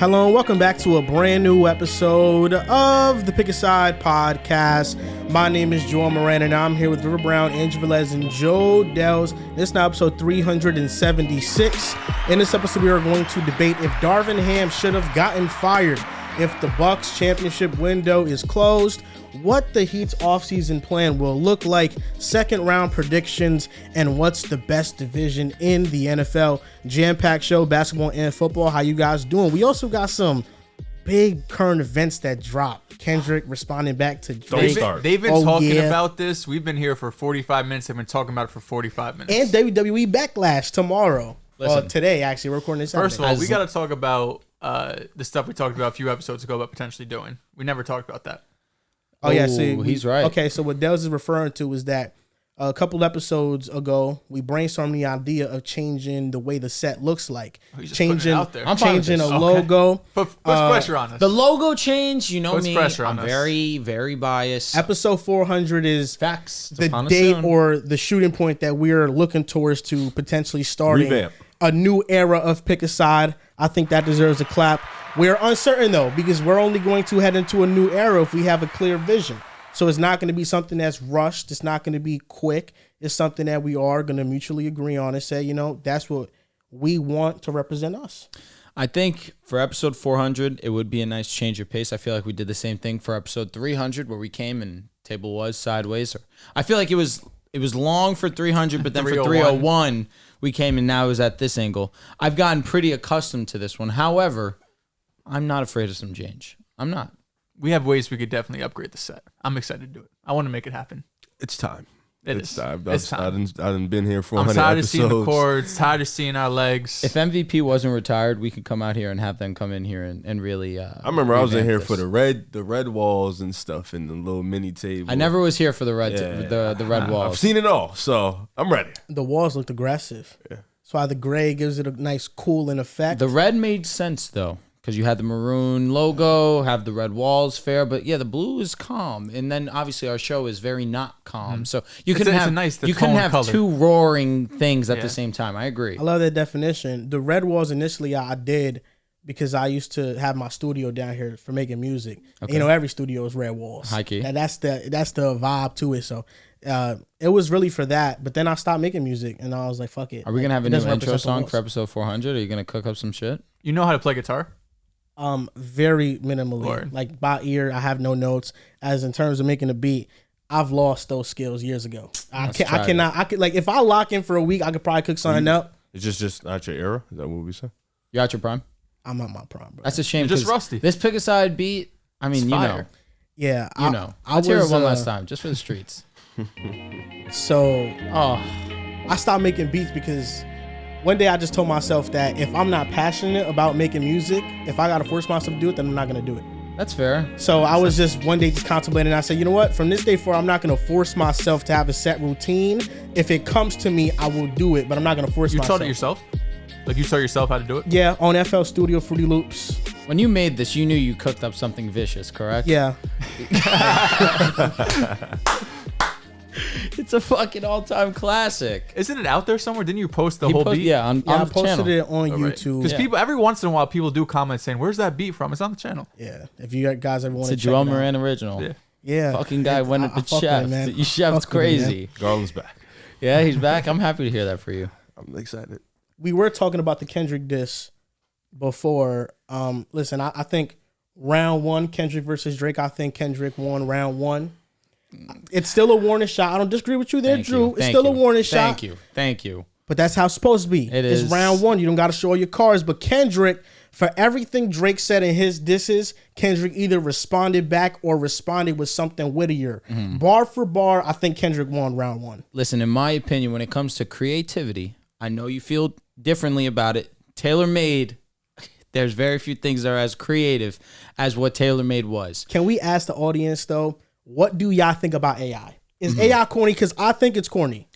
Hello and welcome back to a brand new episode of the Pick a Side podcast. My name is Joel Moran and I'm here with Riv Brown, Andrew Velez, and Joe Dehls. This is now episode 376. In this episode, we are going to debate if Darvin Ham should have gotten fired, if the Bucks championship window is closed, what the Heat's offseason plan will look like, second round predictions, and what's the best division in the NFL. Jam-packed show, basketball and football. How you guys doing? We also got some big current events that dropped. Kendrick responding back to Drake. They've been talking about this. We've been here for 45 minutes. They've been talking about it for 45 minutes. And WWE Backlash tomorrow. Today, actually. We're recording this. First of all, we got to talk about the stuff we talked about a few episodes ago about potentially doing. We never talked about that. Oh, yeah. See, he's right. Okay, so what Dehls is referring to is that a couple episodes ago, we brainstormed the idea of changing the way the set looks like. Changing a logo. Put pressure on us. The logo change, you know Puts me. Pressure on I'm us. very, very biased. Episode 400 is Facts. the date or the shooting point that we're looking towards to potentially starting a new era of Pick a Side. I think that deserves a clap. We're uncertain, though, because we're only going to head into a new era if we have a clear vision. So it's not going to be something that's rushed. It's not going to be quick. It's something that we are going to mutually agree on and say, you know, that's what we want to represent us. I think for episode 400, it would be a nice change of pace. I feel like we did the same thing for episode 300 where we came and table was sideways. I feel like it was long for 300, but then for 301, we came and now it was at this angle. I've gotten pretty accustomed to this one. However, I'm not afraid of some change. I'm not. We have ways we could definitely upgrade the set. I'm excited to do it. I want to make it happen. It's time. It's time. I done been here for 100 I'm tired episodes. of seeing the cords, tired of seeing our legs. If MVP wasn't retired, we could come out here and have them come in here and really. I remember I was in here for the red walls and stuff and the little mini table. I never was here for the red the red walls. I've seen it all, so I'm ready. The walls looked aggressive. Yeah. That's why the gray gives it a nice cooling effect. The red made sense though. Because you had the maroon logo, have the red walls, fair. But yeah, the blue is calm. And then obviously our show is very not calm. So you couldn't have two roaring things at the same time. I agree. I love that definition. The red walls initially I did because I used to have my studio down here for making music. Okay. You know, every studio is red walls. High key. And that's the vibe to it. So it was really for that. But then I stopped making music and I was like, fuck it. Are we going to have a new intro song for episode 400? Are you going to cook up some shit? You know how to play guitar? Very minimally. Lord. Like by ear, I have no notes. As in terms of making a beat, I've lost those skills years ago. I could like if I lock in for a week, I could probably cook something up. It's just not your era. Is that what we say? You're out your prime. I'm at my prime, bro. That's a shame. You're just rusty. This pick a side beat. I mean, it's fire. Yeah, Let's hear it one last time, just for the streets. So, I stopped making beats because one day I just told myself that if I'm not passionate about making music, if I gotta force myself to do it, then I'm not gonna do it. That's fair. So I was just one day just contemplating. I said, you know what? From this day forward, I'm not gonna force myself to have a set routine. If it comes to me, I will do it, but I'm not gonna force myself. You taught it yourself? Like you taught yourself how to do it? Yeah, on FL Studio, Fruity Loops. When you made this, you knew you cooked up something vicious, correct? Yeah. It's a fucking all-time classic. Isn't it out there somewhere? Didn't you post the whole beat? Yeah, on I the posted channel. it on YouTube. Because people, every once in a while, people do comment saying, "Where's that beat from?" It's on the channel. Yeah, if you guys ever want to It's a check Joel it out. Moran original. Yeah. Fucking guy went at the chef. You chef's crazy. Garland's back. Yeah, he's back. I'm happy to hear that for you. I'm excited. We were talking about the Kendrick diss before. Listen, I think round one, Kendrick versus Drake. I think Kendrick won round one. It's still a warning shot. I don't disagree with you there, Drew. It's still a warning shot. Thank you. But that's how it's supposed to be. It's round one. You don't got to show all your cards. But Kendrick, for everything Drake said in his disses, Kendrick either responded back or responded with something wittier. Mm-hmm. Bar for bar, I think Kendrick won round one. Listen, in my opinion, when it comes to creativity, I know you feel differently about it. Tailor-made, there's very few things that are as creative as what Tailor-made was. Can we ask the audience, though, what do y'all think about AI? Is AI corny? Because I think it's corny.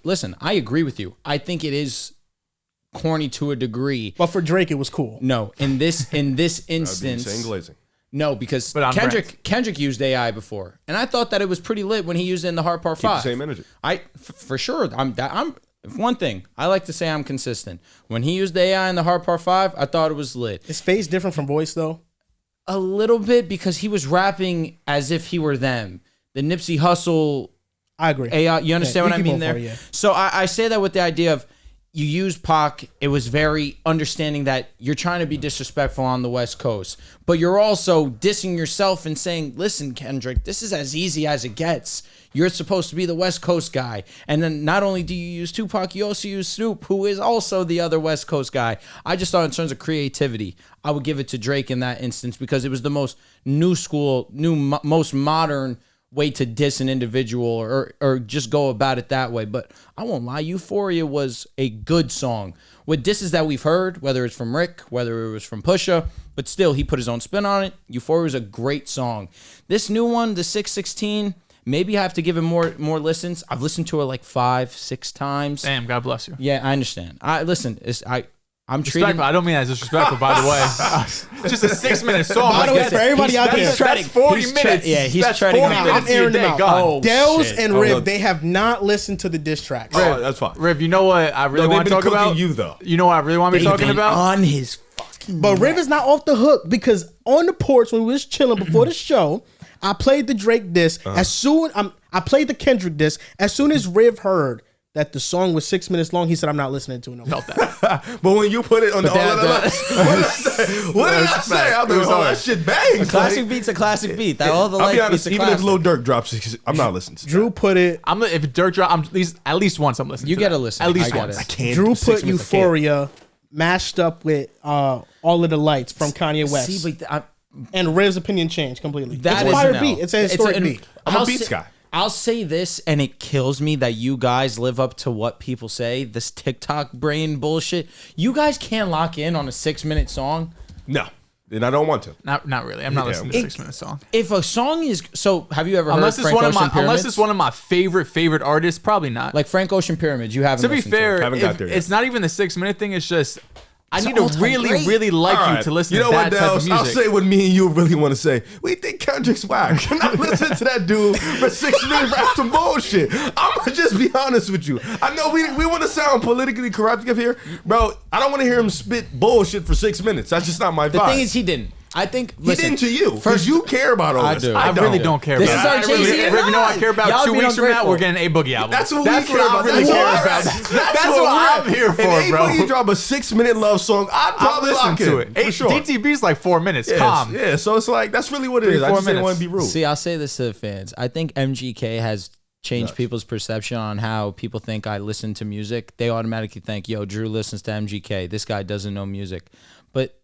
Listen, I agree with you. I think it is corny to a degree. But for Drake, it was cool. No, in this instance. Glazing. No, because Kendrick used AI before. And I thought that it was pretty lit when he used it in the Hard Part 5. The same energy. For sure. I'm If one thing, I like to say I'm consistent. When he used the AI in the Hard Part 5, I thought it was lit. Is face different from voice though? A little bit, because he was rapping as if he were them. The Nipsey Hussle I agree. AI, you understand what I mean go there? for it, yeah. So I say that with the idea of you used Pac. It was very understanding that you're trying to be disrespectful on the West Coast, but you're also dissing yourself and saying, listen, Kendrick, this is as easy as it gets. You're supposed to be the West Coast guy. And then not only do you use Tupac, you also use Snoop, who is also the other West Coast guy. I just thought in terms of creativity, I would give it to Drake in that instance because it was the most new school, most modern way to diss an individual or just go about it that way. But I won't lie, Euphoria was a good song. With disses that we've heard, whether it's from Rick, whether it was from Pusha, but still he put his own spin on it. Euphoria was a great song. This new one, the 616, maybe I have to give it more listens. I've listened to it like 5-6 times. Damn, God bless you. Yeah, I understand. I'm treating. Respectful. I don't mean that as disrespectful, by the way. It's just a 6-minute song. By the way, for everybody out there, that's 40 minutes. He's treading. I'm airing them out. Oh, Dehls shit. and Riv, they have not listened to the diss tracks. Oh, that's fine. Riv, you know what I really want to talk about? You though. You know what I really want to be talking about? On his fucking. But Riv is not off the hook because on the porch when we was chilling before the show, I played the Drake diss. As soon I played the Kendrick diss. As soon as Riv heard that the song was 6 minutes long, he said, "I'm not listening to it no more." But when you put it on the all of the what did I say? I was like, that shit bangs. Classic beat's a classic beat. That all the I'll be light honest, beats a even if classic. Lil Durk drops, I'm not listening to Drew put it. If Dirk drop, I'm at least once I'm listening. You to get that. a listen. At least I get once. it. I can't. Drew 6 put minutes, I can't. Euphoria mashed up with All of the Lights from Kanye West. See, but And Riv's opinion changed completely. that it's a is fire an L. beat. It's a historic an- beat. I'm a I'll beats say- guy. I'll say this, and it kills me that you guys live up to what people say, this TikTok brain bullshit. You guys can't lock in on a 6-minute song. No, and I don't want to. Not really. I'm not listening to a 6-minute song. If a song is so, have you ever Unless heard it's Frank one of Ocean my Pyramids? unless it's one of my favorite artists, probably not. Like Frank Ocean Pyramids, you haven't. To be listened fair, Haven't got there yet. it's not even the 6-minute thing. It's just I It's need to all-time really, great. really like All you right. to listen You know to what, that type of Dehls? I'll music. say what me and you really want to say. We think Kendrick's whack. I'm not listening to that dude for 6 minutes rap some bullshit. I'm gonna just be honest with you. I know we want to sound politically correct up here, bro. I don't want to hear him spit bullshit for 6 minutes. That's just not my The vibe. thing is, he didn't. I think he didn't to you because you care about all I this. do. I really don't care This about is that. our Jay-Z and You know what I care about? Y'all 2 being weeks from now, ungrateful. we're getting a Boogie album. That's what That's we what care I about. really care about. That's That's what I'm here for, if bro. If drop a 6-minute love song, I'd I'll probably listen lock to in, it. for sure. DTB's like 4 minutes. Yes, Calm. Yeah, so it's like that's really what it is. I 3-4 just didn't want minutes. to be rude. See, I'll say this to the fans. I think MGK has changed people's perception on how people think I listen to music. They automatically think, yo, Drew listens to MGK. This guy doesn't know music. But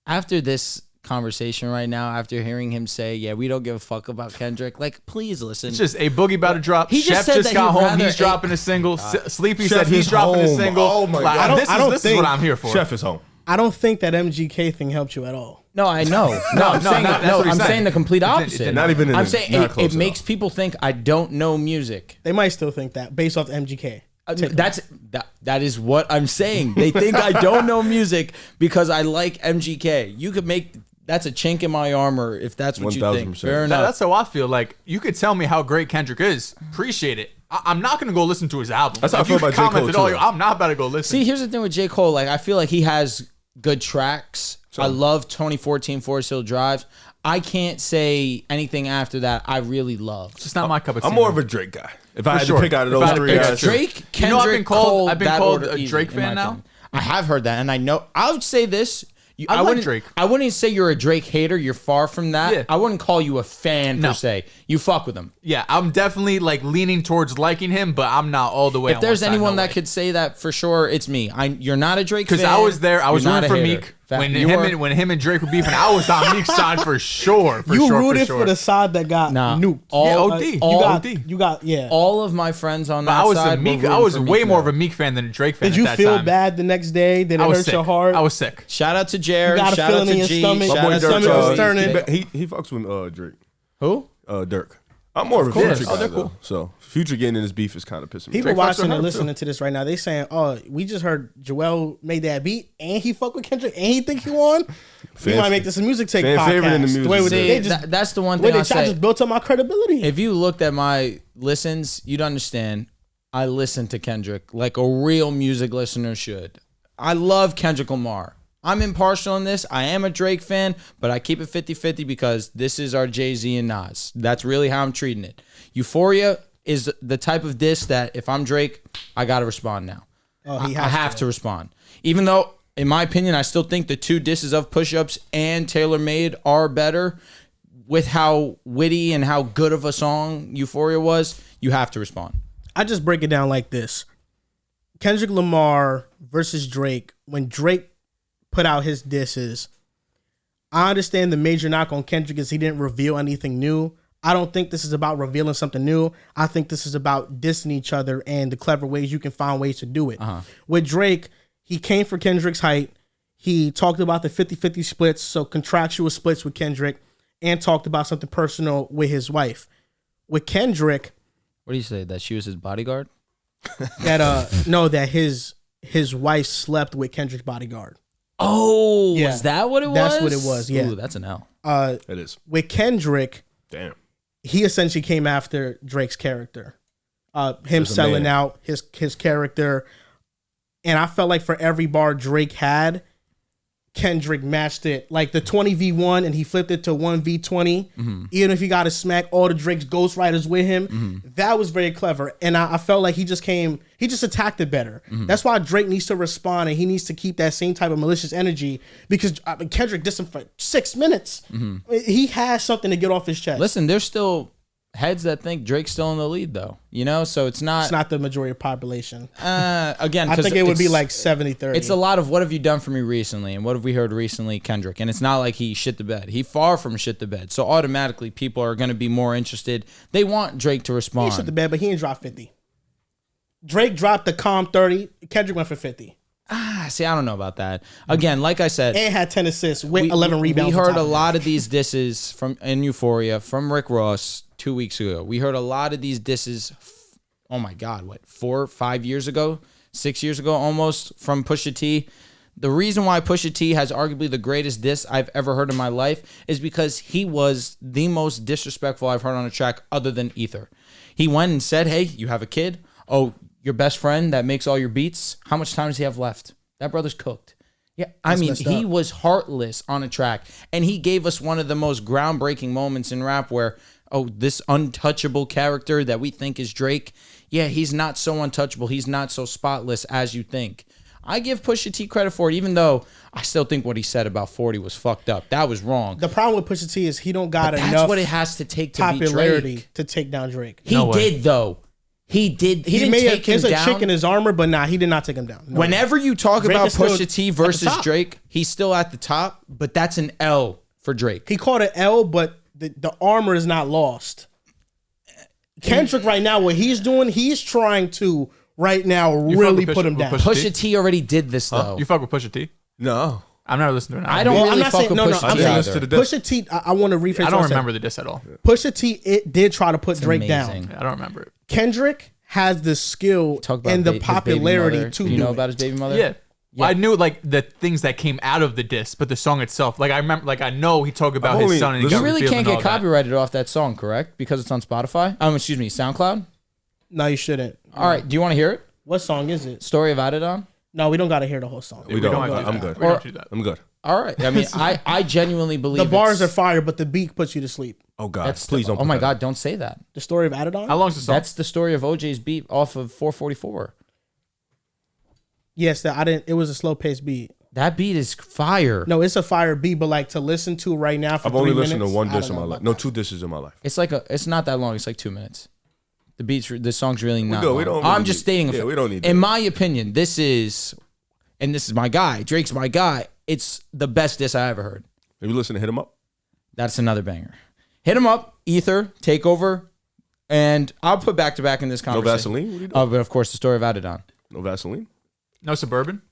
after this conversation right now, after hearing him say, yeah, we don't give a fuck about Kendrick, like, please listen. It's just a Boogie about to drop. He just Chef said just that got he'd home. rather He's dropping a single. Sleepy said Chef he's is dropping a home. single. Oh my Like, God. This I don't is think- what I'm here for. Chef is home. I don't think that MGK thing helped you at all. No, I know. No, I'm no, saying, that's no, what he's I'm saying. saying the complete It didn't- opposite. Not even in I'm the- saying not it close at makes people think I don't know music. They might still think that based off MGK. That is what I'm saying. They think I don't know music because I like MGK. You could make that's a chink in my armor if that's what you think. 1000%. Fair enough. That's how I feel. Like, you could tell me how great Kendrick is. Appreciate it. I'm not gonna go listen to his album. That's how I If feel you about J. Cole, commented all too. you- I'm not about to go listen. See, here's the thing with J. Cole. Like, I feel like he has good tracks. I love 2014 Forest Hill Drive. I can't say anything after that I really love. It's just not my cup of tea. I'm more of a Drake guy. If I had sure. to pick out of If I those had to three pick guys, out Drake, You know, Kendrick, Cole, I've been that called order a easy, Drake in my fan now. opinion. I have heard that, and I know. I would say this. I like wouldn't, Drake. I wouldn't say you're a Drake hater. You're far from that. Yeah. I wouldn't call you a fan No. per se. You fuck with him. Yeah, I'm definitely like leaning towards liking him, but I'm not all the way. If on there's one side, anyone no that way. could say that for sure, it's me. You're not a Drake fan. Because I was there, I was You're not rooting for a hater. Meek Fact, when you were. when him and Drake were beefing. I was on Meek's side for sure. You rooted for the side that got Nah. nuked. All- OD. You got yeah. all of my friends on But that I was side. a Meek. were I was rooting for way Meek more now. of a Meek fan than a Drake fan. Did you at that feel time. bad the next day? Did it I was hurt sick. your heart? I was sick. Shout out to Jared. You got a Shout out feeling to in your G. stomach. Shout My out boy to Dirk was turning. he fucks with Drake. Who? Dirk. I'm more of a course. Future Oh, guy, they're though. cool. So Future getting in his beef is kind of pissing me People off. watching her and too. listening to this right now, they saying, "Oh, we just heard Joel made that beat, and he fuck with Kendrick, and he think he won. We might make this a music take fan podcast." favorite in the music. The way See, they just, That's the one the way thing they I try say. just built up my credibility. If you looked at my listens, you'd understand. I listen to Kendrick like a real music listener should. I love Kendrick Lamar. I'm impartial in this. I am a Drake fan, but I keep it 50-50 because this is our Jay-Z and Nas. That's really how I'm treating it. Euphoria is the type of diss that if I'm Drake, I got to respond now. Oh, I have to respond. Even though, in my opinion, I still think the two disses of Push-Ups and Tailor Made are better. With how witty and how good of a song Euphoria was, you have to respond. I just break it down like this. Kendrick Lamar versus Drake. When Drake put out his disses, I understand the major knock on Kendrick is he didn't reveal anything new. I don't think this is about revealing something new. I think this is about dissing each other and the clever ways you can find ways to do it. With Drake, he came for Kendrick's height. He talked about the 50-50 splits, so contractual splits with Kendrick, and talked about something personal with his wife. With Kendrick... What do you say? That she was his bodyguard? That his wife slept with Kendrick's bodyguard. Oh, yeah. Was that what it was? That's what it was, yeah. Ooh, that's an L. It is. With Kendrick... Damn. He essentially came after Drake's character. Him selling out his character. And I felt like for every bar Drake had, Kendrick matched it. Like the 20v1 and he flipped it to 1v20. Even if he got to smack all the Drake's ghostwriters with him. That was very clever. And I felt like he just attacked it better. That's why Drake needs to respond and he needs to keep that same type of malicious energy because Kendrick dissed him for 6 minutes. He has something to get off his chest. Listen, there's still heads that think Drake's still in the lead though. You know, so it's not the majority of population. Again, I think it would be like 70-30. It's a lot of what have you done for me recently and what have we heard recently, Kendrick. And it's not like he shit the bed. He far from shit the bed. So automatically people are going to be more interested. They want Drake to respond. He shit the bed, but he ain't dropped 50. Drake dropped the calm 30. Kendrick went for 50. See, I don't know about that. Again, like I said, and had 10 assists with 11 rebounds. We heard a lot of these disses in Euphoria from Rick Ross 2 weeks ago. We heard a lot of these disses. Oh my God, 4 or 5 years ago, 6 years ago, almost from Pusha T. The reason why Pusha T has arguably the greatest diss I've ever heard in my life is because he was the most disrespectful I've heard on a track other than Ether. He went and said, "Hey, you have a kid? Oh, your best friend that makes all your beats? How much time does he have left? That brother's cooked." Yeah, I mean, he was heartless on a track, and he gave us one of the most groundbreaking moments in rap where, this untouchable character that we think is Drake, yeah, he's not so untouchable. He's not so spotless as you think. I give Pusha T credit for it, even though I still think what he said about 40 was fucked up. That was wrong. The problem with Pusha T is he don't got enough that's what it has to take to popularity be Drake. To take down Drake. He did, though. He did. He didn't take him down. There's a chick in his armor, but he did not take him down. No. Whenever you talk Drake about Pusha T versus Drake, he's still at the top, but that's an L for Drake. He called it L, but the armor is not lost. Kendrick right now, what he's doing, he's trying to right now really put him down. Pusha T already did this, though. You fuck with Pusha T? No. I'm not listening to it. I don't really fuck with Pusha T either. Pusha T, I want to rephrase. I don't remember the diss at all. Pusha T, it did try to put Drake down. I don't remember it. Kendrick has the skill and the popularity to do it. You know about his baby mother? Yeah. Well, I knew the things that came out of the diss, but the song itself, I remember, I know he talked about his son. And you really can't get copyrighted off that song, correct? Because it's on Spotify. Excuse me, SoundCloud. No, you shouldn't. All right, do you want to hear it? What song is it? Story of Adidon. No, we don't got to hear the whole song. We don't. I'm good. We don't do that. I'm good. All right. I mean, I genuinely believe the bars are fire, but the beat puts you to sleep. Oh God, please don't. Oh my God, don't say that. The Story of Adidon. How long's the song? That's the story of OJ's beat off of 444. Yes, it was a slow paced beat. That beat is fire. No, it's a fire beat, but to listen to right now for 3 minutes. I've only listened to one diss in my life. No, 2 disses in my life. It's not that long. It's like 2 minutes. The song's really not long. We don't I'm just stating. We don't need. In my opinion, this is my guy. Drake's my guy. It's the best diss I ever heard. Have you listened to Hit 'Em Up? That's another banger. Hit 'Em Up, Ether, Takeover, and I'll put back to back in this conversation. No Vaseline? What are you doing? But of course, the Story of Adidon. No Vaseline? No Suburban?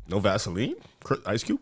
No Vaseline? Ice Cube?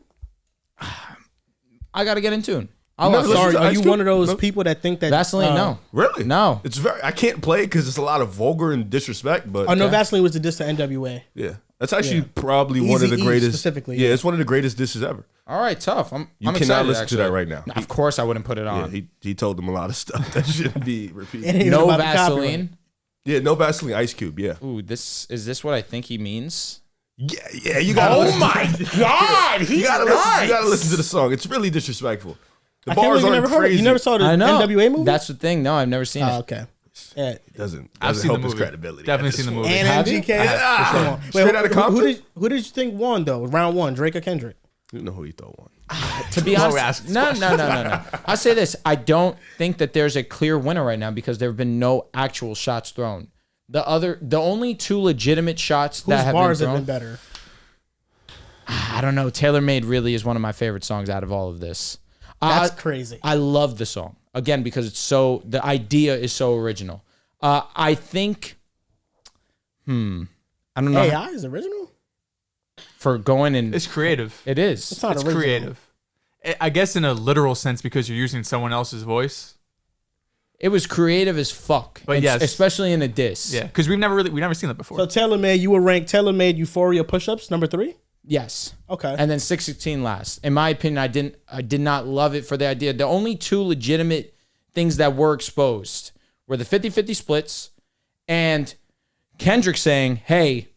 I got to get in tune. Are you one of those people that think that Vaseline? No, really? No. It's I can't play it because it's a lot of vulgar and disrespect. But Vaseline was the diss to NWA. Yeah, that's actually probably one of the greatest. Specifically, yeah, it's one of the greatest disses ever. All right, tough. I'm cannot excited, listen to that right now. Of course, I wouldn't put it on. Yeah, he told them a lot of stuff that shouldn't be repeated. No Vaseline. Yeah, no Vaseline, Ice Cube. Yeah. Ooh, is this what I think he means? Yeah. You gotta. Oh my God, he's You gotta listen to the song. It's really disrespectful. The bars aren't crazy. You never saw the I know. NWA movie? That's the thing. No, I've never seen it. Oh, okay. Yeah. It doesn't I've seen help the his movie. credibility. Definitely seen the movie. And Have you? MGK. Come on. Straight Outta Compton? Who did you think won though? Round one, Drake or Kendrick? You know who you thought won. To be While we're honest, asking no. I'll say this. I don't think that there's a clear winner right now because there have been no actual shots thrown. The only two legitimate shots that Whose have bars been have thrown. been better? I don't know. Tailor Made really is one of my favorite songs out of all of this. That's crazy. I love the song again because the idea is so original. I think, I don't know. AI is original? For going in, It's creative. it is. It's not It's original. creative. I guess in a literal sense because you're using someone else's voice. It was creative as fuck. But yes. especially in a diss. Yeah, because we've never seen that before. So Tailor Made, you would rank Tailor Made Euphoria push-ups number 3? Yes. Okay. And then 616 last. In my opinion, I did not love it for the idea. The only two legitimate things that were exposed were the 50-50 splits and Kendrick saying, hey,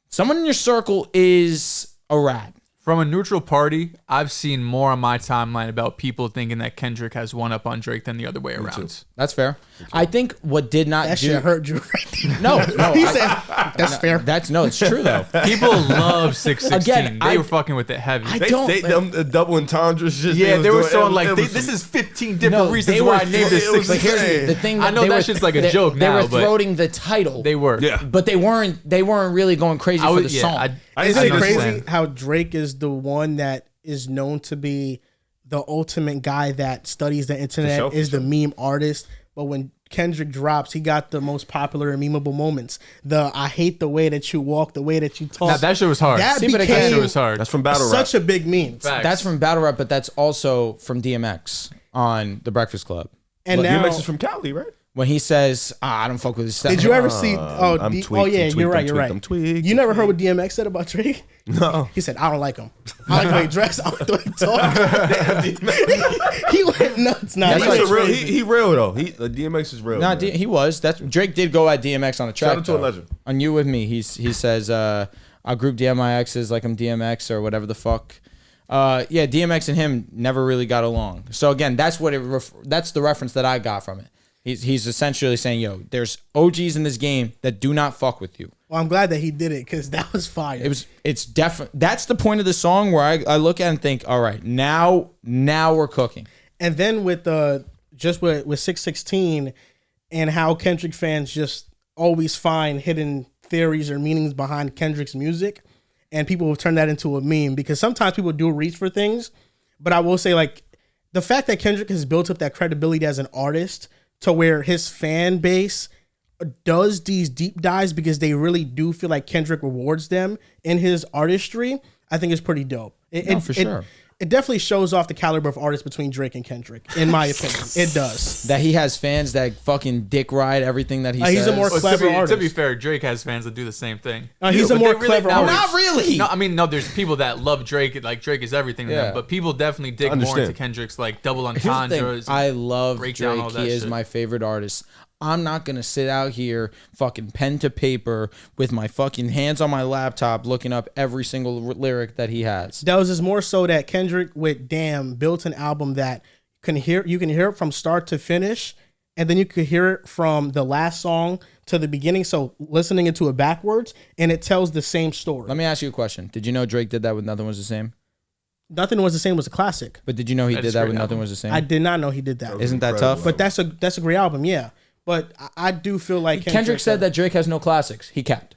someone in your circle is a rat. From a neutral party, I've seen more on my timeline about people thinking that Kendrick has one up on Drake than the other way around. That's fair. I think what did not That do shit hurt you right there. No, He said, that's fair. it's true though. People love 616. Again, They were fucking with it heavy. Them double entendres. Just They were doing- showing it like was- this is 15 different reasons they why were- I named this it was 616. But here's insane. the thing. I know they that were- shit's like a they- joke They now, were but throating the title. they were. Yeah. But they weren't really going crazy for the song. Isn't it crazy understand. how Drake is the one that is known to be the ultimate guy that studies the internet, For sure, is the meme artist, but when Kendrick drops, he got the most popular and memeable moments. I hate the way that you walk, the way that you talk. Now, that shit was hard. That See, but became again, That shit was hard. That's from Battle Rap. such a big meme. Facts. That's from Battle Rap, but that's also from DMX on The Breakfast Club. And now, DMX is from Cali, right? When he says, I don't fuck with his stuff. did you ever see? I'm tweaked, yeah, I'm tweaked, you're right. I'm You're tweaked, right. I'm tweaked, You never heard what DMX said about Drake? No. He said, "I don't like him. I like the way he dressed. I like the way he talk." He went nuts. Now That's he like went real, crazy. he real though. DMX is real. Nah, man. he was. Drake did go at DMX on the track. Shout out to a though. legend. On You With Me, he says, I'll group DMIXs like I'm DMX or whatever the fuck. Yeah, DMX and him never really got along. So again, that's that's the reference that I got from it. He's essentially saying, yo, there's OGs in this game that do not fuck with you. Well, I'm glad that he did it because that was fire. It's definitely, that's the point of the song where I look at it and think, all right, now we're cooking. And then with just with 616 and how Kendrick fans just always find hidden theories or meanings behind Kendrick's music, and people will turn that into a meme because sometimes people do reach for things. But I will say, like, the fact that Kendrick has built up that credibility as an artist to where his fan base does these deep dives because they really do feel like Kendrick rewards them in his artistry, I think is pretty dope. For sure. It definitely shows off the caliber of artists between Drake and Kendrick, in my opinion. It does. That he has fans that fucking dick ride everything that he says. He's a more clever artist. To be fair, Drake has fans that do the same thing. He's a But more they really- clever now- artist. Not really. No, I mean, no, there's people that love Drake, like Drake is everything to Yeah. them, but people definitely dig more Understand. into Kendrick's like double Here's the thing. entendres. I love breakdown, all Drake. that He is shit. my favorite artist. I'm not going to sit out here fucking pen to paper with my fucking hands on my laptop looking up every single lyric that he has. That was just more so that Kendrick with Damn built an album that you can hear it from start to finish, and then you could hear it from the last song to the beginning. So listening into it backwards, and it tells the same story. Let me ask you a question. Did you know Drake did that with Nothing Was the Same? Nothing Was the Same was a classic. But did you know he That did is that great with Nothing album. Was the Same? I did not know he did that. Isn't that Incredible. tough? But that's a great album, yeah. But I do feel like Kendrick said that Drake has no classics. He capped.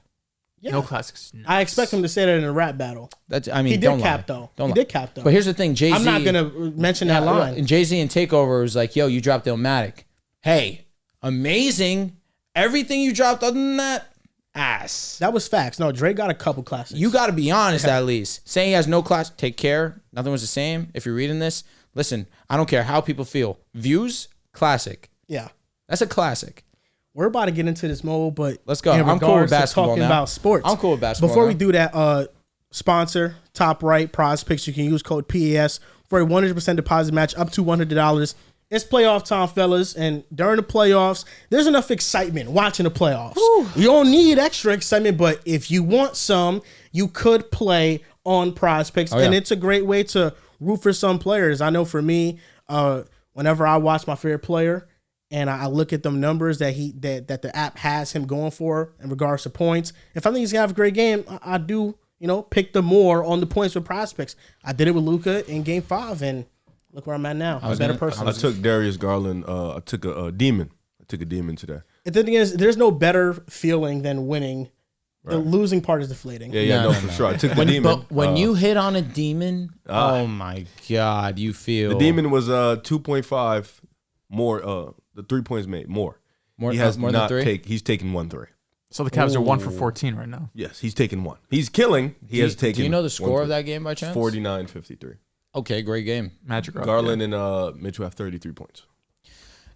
Yeah. No classics. I expect him to say that in a rap battle. That's, I mean, He did don't cap lie. though. Don't He lie. did cap though. But here's the thing, Jay-Z. I'm not gonna mention that line. And Jay-Z and Takeover was like, yo, you dropped Illmatic. Hey, amazing. Everything you dropped other than that, ass. That was facts. No, Drake got a couple classics. You got to be honest at least. Saying he has no class, take care. Nothing Was the Same. If you're reading this, listen, I don't care how people feel. Views, classic. Yeah. That's a classic. We're about to get into this mode, but Let's go. in I'm cool with regards to basketball talking now. about sports. I'm cool with basketball Before we now. do that, sponsor, top right, PrizePicks. You can use code PAS for a 100% deposit match up to $100. it's playoff time, fellas, and during the playoffs, there's enough excitement watching the playoffs. You don't need extra excitement, but if you want some, you could play on PrizePicks, and it's a great way to root for some players. I know for me, whenever I watch my favorite player and I look at them numbers that the app has him going for in regards to points, if I think he's gonna have a great game, I do pick the more on the points with PrizePicks. I did it with Luka in Game 5, and look where I'm at now. I'm a better person. I took Darius Garland. I took a demon. I took a demon today. The thing is, there's no better feeling than winning. Right. The losing part is deflating. Yeah, for sure. I took the demon. But when you hit on a demon, oh my God, you feel the demon was 2.5 more. The 3 points made more. He has more than 3. He's taken 1 3. So the Cavs are 1 for 14 right now. Yes, he's taken 1. He's killing. He has taken. Do you know the score of that game by chance? 49-53. Okay, great game. Magic Garland and Mitchell have 33 points.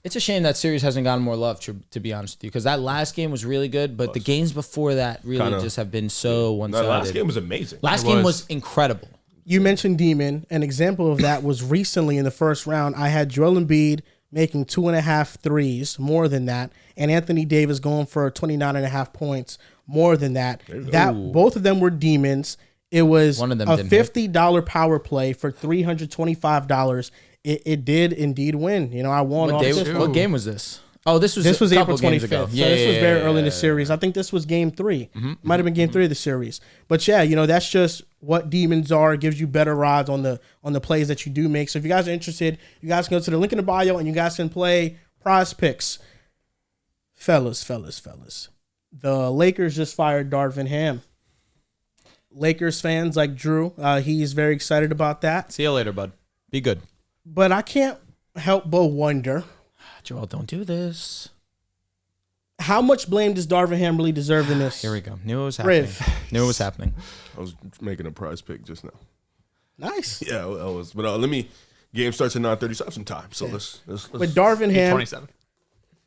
It's a shame that series hasn't gotten more love, to be honest with you, because that last game was really good, but the games before that really just have been so one-sided. The last game was amazing. Last game was incredible. You mentioned Demon. An example of that was recently in the first round. I had Joel Embiid making 2.5 threes, more than that, and Anthony Davis going for 29.5 points, more than that. Both of them were demons. It was a $50 power play for $325. It did indeed win. I won. What game was this? Oh, this was April 25th. Ago. So this was very early in the series. I think this was Game 3. Might have been Game 3 of the series. But yeah, that's just what demons are. It gives you better odds on the plays that you do make. So if you guys are interested, you guys can go to the link in the bio and you guys can play PrizePicks. Fellas. The Lakers just fired Darvin Ham. Lakers fans like Drew, he's very excited about that. See you later, bud. Be good. But I can't help but wonder, Joel, don't do this. How much blame does Darvin Ham really deserve in this? Here we go. Knew it was happening. Knew it was happening. I was making a prize pick just now. Nice. Yeah, I was. But game starts at 9:30, so I have some time. So let's. With Darvin Ham. 27.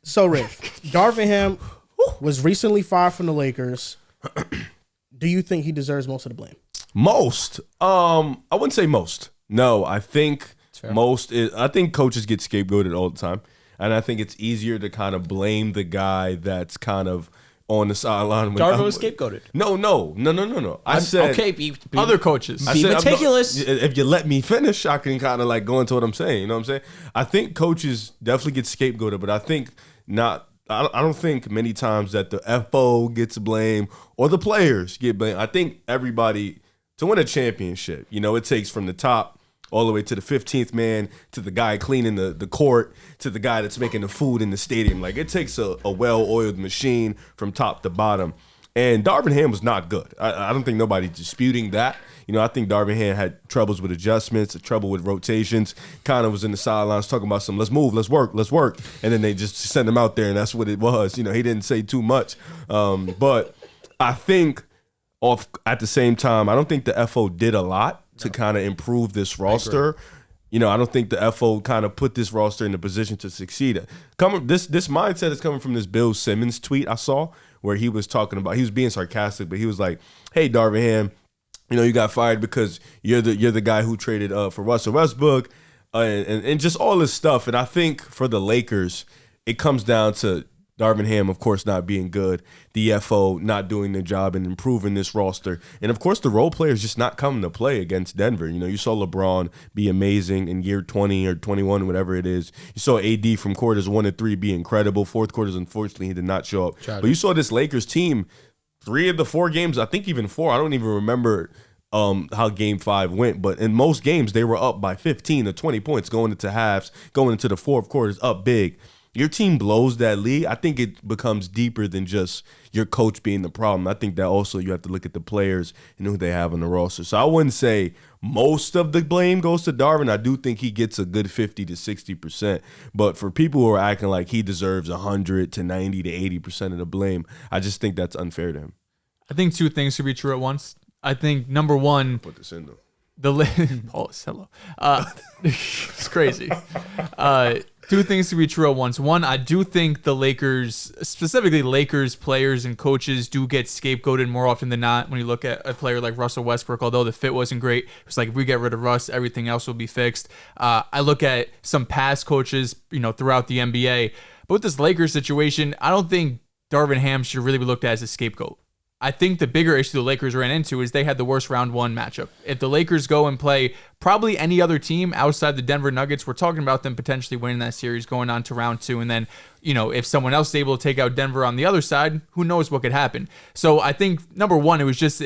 So, Riv, Darvin Ham was recently fired from the Lakers. Do you think he deserves most of the blame? Most? I wouldn't say most. No, I think most is. I think coaches get scapegoated all the time, and I think it's easier to kind of blame the guy that's kind of on the sideline. Darvin was scapegoated. No. I said other coaches. Be meticulous. If you let me finish, I can kind of go into what I'm saying. You know what I'm saying? I think coaches definitely get scapegoated, but I think not. I don't think many times that the FO gets blamed or the players get blamed. I think everybody, to win a championship, it takes from the top all the way to the 15th man, to the guy cleaning the court, to the guy that's making the food in the stadium. It takes a well-oiled machine from top to bottom. And Darvin Ham was not good. I don't think nobody's disputing that. I think Darvin Ham had troubles with adjustments, trouble with rotations, kind of was in the sidelines talking about let's move, let's work. And then they just sent him out there, and that's what it was. He didn't say too much. But I think at the same time, I don't think the FO did a lot to kind of improve this roster. I don't think the FO kind of put this roster in a position to succeed. This mindset is coming from this Bill Simmons tweet I saw where he was talking about, he was being sarcastic, but he was like, hey, Darvin Ham, you got fired because you're the guy who traded for Russell Westbrook and just all this stuff. And I think for the Lakers, it comes down to Darvin Ham, of course, not being good, the FO not doing their job and improving this roster, and of course the role players just not coming to play against Denver. You saw LeBron be amazing in year 20 or 21, whatever it is. You saw AD from quarters 1 to 3 be incredible. Fourth quarters, unfortunately, he did not show up. But you saw this Lakers team, 3 of the 4 games, I think even 4, I don't even remember how Game 5 went, but in most games they were up by 15 or 20 points going into halves, going into the fourth quarters, up big. Your team blows that lead, I think it becomes deeper than just your coach being the problem. I think that also you have to look at the players and who they have on the roster. So I wouldn't say most of the blame goes to Darvin. I do think he gets a good 50 to 60%. But for people who are acting like he deserves 100 to 90 to 80% of the blame, I just think that's unfair to him. I think 2 things could be true at once. I think number one, put this in though. Paulus, hello. It's crazy. Two things to be true at once. One, I do think the Lakers, specifically Lakers players and coaches, do get scapegoated more often than not when you look at a player like Russell Westbrook. Although the fit wasn't great, it's like if we get rid of Russ, everything else will be fixed. I look at some past coaches, throughout the NBA. But with this Lakers situation, I don't think Darvin Ham should really be looked at as a scapegoat. I think the bigger issue the Lakers ran into is they had the worst round one matchup. If the Lakers go and play probably any other team outside the Denver Nuggets, we're talking about them potentially winning that series, going on to round two. And then, if someone else is able to take out Denver on the other side, who knows what could happen. So I think, number one, it was just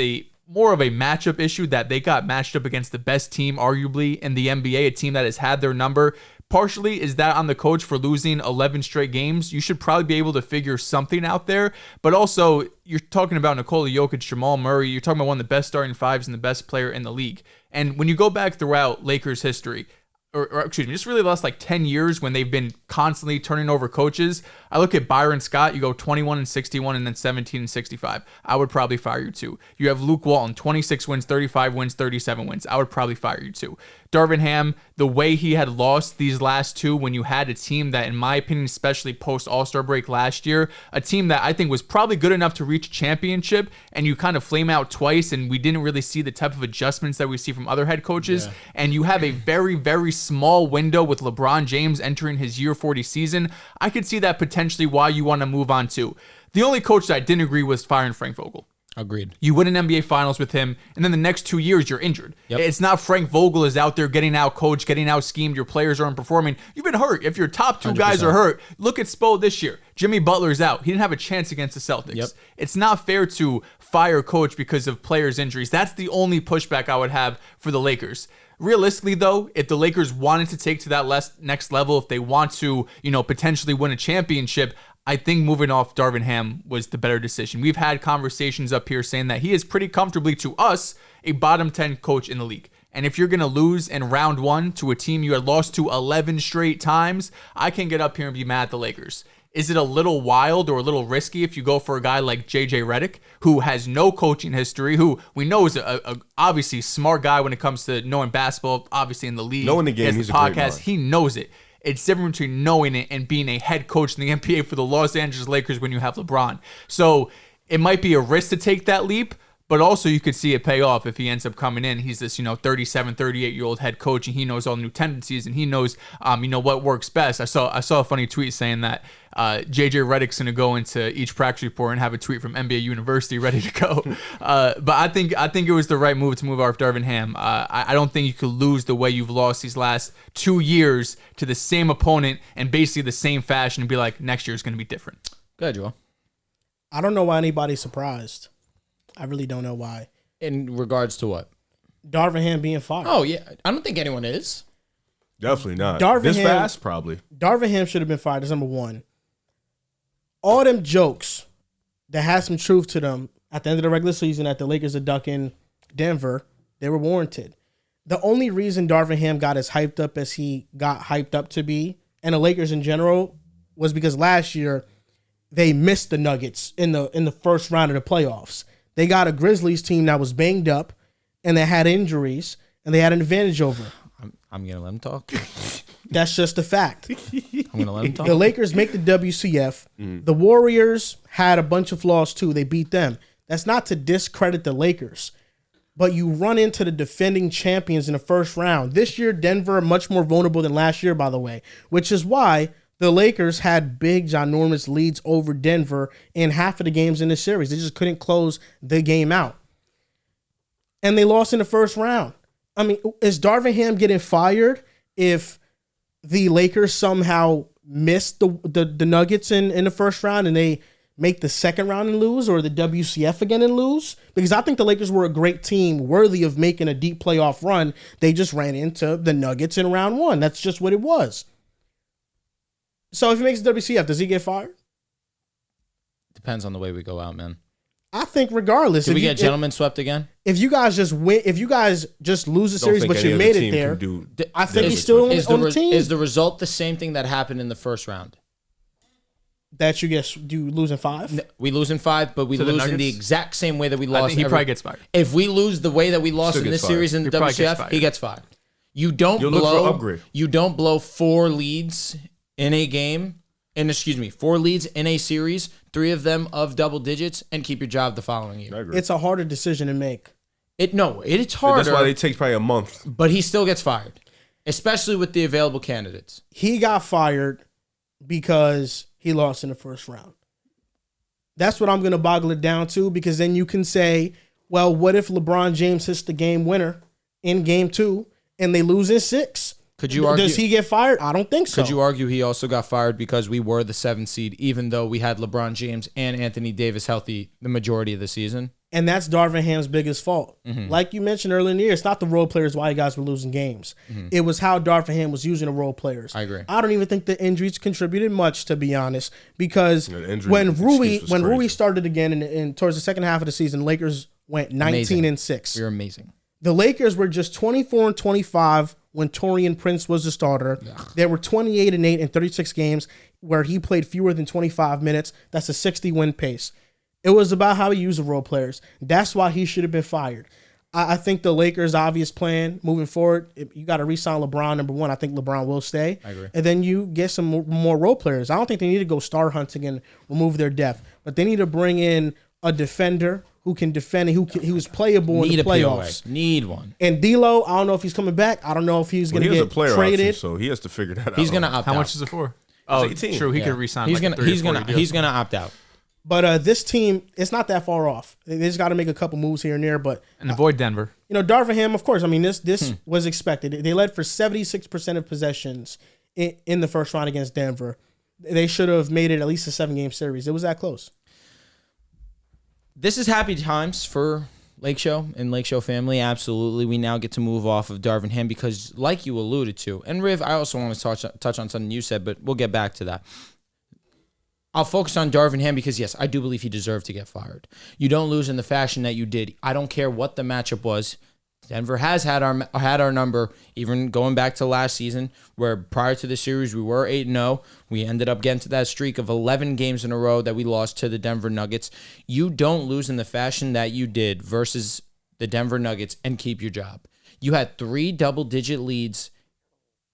more of a matchup issue that they got matched up against the best team, arguably, in the NBA, a team that has had their number. Partially is that on the coach for losing 11 straight games. You should probably be able to figure something out there. But also, you're talking about Nikola Jokic, Jamal Murray. You're talking about one of the best starting fives and the best player in the league. And when you go back throughout Lakers history, or excuse me, just really the last 10 years when they've been constantly turning over coaches, I look at Byron Scott, you go 21-61 and then 17-65. I would probably fire you too. You have Luke Walton, 26 wins, 35 wins, 37 wins. I would probably fire you too. Darvin Ham, the way he had lost these last two when you had a team that, in my opinion, especially post All-Star break last year, a team that I think was probably good enough to reach a championship, and you kind of flame out twice, and we didn't really see the type of adjustments that we see from other head coaches. Yeah. And you have a very, very small window with LeBron James entering his year 40 season. I could see that potentially why you want to move on to. The only coach that I didn't agree was firing Frank Vogel. Agreed. You win an NBA Finals with him, and then the next 2 years you're injured. Yep. It's not Frank Vogel is out there getting out coached, getting out schemed. Your players aren't performing. You've been hurt. If your top two 100%. Guys are hurt, look at Spo this year. Jimmy Butler's out. He didn't have a chance against the Celtics. Yep. It's not fair to fire coach because of players' injuries. That's the only pushback I would have for the Lakers. Realistically, though, if the Lakers wanted to take to that next level, if they want to, potentially win a championship, I think moving off Darvin Ham was the better decision. We've had conversations up here saying that he is pretty comfortably, to us, a bottom 10 coach in the league. And if you're going to lose in round one to a team you had lost to 11 straight times, I can get up here and be mad at the Lakers. Is it a little wild or a little risky if you go for a guy like JJ Redick, who has no coaching history, who we know is a obviously smart guy when it comes to knowing basketball, obviously in the league. Knowing the game, he's a great man. He knows it. It's different between knowing it and being a head coach in the NBA for the Los Angeles Lakers when you have LeBron. So it might be a risk to take that leap, but also you could see it pay off if he ends up coming in. He's this, 37, 38-year-old head coach, and he knows all the new tendencies, and he knows, what works best. I saw a funny tweet saying that JJ Redick's going to go into each practice report and have a tweet from NBA University ready to go. But I think it was the right move to move off Darvin Ham. I don't think you could lose the way you've lost these last 2 years to the same opponent and basically the same fashion and be like, next year is going to be different. Go ahead, Joel. I don't know why anybody's surprised. I really don't know why. In regards to what? Darvin Ham being fired. Oh, yeah. I don't think anyone is. Definitely not. Darvin Ham, fast, probably. Darvin Ham should have been fired. That's number one. All them jokes that had some truth to them at the end of the regular season that the Lakers are ducking Denver, they were warranted. The only reason Darvin Ham got as hyped up as he got hyped up to be, and the Lakers in general, was because last year they missed the Nuggets in the first round of the playoffs. They got a Grizzlies team that was banged up and they had injuries and they had an advantage over. I'm going to let him talk. That's just a fact. I'm going to let him talk. The Lakers make the WCF. The Warriors had a bunch of flaws too. They beat them. That's not to discredit the Lakers, but you run into the defending champions in the first round. This year, Denver are much more vulnerable than last year, by the way, which is why the Lakers had big, ginormous leads over Denver in half of the games in this series. They just couldn't close the game out. And they lost in the first round. I mean, is Darvin Ham getting fired if the Lakers somehow missed the Nuggets in the first round and they make the second round and lose, or the WCF again and lose? Because I think the Lakers were a great team worthy of making a deep playoff run. They just ran into the Nuggets in round one. That's just what it was. So if he makes the WCF, does he get fired? Depends on the way we go out, man. I think regardless. Did we get gentlemen swept again? If you guys just win, if you guys just lose the series, but you made it there, I think he's still on the team. Is the result the same thing that happened in the first round? That you lose in 5? We lose in 5, but we To the lose in the Nuggets? exact same way that we I lost. think he probably gets fired. If we lose the way that we lost Still in gets this fired. series in the He probably gets WCF, fired. he gets fired. You don't You'll look for blow upgrade. You don't blow 4 leads in a game. And 4 leads in a series, 3 of them of double digits, and keep your job the following year. I agree. It's a harder decision to make. It's harder. That's why they take probably a month. But he still gets fired, especially with the available candidates. He got fired because he lost in the first round. That's what I'm going to boggle it down to, because then you can say, well, what if LeBron James hits the game winner in game 2 and they lose in 6? Could you argue? Does he get fired? I don't think so. Could you argue he also got fired because we were the 7th seed, even though we had LeBron James and Anthony Davis healthy the majority of the season? And that's Darvin Ham's biggest fault. Like you mentioned earlier in the year, it's not the role players why you guys were losing games. It was how Darvin Ham was using the role players. I agree. I don't even think the injuries contributed much, to be honest, because Yeah, the injury when excuse was Rui crazy. started again in towards the second half of the season, Lakers went 19-6. We were amazing. The Lakers were just 24-25 when Taurean Prince was the starter. They were 28-8 in 36 games where he played fewer than 25 minutes. That's a 60 win pace. It was about how he used the role players. That's why he should have been fired. I think the Lakers' obvious plan moving forward, you got to re-sign LeBron, number one. I think LeBron will stay. I agree. And then you get some more role players. I don't think they need to go star hunting and remove their depth, but they need to bring in a defender who can defend and who was playable in the playoffs. Need one. And D'Lo, I don't know if he's coming back. I don't know if he's going He to was a get player traded. option, so he has to figure that out. He's gonna opt How out. much is it for? Oh, 18. true. He Yeah. could resign. He's like gonna he's gonna opt out. But this team, it's not that far off. They just got to make a couple moves here and there. But and avoid Denver. Darvin Ham, of course. I mean, this was expected. They led for 76% of possessions in the first round against Denver. They should have made it at least a 7-game series. It was that close. This is happy times for Lake Show and Lake Show family. Absolutely. We now get to move off of Darvin Ham because, like you alluded to, and Riv, I also want to touch on something you said, but we'll get back to that. I'll focus on Darvin Ham because, yes, I do believe he deserved to get fired. You don't lose in the fashion that you did. I don't care what the matchup was. Denver has had our number, even going back to last season, where prior to the series we were 8-0. We ended up getting to that streak of 11 games in a row that we lost to the Denver Nuggets. You don't lose in the fashion that you did versus the Denver Nuggets and keep your job. You had 3 double-digit leads,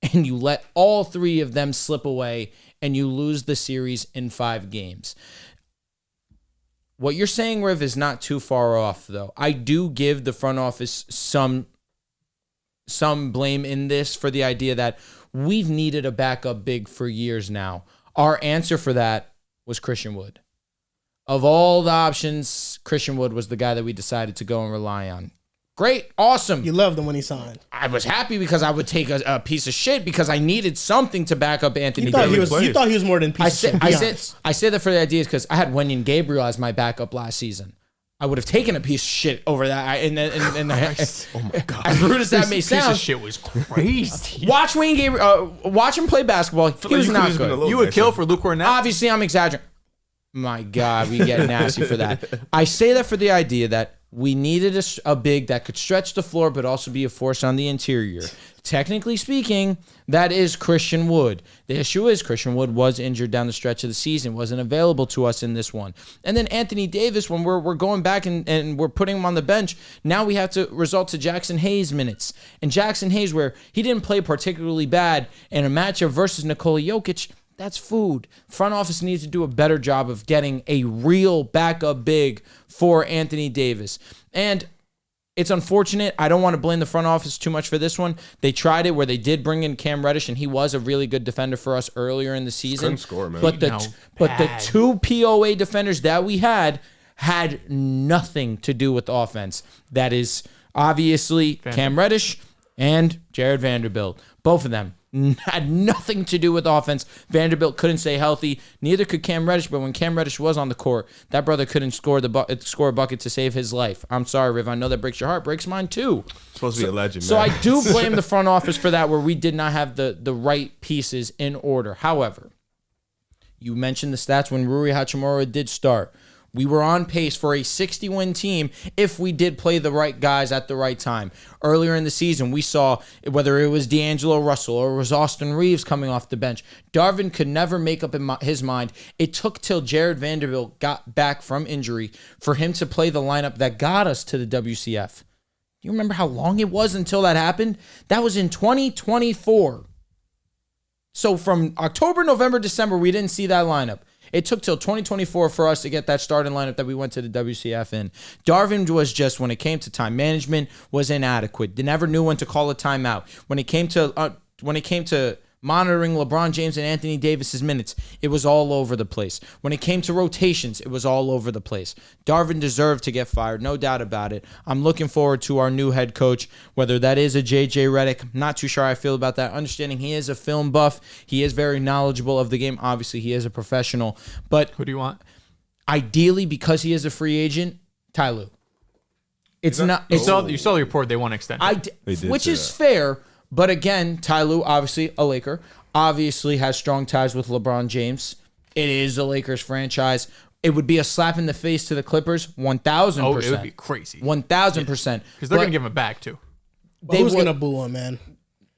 and you let all 3 of them slip away, and you lose the series in 5 games. What you're saying, Riv, is not too far off, though. I do give the front office some blame in this for the idea that we've needed a backup big for years now. Our answer for that was Christian Wood. Of all the options, Christian Wood was the guy that we decided to go and rely on. Great, awesome. You loved him when he signed. I was happy because I would take a piece of shit because I needed something to back up Anthony You thought, Davis. you thought he was more than a piece of shit. I said that for the ideas because I had Wenyen Gabriel as my backup last season. I would have taken a piece of shit over that. Oh my god! As rude as that may Piece of sound, shit was crazy. watch Wayne Gabriel. Watch him play basketball. He was not good. You would kill for Luke Cornett. Obviously, I'm exaggerating. My God, we get nasty for that. I say that for the idea that we needed a big that could stretch the floor but also be a force on the interior. Technically speaking, that is Christian Wood. The issue is Christian Wood was injured down the stretch of the season, wasn't available to us in this one. And then Anthony Davis, when we're going back and we're putting him on the bench, now we have to resort to Jackson Hayes minutes. And Jackson Hayes, where he didn't play particularly bad in a matchup versus Nikola Jokic, that's food. Front office needs to do a better job of getting a real backup big for Anthony Davis. And it's unfortunate. I don't want to blame the front office too much for this one. They tried it where they did bring in Cam Reddish, and he was a really good defender for us earlier in the season. Couldn't score, man. But the 2 POA defenders that we had nothing to do with offense. That is obviously Cam Reddish and Jared Vanderbilt. Both of them had nothing to do with offense. Vanderbilt couldn't stay healthy. Neither could Cam Reddish, but when Cam Reddish was on the court, that brother couldn't score a bucket to save his life. I'm sorry, Riv. I know that breaks your heart. Breaks mine, too. Supposed to be a legend, man. So I do blame the front office for that, where we did not have the right pieces in order. However, you mentioned the stats when Rui Hachimura did start. We were on pace for a 60-win team if we did play the right guys at the right time. Earlier in the season, we saw whether it was D'Angelo Russell or it was Austin Reeves coming off the bench. Darvin could never make up his mind. It took till Jared Vanderbilt got back from injury for him to play the lineup that got us to the WCF. You remember how long it was until that happened? That was in 2024. So from October, November, December, we didn't see that lineup. It took till 2024 for us to get that starting lineup that we went to the WCF in. Darvin was just, when it came to time management, was inadequate. They never knew when to call a timeout. When it came to monitoring LeBron James and Anthony Davis's minutes, it was all over the place. When it came to rotations, it was all over the place. Darvin deserved to get fired, no doubt about it. I'm looking forward to our new head coach, whether that is a JJ Redick. I'm not too sure how I feel about that. Understanding he is a film buff, he is very knowledgeable of the game. Obviously, he is a professional. But Who do you want? ideally, because he is a free agent, Ty Lue. It's not. You It's, saw the report. They want to extend it. did which say is that. fair. But again, Ty Lue, obviously a Laker, obviously has strong ties with LeBron James. It is the Lakers franchise. It would be a slap in the face to the Clippers, 1,000%. Oh, it would be crazy. 1,000%. Because they're going to give him back, too. But who's gonna boo him, man?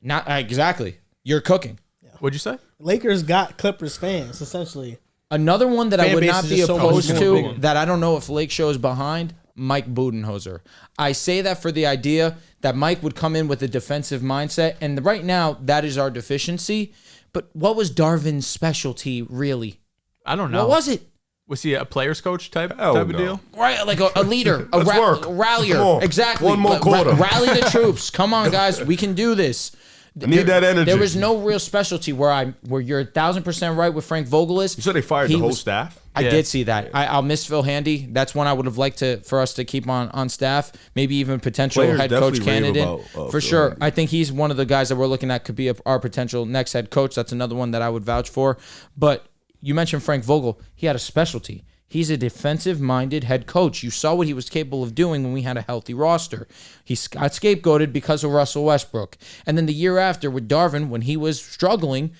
Not exactly. You're cooking. What'd you say? Lakers got Clippers fans, essentially. Another one that I Fan would base not is be just so much opposed more to, bigger. that I don't know if Lake shows behind, Mike Budenholzer. I say that for the idea that Mike would come in with a defensive mindset, and right now, that is our deficiency. But what was Darvin's specialty, really? I don't know. What was it? Was he a players coach type Hell of no. deal? Right, like a leader, a Let's work. rallier. Come on. Exactly. One more quarter. Rally the troops. Come on, guys. We can do this. I need that energy. There was no real specialty where you're 1,000% right with Frank Vogel is. You said they fired He the whole was- staff? I Yeah. did see that. I'll miss Phil Handy. That's one I would have liked for us to keep on staff. Maybe even potential Players head coach definitely rave candidate about, for Phil sure. Handy. I think he's one of the guys that we're looking at could be our potential next head coach. That's another one that I would vouch for. But you mentioned Frank Vogel. He had a specialty. He's a defensive-minded head coach. You saw what he was capable of doing when we had a healthy roster. He got scapegoated because of Russell Westbrook. And then the year after with Darvin, when he was struggling,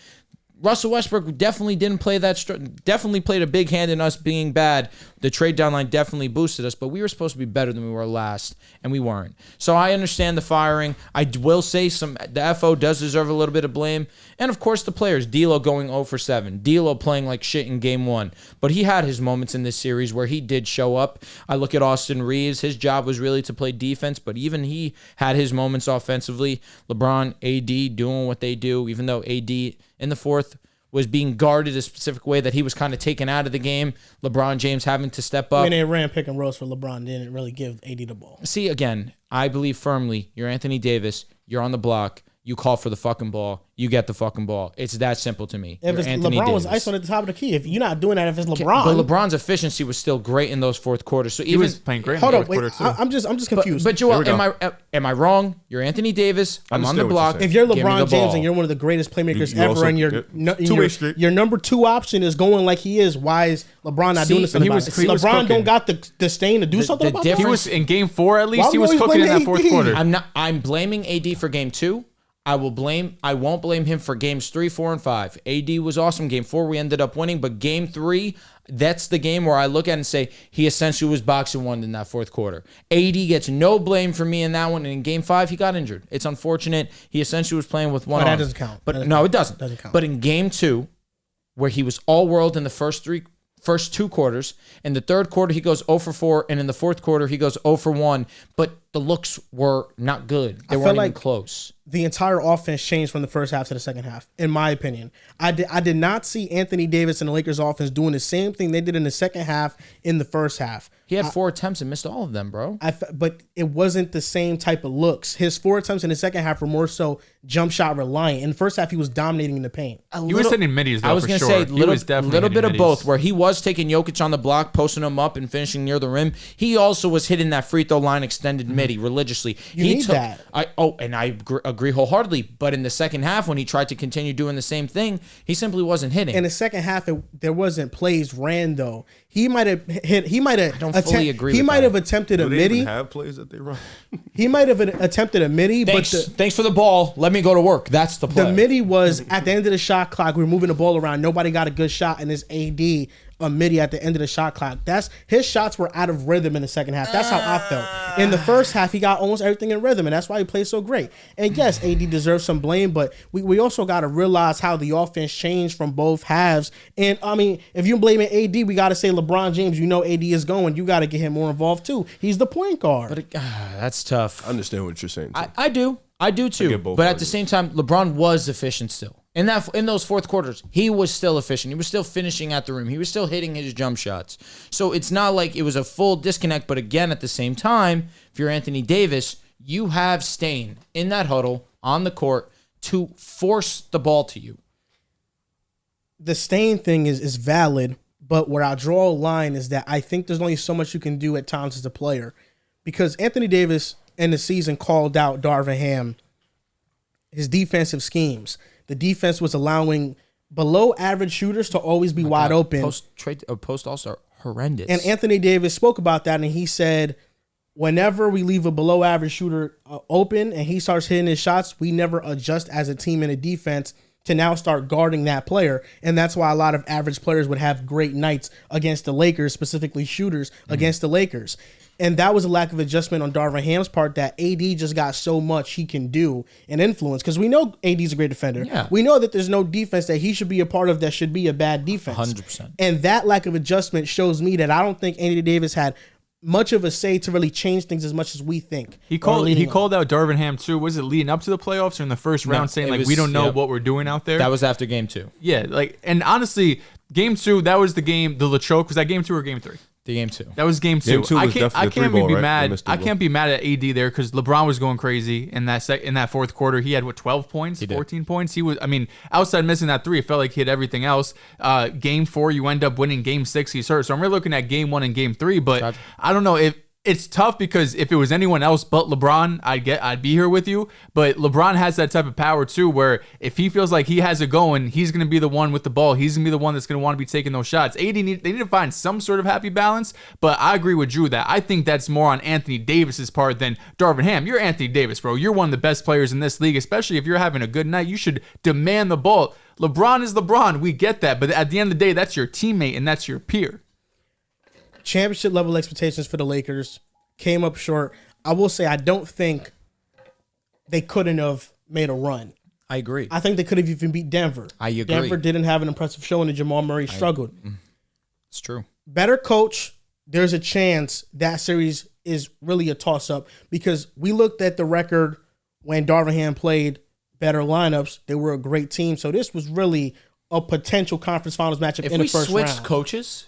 Russell Westbrook definitely didn't play definitely played a big hand in us being bad. The trade deadline definitely boosted us, but we were supposed to be better than we were last, and we weren't. So I understand the firing. I will say the FO does deserve a little bit of blame. And of course the players, D'Lo going 0 for 7. D'Lo playing like shit in game 1. But he had his moments in this series where he did show up. I look at Austin Reeves. His job was really to play defense, but even he had his moments offensively. LeBron, AD doing what they do, even though AD in the fourth was being guarded a specific way that he was kind of taken out of the game. LeBron James having to step up. I mean, they ran pick and rolls for LeBron. Didn't really give AD the ball. See, again, I believe firmly you're Anthony Davis. You're on the block. You call for the fucking ball. You get the fucking ball. It's that simple to me. If You're it's Anthony LeBron was Davis. isolated at the top of the key. If you're not doing that, if it's LeBron, But LeBron's efficiency was still great in those fourth quarters. So He even was playing great hold in on, the wait. fourth quarter, too. I'm just confused. But Joel, Here we am I wrong? You're Anthony Davis. I'm on understand the what you're block. saying. if you're Give me the LeBron James ball. and you're one of the greatest playmakers You also- ever, and yeah. Two-way street. your number 2 option is going like he is, why is LeBron not See, doing something he about was- it? he was LeBron cooking. don't got the disdain to do something the about He that. difference- was in game 4 at least. Why He we was always cooking in blame that fourth AD? quarter. I'm blaming AD for game 2. I won't blame him for games 3, 4, and 5. AD was awesome. Game 4, we ended up winning, but game 3, that's the game where I look at it and say he essentially was boxing one in that fourth quarter. AD gets no blame for me in that one, and in game 5, he got injured. It's unfortunate. He essentially was playing with one But that arm. doesn't count. But Doesn't no, count. it doesn't. Doesn't count. But in game 2, where he was all world in the first 2 quarters. In the third quarter, he goes 0 for 4, and in the fourth quarter, he goes 0 for 1. But the looks were not good. They felt weren't even like- close. The entire offense changed from the first half to the second half, in my opinion. I did not see Anthony Davis and the Lakers offense doing the same thing they did in the second half in the first half. He had 4 attempts and missed all of them, bro. But it wasn't the same type of looks. His 4 attempts in the second half were more so jump shot reliant. In the first half, he was dominating in the paint. He was hitting middies, though, I was for gonna sure. say He little, was definitely little bit hitting of both. middies. Where he was taking Jokic on the block, posting him up, and finishing near the rim. He also was hitting that free throw line extended midi religiously. You he need that. I agree wholeheartedly. But in the second half, when he tried to continue doing the same thing, he simply wasn't hitting. In the second half, there wasn't plays ran though. He might have hit. He might have. don't fully agree He with might that. have attempted a Do they midi. even have plays that they run? He might have attempted a midi, thanks, but thanks for the ball. Let me go to work. That's the play. the midi was at the end of the shot clock. We were moving the ball around. Nobody got a good shot, and this AD a midi at the end of the shot clock. His shots were out of rhythm in the second half. That's how I felt. In the first half, he got almost everything in rhythm, and that's why he played so great. And yes, AD deserves some blame, but we also got to realize how the offense changed from both halves. And I mean, if you're blaming AD, we got to say LeBron James. You know AD is going. You got to get him more involved too. He's the point guard. But that's tough. I understand what you're saying. Too. I do too. But at the same time, LeBron was efficient still. In those fourth quarters, he was still efficient. He was still finishing at the rim. He was still hitting his jump shots. So it's not like it was a full disconnect. But again, at the same time, if you're Anthony Davis, you have Stain in that huddle on the court to force the ball to you. The Stain thing is valid, but where I draw a line is that I think there's only so much you can do at times as a player. Because Anthony Davis in the season called out Darvin Ham, his defensive schemes. The defense was allowing below average shooters to always be wide open. Post All-Star, horrendous. And Anthony Davis spoke about that, and he said, whenever we leave a below average shooter open and he starts hitting his shots, we never adjust as a team in a defense to now start guarding that player. And that's why a lot of average players would have great nights against the Lakers, specifically shooters against the Lakers. And that was a lack of adjustment on Darvin Ham's part that AD just got so much he can do and influence. Because we know AD's a great defender. Yeah. We know that there's no defense that he should be a part of that should be a bad defense. 100%. And that lack of adjustment shows me that I don't think Anthony Davis had much of a say to really change things as much as we think. He called out Darvin Ham too. Was it leading up to the playoffs or in the first round saying like we don't know what we're doing out there? That was after game 2. Yeah, like, and honestly, game 2, that was the game, the LaChoke. Was that game 2 or game 3? The game 2. That was game 2. Game 2 was I can't be right? mad. I can't be mad at AD there because LeBron was going crazy in that fourth quarter. He had 12 points, 14 points. He was, I mean, outside missing that 3, it felt like he had everything else. Game 4, you end up winning. Game 6, he's hurt. So I'm really looking at game 1 and game 3. But I don't know if. It's tough because if it was anyone else but LeBron, I'd be here with you. But LeBron has that type of power too, where if he feels like he has it going, he's going to be the one with the ball. He's going to be the one that's going to want to be taking those shots. They need to find some sort of happy balance. But I agree with Drew that I think that's more on Anthony Davis's part than Darvin Ham. You're Anthony Davis, bro. You're one of the best players in this league, especially if you're having a good night. You should demand the ball. LeBron is LeBron. We get that. But at the end of the day, that's your teammate and that's your peer. Championship level expectations for the Lakers came up short. I will say I don't think they couldn't have made a run. I agree. I think they could have even beat Denver. I agree. Denver didn't have an impressive showing and Jamal Murray struggled. It's true. Better coach, there's a chance that series is really a toss-up because we looked at the record when Darvin Ham played better lineups. They were a great team. So this was really a potential conference finals matchup in the first round.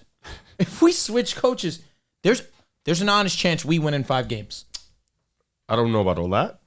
If we switch coaches, there's an honest chance we win in 5 games. I don't know about all that.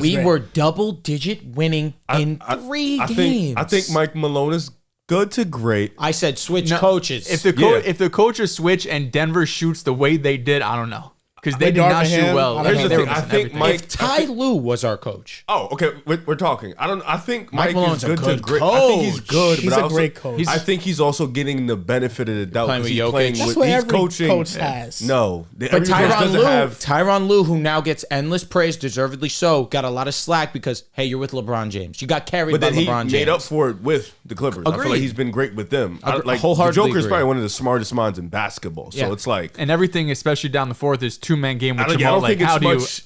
We were double-digit winning in 3 games. I think Mike Malone is good to great. I said switch coaches. If the coaches switch and Denver shoots the way they did, I don't know. Because they did not shoot well. Here's the thing. I think Mike. If Ty Lue was our coach. Oh, okay. We're talking. I think Mike Malone's is good a good to great. coach. I think he's good. He's but a great coach. I think he's also getting the benefit of the doubt Playing because with he's Jokic. playing That's with. what He's every coaching. coach has. No, But every coach doesn't have. Tyronn Lue, who now gets endless praise, deservedly so, got a lot of slack because, hey, you're with LeBron James. You got carried But by then LeBron he James. made up for it with the Clippers. I feel Agreed. like he's been great with them. The wholeheartedly Joker's agree. probably one of the smartest minds in basketball. So it's like. And everything, especially down the fourth, is 2-man game with I Jamal. don't think it's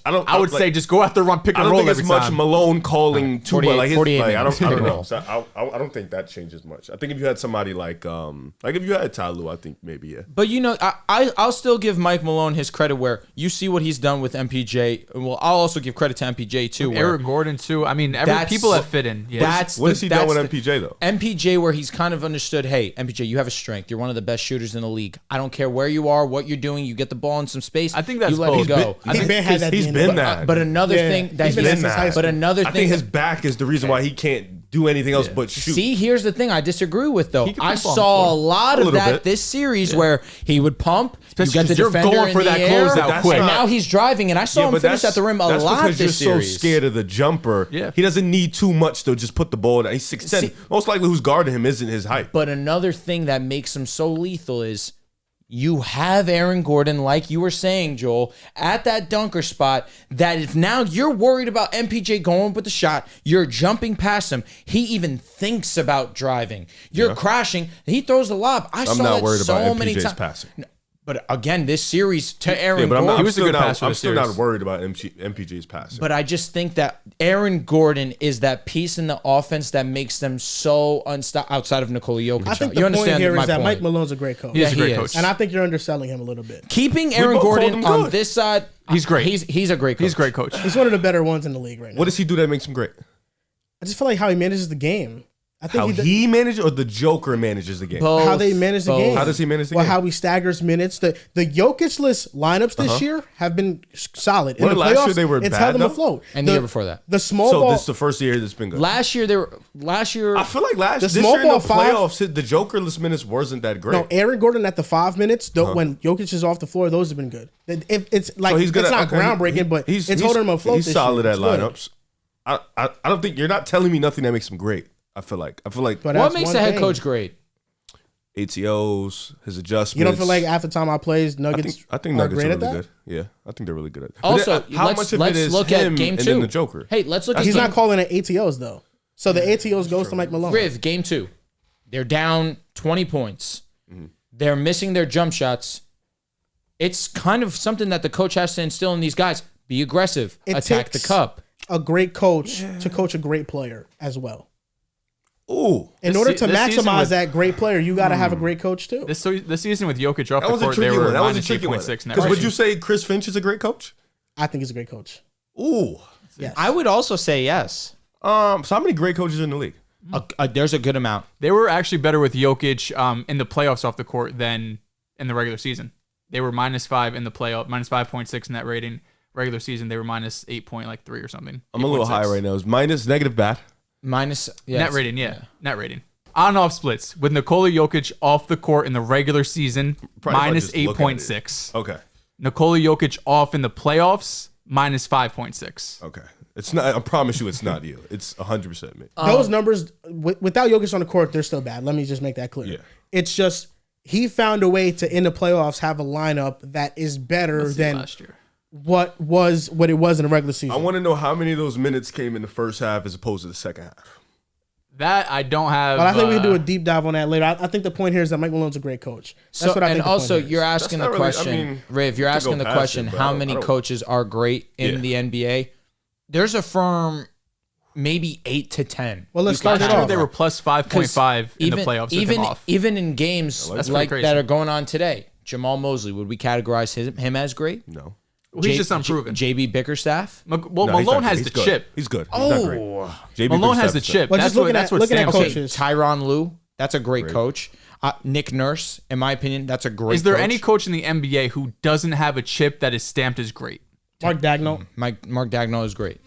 much. I would say just go out there, run pick and I don't roll think every it's much time. Malone calling 48 like his 48 play. I don't minutes. know. So I don't think that changes much. I think if you had somebody like if you had Ty Lue, I think maybe yeah. But I'll still give Mike Malone his credit where you see what he's done with MPJ. Well, I'll also give credit to MPJ too. Where Eric Gordon too. I mean, people that fit in. Yeah. What has he done with MPJ though? MPJ where he's kind of understood, hey, MPJ, you have a strength. You're one of the best shooters in the league. I don't care where you are, what you're doing. You get the ball in some space. I think that's you let it go. He's been that. But another thing that he's been he's since high school. but another I thing think his back is the reason why he can't do anything else but shoot. See, here's the thing I disagree with though. He can I put the ball saw a on the lot A of little that bit. this series where he would pump, you get the you're defender going in for the that air, closeout quick. and now he's driving, and I saw him finish at the rim a that's lot because this you're series. so scared of the jumper. Yeah. He doesn't need too much to just put the ball down. He's 6'10". See- Most likely who's guarding him isn't his height. But another thing that makes him so lethal is you have Aaron Gordon, like you were saying, Joel, at that dunker spot, that if now you're worried about MPJ going with the shot, you're jumping past him. He even thinks about driving. You're crashing. He throws the lob. I'm not that worried so about many MPJ's times. passing. But again, this series to Aaron But Gordon. He was a good passer I'm this still not series. worried about MPJ's passing. But I just think that Aaron Gordon is that piece in the offense that makes them so unstoppable outside of Nikola Jokic. I think you the point understand here my is that point. Mike Malone's a great coach. He's a great he coach. is. And I think you're underselling him a little bit. Keeping Aaron both called Gordon him on good. this side, He's great. He's a great coach. He's a great coach. He's one of the better ones in the league right now. What does he do that makes him great? I just feel like how he manages the game. I think How he manages or the Joker manages the game? Both, how they manage the both. game. How does he manage the Well, game? how he staggers minutes. The Jokic-less lineups this year have been solid. In Wasn't the last playoffs, year they were it's bad, held them though? afloat. And the year before that. The small So ball. this is the first year that's been good. Last year, I feel like this small year in the ball five- playoffs, the Jokerless minutes wasn't that great. no, Aaron Gordon at the 5 minutes, when Jokic is off the floor, those have been good. It's like So he's good it's at- not okay, groundbreaking, but it's holding him afloat. He's this solid year. at It's good. lineups. I don't think you're not telling me nothing that makes him great. I feel like But what that's makes one a head thing. coach great? ATOs, his adjustments. You don't feel like after time I plays, I Nuggets think are Nuggets great are at really that? good. Yeah, I think they're really good at it. Also, But how let's, much of let's it is look him at game and 2. then the Joker? Hey, let's look at He's game, not calling it ATOs though. So the ATOs goes to Mike Malone. Riv, game 2. They're down 20 points. Mm-hmm. They're missing their jump shots. It's kind of something that the coach has to instill in these guys. Be aggressive. It Attack the takes cup. A great coach to coach a great player as well. Ooh, In This order se- to this season maximize with- that great player, you got to have a great coach too. This season with Jokic off that the was a court, they tricky were one. That was a minus tricky one. 8.6 net Because would rating. you say Chris Finch is a great coach? I think he's a great coach. Ooh. Yes. I would also say yes. So how many great coaches in the league? There's a good amount. They were actually better with Jokic in the playoffs off the court than in the regular season. They were -5 in the playoff, -5.6 net rating. Regular season, they were -8.3 or something. I'm a little 8.6. high right now. It's minus negative bad. Minus yes. Net rating, yeah. Net rating. On-off splits with Nikola Jokic off the court in the regular season, Probably if I just look at it. -8.6. Okay. Nikola Jokic off in the playoffs, -5.6. Okay. It's not. I promise you, it's not you. It's 100% me. Those numbers, without Jokic on the court, they're still bad. Let me just make that clear. Yeah. It's just he found a way to, in the playoffs, have a lineup that is better Let's see than last year. what it was in the regular season. I want to know how many of those minutes came in the first half as opposed to the second half. That I don't have. But I think we can do a deep dive on that later. I think the point here is that Mike Malone's a great coach. That's what I think. And the also, point here you're is. asking That's the not really- question, I mean, Riv. You're we could asking go the past question: it, but I how don't- many I don't- coaches are great in Yeah. the NBA? There's a firm, maybe 8 to 10. Well, let's You can start it count off. They were +5.5 in the playoffs with even him off. even in games That's like pretty that crazy. are going on today. Jamal Mosley, would we categorize him as great? No. He's just unproven. JB Bickerstaff. Well, No, he's Malone not has good. the He's good. chip. He's good. He's not great. JB Malone has the Bickerstaff is chip. But That's just looking what. That's at- what looking at stamps him. coaches. Tyronn Lue, that's a great coach. Nick Nurse, in my opinion, that's a great. Is there coach. any coach in the NBA who doesn't have a chip that is stamped as great? Mark Dagnall. Mark Dagnall is great.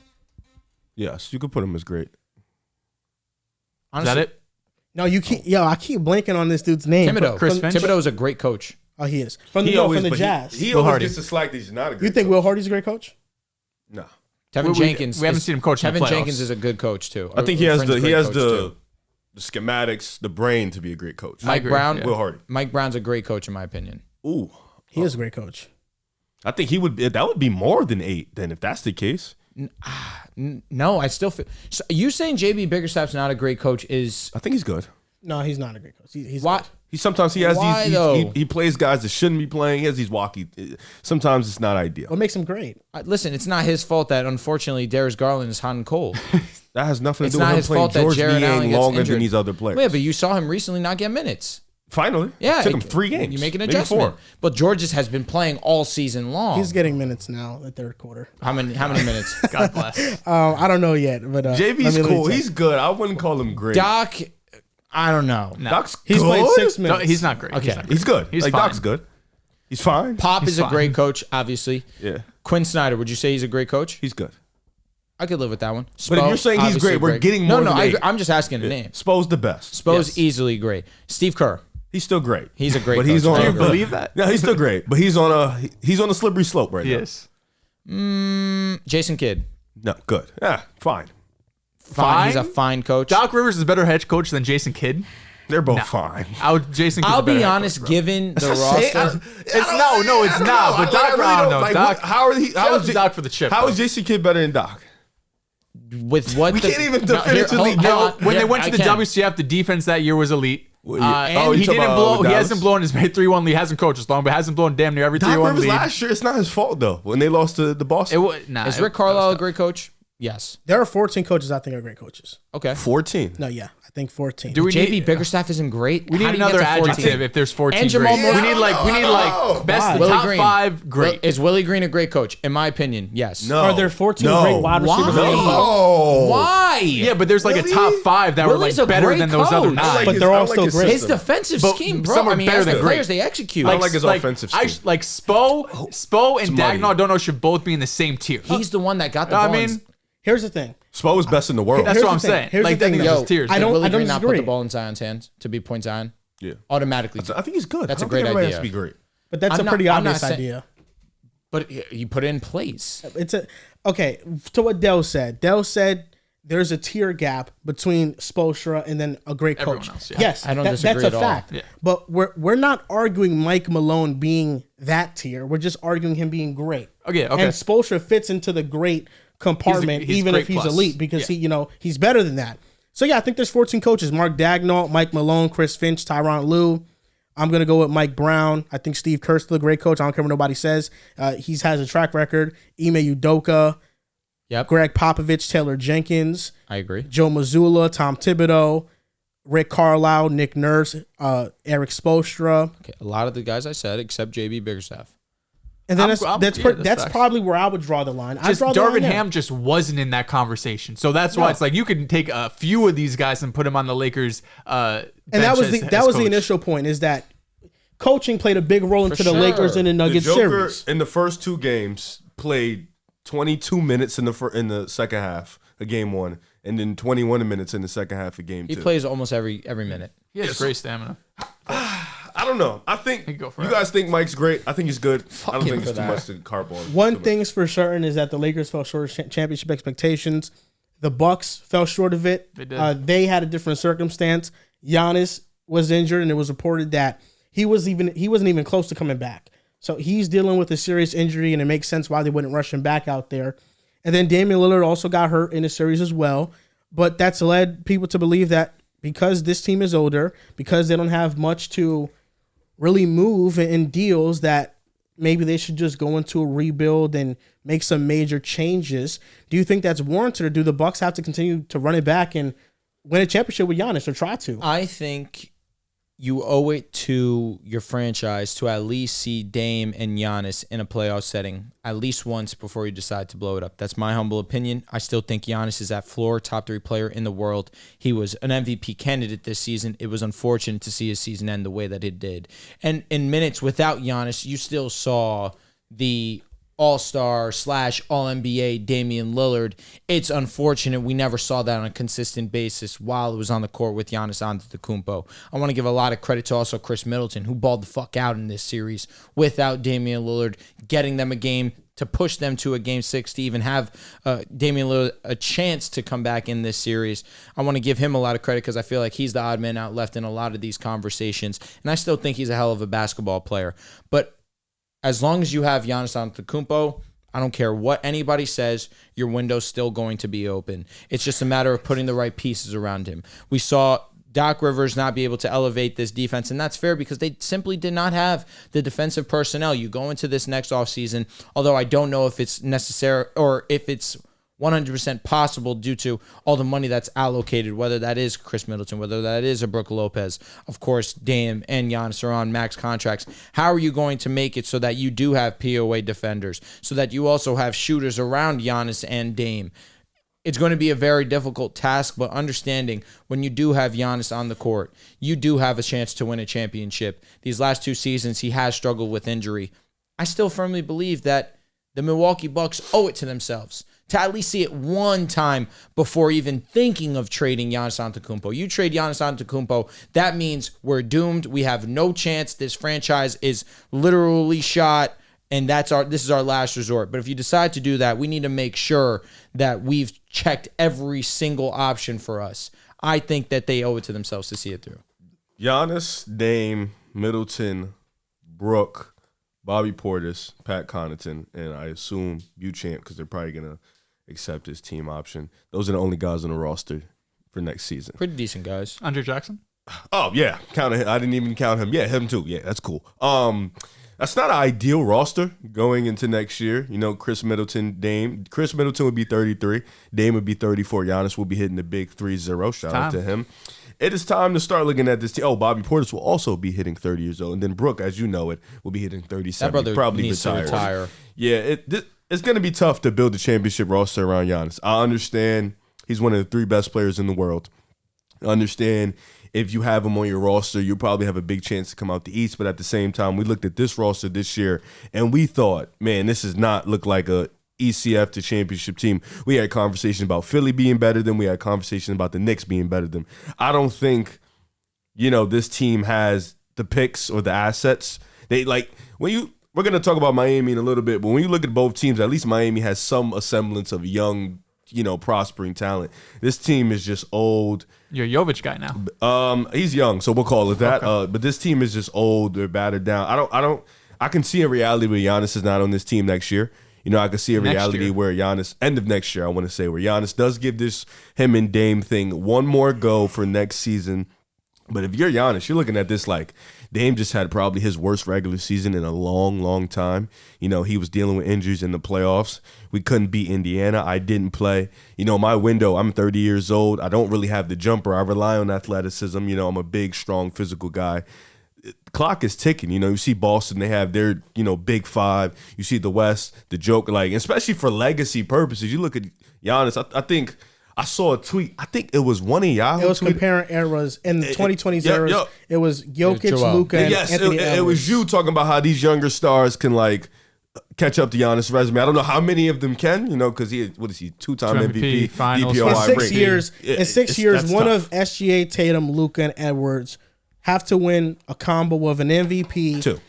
Yes, you could put him as great. Honestly, Is that it? No, you keep. Yo, I keep blanking on this dude's name. Thibodeau. Chris Finch? Thibodeau is a great coach. Oh, he is from the but Jazz. He Will always Hardy. gets the slack that he's not a great You think coach. Will Hardy's a great coach? No. Tevin Jenkins. we haven't seen him coach in the Tevin playoffs. Jenkins is a good coach too. I think he has Friend's the great coach, too. schematics, the brain to be a great coach. Mike agree, Brown. yeah. Will Hardy. Mike Brown's a great coach in my opinion. Ooh. He is a great coach. I think he would. That would be more than 8. Then, if that's the case, No, I still feel. So you saying JB Bickerstaff's not a great coach is I think he's good. No, he's not a great coach. He's why? good. He sometimes he has Why, these. though? He plays guys that shouldn't be playing. He has these walkie. Sometimes it's not ideal. What makes him great? Listen, it's not his fault that unfortunately Darius Garland is hot and cold. That has nothing to It's do not with him his playing fault that George Jared Allen Niang gets longer injured. than these other players. Yeah, but you saw him recently not get minutes. Finally, Yeah, it took him 3 games. You make an maybe adjustment. 4. But Georges has been playing all season long. He's getting minutes now, the third quarter. How many minutes? God bless. I don't know yet, but JB's let me cool. check. He's good. I wouldn't call him great. Doc, I don't know. No. Doc's He's good. played 6 No, minutes. he's not great. Okay. He's not great. He's good. He's like fine. Doc's good. He's fine. Pop He's is a fine. great coach, obviously. Yeah, Quinn Snyder, would you say he's a great coach? he's good. I could live with that one. But if Spo, you're saying he's obviously great, we're getting no, more no. than 8. I'm just asking a name. Spo's the best. Spo's Yes. easily great. Steve Kerr, He's still great. he's a great. But coach. he's on. I Do you agree. believe that? No, he's still great. But he's on a slippery slope right now. Yes. Jason Kidd, No, good. Yeah, fine. fine. He's a Fine? fine coach. Doc Rivers is a better head coach than Jason Kidd. They're both fine. Jason. I'll be honest, given the roster, it's not. But Doc Brown, no. Doc, how is Doc for the chip? How is Jason Kidd better than Doc? with what we can't even definitively know. When they went to the WCF, the defense that year was elite. And he didn't blow. He hasn't blown his 3-1 lead. He hasn't coached as long, but hasn't blown damn near every 3-1 lead. Last year, it's not his fault though. When they lost to the Boston, is Rick Carlisle a great coach? Yes. There are 14 coaches I think are great coaches. Okay. 14. No, yeah. I think 14. JB Bickerstaff isn't great. We need another adjective if there's 14 and great. Jamal We need like best Willie top Green. 5 great. Is Willie Green a great coach? In my opinion, yes. Are there 14 great wide receivers? Why? Yeah, but there's like a top 5 that Willie's were like better than those other coach. 9. But they're all still great. His defensive scheme, bro. some are I mean, better as than the great. players, they execute. I don't like his offensive scheme. Like Spo and Dagnall, I don't know, should both be in the same tier. He's the one that got the I ball. mean, here's the thing. Spo is best in the world. That's Here's what I'm the thing. saying. Here's Like, the thing, there's though. just tiers. I don't Willie Green not put disagree. the ball in Zion's hands to be Point Zion? Yeah. Automatically. I think he's good. That's I a don't great think everybody idea. has to be great. But that's I'm a pretty not obvious saying- idea. But you put it in place. Okay, to what Dehls said. Dehls said there's a tier gap between Spoelstra and then a great coach. Everyone else, yeah. Yes, I don't that's disagree a at all. fact. Yeah. But we're not arguing Mike Malone being that tier. We're just arguing him being great. Okay. And Spoelstra fits into the great compartment, He's even great if he's plus. elite, because he's better than that. So yeah, I think there's 14 coaches: Mark Dagnall, Mike Malone, Chris Finch, Tyronn Lue. I'm gonna go with Mike Brown. I think Steve Kerr's still a great coach. I don't care what nobody says. He has a track record. Ime Udoka, Yep. Greg Popovich, Taylor Jenkins, I agree. Joe Mazzulla, Tom Thibodeau, Rick Carlisle, Nick Nurse, Eric Spoelstra. Okay, a lot of the guys I said, except JB Bickerstaff. And then that's that's facts. probably where I would draw the line. I Just draw the line Darvin there. Ham just wasn't in that conversation, so that's why it's like you can take a few of these guys and put them on the Lakers. And that was the initial point, is that coaching played a big role into the sure. Lakers and the Nuggets the Joker series. in the first 2 games played 22 minutes in the second half of game 1, and then 21 minutes in the second half of game 2. He plays almost every minute. He has great stamina. I don't know. I think go for you it. guys think Mike's great. I think he's good. I don't him think for it's too that. much to carp on. One thing's for certain is that the Lakers fell short of championship expectations. The Bucks fell short of it. They did. They had a different circumstance. Giannis was injured, and it was reported that he wasn't even close to coming back. So he's dealing with a serious injury, and it makes sense why they wouldn't rush him back out there. And then Damian Lillard also got hurt in the series as well. But that's led people to believe that because this team is older, because they don't have much to really move in deals, that maybe they should just go into a rebuild and make some major changes. Do you think that's warranted, or do the Bucks have to continue to run it back and win a championship with Giannis, or try to? I think you owe it to your franchise to at least see Dame and Giannis in a playoff setting at least once before you decide to blow it up. That's my humble opinion. I still think Giannis is that floor top 3 player in the world. He was an MVP candidate this season. It was unfortunate to see his season end the way that it did. And in minutes without Giannis, you still saw the All-Star / All-NBA Damian Lillard. It's unfortunate we never saw that on a consistent basis while it was on the court with Giannis Antetokounmpo. I want to give a lot of credit to also Khris Middleton, who balled the fuck out in this series without Damian Lillard, getting them a game to push them to a Game 6 to even have Damian Lillard a chance to come back in this series. I want to give him a lot of credit because I feel like he's the odd man out left in a lot of these conversations, and I still think he's a hell of a basketball player. But as long as you have Giannis Antetokounmpo, I don't care what anybody says, your window's still going to be open. It's just a matter of putting the right pieces around him. We saw Doc Rivers not be able to elevate this defense, and that's fair because they simply did not have the defensive personnel. You go into this next offseason, although I don't know if it's necessary or if it's 100% possible due to all the money that's allocated, whether that is Khris Middleton, whether that is a Brook Lopez. Of course, Dame and Giannis are on max contracts. How are you going to make it so that you do have POA defenders, so that you also have shooters around Giannis and Dame? It's going to be a very difficult task, but understanding when you do have Giannis on the court, you do have a chance to win a championship. These last 2 seasons, he has struggled with injury. I still firmly believe that the Milwaukee Bucks owe it to themselves to at least see it one time before even thinking of trading Giannis Antetokounmpo. You trade Giannis Antetokounmpo, that means we're doomed. We have no chance. This franchise is literally shot, and this is our last resort. But if you decide to do that, we need to make sure that we've checked every single option for us. I think that they owe it to themselves to see it through. Giannis, Dame, Middleton, Brook, Bobby Portis, Pat Connaughton, and I assume Beauchamp because they're probably going to accept his team option. Those are the only guys on the roster for next season. Pretty decent guys. Andre Jackson? Oh, yeah. Count him. I didn't even count him. Yeah, him too. Yeah, that's cool. That's not an ideal roster going into next year. You know, Khris Middleton, Dame. Khris Middleton would be 33. Dame would be 34. Giannis will be hitting the big 3-0. Shout out to him. It is time to start looking at this team. Oh, Bobby Portis will also be hitting 30 years old. And then Brook, as you know it, will be hitting 37. That brother probably needs to retire. Yeah, it's going to be tough to build a championship roster around Giannis. I understand he's one of the 3 best players in the world. I understand if you have him on your roster, you probably have a big chance to come out the East. But at the same time, we looked at this roster this year, and we thought, man, this does not look like a ECF to championship team. We had conversations about Philly being better than. We had conversations about the Knicks being better than. I don't think, this team has the picks or the assets. We're going to talk about Miami in a little bit, but when you look at both teams, at least Miami has some semblance of young, prospering talent. This team is just old. You're a Jovic guy now. He's young, so we'll call it that. Okay. But this team is just old. They're battered down. I can see a reality where Giannis is not on this team next year. I can see a reality where Giannis, end of next year, I want to say, where Giannis does give him and Dame thing one more go for next season. But if you're Giannis, you're looking at this like Dame just had probably his worst regular season in a long, long time. He was dealing with injuries in the playoffs. We couldn't beat Indiana. I didn't play. My window, I'm 30 years old. I don't really have the jumper. I rely on athleticism. I'm a big, strong, physical guy. Clock is ticking. You see Boston, they have their, big 5. You see the West, the joke, especially for legacy purposes. You look at Giannis, I think I saw a tweet. I think it was one of y'all. It was comparing eras in the 2020s eras. It was Jokic, Luka, and Anthony Edwards. It was you talking about how these younger stars can catch up to Giannis' resume. I don't know how many of them can, because he 2-time MVP, finals, DPOY in 6 years. In 6 years, one tough. of SGA, Tatum, Luka, and Edwards have to win a combo of an MVP, 2,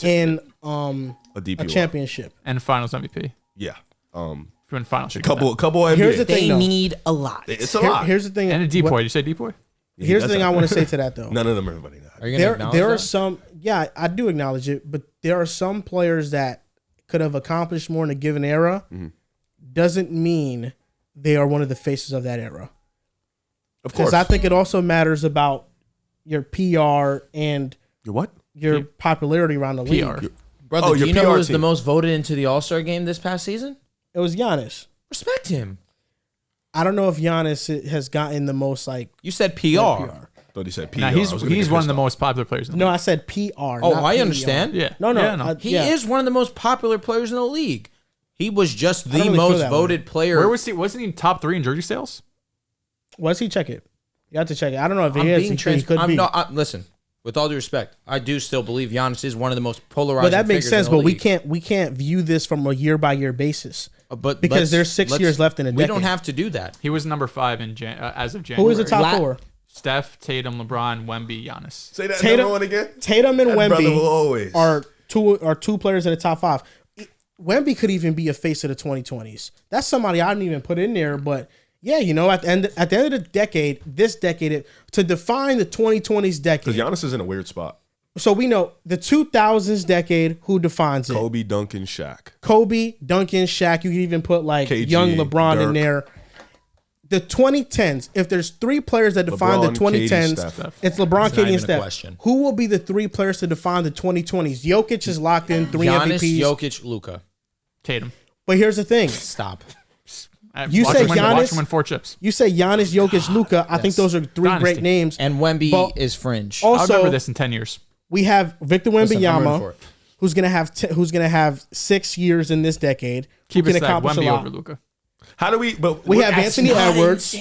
and a DPOY. a championship. And finals MVP. Yeah. If you win finals, A couple NBA. Here's the thing, They though. need a lot. It's a lot. Here's the thing. And a depoy. Did you say depoy? Here's the thing I want to say to that, though. None of them are everybody. Are you going to acknowledge There are that? some, I do acknowledge it, but there are some players that could have accomplished more in a given era. Doesn't mean they are one of the faces of that era. Of course. Because I think it also matters about your PR and Your what? your popularity around the league. PR. Brother, do your you know PR who was team. the most voted into the All-Star game this past season? It was Giannis. Respect him. I don't know if Giannis has gotten the most You said PR. Thought he said PR. Now he's one of the most popular players in the No, league. I said PR. Oh, not I PR. understand. Yeah. No. Yeah, He is one of the most popular players in the league. He was just don't the really feel most that voted player. Where was he? Wasn't he top 3 in jersey sales? Let's see, check it. You have to check it. I don't know if I'm he is. being He could be. listen, with all due respect, I do still believe Giannis is one of the most polarizing. But that makes figures sense. in the But we league. can't view this from a year by year basis. But because there's 6 years left in a We decade. don't have to do that. He was number 5 as of January. Who is the top 4? Steph, Tatum, LeBron, Wemby, Giannis. Say that Tatum- number one again. Tatum and That brother will Wemby always. are two players in the top 5. Wemby could even be a face of the 2020s. That's somebody I didn't even put in there. But yeah, at the end of the decade, to define the 2020s decade. Because Giannis is in a weird spot. So we know the 2000s decade. Who defines it? Kobe, Duncan, Shaq. Kobe, Duncan, Shaq. You can even put KG, young LeBron in Dirk. there. The 2010s. If there's 3 players that define LeBron, the 2010s, KD, Steph. it's LeBron, It's not KD, and even a Steph. question. Who will be the 3 players to define the 2020s? Jokic is locked in 3 Giannis, MVPs. Jokic, Luka. Tatum. But here's the thing. Stop. You Watch say him win, Giannis- watch him win 4 chips. You say Giannis, Jokic, Luka. I think those are 3 Dynasty. great names. And Wemby But- is fringe. I'll Also, remember this in 10 years. we have Victor Listen, I'm rooting for Wembanyama, it. who's gonna have 6 years in this decade. Keep who it can stacked. accomplish a Wemby lot. over Luka. How do we? But We what- have Anthony Edwards.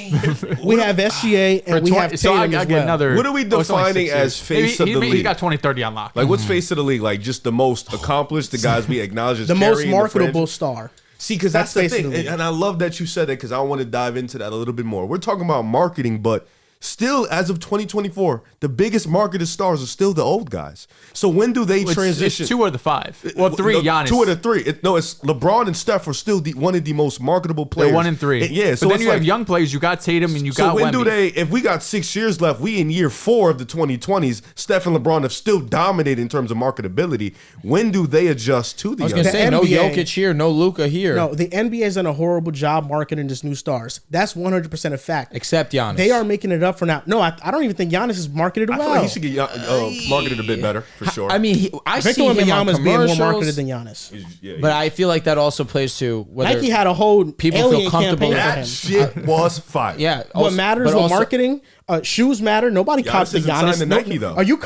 We have SGA, and we have So I Tatum as get well. another. What are we it's only defining 6 as years. face Maybe of the He league? got 20-30 on lock. Like, what's face of the league? Like, just the most accomplished, the guys we acknowledge as The most carrying marketable franchise? star. See, because that's the face of thing, the league. and I love that you said that because I want to dive into that a little bit more. We're talking about marketing, but Still, as of 2024, the biggest marketed stars are still the old guys. So when do they transition? It's 2 of the 5. Well, 3. Giannis. 2 of the 3. It's LeBron and Steph are still one of the most marketable players. They're 1 and 3. Yeah. So then you have young players. You got Tatum and you got Wemby. So when do they? If we got 6 years left, we in year 4 of the 2020s. Steph and LeBron have still dominated in terms of marketability. When do they adjust to the? I was gonna say no NBA, Jokic here, no Luka here. No, the NBA has done a horrible job marketing this new stars. That's 100% a fact. Except Giannis. They are making it up for now. No, I don't even think Giannis is marketed well. I feel like he should get marketed a bit better for sure. I mean, I Victor see him on Wembanyama is being more commercials, marketed than Giannis. but I feel like that also plays to whether Nike had a whole people feel alien comfortable campaign with for him. that shit was fire. Yeah. What matters with marketing? Shoes matter. Nobody cops the isn't Giannis. signed to Nike, though. Are you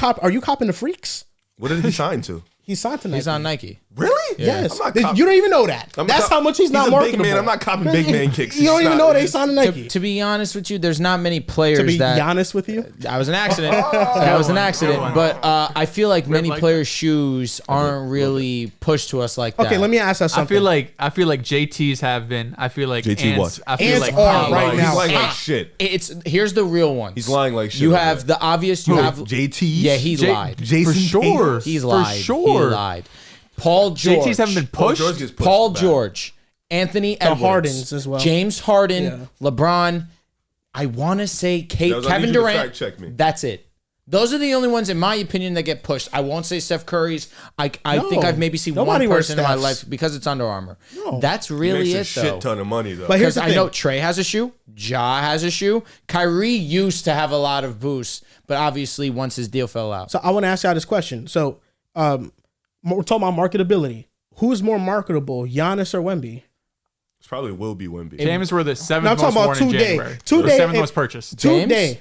copping the freaks? What did he sign to? He's signed to Nike. he's on Nike. Really? Yes. I'm not You don't even know that. That's how much he's not a big marketable. man. I'm not copping big man kicks. You don't It's even not- know they signed to Nike. To be honest with you, there's not many players To be that. honest with you, That was an accident. That was an accident. one. But I feel like many like players' shoes aren't really pushed to us like that. okay. Let me ask us I something. feel like JT's have been. I feel like JT Ants, what? I feel Ants like are Paolo right is- now. He's lying like shit. Here's the real ones. He's lying like shit. You over have there. the obvious. You Who? have JT. Yeah, he lied. Jason for sure. He's For lied. sure. He lied. Paul George. JT's haven't been pushed. George gets pushed Paul back. George, Anthony Edwards, Hardens as well. James Harden, Yeah. LeBron. I want to say Those- I need Kevin you to Durant. fact check me. That's it. Those are the only ones, in my opinion, that get pushed. I won't say Steph Curry's. I No. think I've maybe seen Nobody one wears person in my Steph's. life because it's Under Armour. No. That's He really makes a it, though. shit ton of money though. But here's Because the I know thing. Trey has a shoe, Ja has a shoe. Kyrie used to have a lot of boosts, but obviously once his deal fell out. So I want to ask y'all this question. So we're talking about marketability. Who's more marketable, Giannis or Wemby? It probably will be Wemby. James were the 7th No, I'm most talking about worn in 2 day. January. 2 The day. 7th most purchased. James? Today.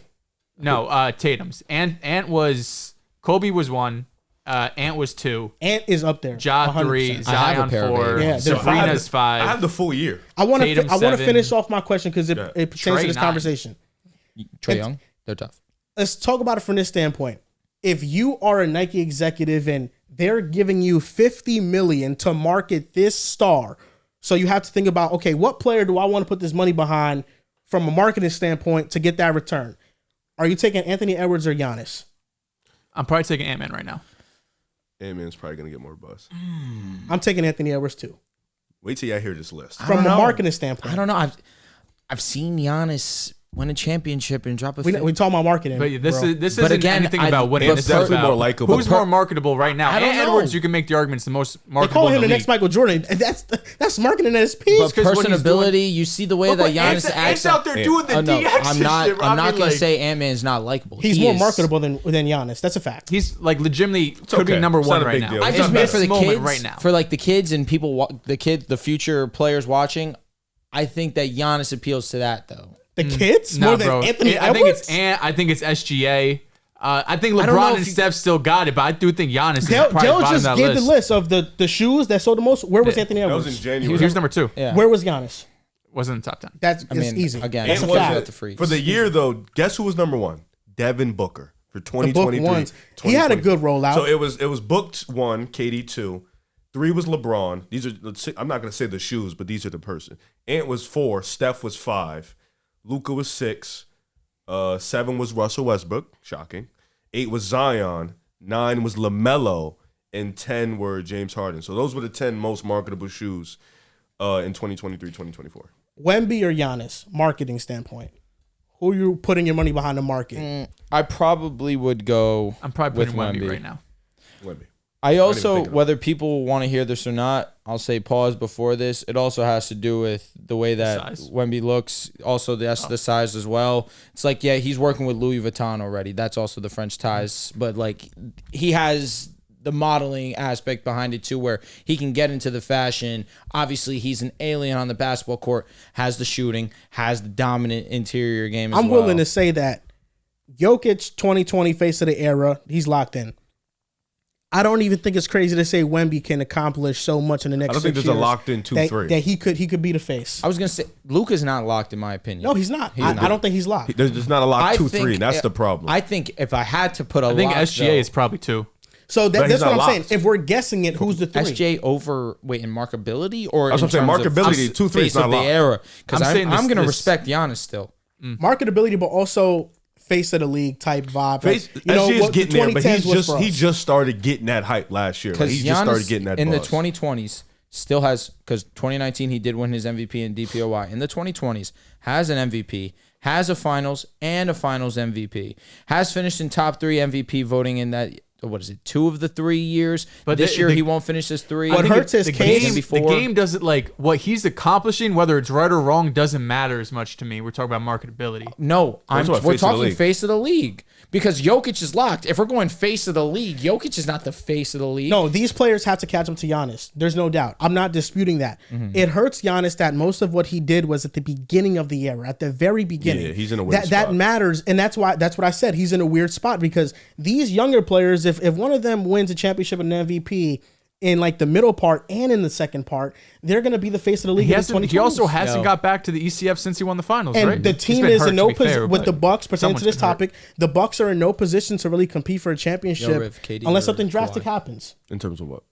No, Tatum's. Ant was Kobe was 1. Ant was 2. Ant is up there. Ja 100%. 3. I have a Zion pair of 4. eight. Yeah, they're Sabrina's I 5. have the full year. I want Tatum, to 7. finish off my question because it pertains Trey, to this 9. conversation. Trey Young, they're tough. Let's talk about it from this standpoint. If you are a Nike executive and they're giving you $50 million to market this star, so you have to think about, okay, what player do I want to put this money behind from a marketing standpoint to get that return? Are you taking Anthony Edwards or Giannis? I'm probably taking Ant-Man right now. Ant-Man's probably gonna get more buzz. I'm taking Anthony Edwards too. Wait till y'all hear this list. From a know. marketing standpoint. I don't know. I've seen Giannis win a championship and drop a. We talking about marketing. But this bro. this But isn't again, anything I- about winning. but This is definitely about more likable. who's more marketable right now. I don't Ant know. Edwards, you can make the argument, is the most They marketable call in him the the league. next Michael Jordan. That's marketing at its peak. But 'cause what he's personability, you see the way that Giannis Ant's acts. out there doing the Oh, no, DX I'm not. shit. I'm not mean, gonna like, say Ant-Man's not likable. He's He more is. marketable than Giannis. That's a fact. he's like legitimately could be okay. number It's 1 not a right big now. deal. I It's just not meant for the moment kids, right now. for like the kids and people, the future players watching. I think that Giannis appeals to that though. The kids Nah, more than bro. Anthony I Edwards. think it's Ant. I think it's SGA. I think I don't know LeBron if and you- Steph still got it, but I do think Giannis is Dale probably bottom of just that gave list. the list of the shoes that sold the most. Where was Anthony That Edwards? was in He January. was number 2. Yeah. Where was Giannis? Wasn't in the top 10. That's I mean, easy. again, That's a it wasn't fact. at the freaks. For the year though, guess who was number 1? Devin Booker for The book 2023. ones. He had a good rollout. So it was booked 1, KD 2, 3 was LeBron. These are I'm not gonna say the shoes, but these are the person. Ant was 4, Steph was 5, Luka was 6, 7 was Russell Westbrook, shocking. 8 was Zion, 9 was LaMelo, and 10 were James Harden. So those were the 10 most marketable shoes in 2023-2024. Wemby or Giannis, marketing standpoint. Who are you putting your money behind the market? I probably would go. I'm probably with putting Wemby Wemby right now. Wemby. I also, think about whether people want to hear this or not, I'll say pause before this. It also has to do with the way that size. Wemby looks. Also, that's the size as well. It's like, yeah, he's working with Louis Vuitton already. That's also the French ties. But, like, he has the modeling aspect behind it, too, where he can get into the fashion. Obviously, he's an alien on the basketball court, has the shooting, has the dominant interior game as I'm well. willing to say that Jokic 2020 face of the era, he's locked in. I don't even think it's crazy to say Wemby can accomplish so much in the next I don't 6 think there's a years locked in 2-3. that he could be the face. I was going to say, Luka's not locked, in my opinion. No, he's not. I don't think he's locked. There's not a lock 2-3. think- That's the problem. I think if I had to put a I think lock, SGA though, is probably 2. So But he's that's what not I'm saying. locked. If we're guessing it, who's the 3? SJ over in markability or That's in what I'm saying, terms of markability, face 2-3 is not of the locked. era? Because I'm saying I'm this- going to this- respect Giannis still. Marketability, but also face of the league type vibe. SGA is getting there, but the he just started getting that hype last year. Like, he just started getting that in buzz. the 2020s. Still has, because 2019 he did win his MVP in DPOY. In the 2020s, has an MVP, has a finals and a finals MVP, has finished in top 3 MVP voting in that. What is it? 2 of the 3 years. But this year he won't finish his 3. What hurts his case. The game doesn't like what he's accomplishing, whether it's right or wrong, doesn't matter as much to me. We're talking about marketability. No, we're talking face of the league. Because Jokic is locked. If we're going face of the league, Jokic is not the face of the league. No, these players have to catch up to Giannis. There's no doubt. I'm not disputing that. Mm-hmm. It hurts Giannis that most of what he did was at the beginning of the era, at the very beginning. Yeah, he's in a weird spot. That matters, and that's what I said. He's in a weird spot because these younger players, if one of them wins a championship and an MVP in like the middle part and in the second part, they're going to be the face of the league. He also hasn't got back to the ECF since he won the finals, and right? the team is in no position with the Bucks. Pertaining to this topic, the Bucks are in no position to really compete for a championship unless something drastic happens. In terms of what?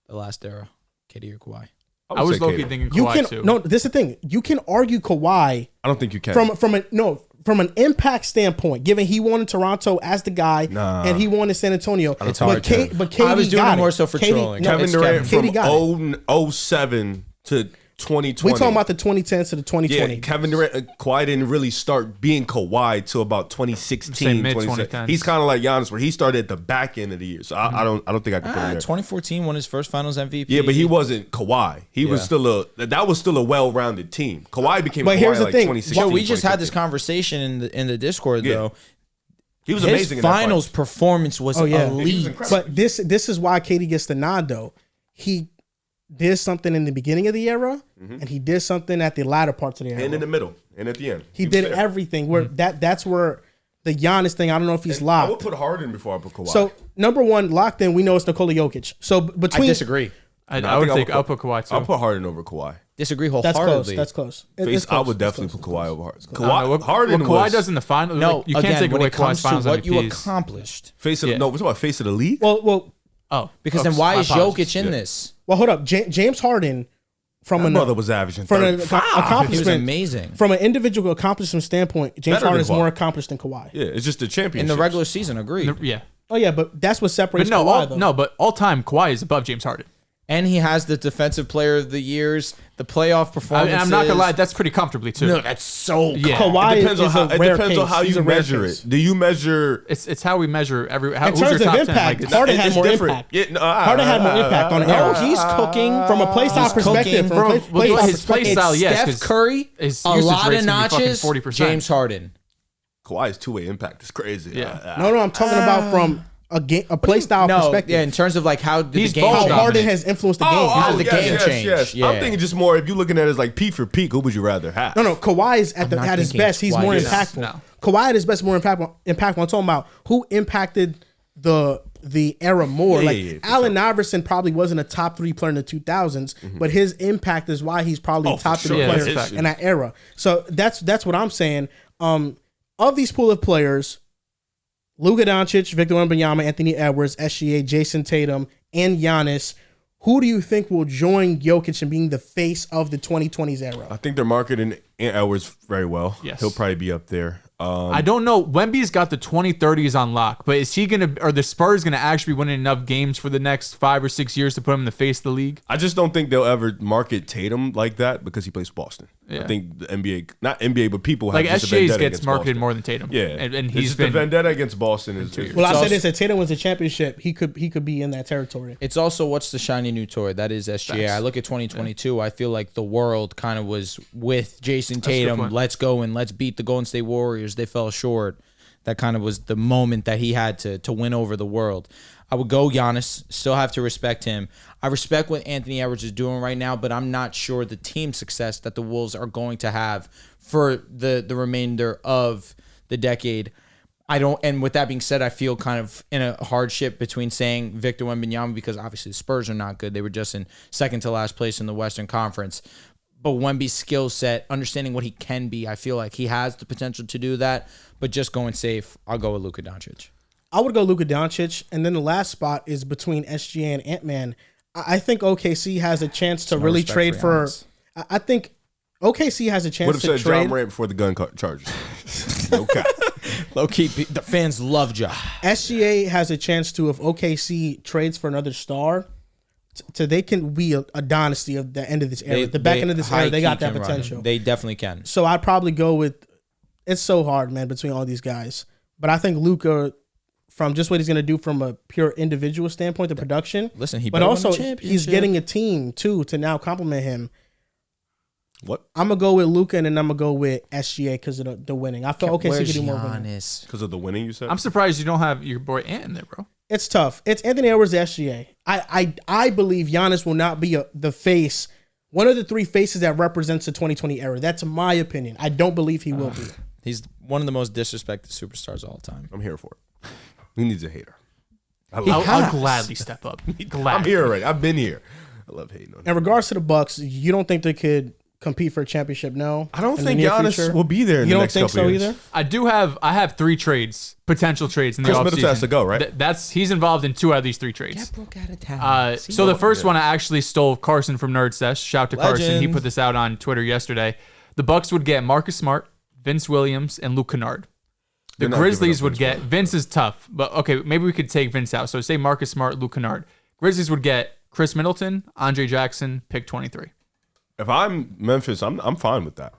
The last era, KD or Kawhi. I was low-key thinking Kawhi too. No, this is the thing. You can argue Kawhi. I don't think you can. From an impact standpoint, given he won in Toronto as the guy and he won in San Antonio. It's hard. But KD I was doing it more so for trolling. Kevin Durant from 07 to 2020. We talking about the 2010s to the 2020. Yeah, Kevin Durant, Kawhi didn't really start being Kawhi till about 2016, mid-2010s. He's kind of like Giannis, where he started at the back end of the year. So I don't think I can put him there. 2014 won his first Finals MVP. Yeah, but he wasn't Kawhi. He was still that was still a well-rounded team. Kawhi became Kawhi here's the like thing. 2016. We just had this conversation in the Discord though. He was amazing. His finals performance was elite. But this is why KD gets the nod though. He did something in the beginning of the era, and he did something at the latter parts of the era, and in the middle, and at the end. He did everything. Where that's where the Giannis thing. I don't know if he's locked. I would put Harden before I put Kawhi. So number one locked in. We know it's Nikola Jokic. So between I disagree. I would think I'll put Kawhi too. I'll put Harden over Kawhi. Disagree wholeheartedly. That's close. I would definitely put Kawhi over Harden. What Kawhi does in the finals, no, you can't take away Kawhi's finals what MVPs. you accomplished. We're talking about face of the league. Because then why is Jokic in this? Well, hold up. James Harden, from my brother was averaging from an 35. accomplishment, He was amazing. From an individual accomplishment standpoint, James Harden is more accomplished than Kawhi. Yeah, it's just the championship. In the regular season, agreed. Yeah. Oh yeah, but that's what separates Kawhi though. No, but all time Kawhi is above James Harden. And he has the defensive player of the years, the playoff performances. I'm not gonna lie, that's pretty comfortably too. No, that's so. Yeah. Kawhi It depends on how He's you a rare measure case. it. Do you measure? It's how we measure In who's terms your of top 10. impact, Harden had more impact. Harden had more impact on the era. He's cooking From a play style perspective. His play style, yes. Steph Curry, his a usage lot of rate's gonna be fucking notches. 40%. James Harden. Kawhi's two-way impact is crazy. Yeah. No, I'm talking about from a play style perspective. Yeah, in terms of like how the game, how dominant. Harden has influenced the game. How the game changed. Yes. Yeah. I'm thinking just more. If you're looking at it as like peak for peak, who would you rather have? No, Kawhi is at his best. He's more impactful. No. Kawhi at his best, more impactful. I'm talking about who impacted the era more. Allen Iverson probably wasn't a top 3 player in the 2000s, but his impact is why he's probably top 3 player in that era. So that's what I'm saying. Of these pool of players, Luka Doncic, Victor Wembanyama, Anthony Edwards, SGA, Jason Tatum, and Giannis, who do you think will join Jokic in being the face of the 2020s era? I think they're marketing Edwards very well. Yes. He'll probably be up there. I don't know. Wemby's got the 2030s on lock, but is he going to, are the Spurs going to actually be winning enough games for the next 5 or 6 years to put him in the face of the league? I just don't think they'll ever market Tatum like that because he plays for Boston. Yeah. I think the NBA, not NBA, but people have Like just a SJ's vendetta gets against marketed Boston. more than Tatum. Yeah, and he's the been vendetta against Boston is. Well, I said this: if Tatum wins a championship, he could be in that territory. It's also what's the shiny new toy that is SGA. I look at 2022. I feel like the world kind of was with Jason Tatum. Let's go and let's beat the Golden State Warriors. They fell short. That kind of was the moment that he had to win over the world. I would go Giannis. Still have to respect him. I respect what Anthony Edwards is doing right now, but I'm not sure the team success that the Wolves are going to have for the remainder of the decade. And with that being said, I feel kind of in a hardship between saying Victor Wembanyama because obviously the Spurs are not good. They were just in second to last place in the Western Conference. But Wemby's skill set, understanding what he can be, I feel like he has the potential to do that. But just going safe, I'll go with Luka Doncic. I would go Luka Doncic, and then the last spot is between SGA and Ant-Man. I think OKC has a chance to really trade for. I think OKC has a chance to trade. Would have said John Morant before the gun charges. Okay. Low key, the fans love Ja. SGA has a chance to, if OKC trades for another star, they can be a dynasty of the end of this era. The back end of this era, they got that potential. They definitely can. So I'd probably go with. It's so hard, man, between all these guys. But I think Luka, from just what he's going to do from a pure individual standpoint, the production. Listen, but also he's getting a team too to now complement him. What? I'm gonna go with Luka, and then I'm gonna go with SGA because of the winning. I felt OKC could do more winning. Because of the winning, you said? I'm surprised you don't have your boy Ant in there, bro. It's tough. It's Anthony Edwards, SGA. I believe Giannis will not be the face, one of the three faces that represents the 2020 era. That's my opinion. I don't believe he will be. He's one of the most disrespected superstars of all time. I'm here for it. He needs a hater. I'll gladly step up. I'm here already. I've been here. I love hating on him. In regards to the Bucks, you don't think they could compete for a championship? No, I don't think Giannis will be there in the next couple years. You don't think I so either? have 3 potential trades in the offseason. Khris Middleton has to go, right? He's involved in 2 out of these 3 trades. Broke out of town. So the first one I actually stole Carson from Nerd Sesh. Shout to Carson. He Legend. put this out on Twitter yesterday. The Bucks would get Marcus Smart, Vince Williams, and Luke Kennard. The Grizzlies would get Vince is tough, but okay, maybe we could take Vince out. So say Marcus Smart, Luke Kennard. Grizzlies would get Khris Middleton, Andre Jackson, pick 23. If I'm Memphis, I'm fine with that.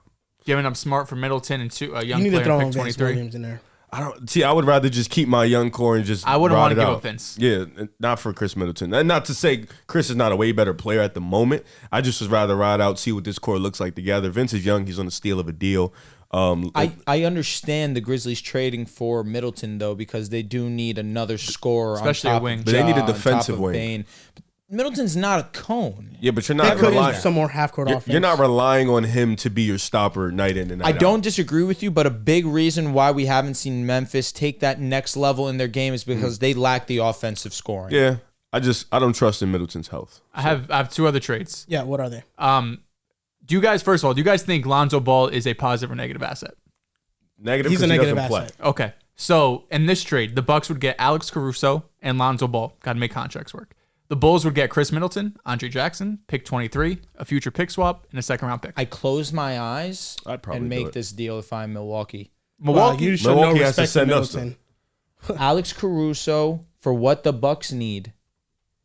Giving up Smart for Middleton and a young You need to throw player, in pick Vince 23. Williams in there. I would rather just keep my young core and just. I wouldn't want to give out. up Vince. Yeah, not for Khris Middleton. And not to say Khris is not a way better player at the moment. I just would rather ride out, see what this core looks like together. Vince is young. He's on the steal of a deal. I understand the Grizzlies trading for Middleton, though, because they do need another scorer. Especially on top a wing. Of But they need a Ja, on top defensive of wing. Bane. But Middleton's not a cone. Yeah, but you're They not could relying. use some more half-court offense. You're not relying on him to be your stopper night in and night I out. don't disagree with you, but a big reason why we haven't seen Memphis take that next level in their game is because they lack the offensive scoring. Yeah, I don't trust in Middleton's health. I have 2 other trades. Yeah, what are they? Do you guys think Lonzo Ball is a positive or negative asset? Negative. He's a 'cause he negative doesn't asset. play. Okay. So in this trade, the Bucks would get Alex Caruso and Lonzo Ball. Got to make contracts work. The Bulls would get Khris Middleton, Andre Jackson, pick 23, a future pick swap, and a 2nd-round pick. I close my eyes I'd probably and do make it. this deal if I'm Milwaukee. Well, you show no Milwaukee has to respect to send us Middleton. Alex Caruso, for what the Bucks need,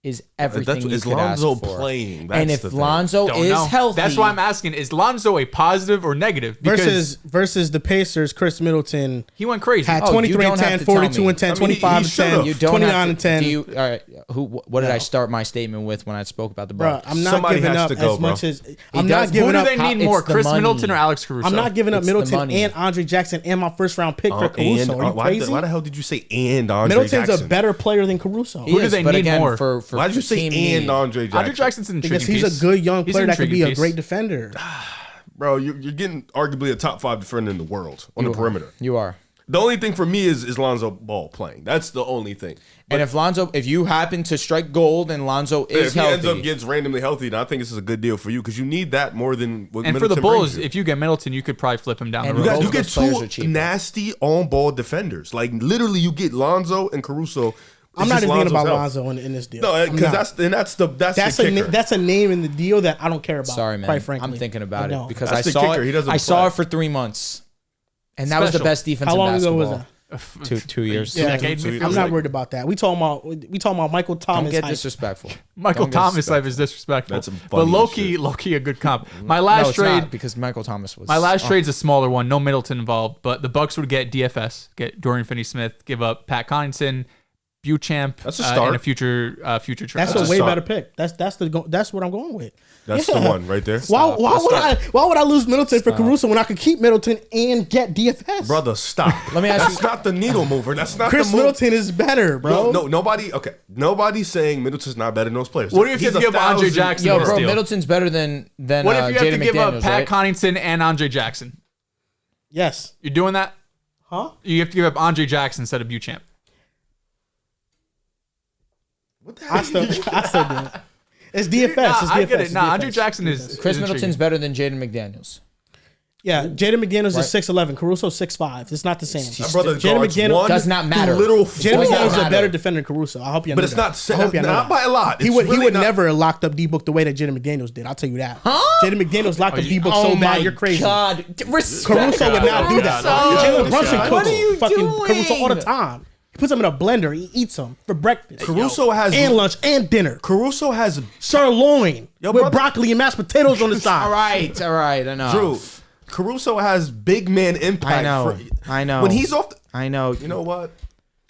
is everything you Is could ask Lonzo for. playing? That's And if the thing. Lonzo Don't is know. healthy, That's why I'm asking: is Lonzo a positive or negative? Because Versus the Pacers, Khris Middleton he went crazy. had Oh, 23 you and don't 10, have to tell 42 me. and 10, I mean, 25 he and 10, should've. you don't 29 have to, and 10. Do you, all right, what did I start my statement with when I spoke about the Bro, Bucks? I'm not Somebody giving has up to go, as much bro. as I'm not does- giving Who do up. they need it's more, the Khris money. Middleton or Alex Caruso? I'm not giving up It's the Middleton money. and Andre Jackson and my first-round pick for Caruso. Are you crazy? Why the hell did you say and Andre Middleton's Jackson? a better player than Caruso He Who do is, they but need again, more? For Why did you say team and need. Andre Jackson? Andre Jackson's an intriguing because he's piece. a good young He's player an that could be intriguing a piece. great defender. Bro, you're getting arguably a top 5 defender in the world on the perimeter. You are. The only thing for me is Lonzo Ball playing. That's the only thing. And if you happen to strike gold and Lonzo is If he healthy, ends up gets randomly healthy, then I think this is a good deal for you because you need that more than what And for the Middleton Bulls, brings you. if you get Middleton, you could probably flip him down And the You road. got you Both get those players are two cheaper. nasty on-ball defenders. Like literally, you get Lonzo and Caruso. I'm It's not just even thinking about Lonzo's health. Lonzo in this deal. No, I'm because not. that's the kicker. that's a name in the deal that I don't care about. sorry, man. Quite frankly, I'm thinking about I it don't. because That's I the saw kicker. He it. doesn't I saw play. it for 3 months, and that was the Special. best defense How long in ago basketball. was that? 2 years. Yeah, Decade, it I'm feels not like. worried about that. We talking about Michael Thomas. Don't get hype. disrespectful. Michael Don't get Thomas life is disrespectful. That's some but funny low shit. key a good comp. My No, last it's trade, not because Michael Thomas was. my last trade's a smaller one. No Middleton involved, but the Bucks would get DFS, get Dorian Finney-Smith, give up Pat Connaughton, Buchamp, That's a start. and a future trade. That's That's a a way start. better pick. That's what I'm going with. That's Yeah. the one right there. Why would I lose Middleton for Caruso when I could keep Middleton and get DFS? Brother, stop. Let me ask That's you- not the needle mover. That's not Khris the move. Middleton is better, bro. No, nobody. Okay, nobody's saying Middleton's not better than those players. What if you He's have to give Andre 1,000 Jackson Yo, this bro, deal? Middleton's better than What if you have Jaden to give up McDaniels, Pat right? Connaughton and Andre Jackson? Yes. You're doing that? Huh? You have to give up Andre Jackson instead of Buchamp. What the hell? I still do it. It's DFS. Nah, It's DFS. I get it. It's Nah, DFS. Andre Jackson is Chris intriguing. Middleton's better than Jaden McDaniels. Yeah, Jaden McDaniels is 6'11". Caruso's 6'5". It's not the same. My brother Jaden guards McDaniels one does not matter. Literal Jaden four. McDaniels is a better defender than Caruso. I hope you know But it's that. not I hope you know not that. by a lot. He It's would really not. never locked up D-Book the way that Jaden McDaniels did. I'll tell you that. Jaden McDaniels locked up D-Book so bad, you're crazy. God. Caruso would not do that. Jalen Brunson cooks fucking Caruso all the time. He puts them in a blender. He eats them for breakfast. Caruso has and lunch and dinner. Caruso has Sirloin with brother. broccoli and mashed potatoes on the side. All right. I know. Drew. Caruso has big man impact. I know. When he's off, I know. you know what?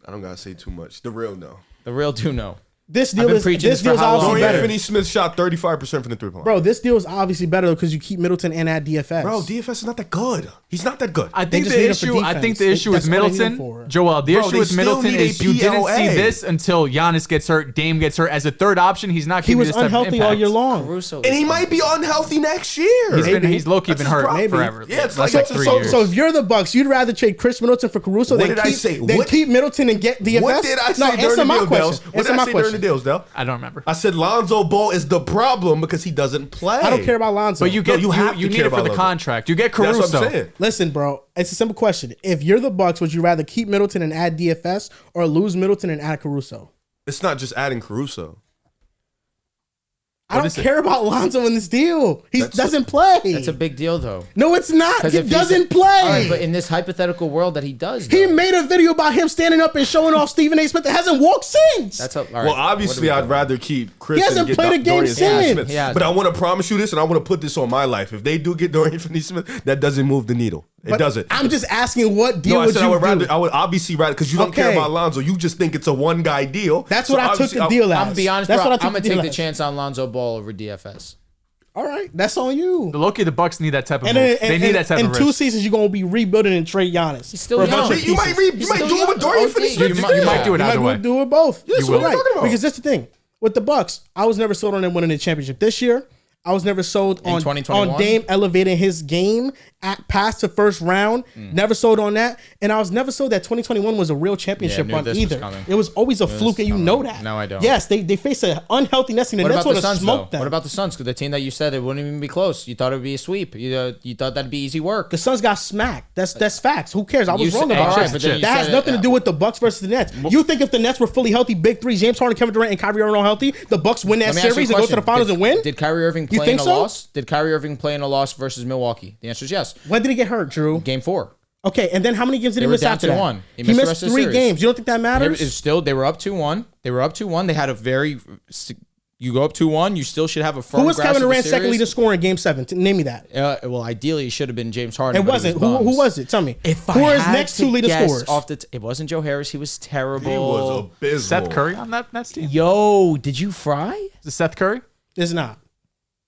I don't gotta say too much. The real no. The real do know. This deal been is preaching this this for deal's how long? obviously Dorian better. Finney-Smith shot 35% from the three-point line. Bro, this deal is obviously better because you keep Middleton and add DFS. Bro, DFS is not that good. He's not that good. I think just need the him for issue. I defense. think the issue with That's all they need him Middleton, for. Joel. The Bro, issue they with still Middleton need a is you didn't see PLA. this until Giannis gets hurt, Dame gets hurt. As a third option, he's not. He giving was this type of unhealthy all impact. year long. Caruso. And he might be unhealthy next year. He's low-key That's been his hurt problem. forever. Yeah, it's That's like- like 3 so- years. So if you're the Bucks, you'd rather trade Khris Middleton for Caruso What than did I say? than What- keep Middleton and get DFS? What did I say No, during answer the my deal, question. Dehls? What Answer did my I say during the question. deals, Del? I don't remember. I said Lonzo Ball is the problem because he doesn't play. I don't care about Lonzo. But you get you have to you need care it for about the Lonzo. contract. You get That's Caruso. what I'm saying. Listen, bro. It's a simple question. If you're the Bucks, would you rather keep Middleton and add DFS or lose Middleton and add Caruso? It's not just adding Caruso. I don't is it? care about Lonzo in this deal. He That's doesn't play. That's a big deal, though. No, it's not. 'Cause He if he's- doesn't play. All right, but in this hypothetical world that he does, He though, made a video about him standing up and showing off Stephen A. Smith that hasn't walked since. that's all right. Well, obviously, I'd rather keep Chris. He hasn't and get played a game Dorian since. Finney-Smith. He hasn't. But I want to promise you this, and I want to put this on my life. If they do get Dorian Finney-Smith, that doesn't move the needle. It doesn't. I'm just asking what deal No, I would said you I would rather. do? I would obviously rather because you don't care Okay. about Lonzo. You just think it's a one guy deal. That's So what I took obviously the deal as. I'm gonna be honest, That's bro. what I I'm took gonna take the as. chance on Lonzo Ball over DFS. All right, that's on you. Loki, the Bucks need that type of And move. then, They need that type in of 2 risk. seasons, you're gonna be rebuilding and trade Giannis. He's still young. You might do it with Dorian Finney-Smith. You might do it You either way. might do it both. Yes, You what will. are you talking about? Because that's the thing with the Bucks. I was never sold on them winning the championship this year. I was never sold on 2021? Dame elevating his game past the first round. Never sold on that, and I was never sold that 2021 was a real championship knew run this was either. coming. It was always a fluke, and you know that. No, I don't. Yes, they faced an unhealthy Nets team. The What Nets about would the have Suns, though? smoked them. What about the Suns? Because the team that you said it wouldn't even be close. You thought it would be a sweep. You thought that'd be easy work. The Suns got smacked. That's facts. Who cares? I was You wrong said- about all that. right, but then you That has said nothing it- to do with the Bucks versus the Nets. You think if the Nets were fully healthy, big three, James Harden, Kevin Durant, and Kyrie Irving all healthy, the Bucks win that Let me ask you a series and go to the question. finals and win? Did Kyrie Irving You play think in a so? loss? Did Kyrie Irving play in a loss versus Milwaukee? The answer is yes. When did he get hurt, Drew? Game 4. Okay, and then how many games did he were miss down after to that? one. He He missed the missed rest of the 3 series. games. You don't think that matters? They were up 2-1. They had a very. You go up 2-1. You still should have a firm. Who was grasp Kevin of the Durant's second series. leader scorer in Game 7? Name me that. Well, ideally, it should have been James Harden. It but wasn't. was Who bums. was it? Tell me. If Who I are his had next to 2 leader guess scorers? it wasn't Joe Harris. He was terrible. He was abysmal. Seth Curry on that team. Yo, did you fry? Is it Seth Curry? It's not.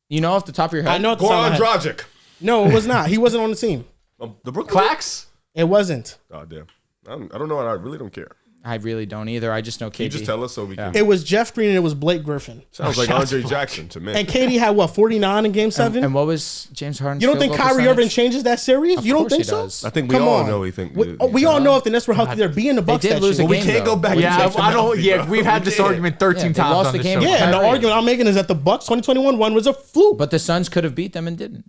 You know off the top of your head? I know. At the top Goran of my head. Dragic. No, it was not. He wasn't on the team. The Brooklyn. Clax? It wasn't. Oh damn. I don't know. I really don't care. I really don't either. I just know KD. You just tell us so we can. It was Jeff Green and it was Blake Griffin. Sounds like Andre Jackson to me. And KD had what, 49 in Game 7? And what was James Harden's You don't field think goal Kyrie Irving percentage? changes that series? Of You don't course think he so? does. I think we Come all on. know we think. We all know if the Nets were healthy, they'd be in the Bucks did that lose year. a We game, can't though. go back. Yeah, to I don't. Yeah, we've had this We can't. argument 13 Yeah, they times lost on the this game show. with Yeah, and the Kyrie. argument I'm making is that the Bucks 2021 one was a fluke. But the Suns could have beat them and didn't.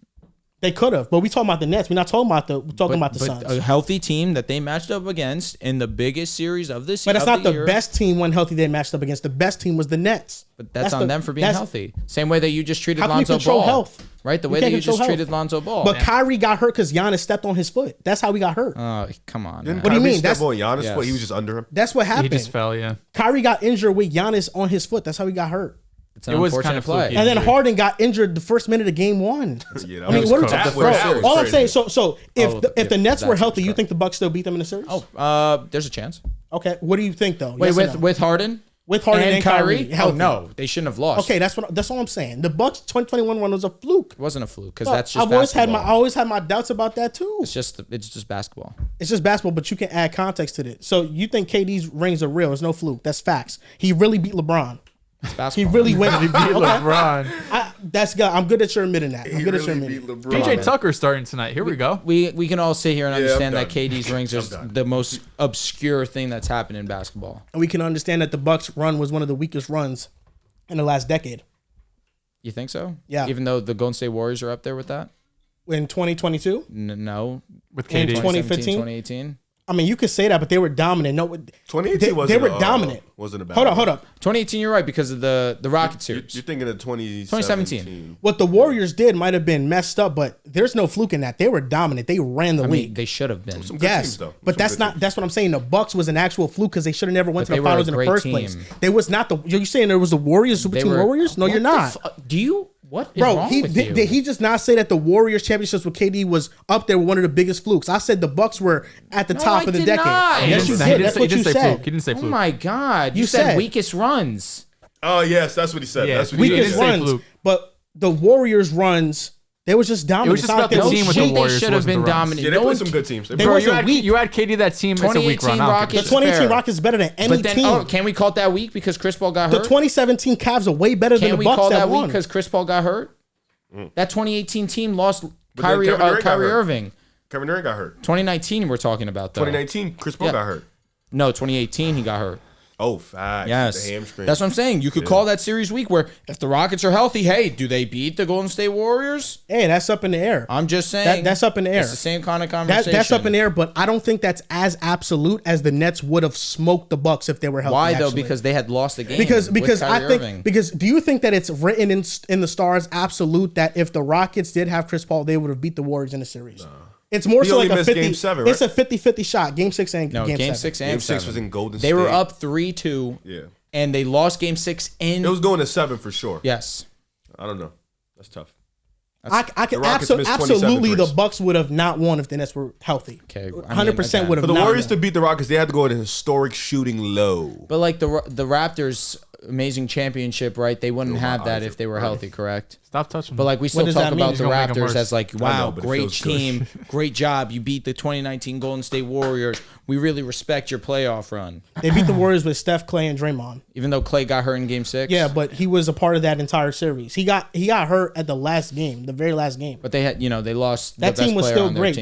They could have, but we talking about the Nets. We're not talking about we're talking about the but Suns. a healthy team that they matched up against in the biggest series of this But year. that's not the best team when healthy they matched up against. The best team was the Nets. But that's on them for being that's- healthy. Same way that you just treated How can you Lonzo control Ball. health? Right? The You way can't that you control just health. treated Lonzo Ball. But Kyrie got hurt because Giannis stepped on his foot. That's how he got hurt. Oh, come on. man. What do you mean? That's That's- what Giannis. Yes. What, he was just under him. That's what He happened. just fell, yeah. Kyrie got injured with Giannis on his foot. That's how he got hurt. It's an It was unfortunate kind of play. fluky. And then Injury. Harden got injured the first minute of Game 1. Yeah, that I mean, was what are we cooked. talking That about? was- that was All I'm crazy. saying, so if the Nets were that's healthy, what's you think the Bucks still beat them in the series? There's a chance. Okay. What do you think though? Wait, Yes or with no? with Harden? With Harden and Kyrie, Oh, healthy. no, they shouldn't have lost. Okay, that's all I'm saying. The Bucks 2021 one was a fluke. It wasn't a fluke because that's just I've always had basketball. my doubts about that too. It's just basketball. It's just basketball, but you can add context to it. So you think KD's rings are real? It's no fluke. That's facts. He really beat LeBron. It's He basketball. really went. Beat LeBron. That's good. I'm good that you're admitting that. I'm good that you're admitting. PJ Tucker starting tonight. Here we go. We can all sit here and understand I'm that done. KD's rings is the most obscure thing that's happened in basketball. And we can understand that the Bucks run was one of the weakest runs in the last decade. You think so? Yeah. Even though the Golden State Warriors are up there with that? in 2022? No. With In KD. 2015? 2018. I mean, you could say that, but they were dominant. No, 2018 they were dominant. Wasn't a bad. Hold up. 2018, you're right, because of the Rocket series. You're thinking of 2017. What the Warriors did might have been messed up, but there's no fluke in that. They were dominant. They ran the I league. mean, they should have been. Some good Yes, teams, though. but Some that's good not. teams. That's what I'm saying. The Bucks was an actual fluke because they should have never went But to the they were a finals in the great first team. place. They was not the. You're saying there was the Warriors, Super They Team were- Warriors? No, What you're the not. Do you? What is Bro, wrong with did you? he just not say that the Warriors championships with KD was up there with one of the biggest flukes? I said the Bucks were at the top I of the did decade. not. Yes, you He did. didn't That's say- what he you didn't say said. fluke. He didn't say Oh fluke. my God! You You said said- weakest runs. Oh yes, that's what he said. Yeah, That's what he Weakest didn't say runs, fluke. but the Warriors runs, they was just dominant. It was just It's not about the like they team was with the shit. Warriors. They should have wasn't been the runs. dominant. Yeah, they No played one- some good teams. They They played- Bro, wasn't weak. you had KD that team. It's a weak 2018 run. I don't give a Rockets. shit. The 2018 fair. Rockets better than any But then, team. can we call it that week because Chris Paul got The hurt? 2017 Cavs are way better than Can the we Bucks call that that week won. because Chris Paul got hurt? That 2018 team lost then Kyrie Kevin Durant got Kyrie hurt. Irving. Kevin Durant got hurt. 2019 we're talking about though. 2019, Chris Paul Yeah. got hurt. No, 2018 he got hurt. Oh, facts. Yes. The hamstring. That's what I'm saying. You could call that series week where if the Rockets are healthy, hey, do they beat the Golden State Warriors? Hey, that's up in the air. I'm just saying. That's up in the air. It's the same kind of That, conversation. that's up in the air, but I don't think that's as absolute as the Nets would have smoked the Bucks if they were healthy. Why though? actually. Because they had lost the game. because with I Kyrie think Irving. because do you think that it's written in the stars absolute that if the Rockets did have Chris Paul, they would have beat the Warriors in the series? It's more He so only like a missed 50. Game 7, It's right? a 50-50 shot. Game 6 and no, game, game 7. 6 and Game 6 7. was in Golden They State. were up 3-2. Yeah. And they lost game 6 in. It was going to 7 for sure. Yes. I don't know. That's tough. I can The Rockets missed 27 absolutely the threes. Bucks would have not won if the Nets were healthy. Okay, I mean, 100% would have For the not Warriors won. to beat the Rockets, they had to go at a historic shooting low. But like the Raptors amazing championship, right? They wouldn't have that if they were healthy, correct? Stop touching. But like we still does talk that mean? about He's the gonna make 'em Raptors worse. as like, wow, but it great feels good. team, great job. You beat the 2019 Golden State Warriors. We really respect your playoff run. They beat the Warriors with Steph, Clay, and Draymond. Even though Clay got hurt in game 6. Yeah, but he was a part of that entire series. He got hurt at the last game, the very last game. But they had, they lost. That the best team was player still on their great.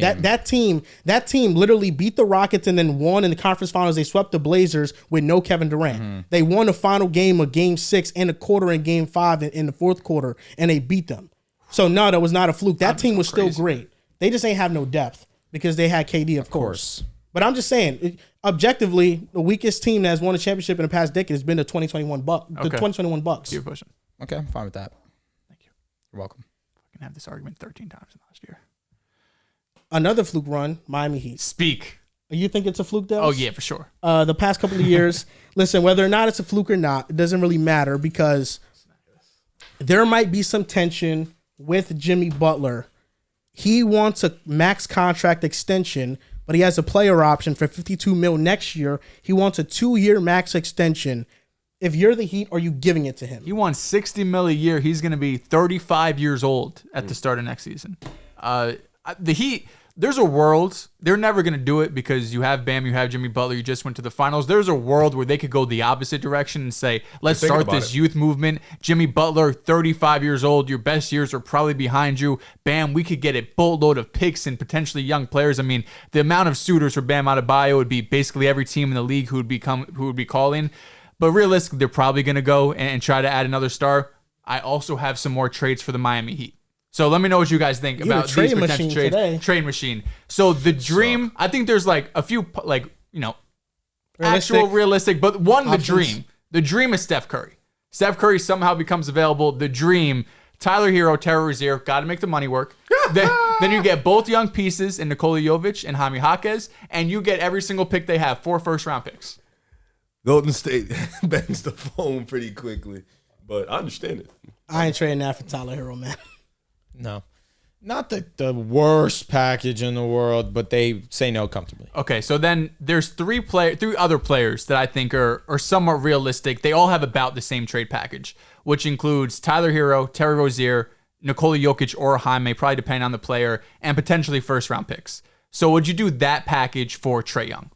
team. That team literally beat the Rockets and then won in the conference finals. They swept the Blazers with no Kevin Durant. Mm-hmm. They won the final game of Game 6 and a quarter in Game 5 in the fourth quarter, and they beat them. So no, that was not a fluke. That team was still great. They just ain't have no depth because they had KD, of course. But I'm just saying, objectively, the weakest team that has won a championship in the past decade has been the 2021 Bucks. Keep pushing. Okay, I'm fine with that. Thank you. You're welcome. I can have this argument 13 times in last year. Another fluke run, Miami Heat. Speak. You think it's a fluke, Dehls? Oh yeah, for sure. The past couple of years, listen, whether or not it's a fluke or not, it doesn't really matter because there might be some tension with Jimmy Butler. He wants a max contract extension, but he has a player option for $52 million next year. He wants a 2-year max extension. If you're the Heat, are you giving it to him? He won $60 million a year. He's going to be 35 years old at the start of next season. The Heat, there's a world, they're never going to do it because you have Bam, you have Jimmy Butler, you just went to the finals. There's a world where they could go the opposite direction and say, let's start this youth movement. Jimmy Butler, 35 years old, your best years are probably behind you. Bam, we could get a boatload of picks and potentially young players. I mean, the amount of suitors for Bam Adebayo would be basically every team in the league who would be calling. But realistically, they're probably going to go and try to add another star. I also have some more trades for the Miami Heat. So let me know what you guys think You're about a trade these potential machine trades. today. Trade machine. So the dream, I think there's like a few, actual realistic, but one, options. the dream. The dream is Steph Curry. Steph Curry somehow becomes available. The dream, Tyler Hero, Terry Rozier, got to make the money work. then you get both young pieces in Nikola Jovic and Jaime Jaquez, and you get every single pick they have, 4 first-round picks. Golden State bangs the phone pretty quickly, but I understand it. I ain't trading that for Tyler Hero, man. No. Not the worst package in the world, but they say no comfortably. Okay, so then there's three other players that I think are somewhat realistic. They all have about the same trade package, which includes Tyler Hero, Terry Rozier, Nikola Jokic, or Jaime, probably depending on the player, and potentially first-round picks. So would you do that package for Trae Young?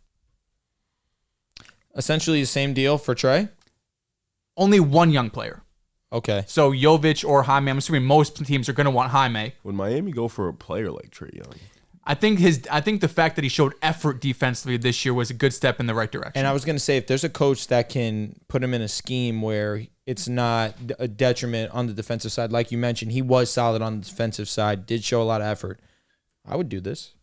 Essentially the same deal for Trae? Only one young player. Okay. So Jovic or Jaime, I'm assuming most teams are going to want Jaime. Would Miami go for a player like Trae Young? I think the fact that he showed effort defensively this year was a good step in the right direction. And I was going to say, if there's a coach that can put him in a scheme where it's not a detriment on the defensive side, like you mentioned, he was solid on the defensive side, did show a lot of effort. I would do this.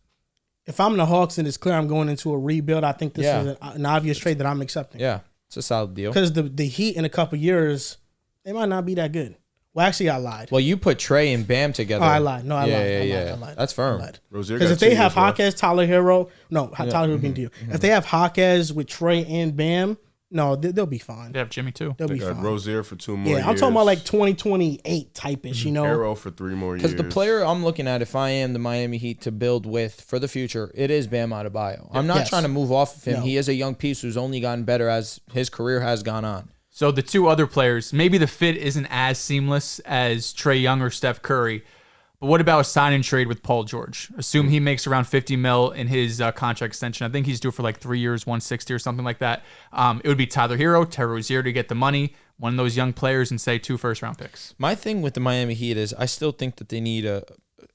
If I'm the Hawks and it's clear I'm going into a rebuild, I think this is an obvious trade that I'm accepting. Yeah, it's a solid deal. Because the Heat in a couple years, they might not be that good. Well, actually, I lied. Well, you put Trey and Bam together. Oh, I lied. No, I lied. I lied. That's firm. Because if they have Hawkes, Tyler Hero, Tyler Hero being deal. If they have Hawkes with Trey and Bam, no, they'll be fine. They have Jimmy too. They'll be fine. Rozier for 2 more years. Yeah, I'm talking about like 2028 type-ish, Arrow for 3 more years. Because the player I'm looking at, if I am the Miami Heat to build with for the future, it is Bam Adebayo. I'm not trying to move off of him. No. He is a young piece who's only gotten better as his career has gone on. So the two other players, maybe the fit isn't as seamless as Trae Young or Steph Curry, but what about a sign and trade with Paul George? Assume he makes around $50 million in his contract extension. I think he's due for like 3 years, 160 or something like that. It would be Tyler Hero, Terry Rozier to get the money, one of those young players, and say 2 first-round picks. My thing with the Miami Heat is I still think that they need a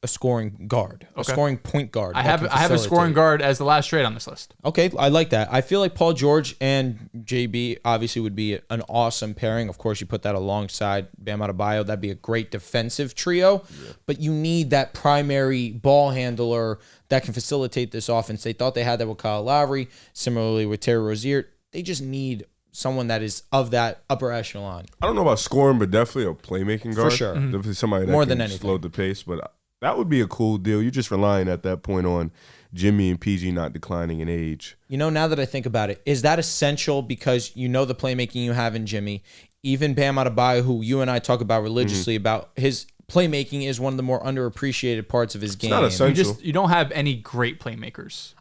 scoring guard, a scoring point guard. I have a scoring guard as the last trade on this list. Okay, I like that. I feel like Paul George and JB obviously would be an awesome pairing. Of course, you put that alongside Bam Adebayo. That'd be a great defensive trio. Yeah. But you need that primary ball handler that can facilitate this offense. They thought they had that with Kyle Lowry. Similarly with Terry Rozier. They just need someone that is of that upper echelon. I don't know about scoring, but definitely a playmaking guard. For sure. Definitely somebody that More can than anything. slow the pace. But that would be a cool deal. You're just relying at that point on Jimmy and PG not declining in age. Now that I think about it, is that essential because the playmaking you have in Jimmy? Even Bam Adebayo, who you and I talk about religiously about his playmaking, is one of the more underappreciated parts of his game. Not essential. You don't have any great playmakers.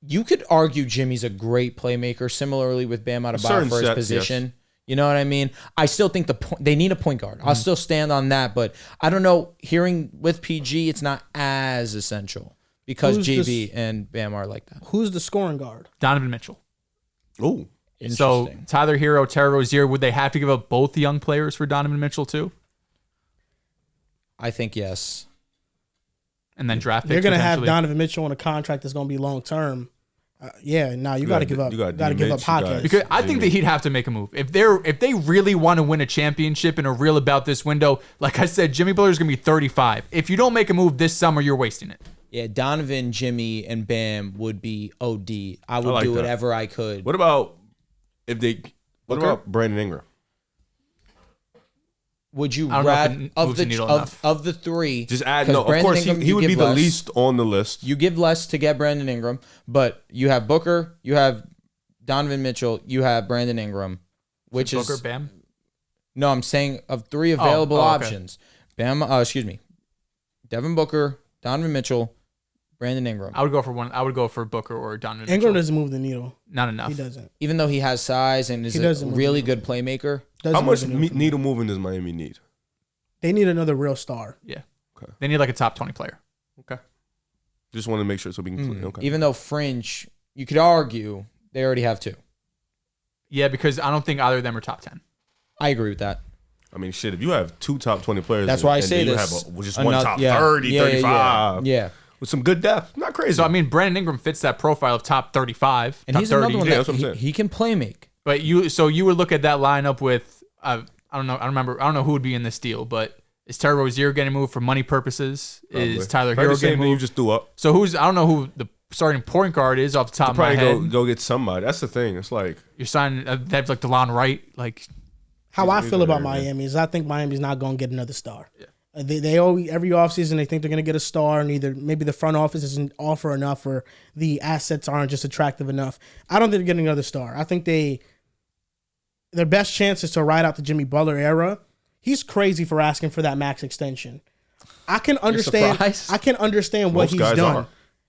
You could argue Jimmy's a great playmaker, similarly with Bam Adebayo for his position. Yes. You know what I mean? I still think they need a point guard. I'll still stand on that, but I don't know. Hearing with PG, it's not as essential because JB and Bam are like that. Who's the scoring guard? Donovan Mitchell. Oh, so Tyler Hero, Terry Rozier, would they have to give up both the young players for Donovan Mitchell too? I think yes. And then draft picks. They're going to have Donovan Mitchell on a contract that's going to be long term. You got to give up. Got to give up Hawkins. Because I think that he'd have to make a move if they really want to win a championship and are real about this window. Like I said, Jimmy Butler's going to be 35. If you don't make a move this summer, you're wasting it. Yeah, Donovan, Jimmy, and Bam would be OD. I would do whatever I could. What about about Brandon Ingram? Would you rather of the three? Just add no. Of course, he would be the least on the list. You give less to get Brandon Ingram, but you have Booker, you have Donovan Mitchell, you have Brandon Ingram, which is Booker, Bam. No, I'm saying of 3 available options. Bam, Devin Booker, Donovan Mitchell, Brandon Ingram. I would go for one. I would go for Booker or Donovan Mitchell. Ingram doesn't move the needle. Not enough. He doesn't. Even though he has size and is a really good playmaker. How much needle moving does Miami need? They need another real star. Yeah. Okay. They need like a top 20 player. Okay. Just want to make sure so we can. Okay. Even though fringe, you could argue they already have 2. Yeah, because I don't think either of them are top 10. I agree with that. I mean, shit, if you have 2 top 20 players, that's why I say this. You have just one top 30, 35. Yeah. With some good depth. Not crazy. So, I mean, Brandon Ingram fits that profile of top 35, and top he's 30. another one that he can play make. But you would look at that lineup with, I don't know who would be in this deal, but is Terry Rozier getting moved for money purposes? Probably. Is Tyler Hero getting moved? You just threw up. So I don't know who the starting point guard is off the top of my head. Probably go get somebody. That's the thing. It's like you're signing, they have like DeLon Wright, like. How I feel about Miami is I think Miami's not going to get another star. Yeah. They always, every offseason they think they're going to get a star, and either maybe the front office doesn't offer enough or the assets aren't just attractive enough. I don't think they're getting another star. I think their best chance is to ride out the Jimmy Butler era. He's crazy for asking for that max extension. I can understand. I can understand what he's done.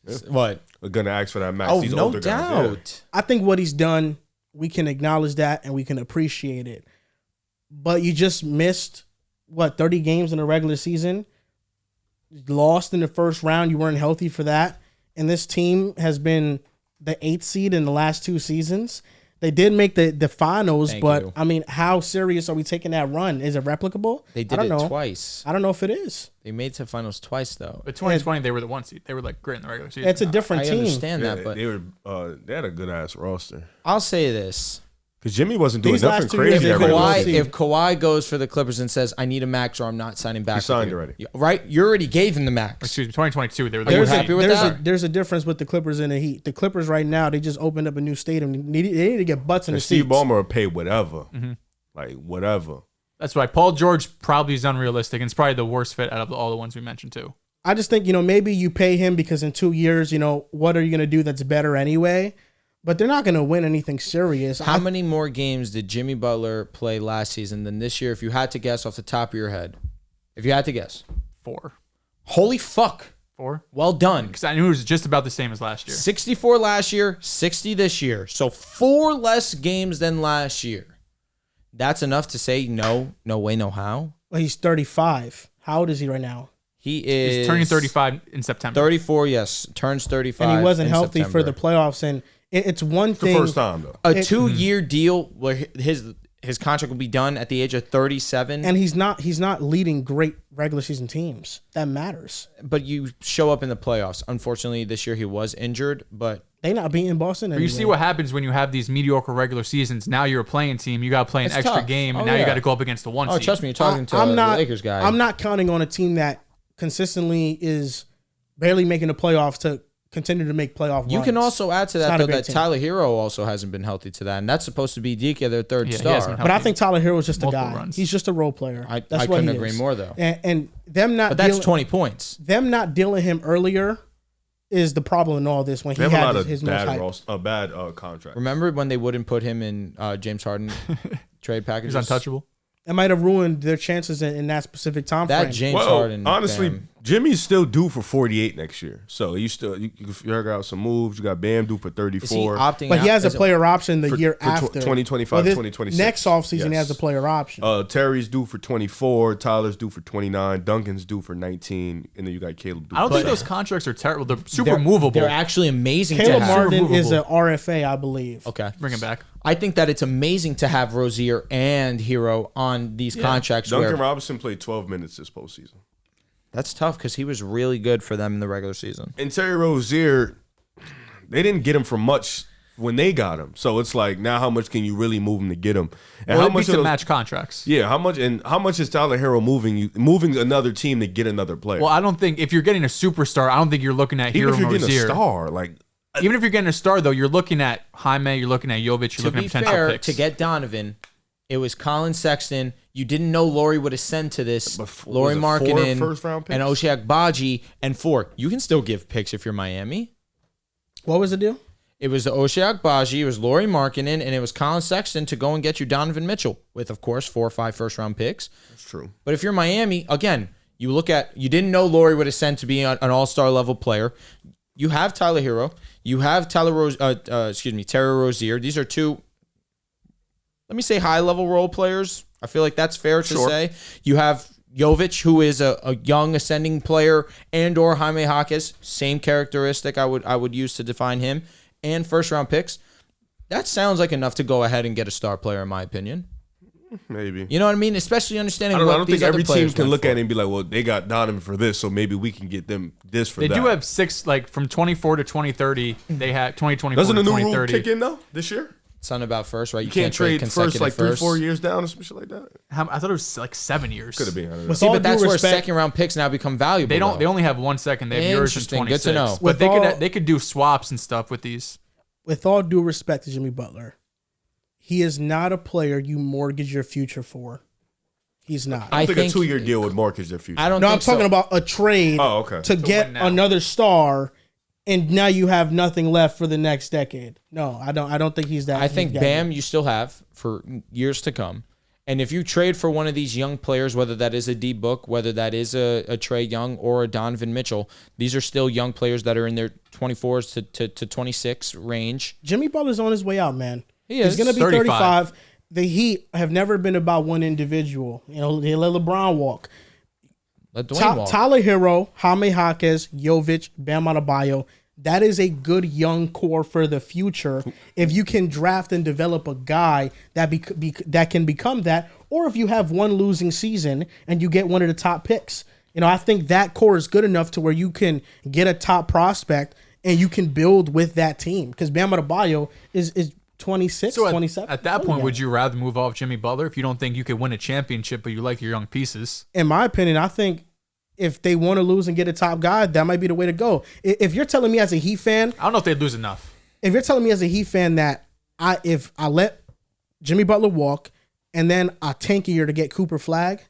Yeah. What? They're going to ask for that max. Oh, These no older doubt. Guys, I think what he's done, we can acknowledge that and we can appreciate it. But you just missed, 30 games in the regular season? Lost in the first round. You weren't healthy for that. And this team has been the 8th seed in the last 2 seasons. They did make the finals, Thank but you. I mean, how serious are we taking that run? Is it replicable? They I did don't it know. twice. I don't know if it is. They made it to finals twice though. But 2020, they were the 1 seed. They were like great in the regular season. It's a different I team. understand Yeah, that, but they had a good ass roster. I'll say this. Because Jimmy wasn't doing These nothing last 2 years, crazy. they've that been regular low Kawhi, seed. season. if Kawhi goes for the Clippers and says, I need a max or I'm not signing back. with signed you," already. Right? You already gave him the max. Excuse me, 2022. They were the Are you 1 happy seed. with there's that? there's a difference with the Clippers and the Heat. The Clippers right now, they just opened up a new stadium. They need to get butts in And the Steve seats. Ballmer will pay whatever. Like, whatever. That's why Paul George probably is unrealistic, and it's probably the worst fit out of all the ones we mentioned too. I just think, maybe you pay him because in 2 years, what are you going to do that's better anyway? But they're not going to win anything serious. How many more games did Jimmy Butler play last season than this year, if you had to guess off the top of your head? If you had to guess. 4. Holy fuck. 4? Well done. Because I knew it was just about the same as last year. 64 last year, 60 this year. So 4 less games than last year. That's enough to say no way, no how. Well, he's 35. How old is he right now? He is He's turning 35 in September. 34, yes. Turns 35. And he wasn't in healthy for the September. playoffs. And it's one It's the thing. first time, though. A 2-year deal where his contract will be done at the age of 37. And he's not leading great regular season teams. That matters. But you show up in the playoffs. Unfortunately, this year he was injured, but They not beating Boston But anyway. you see what happens when you have these mediocre regular seasons. Now you're a playing team. You got to play an It's extra tough. game, and Oh, now you yeah. got to go up against the 1 seed. trust me, you're talking to I'm the not, Lakers guy. I'm not counting on a team that consistently is barely making the playoffs to continue to make playoff You runs. can also add to It's that not a though great that team. Tyler Hero also hasn't been healthy to that, and that's supposed to be DK, their third Yeah, he star. hasn't been But I think Tyler Hero is just a Multiple guy. runs. He's just a role player. I That's what couldn't he agree is. more though. And them not But that's dealing, 20 points. them not dealing him earlier is the problem in all this when he They have a had lot of his most hype. bad contract. Remember when they wouldn't put him in James Harden trade He's packages? untouchable. It might have ruined their chances in that specific time That frame. James Well, Harden. honestly, Bam. Jimmy's still due for 48 next year. So you figure out some moves. You got Bam due for Is he 34. opting But out? he has a Is it- player option the For- year for after. 2025, 2026. Next offseason, he Yes. has a player option. Terry's due for 24. Tyler's due for 29. Duncan's due for 19. And then you got Caleb due I don't for think 7. those contracts are terrible. They're super They're- movable. They're actually amazing Caleb to have. Martin is movable. an RFA, I believe. Okay. Bring him back. I think that it's amazing to have Rozier and Hero on these contracts. Duncan Where Robinson played 12 minutes this postseason. that's tough because he was really good for them in the regular season. And Terry Rozier, they didn't get him for much when they got him. So it's like, now how much can you really move him to get him? And Well, how it much beats of the those- match contracts. Yeah, how much is Tyler Hero moving another team to get another player? Well, I don't think if you're getting a superstar, I don't think you're looking at Even Hero if you're getting Rozier. a star, like Even if you're getting a star, though, you're looking at Jaime, you're looking at Jovic, you're To looking be at potential fair, picks. to get Donovan, it was Colin Sexton. You didn't know Laurie would ascend to this. But Laurie was it 4 Markkinen first-round picks? and Oshiak Baji and 4. You can still give picks if you're Miami. What was the deal? It was the Oshiak Baji, it was Laurie Markkinen, and it was Colin Sexton to go and get you Donovan Mitchell with, of course, 4 or 5 first-round picks. That's true. But if you're Miami, again, you didn't know Laurie would ascend to be an all-star level player. You have Tyler Hero. You have Terry Rozier. These are 2, let me say, high-level role players. I feel like that's fair to Sure. say. You have Jovic, who is a young ascending player, and or Jaime Jaquez, same characteristic I would use to define him, and first-round picks. That sounds like enough to go ahead and get a star player, in my opinion. Maybe. You know what I mean? Especially understanding I don't what think these other every team players can went look for. at it and be like, well, they got Donovan for this, so maybe we can get them this for They that. do have 6, like from 24 to 2030. They have 2024 Doesn't to the new rule 2030. kick in though this year? Something about first, right? You You can't trade first consecutive like 3-4 firsts. years down or some shit like that. I thought it was like 7 years. Could have been. I don't know. With See, all but that's due where respect- second round picks now become valuable. They don't. though. They only have 1 second. They have yours in Interesting. 26. Good to know. But With they all- could do swaps and stuff with these. With all due respect to Jimmy Butler, he is not a player you mortgage your future for. He's not. I think a think- 2-year deal would mortgage their future. I don't. No, think I'm talking so. about a trade Oh, okay. to get win now. another star, and now you have nothing left for the next decade. No, I don't think he's that. I think he's that Bam good. you still have for years to come. And if you trade for one of these young players, whether that is a D Book, whether that is a Trey Young or a Donovan Mitchell, these are still young players that are in their 24s to 26 range. Jimmy Butler's on his way out, man. He is. He's going to be 35. 35. The Heat have never been about one individual. You know, they let LeBron walk. Let Dwayne walk. Tyler Hero, Jaime Jaquez, Jovic, Bam Adebayo. that is a good young core for the future. If you can draft and develop a guy that that can become that, or if you have one losing season and you get one of the top picks, I think that core is good enough to where you can get a top prospect and you can build with that team. Because Bam Adebayo is 26, 27. At that point, would you rather move off Jimmy Butler if you don't think you could win a championship, but you like your young pieces? In my opinion, I think if they want to lose and get a top guy, that might be the way to go. If you're telling me as a Heat fan, I don't know if they'd lose enough. If you're telling me as a Heat fan that if I let Jimmy Butler walk and then I tank a year to get Cooper Flag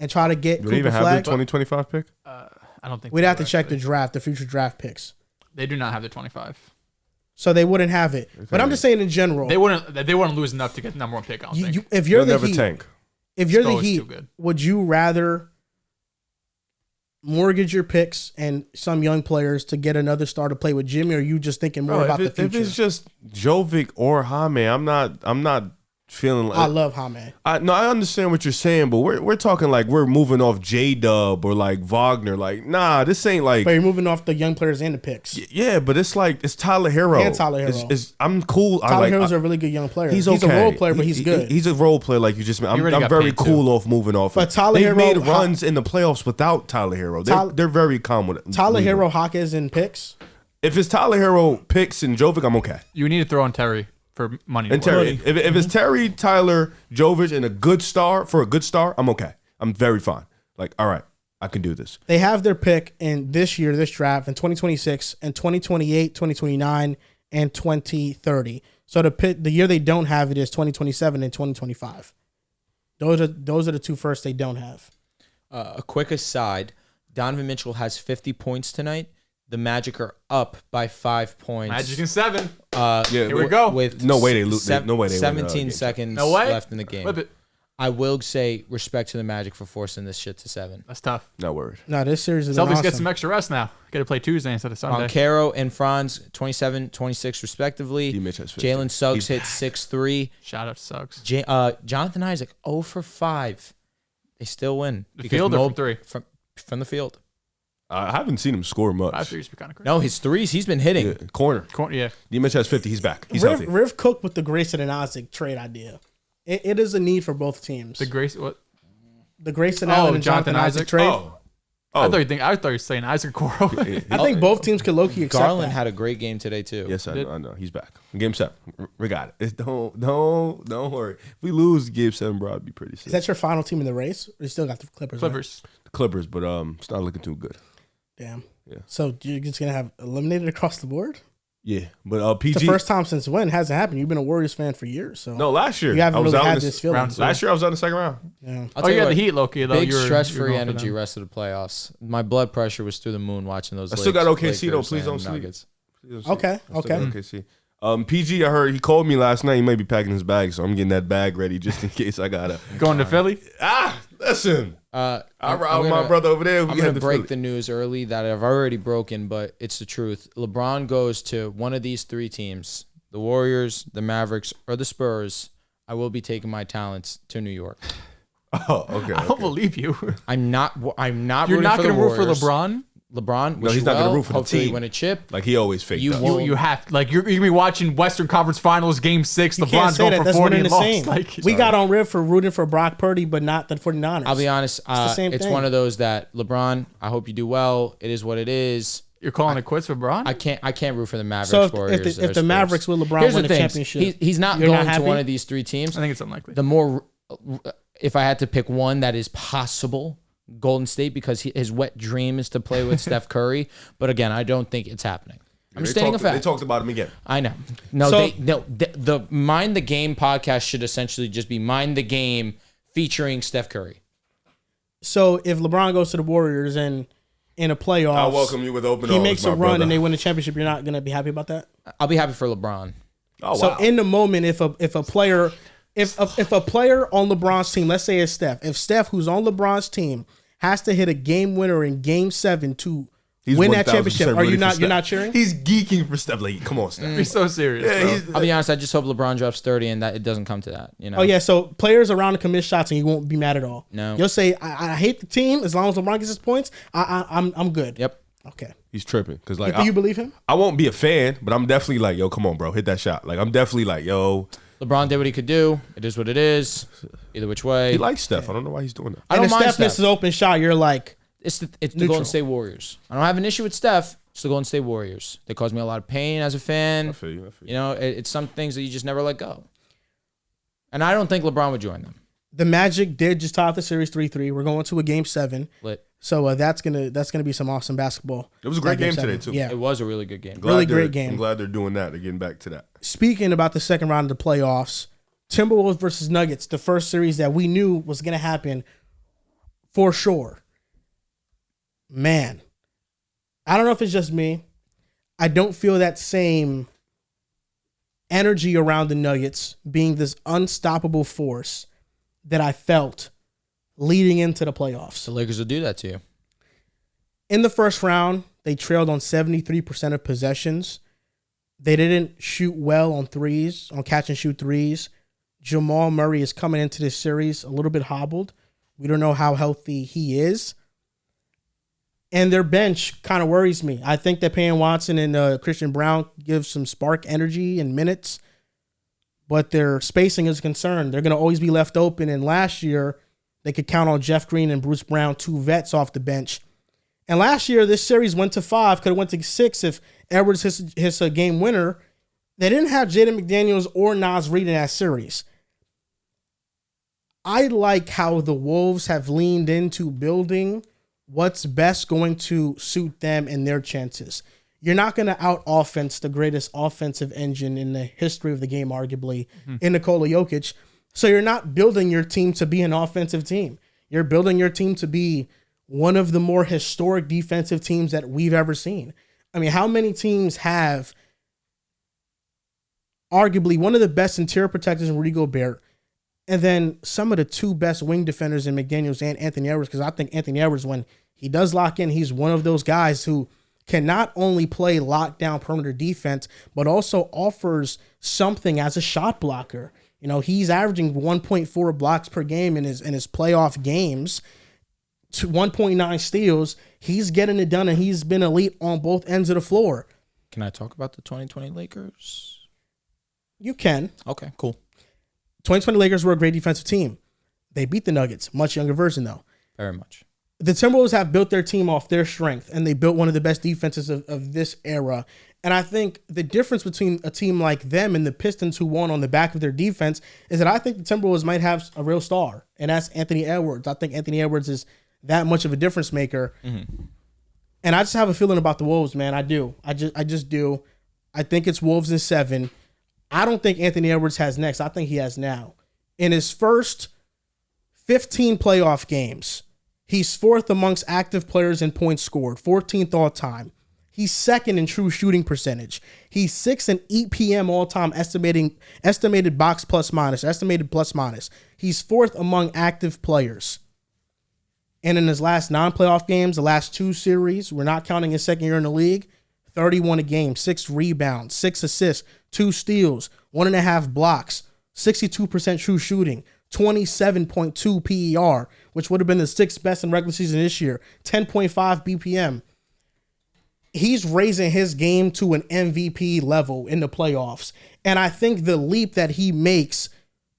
and try to get Cooper Flag. Do they even have the 2025 pick? I don't think we'd have to check the draft, the future draft picks. They do not have the 25. So they wouldn't have it. Okay. But I'm just saying in general. They wouldn't lose enough to get the number one pick, I don't think. If you're They'll the Heat, tank. If you're the Heat, would you rather mortgage your picks and some young players to get another star to play with Jimmy, or are you just thinking more about the future? If it's just Jovic or Jaime, I'm not feeling like I love Jaime. I understand what you're saying, but we're talking like we're moving off J-Dub or like Wagner. Like, nah, this ain't like. But you're moving off the young players and the picks. Yeah, but it's like it's Tyler Hero. And Tyler Hero. I'm cool. Tyler Hero's a really good young player. He's okay. A role player, but he's good. He's a role player, like you just. I'm very cool off moving off. But Tyler Hero made runs in the playoffs without Tyler Hero. They're very calm with it. Tyler Hero, Hawkins, and picks. If it's Tyler Hero, picks, and Jovic, I'm okay. You need to throw in Terry. For money. And Terry, if it's Terry, Tyler, Jovic, and a good star, I'm okay. I'm very fine. Like, all right, I can do this. They have their pick in this year, this draft, in 2026, and 2028, 2029, and 2030. So the year they don't have it is 2027 and 2025. Those are the two first they don't have. A quick aside, Donovan Mitchell has 50 points tonight. The Magic are up by 5 points. Magic in 7. Here we go. With no way they lose. No way they 17 win, seconds no way. left in the game. Flip it. I will say respect to the Magic for forcing this shit to 7. That's tough. No word. No, this series is Celtics awesome. get some extra rest now. Got to play Tuesday instead of Sunday. Caro and Franz 27, 26 respectively. Jalen Suggs hit 6-3. Shout out to Suggs. Jonathan Isaac 0 for 5. They still win. The field or from 3? From the field. I haven't seen him score much. 5 threes be kind of crazy. No, his threes he's been hitting. Yeah, corner. Yeah. D-Mitch has 50. He's back. He's healthy. Riv cooked with the Grayson and Isaac trade idea. It is a need for both teams. The Grayson Allen and Jonathan Isaac trade. Oh. I thought you were saying Isaac Coro. I think both teams could low-key accept Garland that. had a great game today too. Yes, I know. He's back. Game 7. We got it. Don't worry. If we lose Game 7, bro, I'd be pretty sick. Is that your final team in the race? Or you still got the Clippers? Right? The Clippers, but it's not looking too good. Damn. Yeah. So you're just gonna have eliminated across the board? Yeah, but PG. It's the first time since when? It hasn't happened. You've been a Warriors fan for years. So no, last year you haven't really had this feeling. Last year I was on the second round. Yeah. You got the Heat, Loki. Though. Big stress-free energy rest of the playoffs. My blood pressure was through the moon watching those. I still got OKC though. Please don't sleep. Okay. OKC. PG, I heard he called me last night. He might be packing his bag, so I'm getting that bag ready just in case I gotta going to Philly. Listen. I ride with my brother over there. I'm gonna break the news early that I've already broken, but it's the truth. LeBron goes to one of these 3 teams: the Warriors, the Mavericks, or the Spurs. I will be taking my talents to New York. Oh, okay. I don't believe you. I'm not. You're not going to root for LeBron. No, he's not going to root for the team. Win a chip, like he always faked. You have you're gonna be watching Western Conference Finals Game 6. LeBron's going for 40 and lost. We got on Riv for rooting for Brock Purdy, but not the 49ers. I'll be honest. It's the same thing. One of those that LeBron. I hope you do well. It is what it is. You're calling it quits for LeBron? I can't root for the Mavericks. So Warriors. If the Mavericks with LeBron win the championship, he's not going to one of these 3 teams. I think it's unlikely. If I had to pick one that is possible, Golden State, because his wet dream is to play with Steph Curry. But again, I don't think it's happening. I'm stating a fact. They talked about him again. I know. The Mind the Game podcast should essentially just be Mind the Game featuring Steph Curry. So if LeBron goes to the Warriors and in a playoff, I'll welcome you with open arms. He makes a run brother. and they win the championship. You're not going to be happy about that? I'll be happy for LeBron. Oh, so wow. in the moment, if a player on LeBron's team, let's say it's Steph, if Steph, who's on LeBron's team, has to hit a game winner in Game 7 to win that championship, you're not cheering? He's geeking for Steph. Like, come on, Steph. He's so serious. Yeah, I'll be honest. I just hope LeBron drops 30 and that it doesn't come to that. You know. Oh yeah. So players around to commit shots and you won't be mad at all. No. You'll say I hate the team as long as LeBron gets his points. I'm good. Yep. Okay. He's tripping because like Do you believe him? I won't be a fan, but I'm definitely like, yo, come on, bro, hit that shot. Like I'm definitely like, yo. LeBron did what he could do. It is what it is. Either which way. He likes Steph. I don't know why he's doing that. I don't and if mind Steph misses Steph. open shot, you're like, It's the Neutral. Golden State Warriors. I don't have an issue with Steph. It's the Golden State Warriors. They cause me a lot of pain as a fan. I feel you. You know, it's some things that you just never let go. And I don't think LeBron would join them. the Magic did just tie the series 3-3. We're going to a game 7. Lit. So that's gonna be some awesome basketball. It was a great That game seven. today, too. Yeah. It was a really good game. Really great game. I'm glad they're doing that. They're getting back to that. Speaking about the second round of the playoffs, Timberwolves versus Nuggets, the first series that we knew was going to happen for sure. Man, I don't know if it's just me. I don't feel that same energy around the Nuggets being this unstoppable force that I felt leading into the playoffs. The Lakers will do that to you. In the first round, they trailed on 73% of possessions. They didn't shoot well on threes, on catch and shoot threes. Jamal Murray is coming into this series a little bit hobbled. We don't know how healthy he is. And their bench kind of worries me. I think that Payne Watson and Christian Brown give some spark energy and minutes, but their spacing is concerned. They're going to always be left open. And last year, they could count on Jeff Green and Bruce Brown, 2 vets off the bench. And last year, this series went to 5, could have went to 6 if Edwards hits a game winner. They didn't have Jaden McDaniels or Naz Reid in that series. I like how the Wolves have leaned into building what's best going to suit them and their chances. You're not going to out-offense the greatest offensive engine in the history of the game, arguably, in Nikola Jokic. So you're not building your team to be an offensive team. You're building your team to be one of the more historic defensive teams that we've ever seen. I mean, how many teams have arguably one of the best interior protectors in Rudy Gobert, and then some of the 2 best wing defenders in McDaniels and Anthony Edwards? Because I think Anthony Edwards, when he does lock in, he's one of those guys who can not only play lockdown perimeter defense, but also offers something as a shot blocker. You know, he's averaging 1.4 blocks per game in his playoff games, to 1.9 steals. He's getting it done, and he's been elite on both ends of the floor. Can I talk about the 2020 Lakers? You can. Okay, cool. 2020 Lakers were a great defensive team. They beat the Nuggets, much younger version though. Very much. The Timberwolves have built their team off their strength, and they built one of the best defenses of this era. And I think the difference between a team like them and the Pistons, who won on the back of their defense, is that I think the Timberwolves might have a real star, and that's Anthony Edwards. I think Anthony Edwards is that much of a difference maker. Mm-hmm. And I just have a feeling about the Wolves, man. I do. I just do. I think it's Wolves in 7. I don't think Anthony Edwards has next. I think he has now. In his first 15 playoff games, he's 4th amongst active players in points scored, 14th all time. He's 2nd in true shooting percentage. He's 6th in EPM all time, estimated box plus minus, estimated plus minus. He's 4th among active players. And in his last 9 playoff games, the last 2 series, we're not counting his second year in the league, 31 a game, 6 rebounds, 6 assists, 2 steals, 1.5 blocks, 62% true shooting, 27.2 PER, which would have been the 6th best in regular season this year, 10.5 BPM. He's raising his game to an MVP level in the playoffs. And I think the leap that he makes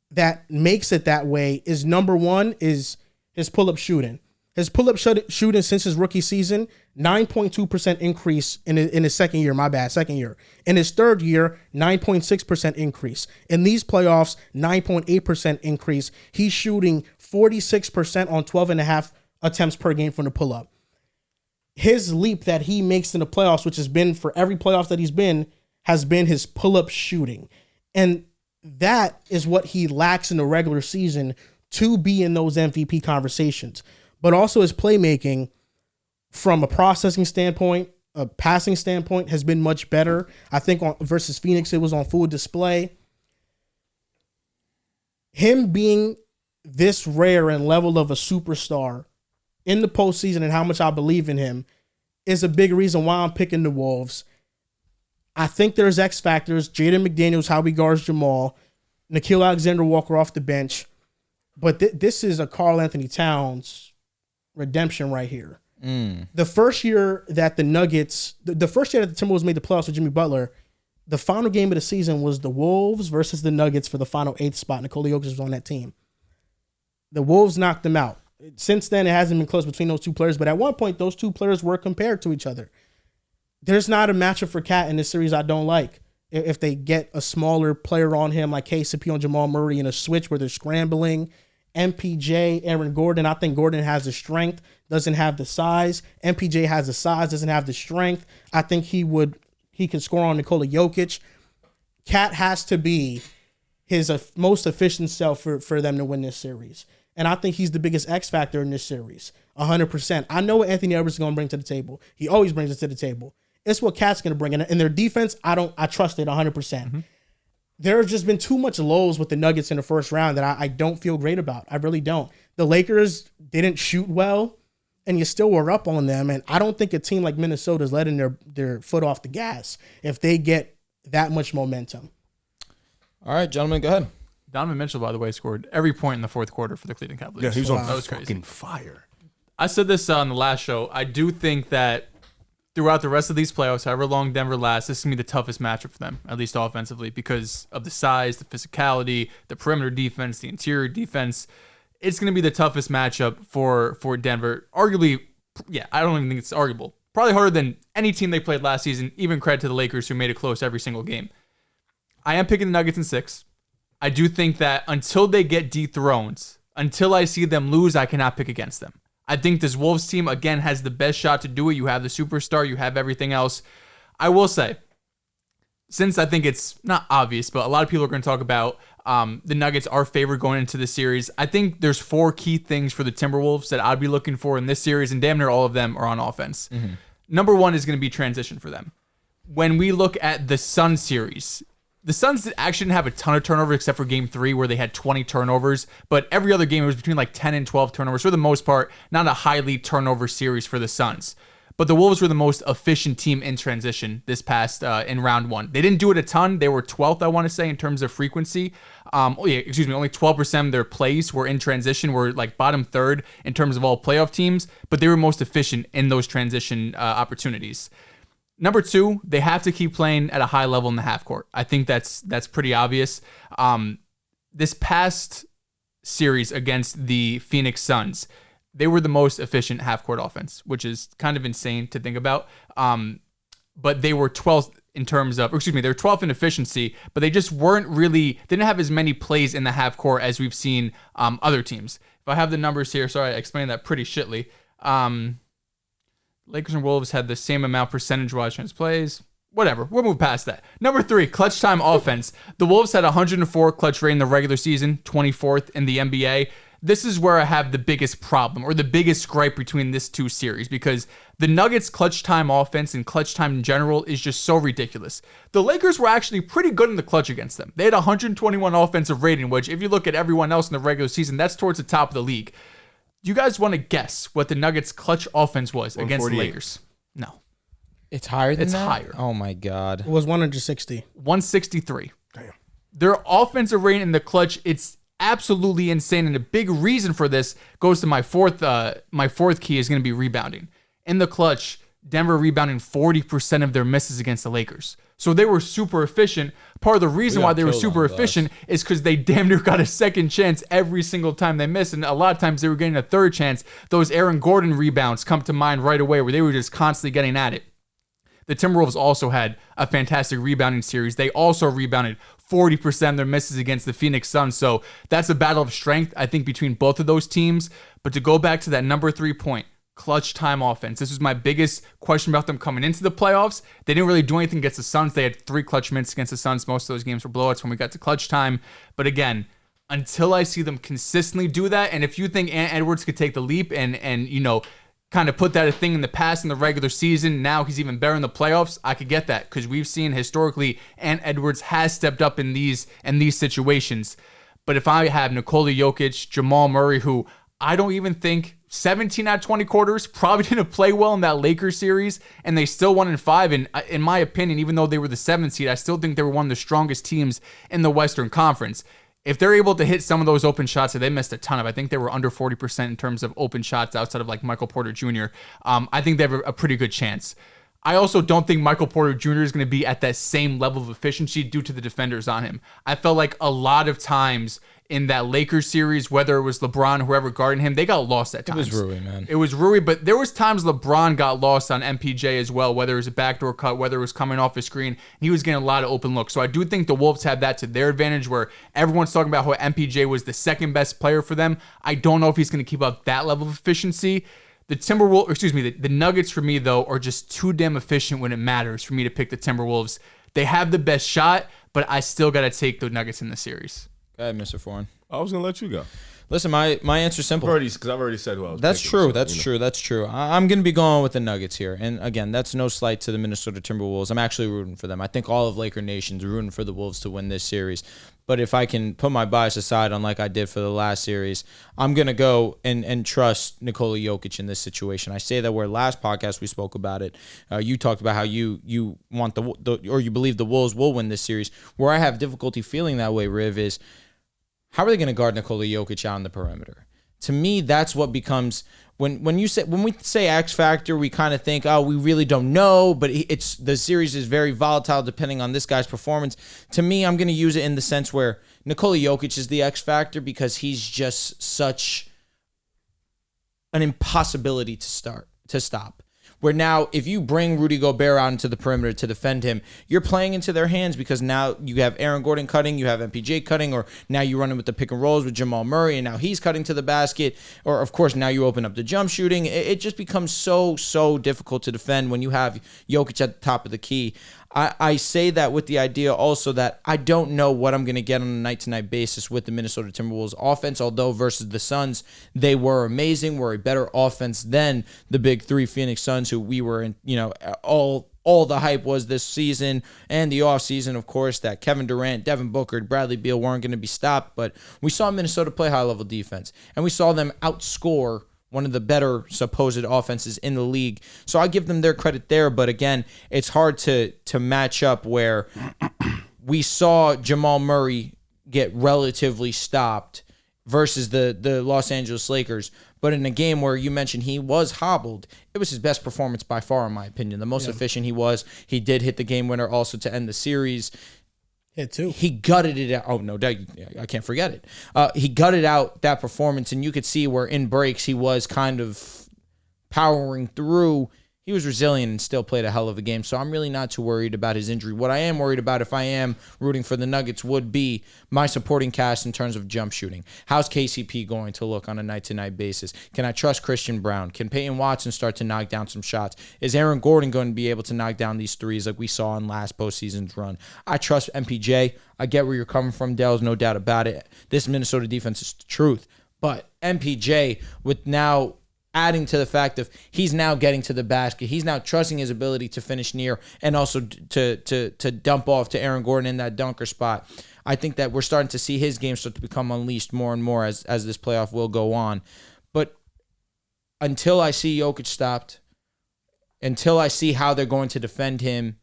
that makes it that way is, number one, is his pull-up shooting. His pull-up shooting since his rookie season, 9.2% increase in his second year. In his third year, 9.6% increase. In these playoffs, 9.8% increase. He's shooting 46% on 12.5 attempts per game from the pull-up. His leap that he makes in the playoffs, which has been for every playoffs that he's been, has been his pull-up shooting. And that is what he lacks in the regular season to be in those MVP conversations. But also his playmaking, from a processing standpoint, a passing standpoint, has been much better. I think versus Phoenix, it was on full display. Him being this rare and level of a superstar in the postseason and how much I believe in him is a big reason why I'm picking the Wolves. I think there's X factors. Jaden McDaniels, how he guards Jamal. Nickeil Alexander-Walker off the bench. But this is a Karl Anthony Towns redemption right here. The first year that the Nuggets, the first year that the Timberwolves made the playoffs with Jimmy Butler, the final game of the season was the Wolves versus the Nuggets for the final 8th spot. Nikola Jokic was on that team. The Wolves knocked them out. Since then, it hasn't been close between those two players, but at one point, those two players were compared to each other. There's not a matchup for Cat in this series I don't like. If they get a smaller player on him like KCP on Jamal Murray in a switch where they're scrambling, MPJ, Aaron Gordon, I think Gordon has the strength, doesn't have the size. MPJ has the size, doesn't have the strength. I think he could score on Nikola Jokic. Cat has to be his most efficient self for them to win this series. And I think he's the biggest X factor in this series, 100%. I know what Anthony Edwards is going to bring to the table. He always brings it to the table. It's what Cat's going to bring. And in their defense, I trust it 100%. Mm-hmm. There have just been too much lows with the Nuggets in the first round that I don't feel great about. I really don't. The Lakers didn't shoot well, and you still were up on them. And I don't think a team like Minnesota is letting their foot off the gas if they get that much momentum. All right, gentlemen, go ahead. Donovan Mitchell, by the way, scored every point in the fourth quarter for the Cleveland Cavaliers. Yeah, he was on that was fucking crazy. fire. I said this on the last show. I do think that throughout the rest of these playoffs, however long Denver lasts, this is going to be the toughest matchup for them, at least offensively, because of the size, the physicality, the perimeter defense, the interior defense. It's going to be the toughest matchup for Denver. Arguably, yeah, I don't even think it's arguable. Probably harder than any team they played last season, even credit to the Lakers who made it close every single game. I am picking the Nuggets in 6. I do think that until they get dethroned, until I see them lose, I cannot pick against them. I think this Wolves team, again, has the best shot to do it. You have the superstar. You have everything else. I will say, since I think it's not obvious, but a lot of people are going to talk about the Nuggets are favored going into the series. I think there's 4 key things for the Timberwolves that I'd be looking for in this series, and damn near all of them are on offense. Mm-hmm. Number 1 is going to be transition for them. When we look at the Suns series, the Suns actually didn't have a ton of turnovers except for game 3 where they had 20 turnovers, but every other game it was between like 10 and 12 turnovers. For the most part, not a highly turnover series for the Suns. But the Wolves were the most efficient team in transition this past in round 1. They didn't do it a ton. They were 12th, I want to say, in terms of frequency. Only 12% of their plays were in transition, were like bottom 3rd in terms of all playoff teams, but they were most efficient in those transition opportunities. Number 2, they have to keep playing at a high level in the half court. I think that's pretty obvious. This past series against the Phoenix Suns, they were the most efficient half court offense, which is kind of insane to think about. But they were 12th in terms of, they were 12th in efficiency, but they just they didn't have as many plays in the half court as we've seen other teams. If I have the numbers here, sorry, I explained that pretty shitly. Lakers and Wolves had the same amount percentage-wise trans plays. Whatever. We'll move past that. Number 3, clutch time offense. The Wolves had 104 clutch rate in the regular season, 24th in the NBA. This is where I have the biggest problem or the biggest gripe between this 2 series because the Nuggets' clutch time offense and clutch time in general is just so ridiculous. The Lakers were actually pretty good in the clutch against them. They had 121 offensive rating, which if you look at everyone else in the regular season, that's towards the top of the league. Do you guys want to guess what the Nuggets' clutch offense was against the Lakers? No. It's higher than that? It's higher. Oh, my God. It was 160. 163. Damn. Their offensive rating in the clutch, it's absolutely insane. And a big reason for this goes to my fourth key is going to be rebounding. In the clutch, Denver rebounding 40% of their misses against the Lakers. So they were super efficient. Part of the reason why they were super efficient is because they damn near got a second chance every single time they missed. And a lot of times they were getting a third chance. Those Aaron Gordon rebounds come to mind right away where they were just constantly getting at it. The Timberwolves also had a fantastic rebounding series. They also rebounded 40% of their misses against the Phoenix Suns. So that's a battle of strength, I think, between both of those teams. But to go back to that number 3 point, clutch time offense. This was my biggest question about them coming into the playoffs. They didn't really do anything against the Suns. They had 3 clutch minutes against the Suns. Most of those games were blowouts when we got to clutch time. But again, until I see them consistently do that, and if you think Ant Edwards could take the leap and kind of put that a thing in the past in the regular season, now he's even better in the playoffs, I could get that because we've seen historically Ant Edwards has stepped up in these situations. But if I have Nikola Jokic, Jamal Murray, who I don't even think 17 out of 20 quarters probably didn't play well in that Lakers series, and they still won in 5. And in my opinion, even though they were the 7th seed, I still think they were one of the strongest teams in the Western Conference. if they're able to hit some of those open shots that they missed a ton of, I think they were under 40% in terms of open shots outside of like Michael Porter Jr. I think they have a pretty good chance. I also don't think Michael Porter Jr. is going to be at that same level of efficiency due to the defenders on him. I felt like a lot of times in that Lakers series, whether it was LeBron, whoever guarding him, they got lost at times. It was Rui, man. It was Rui, but there was times LeBron got lost on MPJ as well, whether it was a backdoor cut, whether it was coming off a screen. He was getting a lot of open looks. So I do think the Wolves have that to their advantage, where everyone's talking about how MPJ was the second best player for them. I don't know if he's going to keep up that level of efficiency. The Nuggets for me, though, are just too damn efficient when it matters for me to pick the Timberwolves. They have the best shot, but I still got to take the Nuggets in the series. Go ahead, Mr. Foreign. I was gonna let you go. Listen, my answer's simple. Because I've already said who I was. That's picking, true. so, That's true. That's true. I'm going to be going with the Nuggets here. And again, that's no slight to the Minnesota Timberwolves. I'm actually rooting for them. I think all of Laker Nation's rooting for the Wolves to win this series. But if I can put my bias aside, unlike I did for the last series, I'm going to go and trust Nikola Jokic in this situation. I say that where last podcast we spoke about it, you talked about how you want or you believe the Wolves will win this series. Where I have difficulty feeling that way, Riv, is how are they going to guard Nikola Jokic out on the perimeter? To me, that's what becomes when we say X factor, we kind of think, oh, we really don't know, but the series is very volatile depending on this guy's performance. To me, I'm going to use it in the sense where Nikola Jokic is the X factor because he's just such an impossibility to stop. Where now, if you bring Rudy Gobert out into the perimeter to defend him, you're playing into their hands because now you have Aaron Gordon cutting, you have MPJ cutting, or now you run in with the pick and rolls with Jamal Murray, and now he's cutting to the basket. Or, of course, now you open up the jump shooting. It just becomes so difficult to defend when you have Jokic at the top of the key. I say that with the idea also that I don't know what I'm going to get on a night-to-night basis with the Minnesota Timberwolves offense, although versus the Suns, they were amazing, were a better offense than the big three Phoenix Suns, who we were in, all the hype was this season and the offseason, of course, that Kevin Durant, Devin Booker, Bradley Beal weren't going to be stopped, but we saw Minnesota play high-level defense, and we saw them outscore one of the better supposed offenses in the league. So I give them their credit there. But again, it's hard to match up where we saw Jamal Murray get relatively stopped versus the Los Angeles Lakers. But in a game where you mentioned he was hobbled, it was his best performance by far, in my opinion. The most efficient he was. He did hit the game winner also to end the series. Hit two. He gutted it out. Oh, no, I can't forget it. He gutted out that performance, and you could see where in breaks he was kind of powering through. He was resilient and still played a hell of a game, so I'm really not too worried about his injury. What I am worried about, if I am rooting for the Nuggets, would be my supporting cast in terms of jump shooting. How's KCP going to look on a night-to-night basis? Can I trust Christian Brown? Can Peyton Watson start to knock down some shots? Is Aaron Gordon going to be able to knock down these threes like we saw in last postseason's run? I trust MPJ. I get where you're coming from, Dehls, no doubt about it. This Minnesota defense is the truth. But MPJ, with now adding to the fact of he's now getting to the basket, he's now trusting his ability to finish near and also to dump off to Aaron Gordon in that dunker spot. I think that we're starting to see his game start to become unleashed more and more as this playoff will go on. But until I see Jokic stopped, until I see how they're going to defend him,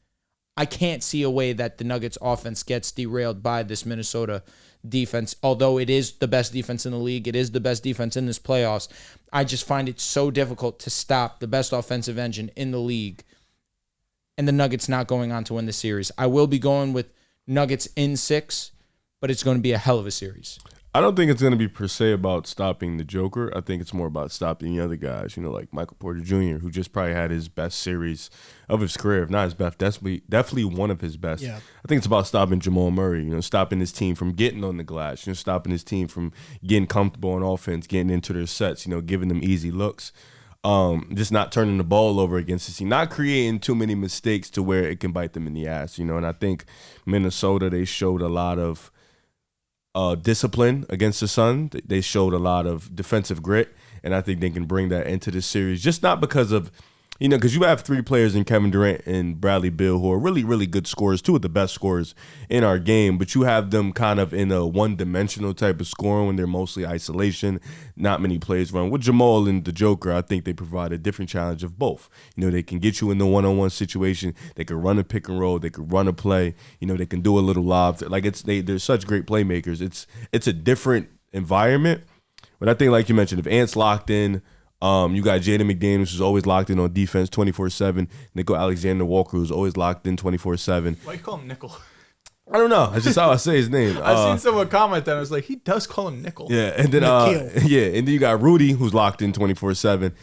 I can't see a way that the Nuggets offense gets derailed by this Minnesota defense. Although it is the best defense in the league, it is the best defense in this playoffs. I just find it so difficult to stop the best offensive engine in the league and the Nuggets not going on to win the series. I will be going with Nuggets in 6, but it's going to be a hell of a series. I don't think it's going to be per se about stopping the Joker. I think it's more about stopping the other guys, like Michael Porter Jr., who just probably had his best series of his career. If not his best, definitely one of his best. Yeah. I think it's about stopping Jamal Murray, stopping his team from getting on the glass, stopping his team from getting comfortable on offense, getting into their sets, giving them easy looks. Just not turning the ball over against the team, not creating too many mistakes to where it can bite them in the ass, And I think Minnesota, they showed a lot of discipline against the Sun. They showed a lot of defensive grit, and I think they can bring that into this series. Just not because of You know, because you have three players in Kevin Durant and Bradley Beal who are really, really good scorers, two of the best scorers in our game, but you have them kind of in a one-dimensional type of scoring when they're mostly isolation, not many plays run. With Jamal and the Joker, I think they provide a different challenge of both. You know, they can get you in the one-on-one situation, they can run a pick and roll, they can run a play, you know, they can do a little lob. Like, they're such great playmakers. It's a different environment, but I think, like you mentioned, if Ant's locked in, you got Jaden McDaniels, who's always locked in on defense 24/7. Nico Alexander-Walker, who's always locked in 24/7. Why you call him Nickel? I don't know. That's just how I say his name. I've seen someone comment that. I was like, he does call him Nickel. Yeah, and then and then you got Rudy, who's locked in 24/7.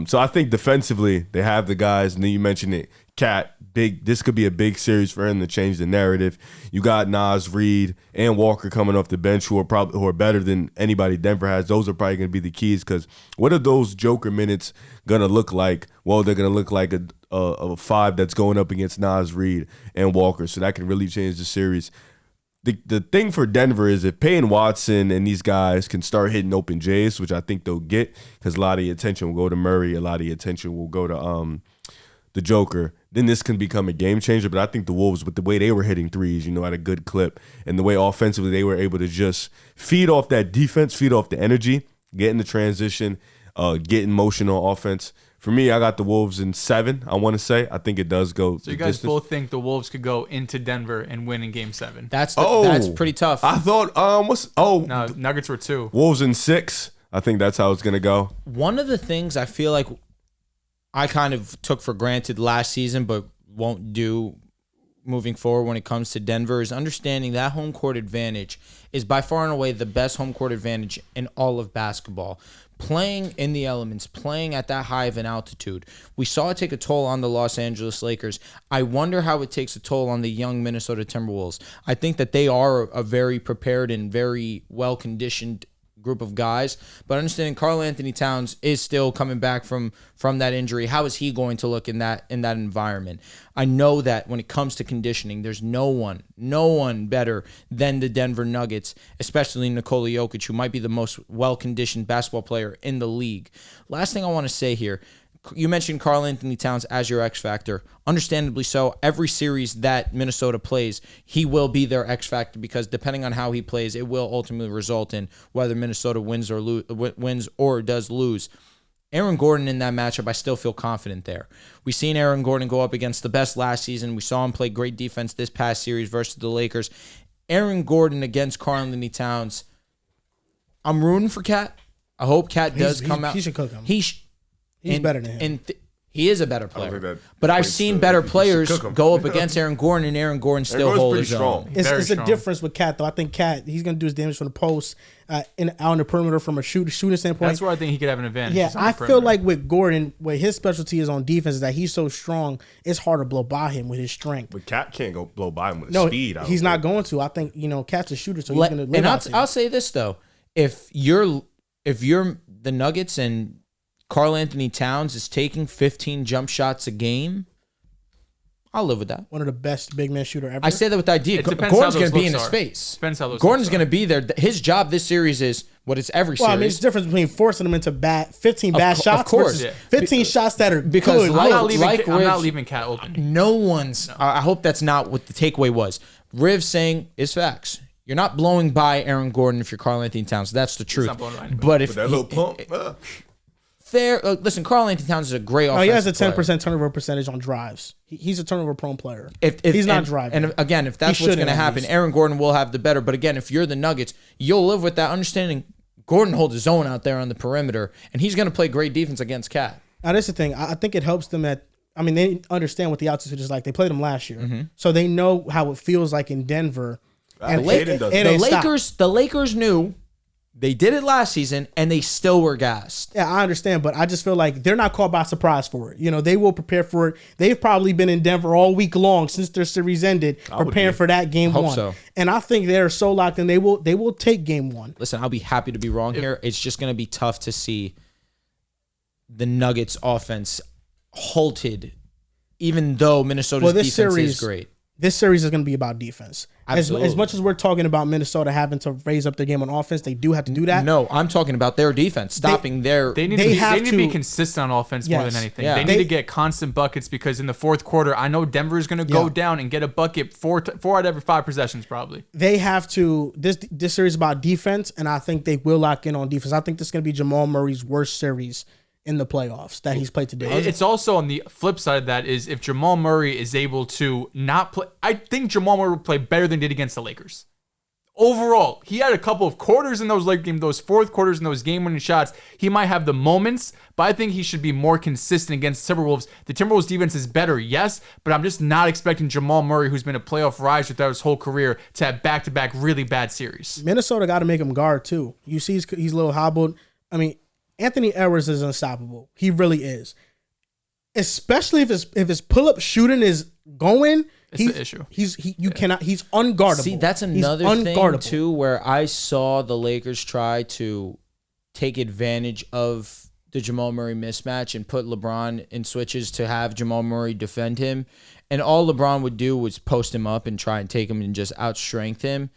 So I think defensively they have the guys, and then you mentioned it, Cat. This could be a big series for him to change the narrative. You got Naz Reid and Walker coming off the bench who are better than anybody Denver has. Those are probably going to be the keys, because what are those Joker minutes going to look like? Well, they're going to look like a five that's going up against Naz Reid and Walker, so that can really change the series. The thing for Denver is if Payne Watson and these guys can start hitting open J's, which I think they'll get, because a lot of the attention will go to Murray, a lot of the attention will go to the Joker, then this can become a game changer. But I think the Wolves, with the way they were hitting threes, you know, at a good clip, and the way offensively they were able to just feed off that defense, feed off the energy, get in the transition, get in motion on offense. For me, I got the Wolves in 7, I want to say. I think it does go. So you guys both think the Wolves could go into Denver and win in Game 7? That's pretty tough. I thought, No, Nuggets were 2. Wolves in 6. I think that's how it's going to go. One of the things I feel like I kind of took for granted last season, but won't do moving forward when it comes to Denver, is understanding that home court advantage is by far and away the best home court advantage in all of basketball. Playing in the elements, playing at that high of an altitude. We saw it take a toll on the Los Angeles Lakers. I wonder how it takes a toll on the young Minnesota Timberwolves. I think that they are a very prepared and very well-conditioned group of guys, but understanding Karl Anthony Towns is still coming back from that injury. How is he going to look in that environment? I know that when it comes to conditioning, there's no one better than the Denver Nuggets, especially Nikola Jokic, who might be the most well-conditioned basketball player in the league. Last thing I want to say here, you mentioned Karl Anthony Towns as your X factor. Understandably so. Every series that Minnesota plays, he will be their X factor, because depending on how he plays, it will ultimately result in whether Minnesota wins or does lose. Aaron Gordon in that matchup, I still feel confident there. We've seen Aaron Gordon go up against the best last season. We saw him play great defense this past series versus the Lakers. Aaron Gordon against Karl Anthony Towns. I'm rooting for Cat. I hope Cat does come out. He should cook him. He's better than him. He is a better player. But I've seen better players go up against Aaron Gordon, and Aaron Gordon still holds his own. It's a difference with Cat, though. I think Cat, he's going to do his damage from the post, out on the perimeter from a shooting standpoint. That's where I think he could have an advantage. Yeah, I feel like with Gordon, where his specialty is on defense, is that he's so strong, it's hard to blow by him with his strength. But Cat can't go blow by him with speed. He's not going to. I think, Cat's a shooter, so he's going to live out there. I'll say this, though. If you're the Nuggets and Karl Anthony Towns is taking 15 jump shots a game, I'll live with that. One of the best big man shooter ever. I say that with the idea. Gordon's going to be in his face. Depends how those Gordon's going to be there. His job this series is what it's every series. I mean, it's the difference between forcing them into 15 bad shots, of course, versus 15 shots that are because good. I'm not leaving Cat open. No one's. I hope that's not what the takeaway was. Riv saying is facts. You're not blowing by Aaron Gordon if you're Karl Anthony Towns. That's the truth. But if that little pump. Listen, Karl Anthony Towns is a great offensive he has a 10% player. turnover percentage on drives. He's a turnover-prone player. If he's not driving. And again, if that's what's going to happen, Aaron Gordon will have the better. But again, if you're the Nuggets, you'll live with that understanding. Gordon holds his own out there on the perimeter, and he's going to play great defense against Cat. Now, that's the thing. I think it helps them they understand what the altitude is like. They played them last year. So they know how it feels like in Denver. And the Lakers knew. They did it last season, and they still were gassed. Yeah, I understand, but I just feel like they're not caught by surprise for it. They will prepare for it. They've probably been in Denver all week long since their series ended, preparing for that game one. So. And I think they're so locked in, they will take game one. Listen, I'll be happy to be wrong here. It's just going to be tough to see the Nuggets offense halted, even though Minnesota's defense is great. This series is going to be about defense. Absolutely. As much as we're talking about Minnesota having to raise up their game on offense, they do have to do that. No, I'm talking about their defense, stopping their... They need to be consistent on offense more than anything. Yeah. They need to get constant buckets because in the fourth quarter, I know Denver is going to go down and get a bucket four out of every 5 possessions probably. They have to... This series is about defense, and I think they will lock in on defense. I think this is going to be Jamal Murray's worst series in the playoffs that he's played today. It's also on the flip side of that is if Jamal Murray is able to not play, I think Jamal Murray will play better than he did against the Lakers. Overall, he had a couple of quarters in those late games, those fourth quarters and those game-winning shots. He might have the moments, but I think he should be more consistent against the Timberwolves. The Timberwolves defense is better, yes, but I'm just not expecting Jamal Murray, who's been a playoff riser throughout his whole career, to have back-to-back really bad series. Minnesota got to make him guard, too. You see he's a little hobbled. I mean, Anthony Edwards is unstoppable. He really is. Especially if his pull-up shooting is going, it's the issue. He's unguardable. See, that's another thing too, where I saw the Lakers try to take advantage of the Jamal Murray mismatch and put LeBron in switches to have Jamal Murray defend him. And all LeBron would do was post him up and try and take him and just outstrength him.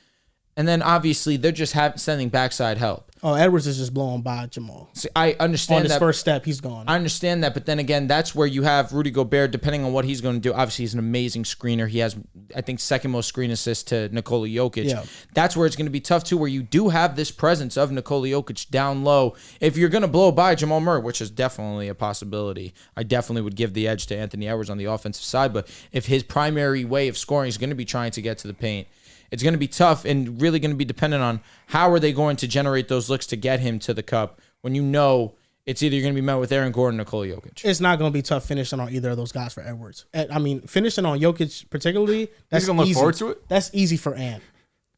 And then obviously they're just sending backside help. Oh, Edwards is just blowing by Jamal. See, I understand on his that. First step, he's gone. I understand that, but then again, that's where you have Rudy Gobert, depending on what he's going to do. Obviously, he's an amazing screener. He has, I think, second most screen assists to Nikola Jokic. Yeah. That's where it's going to be tough, too, where you do have this presence of Nikola Jokic down low. If you're going to blow by Jamal Murray, which is definitely a possibility, I definitely would give the edge to Anthony Edwards on the offensive side. But if his primary way of scoring is going to be trying to get to the paint, it's going to be tough and really going to be dependent on how are they going to generate those looks to get him to the cup when you know it's either going to be met with Aaron Gordon or Nikola Jokic. It's not going to be tough finishing on either of those guys for Edwards. I mean, finishing on Jokic particularly, that's going to look forward to it? That's easy for Ant.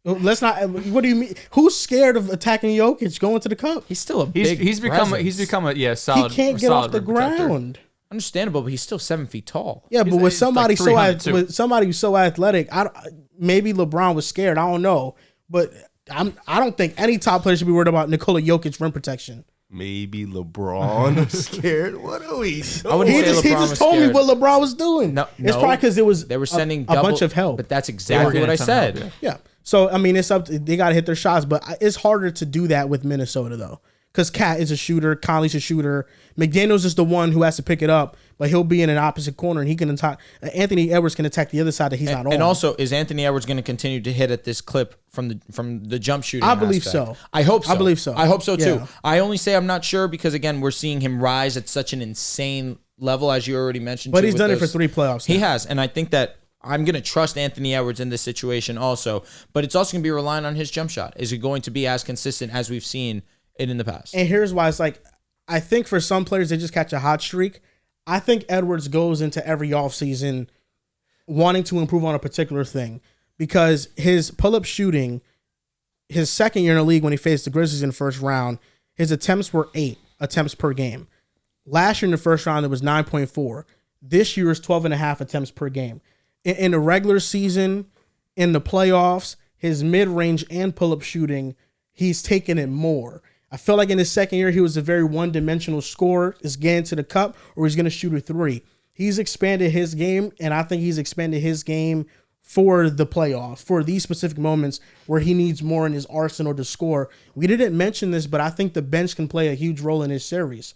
Let's not. What do you mean? Who's scared of attacking Jokic going to the cup? He's still a big. He's become a solid. He can't get off the ground. Understandable, but he's still 7 feet tall. Yeah, but with somebody who's so athletic, maybe LeBron was scared. I don't know, but I don't think any top player should be worried about Nikola Jokic rim protection. Maybe LeBron was scared. What are we doing? He just told me what LeBron was doing. No, it's probably because it was they were sending a bunch of help. But that's exactly what I said. Help, yeah. So I mean, it's up. They got to hit their shots, but it's harder to do that with Minnesota though. Because Cat is a shooter, Conley's a shooter. McDaniels is the one who has to pick it up, but he'll be in an opposite corner, and he can attack. Anthony Edwards can attack the other side that he's not on. And also, is Anthony Edwards going to continue to hit at this clip from the jump shooting? I believe so. I hope so. I believe so. I hope so too. I only say I'm not sure because again, we're seeing him rise at such an insane level, as you already mentioned. But he's done it for 3 playoffs. He has, and I think that I'm going to trust Anthony Edwards in this situation also. But it's also going to be relying on his jump shot. Is he going to be as consistent as we've seen it in the past? And here's why it's like, I think for some players, they just catch a hot streak. I think Edwards goes into every offseason wanting to improve on a particular thing because his pull-up shooting, his second year in the league when he faced the Grizzlies in the first round, his attempts were 8 attempts per game. Last year in the first round, it was 9.4. This year is 12.5 attempts per game. In the regular season, in the playoffs, his mid-range and pull-up shooting, he's taken it more. I feel like in his second year, he was a very one-dimensional scorer. Is getting to the cup or he's going to shoot a 3. He's expanded his game, and I think he's expanded his game for the playoffs, for these specific moments where he needs more in his arsenal to score. We didn't mention this, but I think the bench can play a huge role in this series.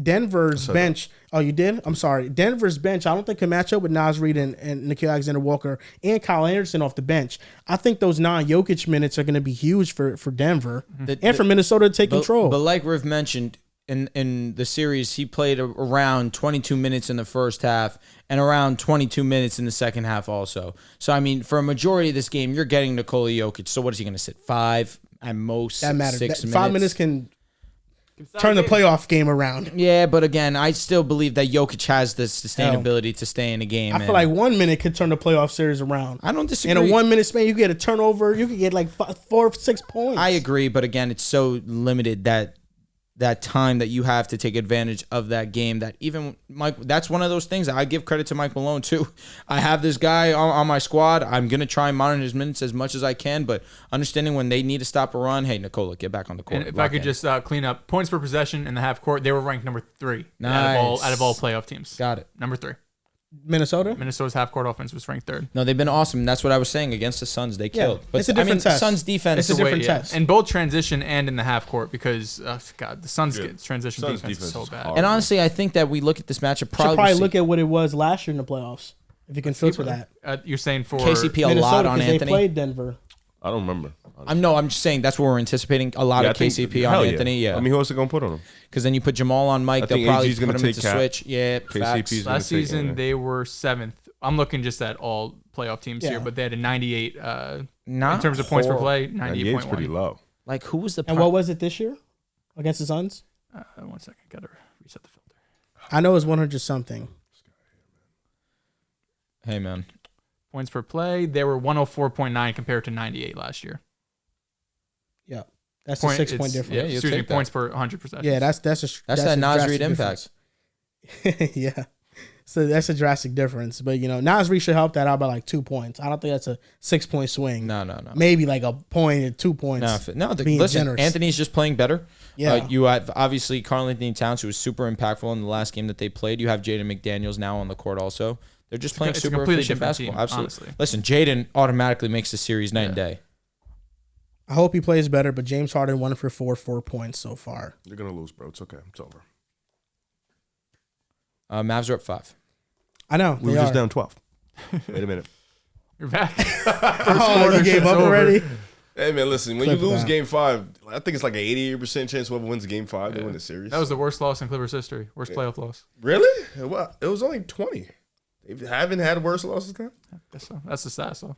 Denver's bench. Oh, you did? I'm sorry. Denver's bench, I don't think can match up with Naz Reid and Nickeil Alexander-Walker and Kyle Anderson off the bench. I think those non-Jokic minutes are going to be huge for Denver and for Minnesota to take control. But like Riv mentioned, in the series, he played around 22 minutes in the first half and around 22 minutes in the second half also. So, I mean, for a majority of this game, you're getting Nikola Jokic. So what is he going to sit? 5 at most? That matters. 6 minutes? 5 minutes can turn the playoff game around. Yeah, but again, I still believe that Jokic has the sustainability to stay in a game. I feel like 1 minute could turn the playoff series around. I don't disagree. In a 1 minute span, you get a turnover. You could get like 4 or 6 points. I agree, but again, it's so limited that time that you have to take advantage of that game that even Mike, that's one of those things. I give credit to Mike Malone too. I have this guy on my squad. I'm going to try and monitor his minutes as much as I can, but understanding when they need to stop a run, hey, Nikola, get back on the court. And if I could just clean up, points per possession in the half court, they were ranked number 3 nice. out of all playoff teams. Got it. Number 3. Minnesota? Minnesota's half-court offense was ranked 3rd. No, they've been awesome. That's what I was saying against the Suns. They killed. But it's a different test. Suns defense. It's a different Yeah. test. And both transition and in the half-court because, God, the Suns get transition Suns defense is so is bad. hard. And honestly, I think that we look at this matchup. Should probably look at what it was last year in the playoffs. If you can filter that. You're saying for KCP a Minnesota, lot on 'cause Anthony. They played Denver. I don't remember. I'm just saying that's what we're anticipating. A lot Yeah, of I think- KCP hell on Anthony. Yeah. I mean, who else are gonna put on him? Because then you put Jamal on Mike, I they'll think probably AG's put gonna him take into Cap. switch. Yeah, KCP's facts. gonna last take season, it. they were 7th. I'm looking just at all playoff teams Yeah. here, but they had a 98 Not in terms of points per horrible. play, 98's pretty 98.1. low. Like who was the? And what was it this year against the Suns? 1 second, gotta reset the filter. I know it was 100 something. Hey man, Points per play, they were 104.9 compared to 98 last year. Yeah, that's a 6-point difference. Yeah, you'll Excuse me, take that. points per 100 possessions. Yeah, that's that Nas drastic Reed impact. difference. Yeah, so that's a drastic difference. But Nas Reed should help that out by like 2 points. I don't think that's a 6-point swing. No. Maybe like a point or 2 points. Being Listen, generous. Anthony's just playing better. Yeah. You have obviously Karl-Anthony Towns, who was super impactful in the last game that they played. You have Jaden McDaniels now on the court also. They're just playing it's a super completely efficient different basketball. team, Absolutely. honestly. Listen, Jaden automatically makes the series night and day. I hope he plays better. But James Harden 1 for 4 points so far. You're gonna lose, bro. It's okay. It's over. Mavs are up 5. I know. We they were just are. down 12. Wait a minute. You're back. Oh, you gave up over. already? Hey man, listen. When Clip you lose that. Game 5, I think it's like an 88% chance whoever wins Game 5 they win the series. That was the worst loss in Clippers history. Worst playoff loss. Really? Well, it was only 20. They haven't had worse losses than that. Guess so. That's the stat. So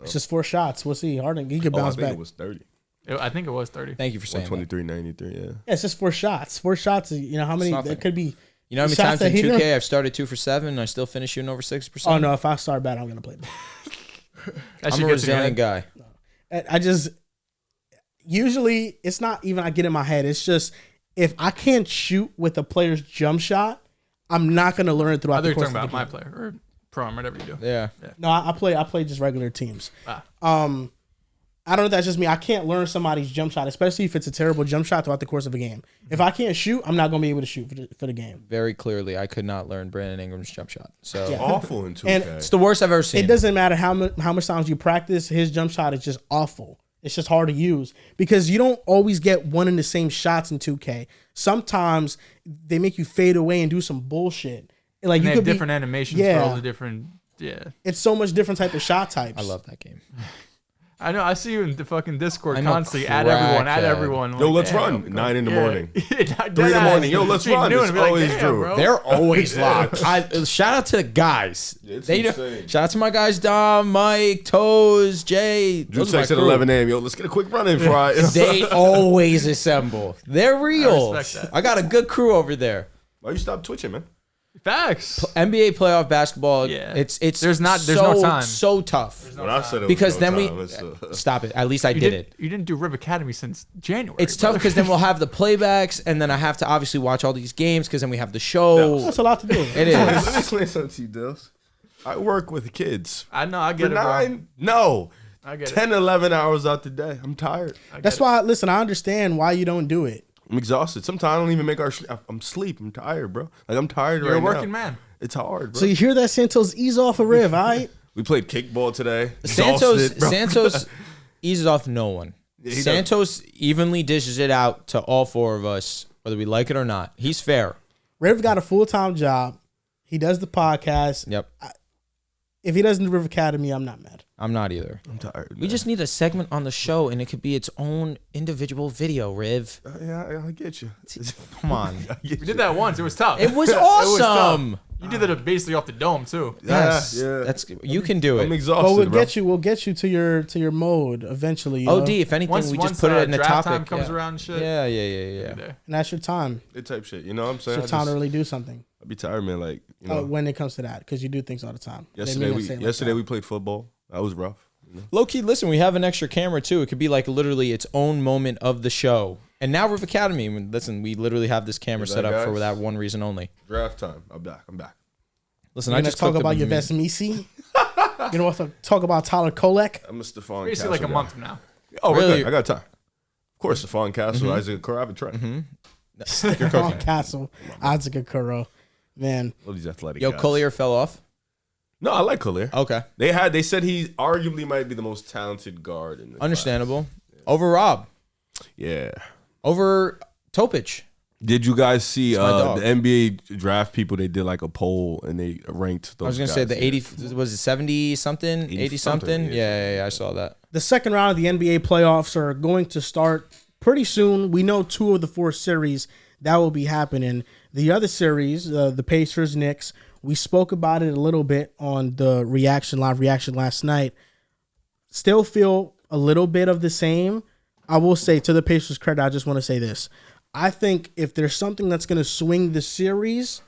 It's just 4 shots. We'll see. Harden, he could Oh, I bounce think back. it was 30. I think it was 30. Thank you for saying that. 123-93, yeah. Yeah, it's just 4 shots. 4 shots. How many? nothing. It could be. You know how many Shots times that in he 2K did? I've started 2 for 7 and I still finish shooting over 60%? Oh no! If I start bad, I'm gonna play. That I'm shit a gets in your resilient head. guy. I just usually it's not even I get in my head. It's just if I can't shoot with a player's jump shot, I'm not gonna learn it I throughout thought the you were course talking of the about my game. player or prom, whatever you do. Yeah. No, I play just regular teams. Ah. I don't know if that's just me. I can't learn somebody's jump shot, especially if it's a terrible jump shot throughout the course of a game. If I can't shoot, I'm not gonna be able to shoot for the game. Very clearly, I could not learn Brandon Ingram's jump shot. So Yeah. Awful in 2K. And it's the worst I've ever seen. It doesn't matter how much times you practice. His jump shot is just awful. It's just hard to use because you don't always get one and the same shots in 2K. Sometimes they make you fade away and do some bullshit. Like And you they could have different be, animations Yeah. for all the different. Yeah, It's so much different type of shot types. I love that game. I know. I see you in the fucking Discord I know, constantly. At everyone. At crackhead. everyone. Yo, like, let's damn, run. bro. 9 in the Yeah. morning. 3 in 3 in the morning. Yo, let's run. It's always Drew. Bro. They're always locked. Shout out to the guys. It's They do- insane. shout out to my guys, Dom, Mike, Toes, Jay. Drew Those are my texts at crew. 11 a.m. Yo, let's get a quick run in Friday. They always assemble. They're real. I respect that. I got a good crew over there. Why you stop twitching, man? Facts. NBA playoff basketball. Yeah. It's There's no time. So tough. When I said it Because was then no time, Stop it. At least I You did it. You didn't do Riv Academy since January. It's tough because then we'll have the playbacks, and then I have to obviously watch all these games because then we have the show. That's a lot to do. It Let me is. explain something to you, Dehls. I work with kids. I know. I For get it, bro. 9, no. I get 10, 11 hours out the day. I'm tired. That's why. Listen, I understand why you don't do it. I'm exhausted. Sometimes I don't even make our sleep. I'm sleep. I'm tired, bro. Like, I'm tired You're right a working now. man. It's hard, bro. So you hear that, Santos? Ease off a Riv, all right? We played kickball today. Santos Exhausted, bro. Santos eases off no one. he does. Santos evenly dishes it out to all 4 of us, whether we like it or not. He's fair. Riv got a full-time job. He does the podcast. Yep. If he doesn't do Riv Academy, I'm not mad. I'm not either. I'm tired. We just need a segment on the show, and it could be its own individual video, Riv. Yeah, I get you. Come on. We did that once. It was tough. It was tough. awesome. You did that basically off the dome too. Yes. Yeah. That's you can do I'm it. exhausted, But bro. we'll get you to your mode eventually. You OD, know? if anything, Once we just put it in the draft topic. time comes yeah. around and shit. Yeah. you're there. And that's your time. It type shit. You know what I'm It's saying? your time to really do something I be tired, man. Like, you know, when it comes to that, because you do things all the time. yesterday we played football. That was rough. You know? Low key, listen, we have an extra camera too. It could be like literally its own moment of the show. And now Riv Academy, listen, we literally have this camera Is set that up for guys? that one reason only. Draft time. I'm back. Listen, I I just just talk cooked about up a your meal. best Misi. You know what? To talk about Tyler Kolek. I'm a Stephon Basically Castle like a guy. month from now. Oh, Really? we're good. I got time. Of course, Stephon Castle, Isaac Okoro. I've been trying. Castle, Isaac Okoro. Man. Love these athletic Yo, guys. Collier fell off. No, I like Collier. Okay. They said he arguably might be the most talented guard in the Understandable. class. Over Rob. Yeah. Over Topic. Did you guys see my dog. the NBA draft people? They did like a poll and they ranked those I was going to say guys. the 80, was it 70 something? 80 something? Yeah, I saw that. The second round of the NBA playoffs are going to start pretty soon. We know 2 of the 4 series that will be happening. The other series, the Pacers, Knicks, we spoke about it a little bit on the live reaction last night. Still feel a little bit of the same. I will say, to the Pacers' credit, I just want to say this. I think if there's something that's going to swing the series,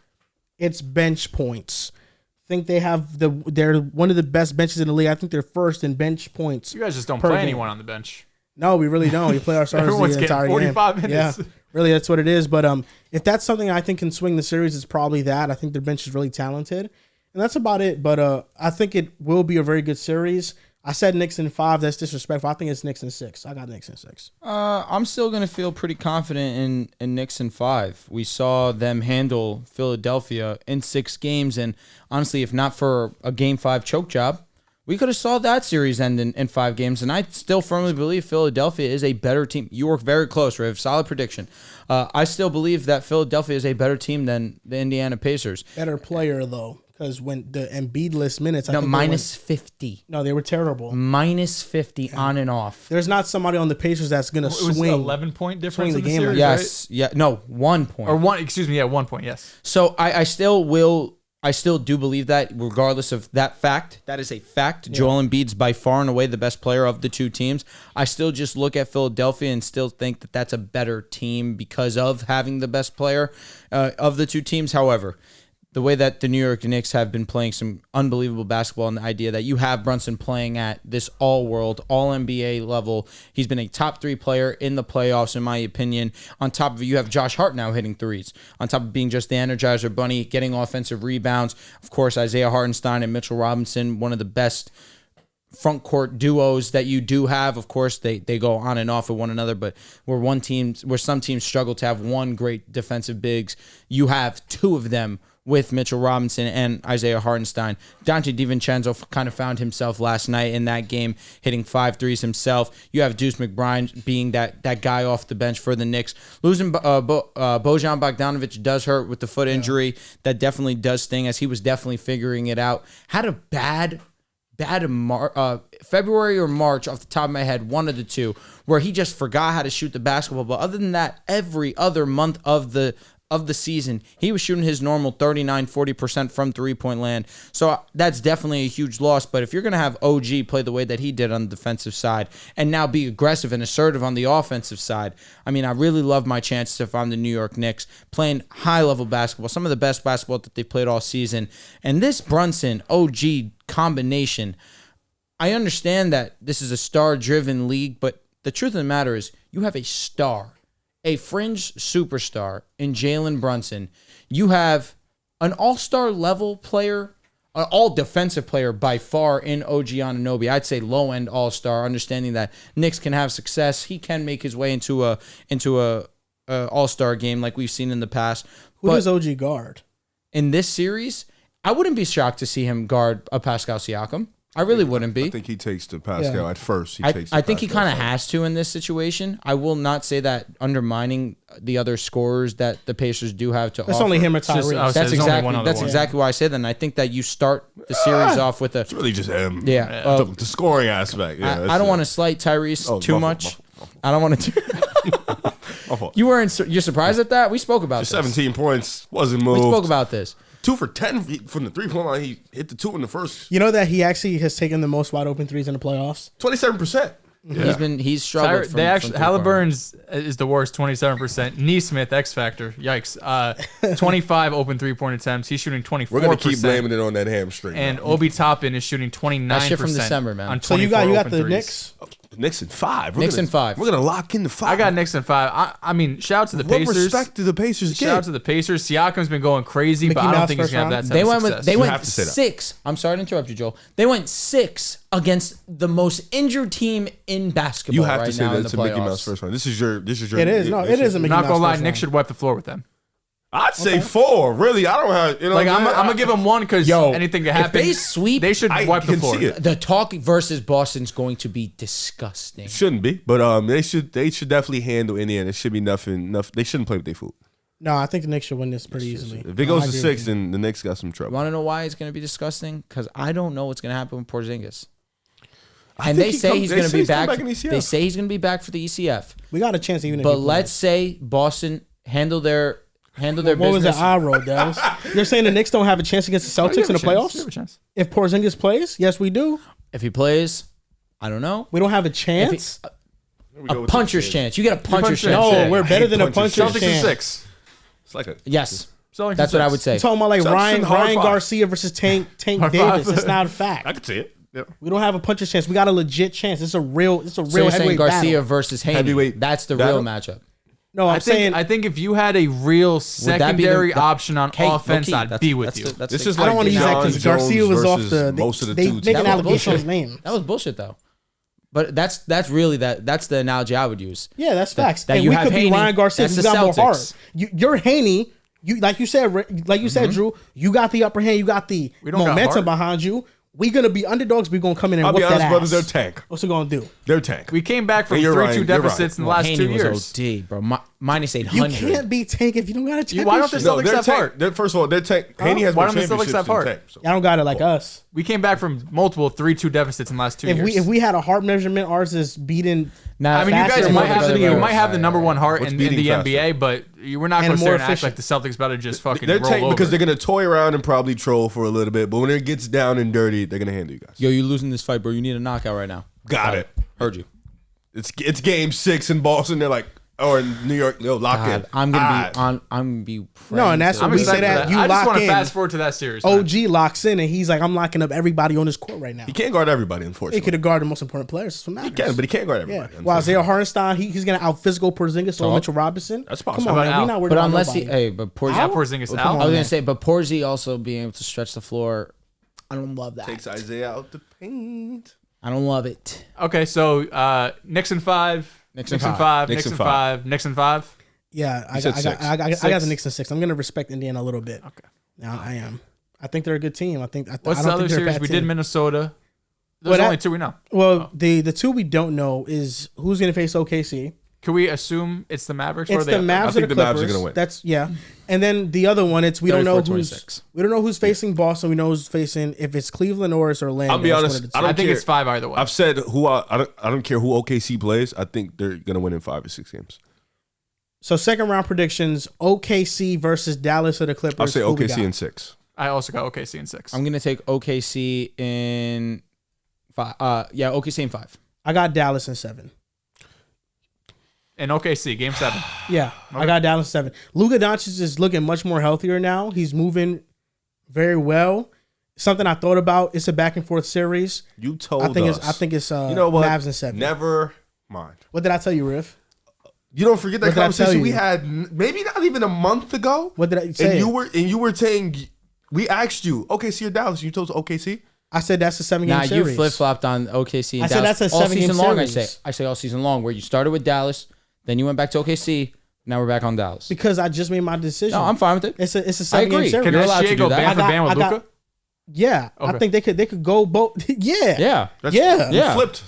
it's bench points. I think they're one of the best benches in the league. I think they're first in bench points. You guys just don't per play game. anyone on the bench. No, we really don't. We play our starters Everyone's the entire getting game. 45 minutes. Yeah, really, that's what it is. But if that's something I think can swing the series, it's probably that. I think their bench is really talented, and that's about it. But I think it will be a very good series. I said Knicks in 5. That's disrespectful. I think it's Knicks in 6. I got Knicks in 6. I'm still going to feel pretty confident in Knicks in 5. We saw them handle Philadelphia in 6 games, and honestly, if not for a Game 5 choke job, we could have saw that series end in 5 games, and I still firmly believe Philadelphia is a better team. You were very close, Riv. Solid prediction. I still believe that Philadelphia is a better team than the Indiana Pacers. Better player, though, because when the Embiid list minutes, I No, think minus 50. No, they were terrible. Minus 50 on and off. There's not somebody on the Pacers that's going to It was swing. 11-point difference swing in the the game. series, Yes. Yeah. No, 1 point. right? Or 1, excuse me, 1 point, yes. So I still do believe that regardless of that fact. That is a fact. Yeah. Joel Embiid's by far and away the best player of the 2 teams. I still just look at Philadelphia and still think that that's a better team because of having the best player of the 2 teams. However, the way that the New York Knicks have been playing some unbelievable basketball, and the idea that you have Brunson playing at this all-world, all-NBA level. He's been a top 3 player in the playoffs, in my opinion. On top of it, you have Josh Hart now hitting threes. On top of being just the Energizer Bunny, getting offensive rebounds. Of course, Isaiah Hartenstein and Mitchell Robinson, one of the best front court duos that you do have. Of course, they go on and off with one another, but where some teams struggle to have one great defensive bigs, you have 2 of them with Mitchell Robinson and Isaiah Hartenstein. Dante DiVincenzo kind of found himself last night in that game, hitting 5 threes himself. You have Deuce McBride being that guy off the bench for the Knicks. Losing Bojan Bogdanovic does hurt with the foot injury. That definitely does sting, as he was definitely figuring it out. Had a bad February or March off the top of my head, one of the 2, where he just forgot how to shoot the basketball. But other than that, every other month of the season, he was shooting his normal 39-40% from 3-point land. So that's definitely a huge loss. But if you're going to have OG play the way that he did on the defensive side and now be aggressive and assertive on the offensive side, I mean, I really love my chances if I'm the New York Knicks, playing high-level basketball, some of the best basketball that they've played all season. And this Brunson-OG combination, I understand that this is a star-driven league, but the truth of the matter is you have a star, a fringe superstar in Jalen Brunson. You have an all-star level player, an all-defensive player by far in OG Anunoby. I'd say low-end all-star, understanding that Knicks can have success. He can make his way into a all-star game like we've seen in the past. Who does OG guard? In this series, I wouldn't be shocked to see him guard a Pascal Siakam. I really wouldn't be. I think he takes to Pascal at first. I think he kind of has to in this situation. I will not say that undermining the other scorers that the Pacers do have to offer. It's only him or Tyrese. That's exactly why I say that. And I think that you start the series off with It's really just him. Yeah. The scoring aspect. Yeah, I don't want to slight Tyrese too much. I don't want to. You're surprised at that? We spoke about this. 17 points. Wasn't moved. We spoke about this. 2 for 10 from the 3-point line. He hit the 2 in the first. You know that he actually has taken the most wide open threes in the playoffs? 27%. Yeah. He's struggled. Halliburton's is the worst, 27%. Nesmith, X Factor, yikes. 25 open 3-point attempts. He's shooting 24%. We're gonna keep blaming it on that hamstring. And Obi Toppin is shooting 29%. That shit from December, man. On So you got the Knicks. Knicks in 5. Knicks in 5. We're gonna lock in the 5. I got Knicks in 5. I mean, shout out to the Pacers. What respect do the Pacers get? Shout out to the Pacers. Siakam's been going crazy, but I don't think he's gonna have that They type of went success. they went have to say that. 6. I'm sorry to interrupt you, Joel. They went 6 against the most injured team in basketball. You have right to say now that in it's the a Mickey playoffs. Mouse first round. This is your. It is. No, it is a Mickey Not Mouse gonna lie, first Knicks round. should wipe the floor with them. I'd say 4. Really, I don't have. You know, Like I'm gonna give them 1 because anything can happen. If they sweep, they should wipe the can floor. see it. the talk versus Boston's going to be disgusting. Shouldn't be, but they should definitely handle Indiana. It should be nothing. They shouldn't play with their food. No, I think the Knicks should win this pretty easily. If it goes to 6, then the Knicks got some trouble. Want to know why it's going to be disgusting? Because I don't know what's going to happen with Porzingis. I And think they say he's going to be back. in ECF. They say he's going to be back for the ECF. We got a chance even. But let's say Boston handle their What was business. the eye roll, Dehls? You're saying the Knicks don't have a chance against the Celtics in the playoffs? If Porzingis plays, yes, we do. If he plays, I don't know. We don't have a chance. A puncher's chance. You get a puncher's chance. No, we're better than a puncher's puncher's Celtics chance. in 6. It's like a Yes. Celtics That's in what I 6. would say. You're talking about like Celtics Ryan in hard 5. Garcia versus Tank Hard Davis. 5. It's not a fact. I could see it. Yeah. We don't have a puncher's chance. We got a legit chance. It's a real So you're saying heavyweight Garcia battle. versus Haney. Heavyweight That's the battle? real matchup. No, I'm saying I think if you had a real secondary option on offense, I'd be with you. This is I don't like want to use that John because Garcia Jones was off versus the. most of the They dudes. make an That was allegation on his bullshit. name. That was bullshit though. But that's really that's the analogy I would use. Yeah, that's facts. that and you we have could be Haney, Ryan Garcia. that's You the got more heart. Celtics. You're Haney. You like you said, Drew. You got the upper hand. You got the We don't got momentum heart. behind you. We gonna be underdogs. We gonna come in and I'll whip be that honest, ass. brothers. They're tank. What's it gonna do? They're tank. We came back from And you're 3-2 right, you're deficits in the last Haney 2 was years. OD, bro. Minus 800. You can't be tank if you don't got a championship. Why don't the No, Celtics they're have tank. heart? They're, first of all, they're tank. Haney has Why more don't the Celtics championships have than heart? tank. So. Y'all don't got it like us. We came back from multiple 3-2 deficits in the last 2 years. If we had a heart measurement, ours is beating. Nah, I mean, you faster guys and might more have better. the number one heart What's in beating the faster? NBA, but we're not And going to sit more there and act like efficient. the Celtics about to just fucking They're roll tank over. because they're gonna toy around and probably troll for a little bit, but when it gets down and dirty, they're gonna handle you guys. Yo, you losing this fight, bro. You need a knockout right now. Got it. Heard you. It's game 6 in Boston. They're like, or in New York, they'll lock in. God, I'm gonna Alright. be on. I'm gonna be. No, and that's praying what to- we say that you I just lock want to in. fast forward to that series. man. OG locks in, and he's like, I'm locking up everybody on this court right now. He can't guard everybody, He unfortunately. could have guarded the most important players. That's what matters. He can, but he can't guard Yeah. everybody. Well, Isaiah unfortunately. Hartenstein, he's gonna out physical Porzingis or Mitchell Robinson. That's Come possible. on, How man. about We're not worried But about unless nobody. he, hey, but Porzingis. Yeah, Porzingis Come out. on, I was man. gonna say, but Porzingis also being able to stretch the floor. I don't love that. Takes Isaiah out the paint. I don't love it. Okay, so Knicks in 5. Knicks Knicks in in 5. five. Knicks in 5. Knicks in 5. Yeah, I said got, six. I got the Six. Knicks in 6. I'm gonna respect Indiana a little bit. Okay. Now I am. I think they're a good team. I think. What's I the don't other think they're a series? bad We team. did Minnesota. There's Well, only that- 2 we know. Well, the two we don't know is who's gonna face OKC. Can we assume it's the Mavericks? It's or the they? Mavs I or think the the Mavs are Clippers. gonna win. That's and then the other one, it's we don't know 34-26. we don't know who's facing Boston. We know who's facing if it's Cleveland or it's Orlando. I'll be That's honest, one of the I two. I don't think care. it's 5 either way. I've said I don't care who OKC plays. I think they're gonna win in 5 or 6 games. So second round predictions: OKC versus Dallas or the Clippers. I'll say Who we OKC got? in 6. I also got OKC in 6. I'm gonna take OKC in 5. Yeah, OKC in 5. I got Dallas in 7. And OKC, game 7. Yeah, I got Dallas in 7. Luka Doncic is looking much more healthier now. He's moving very well. Something I thought about. It's a back and forth series. You told I think us. it's you know what? Mavs in 7. Never mind. What did I tell you, Riv? You don't forget that What did I tell conversation you? we had maybe not even a month ago. What did I say? And you were saying we asked you OKC or Dallas. You told us OKC. I said that's a 7-game Nah, series. you flip flopped on OKC. And I said Dallas. that's a all 7-game season long. series. I say all season long. Where you started with Dallas, then you went back to OKC. Now we're back on Dallas. because I just made my decision. No, I'm fine with it. It's a I 7-game agree. series. Can You're allowed to SGA do go that. ban for I ban with got- Luka? Yeah, I Okay. think they could go both. Yeah, Yeah. yeah. Yeah. You flipped.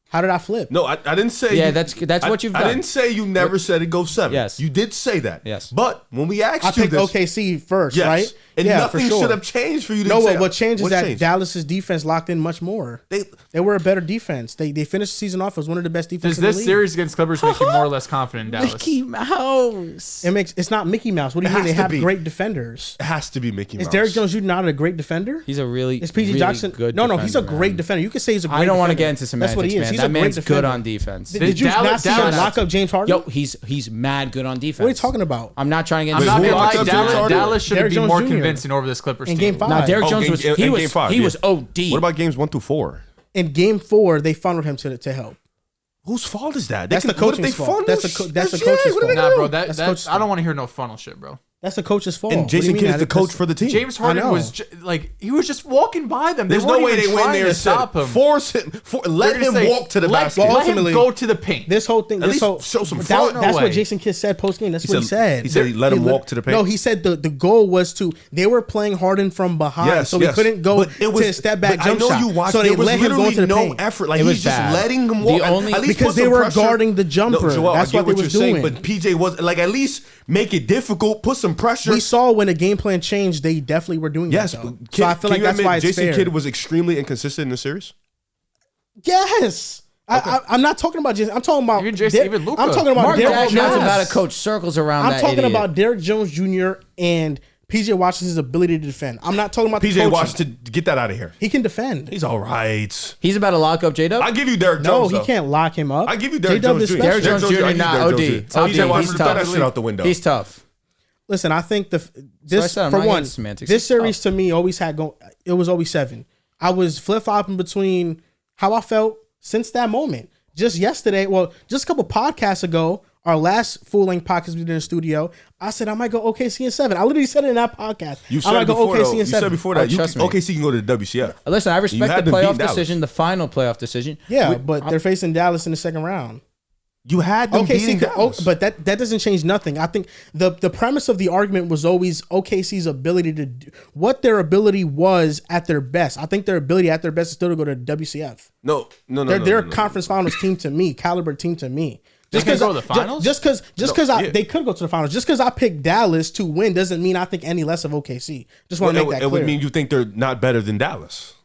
How did I flip? No, I didn't say. Yeah, you- that's what you've I done. didn't say you never said it go 7. Yes. You did say that. Yes. But when we asked I you picked this, OKC first, yes. right? And yeah, nothing for sure. should have changed for you to No, say what changed is what that changed? Dallas's defense locked in much more. They were a better defense. They finished the season off as one of the best Does defenses in the this league. series against Clippers make you more or less confident in Dallas? Mickey Mouse. It's not Mickey Mouse. What do you It mean? They has to have be. great defenders. It has to be Mickey Is Mouse. Derrick Jones Jr. not a great defender? He's a really. Is PG really Jackson good? No, he's a defender, great man. defender. You could say he's a great I don't want to defender. get into semantics, That's what he is. man. He's That a great man's good defender. on defense. Did you not see him Dallas- lock up James Harden? Yo, he's mad good on defense. What are you talking about? I'm not trying to get I'm into not who gonna locked lie, up James Harden? Dallas should Derrick be Jones more Jr. convincing over this Clippers In team. game 5. Now, Derrick Oh, Jones game- was in he game was 5, he yeah. was OD. What about games 1 through 4? In game 4, they funneled him to help. Whose fault is that? That's the What if coaching's fault. funnel That's the shit? that's the Yeah, coach's what are they fault. Nah, bro, That's that coach's I don't want to hear no funnel shit, bro. That's the coach's fault. And Jason Kidd is the coach for the team. James Harden was he was just walking by them. There's no way they went there and stop him. Force him. Let him walk to the basket. Let him go to the paint. This whole thing. Show some front. That's what Jason Kidd said post game. That's what he said. He said he let him walk to the paint. No, he said the goal was they were playing Harden from behind, so he couldn't go to a step back jump shot. I know you watched. So they there was let him go to the no paint. effort. Like he's just letting him walk. Because they were guarding the jumper. That's what they were doing. But PJ was like, at least make it difficult. Put some pressure. We saw when the game plan changed, they definitely were doing that. Though. So I feel like that's why it's Jason fair. Kidd was extremely inconsistent in the series. Yes. Okay. I'm not talking about Jason. I'm talking about even Luka. I'm talking about Mark Derrick Jackson Jones. about to coach circles around I'm that talking idiot. about Derrick Jones Jr. and PJ Washington's ability to defend. I'm not talking about the PJ coaching. Washington, get that out of here. He can defend. He's all right. He's about to lock up J-Dub? I give you Derrick Jones. No, he can't lock him up. I give you Derrick J-Dub Jones is Jr. special. Derrick Jones Jr. Nah, OD. PJ Washington, throw that shit out the window. He's tough. Listen, I think I this said I'm for not one, getting semantics. this It's series tough. to me always it was always 7. I was flip flopping between how I felt since that moment. Just yesterday, just a couple podcasts ago, our last full length podcast we did in the studio, I said I might go OKC in 7. I literally said it in that podcast. You I might go OKC in 7. You said before that. trust me. OKC can go to the WCF. Listen, I You respect had the them beat playoff Dallas. decision, the final playoff decision. Yeah, but they're facing Dallas in the second round. You had them beating Dallas. But that doesn't change nothing. I think the premise of the argument was always OKC's ability to do what their ability was at their best. I think their ability at their best is still to go to WCF. No. They're a conference finals team to me, caliber team to me. Just because go to the finals? Just because they could go to the finals. Just because I picked Dallas to win doesn't mean I think any less of OKC. Just want to make that clear. It would mean you think they're not better than Dallas.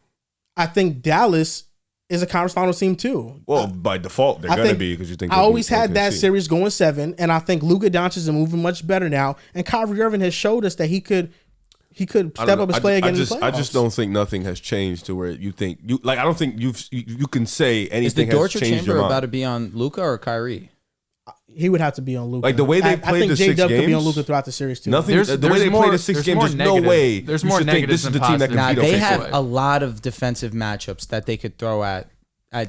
I think Dallas is a conference finals team too. Well, by default, they're going to be because you think I always had OKC. that series going 7, and I think Luka Doncic is moving much better now, and Kyrie Irving has showed us that he could step up his play again in the playoffs. I just don't think nothing has changed to where you think I don't think you can say anything Is the has Dortcher changed chamber your mind. about to be on Luka or Kyrie? He would have to be on Luka. Like the way they played the 6 J-Dub could be on games, Luka throughout the series too. Nothing. The way they played the 6 games, there's no way. There's you more should think this negatives is the than team that can positives. Nah, beat they OKC. have a lot of defensive matchups that they could throw at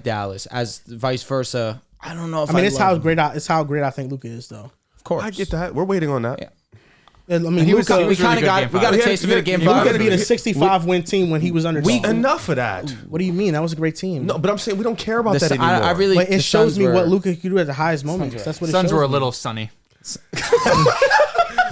Dallas, as vice versa. I don't know if it's how great I think Luka is though. Of course, I get that. We're waiting on that. Yeah. I mean, He was Luka, we kind of got a five. taste of it at game Luka 5. beat a 65-win team when he was under. Enough of that. What do you mean? That was a great team. No, but I'm saying we don't care about that anymore. I really, But it the shows Suns me were- what Luka could do at the highest moments. That's what it Suns shows were a me. little sunny.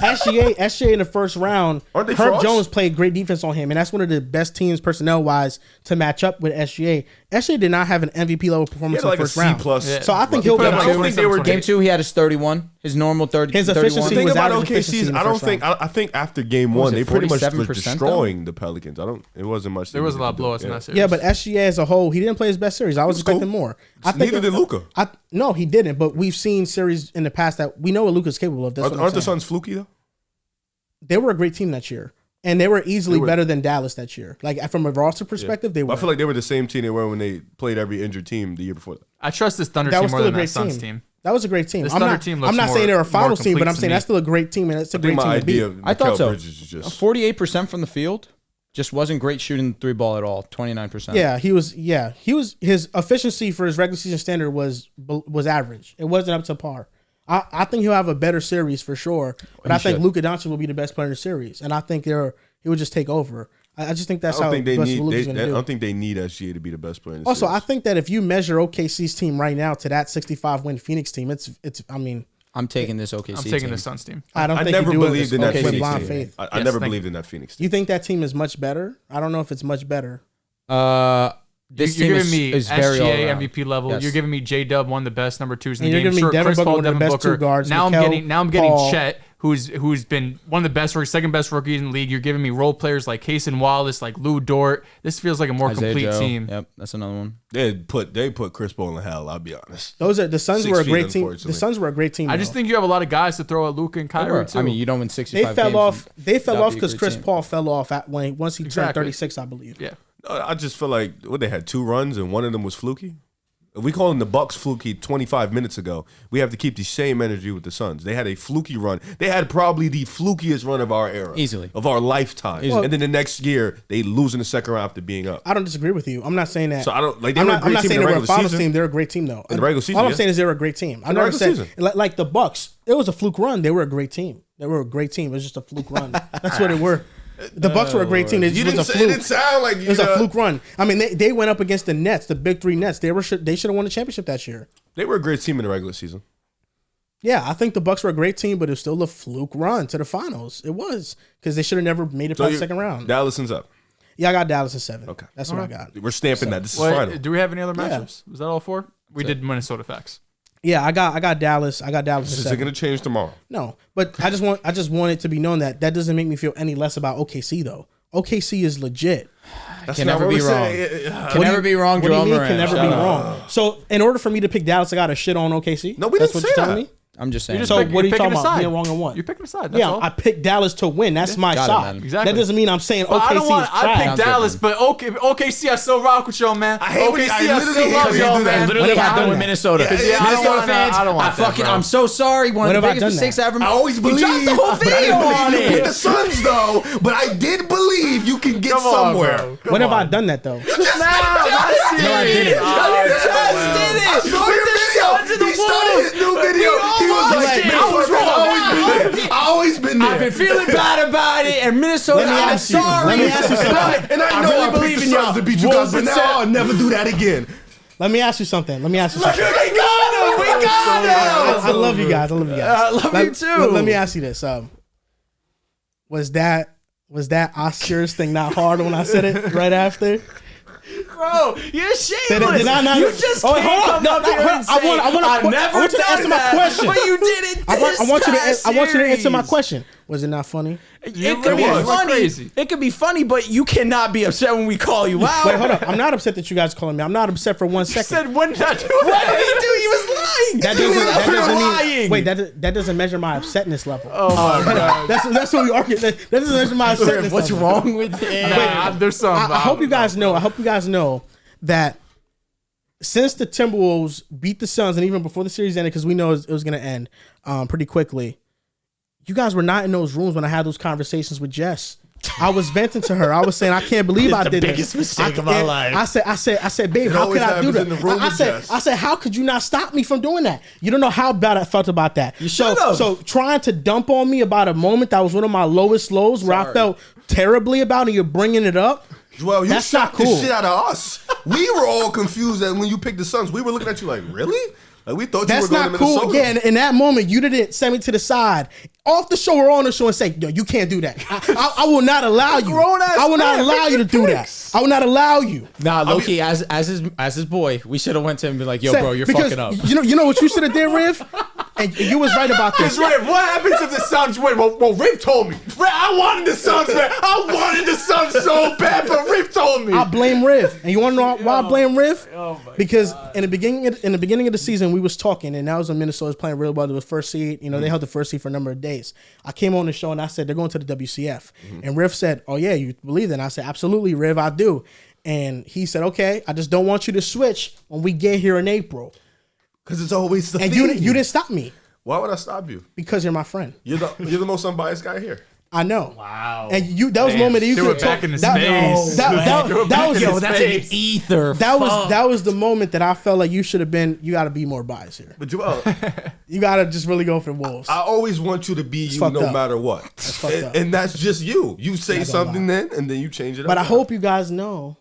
SGA in the first round, Aren't they Herb frauds? Jones played great defense on him, and that's one of the best teams personnel-wise to match up with SGA. SGA did not have an MVP level performance in the first round. C+. So I think he'll put get up back like to Game 27, 2, he had his 31, his normal 30. His 31. efficiency The thing was about average efficiency OKC is in the I don't first think round. I think after game was 1 it, they pretty much 47% were destroying the Pelicans. It wasn't much. There was a lot of blowouts in that series. Yeah, but SGA as a whole, he didn't play his best series. I was expecting cool. more. I think Neither did Luka. No, he didn't. But we've seen series in the past that we know what Luka's capable of. That's what I'm Aren't the saying. Suns fluky though? They were a great team that year, and they were easily better than Dallas that year. Like from a roster perspective, they were. I feel like they were the same team they were when they played every injured team the year before that. I trust this Thunder that team was more still a than great that Suns team. team. That was a great team. This I'm Thunder not, team looks I'm not more- saying they're a more finals team, but complete I'm to saying me. that's still a great team, and it's a I great think my team to beat. idea of I thought Mikal so. Bridges is just 48% from the field. Just wasn't great shooting the 3 ball at all. 29%. Yeah, he was. His efficiency for his regular season standard was average. It wasn't up to par. I think he'll have a better series for sure, but I think should. Luka Doncic will be the best player in the series, and I think he would just take over. I just think that's I how don't think they Luka's need. going I to do. don't think they need SGA to be the best player in the Also, series. I think that if you measure OKC's team right now to that 65-win Phoenix team, it's. I mean, I'm taking this OKC I'm taking team. the Suns team. I don't I think never you do believed it in that with Phoenix blind team. faith. I Yes, never thank believed in that Phoenix team. You think that team is much better? I don't know if it's much better. This You're team giving me is very all SGA around. MVP level. Yes. You're giving me J-Dub, one of the best number 2s in the And you're game. giving me Devin Chris Booker, Paul, one of the Devin best Booker. two guards, Now I'm Mikal, getting Paul. Chet, who's been one of the best, second best rookies in the league. You're giving me role players like Cason Wallace, like Lou Dort. This feels like a more Isaiah complete Joe. team. Yep, that's another one. They put Chris Paul in hell. I'll be honest. The Suns 6 were a feet, great team. unfortunately. The Suns were a great team. I just though. think you have a lot of guys to throw at Luka and Kyrie too. I mean, you don't win they 65 fell games off. They fell without off being a because great Chris team. Paul fell off once he turned Exactly. 36, I believe. yeah. I just feel like they had 2 runs and one of them was fluky. If we calling the Bucks fluky 25 minutes ago, we have to keep the same energy with the Suns. They had a fluky run. They had probably the flukiest run of our era. Easily. Of our lifetime. Easily. And then the next year, they lose in the second round after being up. I don't disagree with you. I'm not saying that. So I don't like they I'm were a not, great I'm not team saying in they the were a regular finals season. team. They're a great team though. In the regular season, all I'm yeah. saying is they're a great team. I In the never regular said season. like the Bucks. It was a fluke run. They were a great team. They were a great team. It was just a fluke run. That's what it were. The Bucks were a great team. It You was didn't a say, fluke. it didn't sound like It was a fluke run. I mean, they went up against the Nets, the big three Nets. They should have won the championship that year. They were a great team in the regular season. Yeah, I think the Bucks were a great team, but it was still a fluke run to the finals. It was because they should have never made it past the second round. Dallas's up. Yeah, I got Dallas at 7. Okay. That's what I got. We're stamping that. This is Wait, final. do we have any other matchups? Was that all 4? We did Minnesota facts. Yeah, I got Dallas. I got Dallas at Is 7. it going to change tomorrow? No, but I just want it to be known that doesn't make me feel any less about OKC though. OKC is legit. That's Can not never what be we're wrong. saying. Can never be wrong, What do you Joel mean Moran. can never be wrong? So in order for me to pick Dallas, I got to shit on OKC. No, we That's didn't what say you're telling that. me. I'm just saying. So what are you picking talking a about? side. Being wrong on what? You're picking a side. That's Yeah, all. I picked Dallas to win. That's my Got it, side. man. Exactly. That doesn't mean I'm saying But I don't OKC want. is I trash. picked Sounds Dallas, different. but OKC, I still rock with y'all, man. I hate when OKC, you- I I literally still hate love when you y'all, do that. man. Literally What have I happened done? with Minnesota. Yeah, yeah, Minnesota fans, I don't want that, bro. I'm so sorry. One When of the have I biggest done mistakes that? I ever I always You believed. dropped the whole but I video didn't believe on you it. picked the Suns, though. But I did believe you can get Come on, somewhere. bro. Come When have I on. done that though? No, I didn't. I saw your video. He started his new video. He was like, it. I was wrong. I always been there. I've been feeling bad about it, and Minnesota, Let me I'm ask you- sorry. let me ask you something. But And I know really I believe picked in the y'all. Suns to beat you guys, but now I'll never do that again. Let me ask you something. We got him. I love you guys. I love you guys. I love you too. Let me ask you this. Was that Oscars thing not hard when I said it right after? Bro, you're shameless. Did I not? You just Oh, can't hold on. come No, up here hold on. and say, I never want you to done answer my that, question. But you did it I want you to answer my series. question. Was it not funny? It could be was. funny. Crazy. It could be funny, but you cannot be upset when we call you out. Wait, hold up. I'm not upset that you guys calling me. I'm not upset for 1 You second. said when did I do What that? did he do? He was lying. That doesn't lying. mean. Wait, that doesn't measure my upsetness level. Oh my god. That's what we argue. That doesn't measure my upsetness What's level. wrong with it? Nah, there's some. I hope you guys know. I hope you guys know that since the Timberwolves beat the Suns, and even before the series ended, because we know it was going to end pretty quickly, you guys were not in those rooms when I had those conversations with Jess. I was venting to her. I was saying, I can't believe I did biggest this. mistake of my life. I said, babe, how always could I do happens that? in the room with Jess. I said, how could you not stop me from doing that? You don't know how bad I felt about that. You should've. So trying to dump on me about a moment that was one of my lowest lows, where I Sorry. felt terribly about, and you're bringing it up. Well, you That's shot not cool. the shit out of us. We were all confused that when you picked the Suns, we were looking at you like, really? Like we thought That's you were going not to cool. Minnesota. Yeah, in that moment, you didn't send me to the side, off the show or on the show, and say, "No, you can't do that. I will not allow you. grown-ass I will not man, allow pick you to your do that. picks. I will not allow you." Nah, Loki, as his boy, we should have went to him and been like, "Yo, Say- bro, you're because fucking up." You know what you should have did, Riv, and you was right about this. Riv, what happens if the Suns win? Well, Riv told me. Riv, I wanted the Suns, man. I wanted the Suns so bad, but Riv told me. I blame Riv, and you want to know why I blame Riv? Oh my Because in the beginning of the season, we was talking, and that was when Minnesota was playing real well. It was first seed. You know, they held the first seed for a number of days. I came on the show and I said they're going to the WCF, and Riv said, "Oh yeah, you believe that?" And I said, "Absolutely, Riv, I do." And he said, "Okay, I just don't want you to switch when we get here in April." Because it's always the And theme. you didn't stop me Why would I stop you? because you're my friend. You're the most unbiased guy here. I know. Wow. And that was a moment that you Threw could it back in his that, face. that was Yo, that's an ether. that was the moment that I felt like you should have been. You got to be more biased here. But Joel, You got to just really go for the Wolves. I always want you to be you fucked no up. matter what. fucked up. And that's just you. You say Not gonna something then, and then you change it up. But I hope you guys know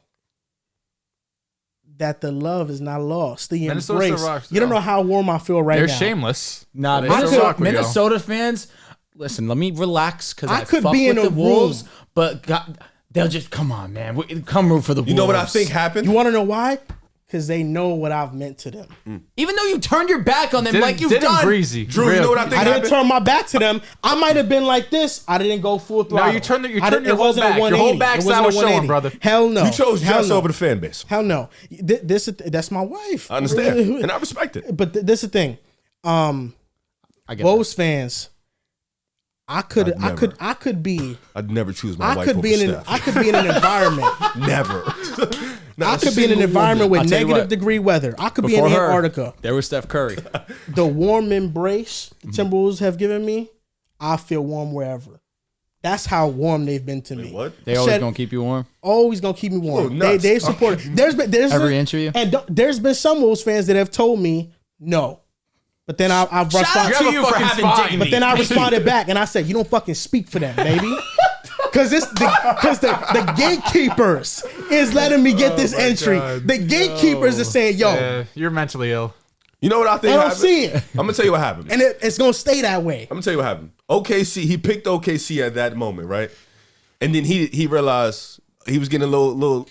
that the love is not lost. The Minnesota embrace. rocks, You don't though. know how warm I feel right They're now. shameless. Nah, They still Minnesota, rock with you. Minnesota fans, listen, let me relax because I I could fuck be in with a the Wolves, room. but God, they'll just come on, man. Come root for the Wolves. You know what I think happened? You want to know why? Because they know what I've meant to them. Even though you turned your back on them like you've done. breezy. Drew, you know what I think I didn't happened? turn my back to them. I might have been like this. I didn't go full throttle. No, you turned your I didn't- whole it wasn't a back. Your whole 180. backside It wasn't a was showing, 180. brother. Hell no. You chose Hell Jess no. over the fan base. Hell no. That's my wife. I understand. And I respect it. But this is the thing. I get Wolves fans, I could be I'd never choose my I wife could over be in Steph. I could be in an environment. Never. I could be in an environment with I'll tell you negative what. degree weather. I could be in Before her, Antarctica. There was Steph Curry. The warm embrace the Timberwolves have given me, I feel warm wherever. That's how warm they've been to me. What? They always Shed- gonna keep you warm. Always gonna keep me warm. Oh, nuts. They support it. There's Every inch of you? and there's been some Wolves fans that have told me no, But then I Shout out responded to you for fucking having spine. dignity. But then I responded back and I said, "You don't fucking speak for them, baby." Because the gatekeepers is letting me get this entry. God, The gatekeepers are saying, "Yo, Yeah, you're mentally ill. You know what I think I don't happened? see it," I'm gonna tell you what happened. and it's gonna stay that way. I'm gonna tell you what happened. OKC, he picked OKC at that moment, right? And then he realized he was getting a little,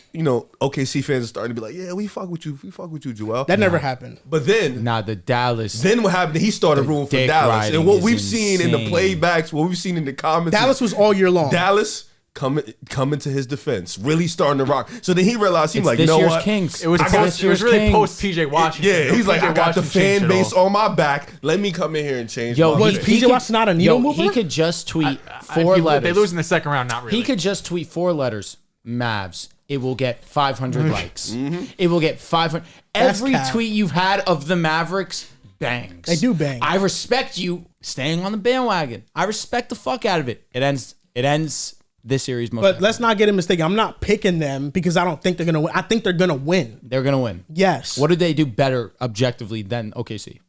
OKC fans are starting to be like, yeah, we fuck with you, Joel. That never happened. But then, Nah, the Dallas. then what happened? He started rooting for dick Dallas, riding and what is we've seen in the insane. playbacks, what we've seen in the comments, Dallas was all year long. Dallas coming to his defense, really starting to rock. So then he realized he's It's like, you this know year's what? Kings. It was It's post, this it was year's really Kings. post PJ Washington. Yeah, he's like, PJ I got the Washington fan changed it base all. on my back. Let me come in here and change. Yo, my Was shit. PJ Washington not a needle mover? He could just tweet If four you- letters. They lose in the second round, not really. He could just tweet 4 letters. Mavs. It will get 500 likes. Mm-hmm. It will get 500. That's Every cap. tweet you've had of the Mavericks bangs. They do bang. I respect you staying on the bandwagon. I respect the fuck out of it. It ends this series most. But let's not get it mistaken. I'm not picking them because I don't think they're gonna win. I think they're gonna win. They're gonna win. Yes. What did they do better objectively than OKC?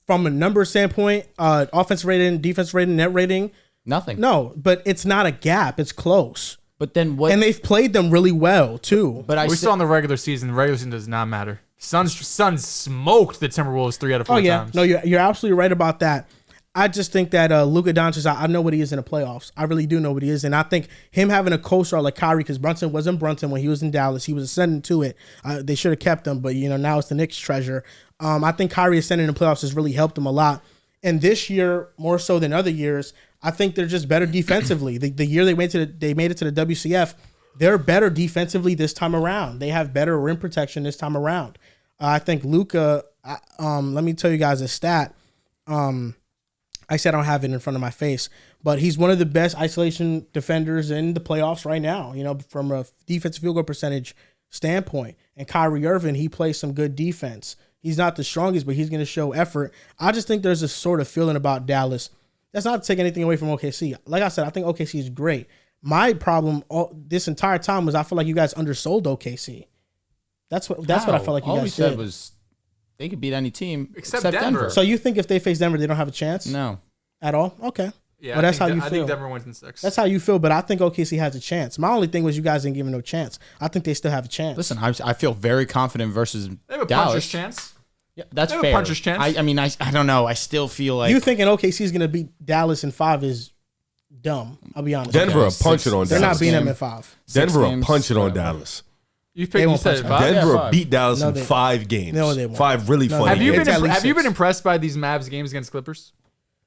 From a number standpoint, offense rating, defense rating, net rating? Nothing. No, but it's not a gap. It's close. But then what? And they've played them really well, too. but I we still saw in the regular season. The regular season does not matter. Suns smoked the Timberwolves 3 out of 4 Oh, yeah. times. No, you're absolutely right about that. I just think that Luka Doncic, I know what he is in the playoffs. I really do know what he is. And I think him having a co-star like Kyrie, because Brunson wasn't Brunson when he was in Dallas. He was ascending to it. They should have kept him, but, now it's the Knicks' treasure. I think Kyrie ascending in the playoffs has really helped him a lot. And this year, more so than other years, I think they're just better defensively. The year they made it to the WCF, they're better defensively this time around. They have better rim protection this time around. I think Luka, let me tell you guys a stat. I said I don't have it in front of my face, but he's one of the best isolation defenders in the playoffs right now, from a defensive field goal percentage standpoint. And Kyrie Irving, he plays some good defense. He's not the strongest, but he's going to show effort. I just think there's a sort of feeling about Dallas. That's not to take anything away from OKC. Like I said, I think OKC is great. My problem this entire time was I feel like you guys undersold OKC. That's what I felt like you All guys we said did. was they could beat any team Except except Denver. Denver. So you think if they face Denver, they don't have a chance No. at all? Okay. Yeah, Well, that's how you I feel. think Denver wins in 6. That's how you feel, but I think OKC has a chance. My only thing was you guys didn't give them no chance. I think they still have a chance. Listen, I feel very confident versus They have a Dallas. puncher's chance. Yeah, that's They have a fair. puncher's chance. I mean, I don't know. I still feel like you thinking OKC is going to beat Dallas in 5 is dumb. I'll be honest. Denver Okay, a punch it on They're Dallas. not beating them game. in 5. Denver a games, punch it on whatever. Dallas. You They picked. You won't said punch 5. Yeah, Denver 5. beat Dallas No, in they- 5 games. No, they won't. 5 really No, funny Have you It's been at least Have you been 6. impressed by these Mavs games against Clippers?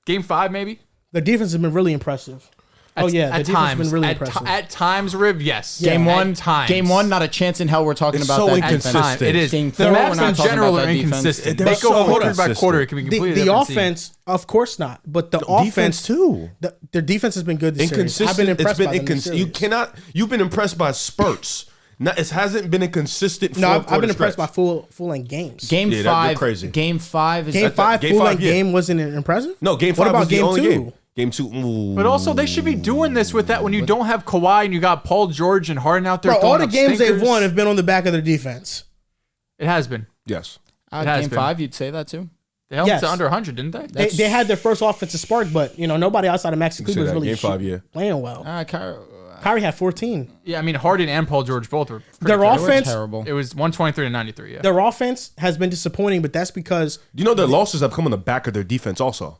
Game 5, maybe. The defense has been really impressive. The defense has been really impressive. At times, Riv, yes. game At one, times. game one, not a chance in hell we're talking It's about so that inconsistent. defense. Time. It is. Game The four, we're Mavs not in talking general about are that defense. inconsistent. They're They so go quarter by inconsistent. quarter. It can be completely The different team. offense, of course not, but the Defense offense too. Their defense has been good this series. I've Inconsistent. been It's impressed been by them this inconsistent. series. You've been impressed by spurts. It hasn't been a consistent. No, I've been four-quarter impressed by stretch. full length games. Game Yeah, they're five, crazy. Game 5 is Game 5 Game full 5, length yeah. game wasn't it impressive? No, game 5 What about was the game only 2? game. Game 2. Ooh. But also, they should be doing this with that when you don't have Kawhi and you got Paul George and Harden out there. Bro, all throwing the up games stinkers. they've won have been on the back of their defense. It has been. Yes. It has Game been. 5, you'd say that too? They held Yes. to under 100, didn't they? They had their first offensive spark, but nobody outside of Maxi say Kleber was that. really Game 5, yeah. playing well. Kyrie had 14. Yeah, I mean Harden and Paul George both were. pretty Their good. offense, terrible. It was 123 to 93. Yeah. their offense has been disappointing, but that's because You know their losses have come on the back of their defense also.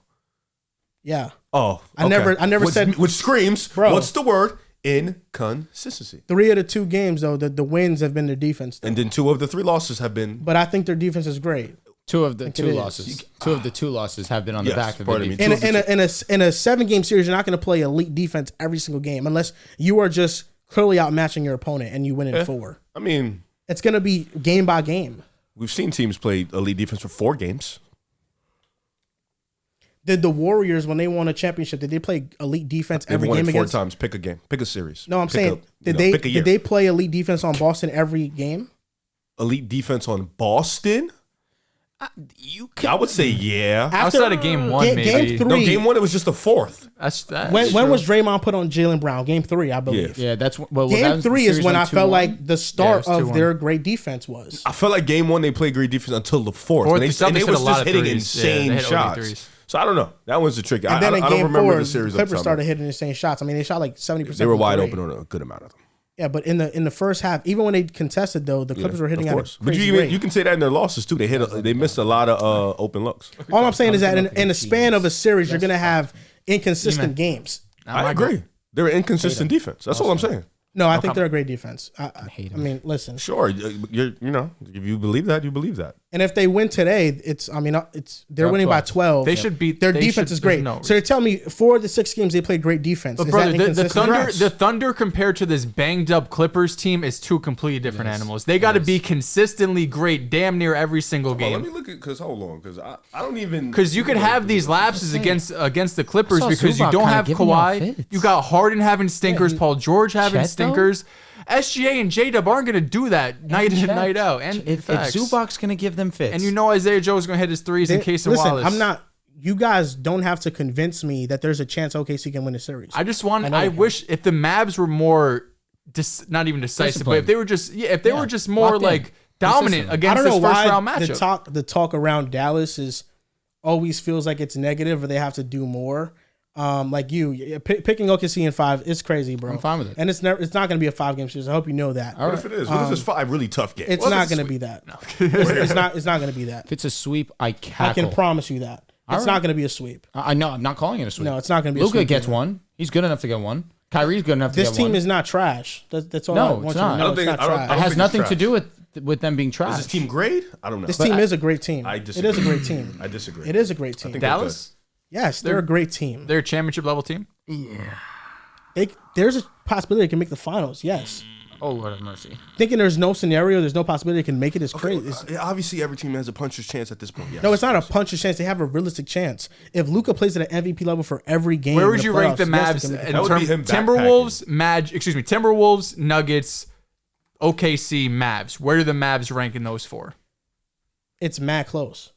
yeah, Oh, I never said- which screams. Bro. What's the word? Inconsistency. 3 of the 2 games though, the wins have been their defense. Though. And then 2 of the 3 losses have been. But I think their defense is great. Two of the it 2 is. losses. 2 of the 2 losses have been on Yes, the back of the pardon me. defense. In a 7-game series, you're not going to play elite defense every single game unless you are just clearly outmatching your opponent and you win in 4. I mean, It's going to be game by game. we've seen teams play elite defense for 4 games. Did the Warriors, when they won a championship, did they play elite defense They've every won game it 4 against? times. Pick a game. Pick a series. No, I'm Pick saying, pick a year. did they play elite defense on Boston every game? Elite defense on Boston? I would say yeah. Outside of game one, maybe. Game 3. No, game 1 it was just a fourth. That's When was Draymond put on Jaylen Brown? Game 3, I believe. Yeah, that's well. Game 3 is when I felt like the start Yeah, it was of 2-1. their great defense was. I felt like game 1 they played great defense until the fourth. Fourth, And the Celtics they hit was a lot just of hitting threes. Yeah, insane they hit OD shots. threes. So I don't know. That one's a tricky. And then I in don't game remember 4, the series. Clippers started hitting insane shots. I mean, they shot like 70%. They were from wide three. open on a good amount of them. Yeah, but in the first half, even when they contested though, the Clippers were hitting of at a course. But crazy you rate. can say that in their losses too. They missed a lot of open looks. All I'm saying is that in the span of a series, you're gonna have inconsistent games. I agree. They're an inconsistent defense. That's all I'm saying. No, I think they're a great defense. I hate I 'em. mean, listen, Sure, if you believe that, you believe that. and if they win today, they're winning by 12. They should beat. Their they defense should- is great. there's no So you're telling me 4 of the 6 games they played great defense. But Is brother, that the inconsistent? Thunder compared to this banged up Clippers team is two completely different animals. They got to be consistently great, damn near every single Well, let game. me look at hold on, because I don't even Because you could have these lapses against the Clippers I saw because you Zubac don't kinda have giving y'all Kawhi. fits. You got Harden having stinkers, Paul George having Chet, though? stinkers. SGA and J-Dub aren't going to do that night in and Chet. night out. And If facts. Zubac's gonna give them fits, And you know Isaiah Joe is going to hit his threes in case of Listen, Wallace. I'm not. You guys don't have to convince me that there's a chance OKC can win the series. I just want. I know I they can. wish if the Mavs were more, not even decisive, but if they were just, if they were just more Locked in. like dominant Consistent. I against don't this know first why round matchup. the talk around Dallas is always feels like it's negative or they have to do more. Like picking OKC in 5 is crazy, bro. I'm fine with it. And it's not going to be a 5-game series. I hope you know that. What if it is? What if it's 5 really tough games? It's What if not going to be that. It's not going to be that. if it's a sweep, I I cackle. can promise you that. It's not going to be a sweep. I know. I'm not calling it a sweep. No, it's not going to be a Luka sweep. gets one. He's good enough to get one. Kyrie's good enough to This get team one. is not trash. That's all No, I want it's you not. to I know. don't It's think- not I don't- trash. It has think nothing it's to trash. do with them being trash. Is this team great? I don't know. This team is a great team. I It disagree. is a great team. I disagree. It is a great team. think Dallas, Yes, they're a great team. they're a championship level team. There's a possibility they can make the finals. Yes. Oh Lord have mercy. Thinking there's no scenario, there's no possibility they can make it is crazy. Obviously, every team has a puncher's chance at this point. Yes. No, it's not a puncher's chance. They have a realistic chance. If Luka plays at an MVP level for every game, Where in would the you rank the playoffs, yes, Mavs they can make the in That would finals. be terms? him Timberwolves, Nuggets, OKC, Mavs. Where do the Mavs rank in those 4? It's mad close.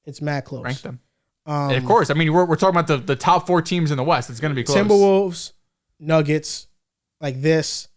It's mad close. Rank them. And of course, I mean we're talking about the top 4 teams in the West. It's going to be close. Timberwolves, Nuggets, like this.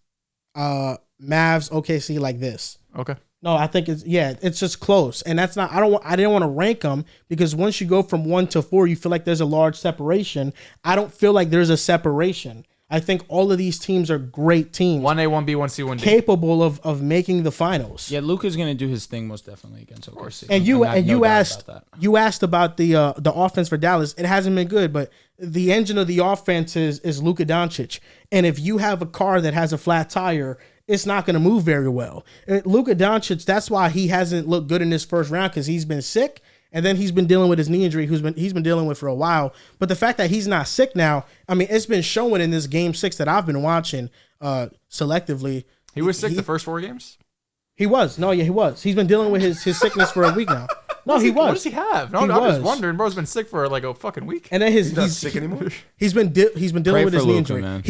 Mavs, OKC, like this. Okay. No, I think it's just close, and that's not. I didn't want to rank them because once you go from 1 to 4, you feel like there's a large separation. I don't feel like there's a separation. I think all of these teams are great teams, 1A, 1B, 1C, 1D. capable of making the finals. Yeah, Luka's gonna do his thing most definitely against OKC. And you I have no doubt asked about that. you asked about the offense for Dallas. It hasn't been good, but the engine of the offense is Luka Doncic. And if you have a car that has a flat tire, it's not going to move very well. Luka Doncic, that's why he hasn't looked good in this first round because he's been sick. And then he's been dealing with his knee injury, he's been dealing with for a while. But the fact that he's not sick now, I mean, it's been showing in this game 6 that I've been watching selectively. He was sick the first 4 games? He was. No, yeah, he was. He's been dealing with his sickness for a week now. No, he was. What does he have? No, He I'm just was. wondering. Bro's been sick for like a fucking week. And then He's not sick anymore. He's been dealing with his for knee Luka, injury. man.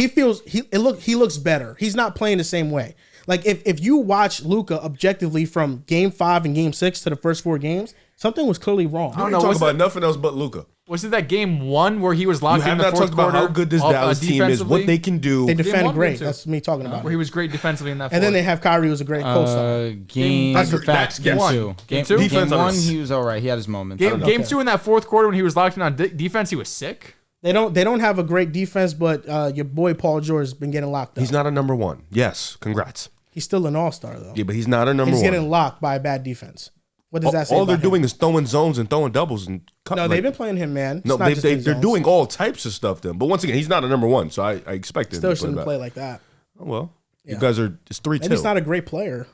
He looks better. He's not playing the same way. Like if you watch Luka objectively from game 5 and game 6 to the first 4 games, something was clearly wrong. I don't know, talk was about it- nothing else but Luka. Was it that game 1 where he was You locked have in the not fourth talked about quarter? how good this Dallas team is, what they can do. They Game defend 1, great. game 2. That's me talking about Where it. he was great defensively in that. And then fourth. they have Kyrie, who's a great co-star. Game That's facts. Game one. 2. Game two? Defense Game on 1, us. he was all right. He had his moments. Game 2 in that fourth quarter when he was locked in on defense, he was sick. They don't have a great defense, but your boy Paul George has been getting locked up. He's not a number 1. Yes, congrats. He's still an all-star though. Yeah, but he's not a number He's 1. getting locked by a bad defense. What does that say? All they're about him? doing is throwing zones and throwing doubles and No, they've been playing him, man. It's No, not just in they're zones. doing all types of stuff then. But once again, he's not a number 1, so I expect him Still to shouldn't play play that. like that. Oh, well, you Yeah. guys are it's 3-2. Maybe he's not a great player.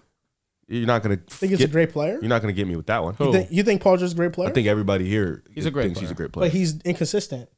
You're not gonna Think he's a great player? You're not gonna get me with that one. You think Paul George is a great player? I think everybody here He's a great thinks player. he's a great player. But he's inconsistent.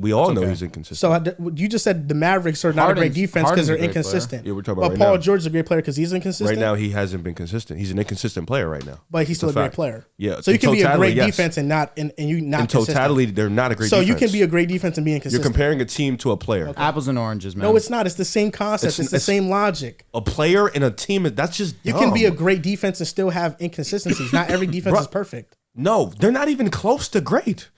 We all know okay. he's inconsistent. So you just said the Mavericks are not a great Harden's- defense because they're Harden's a great player. inconsistent. Yeah, we're talking But about right Paul now. George is a great player because he's inconsistent. Right now, he hasn't been consistent. He's an inconsistent player right now. but he's still a It's great fact. player. Yeah, So you in can be a totality, great yes. defense and not and you not In consistent. totality, they're not a great So defense. you can be a great defense and be You're inconsistent. comparing a team to a player. Apples and oranges, man. No, it's not. It's the same concept. It's the same logic. A player and a team, that's just You dumb. can be a great defense and still have inconsistencies. Not every defense Bro. is perfect. No, they're not even close to great.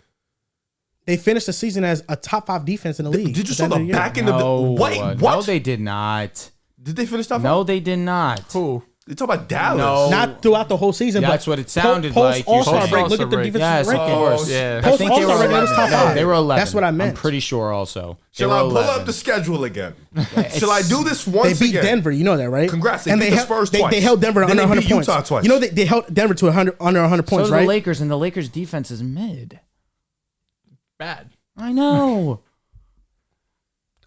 They finished the season as a top 5 defense in the league. Did you at saw end of the year. back end of the what? No, they did not. Did they finish top 5? No, they did not. Who? They talk about Dallas. No. Not throughout the whole season, That's but what it sounded post like. All-Star Post break. Look All-Star at the break. defensive Yes, of ranking. course. Yeah. I think they were All-Star break, it was 11. top No, 5. they were 11. That's what I meant. I'm pretty sure also. Shall I pull up the schedule again? Shall I do this once They beat again? Denver, you know that, right? Congrats, they beat the Spurs twice. They held Denver Then under they 100 beat points. Utah twice. You know they held Denver to under 100 So points, do right? the Lakers, and the Lakers' defense is mid. Bad. I know.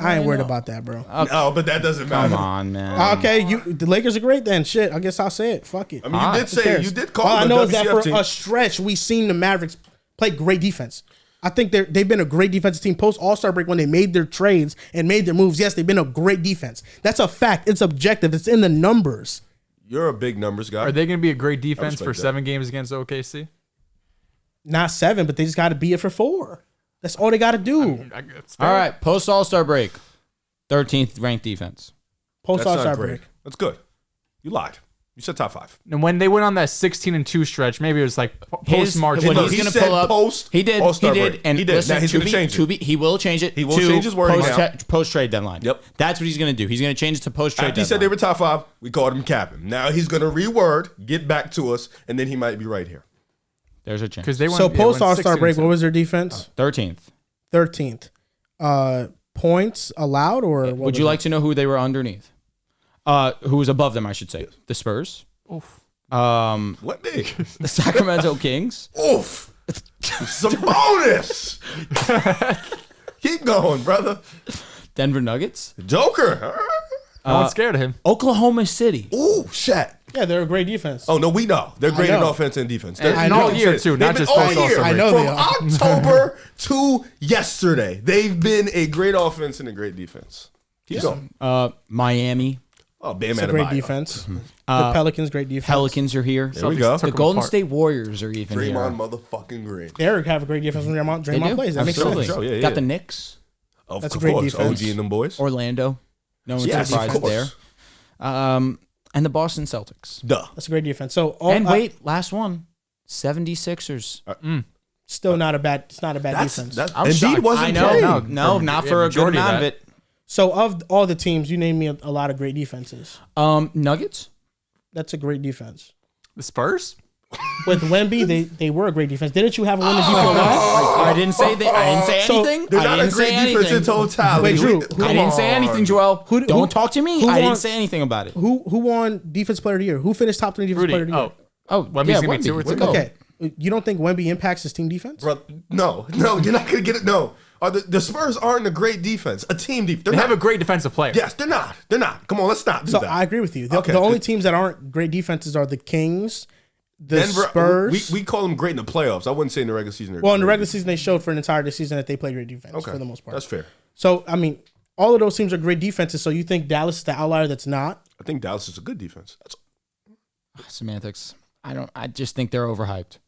I ain't worried about that, bro. No, but that doesn't matter. Come on, man. Okay, the Lakers are great then. Shit, I guess I'll say it. Fuck it. I mean, you did Who say cares? you did call All I them know a is that WCF for team. a stretch, we seen the Mavericks play great defense. I think they've been a great defensive team post All-Star break when they made their trades and made their moves. Yes, they've been a great defense. That's a fact. It's objective. It's in the numbers. You're a big numbers guy. Are they going to be a great defense respect for that. 7 games against OKC? Not 7, but they just got to be it for 4. That's all they got to do. All right, post All-Star break. 13th ranked defense. Post That's All-Star not great. break. That's good. You lied. You said top 5. And when they went on that 16-2 stretch, maybe it was like post March. When No, he's he going to said pull up. post He did. All-Star He did. break. And He did. listen, Now he's to gonna be- change it. to be- He will change it. He will change his wording now. Post trade deadline. Yep. That's what he's going to do. He's going to change it to post trade After he deadline. said they were top 5, we called him capping. Now he's going to reword, get back to us, and then he might be right here. There's a chance. Because they went, So yeah, post went All-Star break, 16-2. what was their defense? 13th. 13th. Points allowed or what Would you like to know who they were underneath? Who was above them, I should say. The Spurs. Oof. What big? The Sacramento Kings. Oof. Some bonus. Keep going, brother. Denver Nuggets. Joker. All right. No one's scared of him. Oklahoma City. Ooh, Shat. Yeah, they're a great defense. Oh, no, we know. They're great in know. offense and defense. And I know. all year, too, not They've just been post all All-Star year. I know they are. From October to yesterday, they've been a great offense and a great defense. Keep going. Miami. Oh, Bam It's a great Adebayo. defense. The Pelicans, great defense. Pelicans are here. There we go. The Took them Golden apart. State Warriors are even Draymond here. motherfucking Green. They have a great defense when They Draymond do. plays. That makes Absolutely. sense. Oh, yeah, Got yeah. the Knicks. Of That's a great course, defense. OG and them boys. Orlando. No one's Yes, of surprised there. course. And the Boston Celtics. Duh. That's a great defense. So And wait, last one. 76ers. still not a bad. It's not a bad That's defense. I was Embiid shocked. wasn't I know. playing. No, not for a good majority of amount of that. it. So of all the teams, you named me a lot of great defenses. Nuggets. That's a great defense. The Spurs? With Wemby, they were a great defense. Didn't you have a win in DPOY? I didn't say that. I didn't say So, anything. They're I not a didn't great say defense in anything. totality. Wait, Drew, I didn't say anything, Joel. Who- Don't talk to me. who I won- didn't say anything about it. Who won Defense Player of the Year? Who finished top 3 Defense Rudy. Player of the Year? Oh. Oh, Wemby's yeah, gonna be Wemby. 2 or 3. Go. Okay. You don't think Wemby impacts his team defense? Bro, no, you're not gonna get it. No, the Spurs aren't a great defense, a team defense. They have a great defensive player. Yes, they're not. They're not. Come on, let's not do So that. I agree with you. The, Okay, the only good. teams that aren't great defenses are the Kings, the Denver, Spurs. we call them great in the playoffs. I wouldn't say in the regular season. they're Well, in the great. regular season, they showed for an entire season that they play great defense Okay, for the most part. that's fair. So, I mean, all of those teams are great defenses. So you think Dallas is the outlier that's not? I think Dallas is a good defense. That's Semantics. I just think they're overhyped.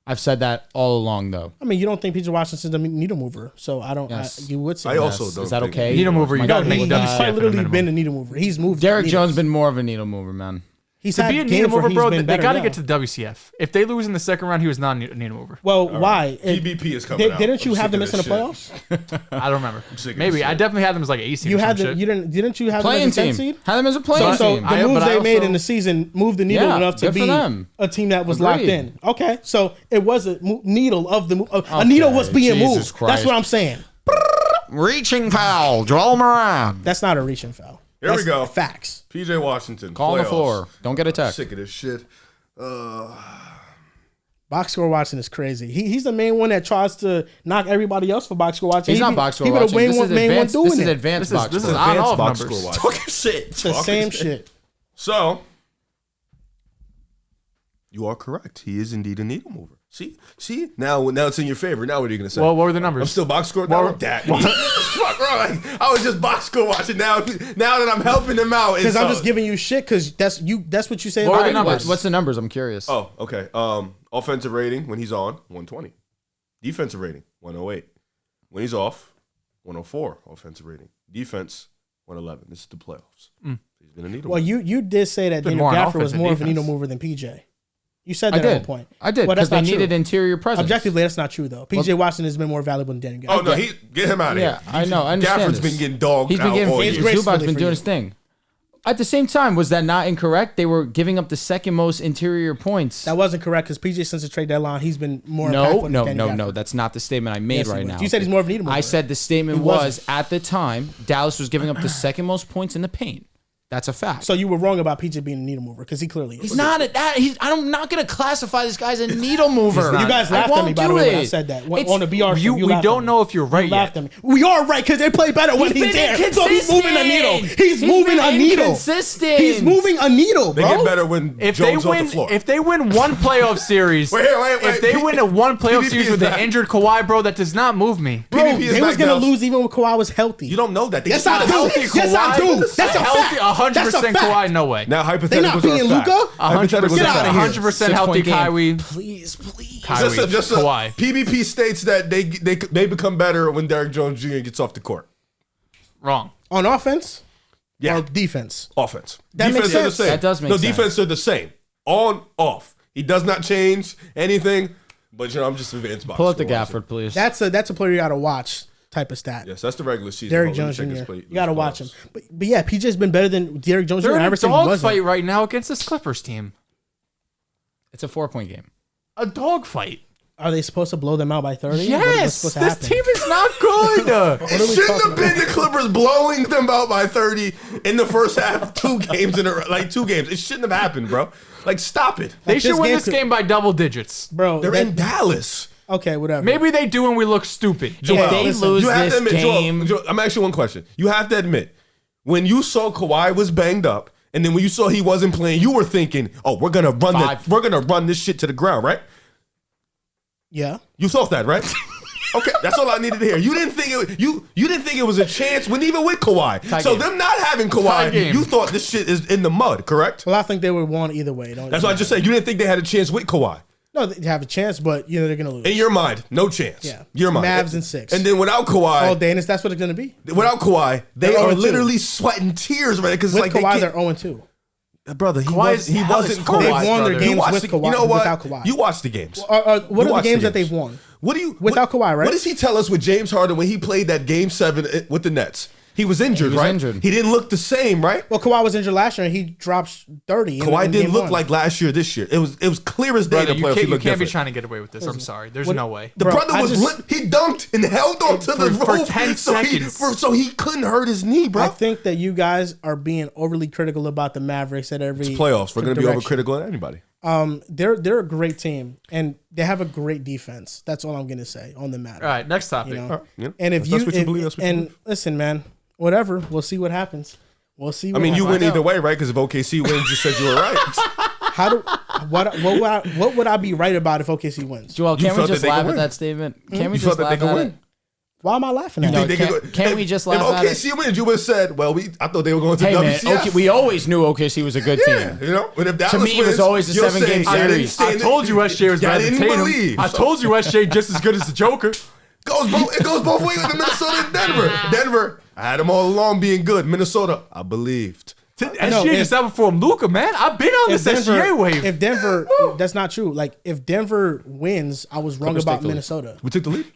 I've said that all along, though. I mean, you don't think PJ Washington's a needle mover. So I don't. Yes. You would say I that. also Yes. don't. Is that think- okay? Needle mover, you My got to God, make he- WCF He's at quite a literally minimum. been a needle mover. He's moved. Derek needles. Jones been more of a needle mover, man. He's To had be a games needle where mover, he's bro, been they better, got to yeah. get to the WCF. If they lose in the second round, he was not a needle mover. Well, why? PBP is coming out. Didn't you I'm have them sick missing the of this playoffs? I don't remember. sick of Maybe. this I shit. definitely had them as like 8 seed. You or some had them. shit. You didn't. Didn't you have Playing them as a 10 team. seed? Had them as a playing So team. the moves but I they made also- in the season moved the needle Yeah, enough to good for be them. a team that was locked Agreed. in. Okay, so it was a needle of the a needle was being Jesus moved. Christ. That's what I'm saying. Reaching foul, Joel Moran. That's not a reaching foul. Here we That's go. Facts. PJ Washington. Call on the playoffs. floor. Don't get I'm attacked. sick of this shit. Box score watching is crazy. He's the main one that tries to knock everybody else for box score watching. He's not box score watching. He This would is have main one advanced. doing This is it. advanced box This is score. on Advanced off box numbers. score watch. Talking shit. It's the same shit. So, you are correct. He is indeed a needle mover. See? Now it's in your favor. Now what are you going to say? Well, what were the numbers? I'm still box score. Now that. Fuck, bro. Like, I was just box score watching. Now that I'm helping him out. Because I'm just giving you shit because that's what you say What about are the it. numbers? What's the numbers? I'm curious. Oh, okay. Offensive rating when he's on, 120. Defensive rating, 108. When he's off, 104. Offensive rating. Defense, 111. This is the playoffs. He's been a needle Well, mover. you did say that Been Daniel more on Gafford offense was than more of a needle defense. mover than PJ. You said that at one point. I did, Well, because that's they not true. needed interior presence. Objectively, that's not true though. PJ Washington has been more valuable than Danny Green. Oh no, get him out of here. Yeah, I know. I understand. Gafford's this. been getting dogged. He's been out getting. all year. gracefully Zubac's been for doing you. his thing. At the same time, was that not incorrect? They were giving up the second most interior points. That wasn't correct because PJ since the trade deadline, he's been more impactful than Danny No. Gafford. That's not the statement I made Yes, he right was. now. You said he's more of a needle mover. I said the statement He was wasn't. at the time Dallas was giving up the second most points in the paint. That's a fact. So you were wrong about PJ being a needle mover because he clearly is. He's not I'm not going to classify this guy as a needle mover. You guys laughed at me by the way when I said that on the BR show. We don't know if you're right laughed yet. at me. We are right because they play better when he's there. So he's moving a needle. He's moving a needle. Inconsistent. He's moving a needle, They bro. get better when If they Jones off the win, floor. if they win one playoff series, Wait. if they win a one playoff PvP series is with an back. injured Kawhi, bro, that does not move me. Bro, PvP is they was back, gonna Dehls. lose even when Kawhi was healthy. You don't know that. They Yes, get I do. Healthy Yes, I Kawhi? do. That's a healthy, fact. 100% That's a fact. Kawhi, no way. Now hypotheticals They not being are a fact. Luka? 100%, Get outta here. 100% healthy 6-point game. Kyrie. Please. Kyrie, Kawhi. PvP states that they become better when Derrick Jones Jr. gets off the court. Wrong. On offense Yeah, or defense? offense. That defense makes are the sense. same. That does make no, sense. defense are the same. On, off. He does not change anything. But I'm just advanced box. Pull up the score. Gafford, please. That's a player you gotta watch type of stat. Yes, that's the regular season. Derrick Hold on, Jones let me check Jr. his play- You gotta his watch him. playoffs. But yeah, PJ's been better than Derrick Jones Jr. They're I in never a said he wasn't. dogfight right now against this Clippers team. It's a 4-point game. A dogfight. Are they supposed to blow them out by 30? What's Yes, supposed to this happen? team is not good. It shouldn't have been the Clippers blowing them out by 30 in the first half. 2 games in a like 2 games. It shouldn't have happened, bro. Like, stop it. They Like, should this win game this could- game by double digits. Bro, They're in Dallas. Okay, whatever. Maybe they do and we look stupid. Joel, If they listen, lose you have this to admit, game, Joel, I'm asking you one question. You have to admit, when you saw Kawhi was banged up, and then when you saw he wasn't playing, you were thinking, "Oh, we're gonna run this shit to the ground, right?" Yeah. You thought that, right? Okay, that's all I needed to hear. You didn't think it was a chance when even with Kawhi. So game. them not having Tie Kawhi, game. you thought this shit is in the mud, correct? Well, I think they would won either way. That's what I just said. You didn't think they had a chance with Kawhi. No, they have a chance, but they're gonna lose. In your mind, no chance. Yeah. Your mind. Mavs in 6. And then without Kawhi, all day, and that's what it's gonna be. without Kawhi, they They're are 0-2. literally sweating tears, right? Because With like Kawhi, they they're can't, 0-2. brother, he Kawhi wasn't is Kawhi. They've won their brother. games You watched with the- Kawhi. You know what? Without Kawhi. You watch the games. What are You the watch games that they've won? What do you Without Kawhi, right? What does he tell us with James Harden when he played that game 7 with the Nets? He was injured, right? injured. He didn't look the same, right? Well, Kawhi was injured last year, and he dropped 30. Kawhi in didn't game look 1. like last year. This year, it was clear as day. Brother, The you playoffs, he can't looked be different. trying to get away with this. I'm sorry. There's no way. The Bro, brother I was just- he dunked and held onto the for rope 10 seconds. so he couldn't hurt his knee, bro. I think that you guys are being overly critical about the Mavericks at every Playoffs, we're going to be direction. overcritical at anybody. They're a great team, and they have a great defense. That's all I'm gonna say on the matter. All right, next topic. You know? All right, yeah. And if That's you, what you if- believe, that's what you and believe. listen, man, whatever. We'll see what happens. We'll see. I What mean, you happens. win either way, right? Because if OKC wins, you said you were right. How do what would I be right about if OKC wins? Joel, You can't we felt just that they laugh could at win. that statement? Can't we You just felt that they laugh could at win. it? Why am I laughing at No, it? can't we just laugh if at it? OKC wins, you would have said, "Well, I thought they were going to Hey man, WCF." okay, we always knew OKC was a good Yeah, team. you know. But if Dallas To me, it was wins, always a you'll 7-game say, "I didn't series." stand I it." told you SJ was Y'all better than didn't Tatum. believe. I told you SJ just as good as the Joker. It goes both ways with Minnesota and Denver. Denver, I had them all along being good. Minnesota, I believed. SJ just outperformed Luka, man. I've been on this SGA wave. If Denver, that's not true. Like if Denver wins, I was wrong Clippers about take the lead. Minnesota. We took the lead.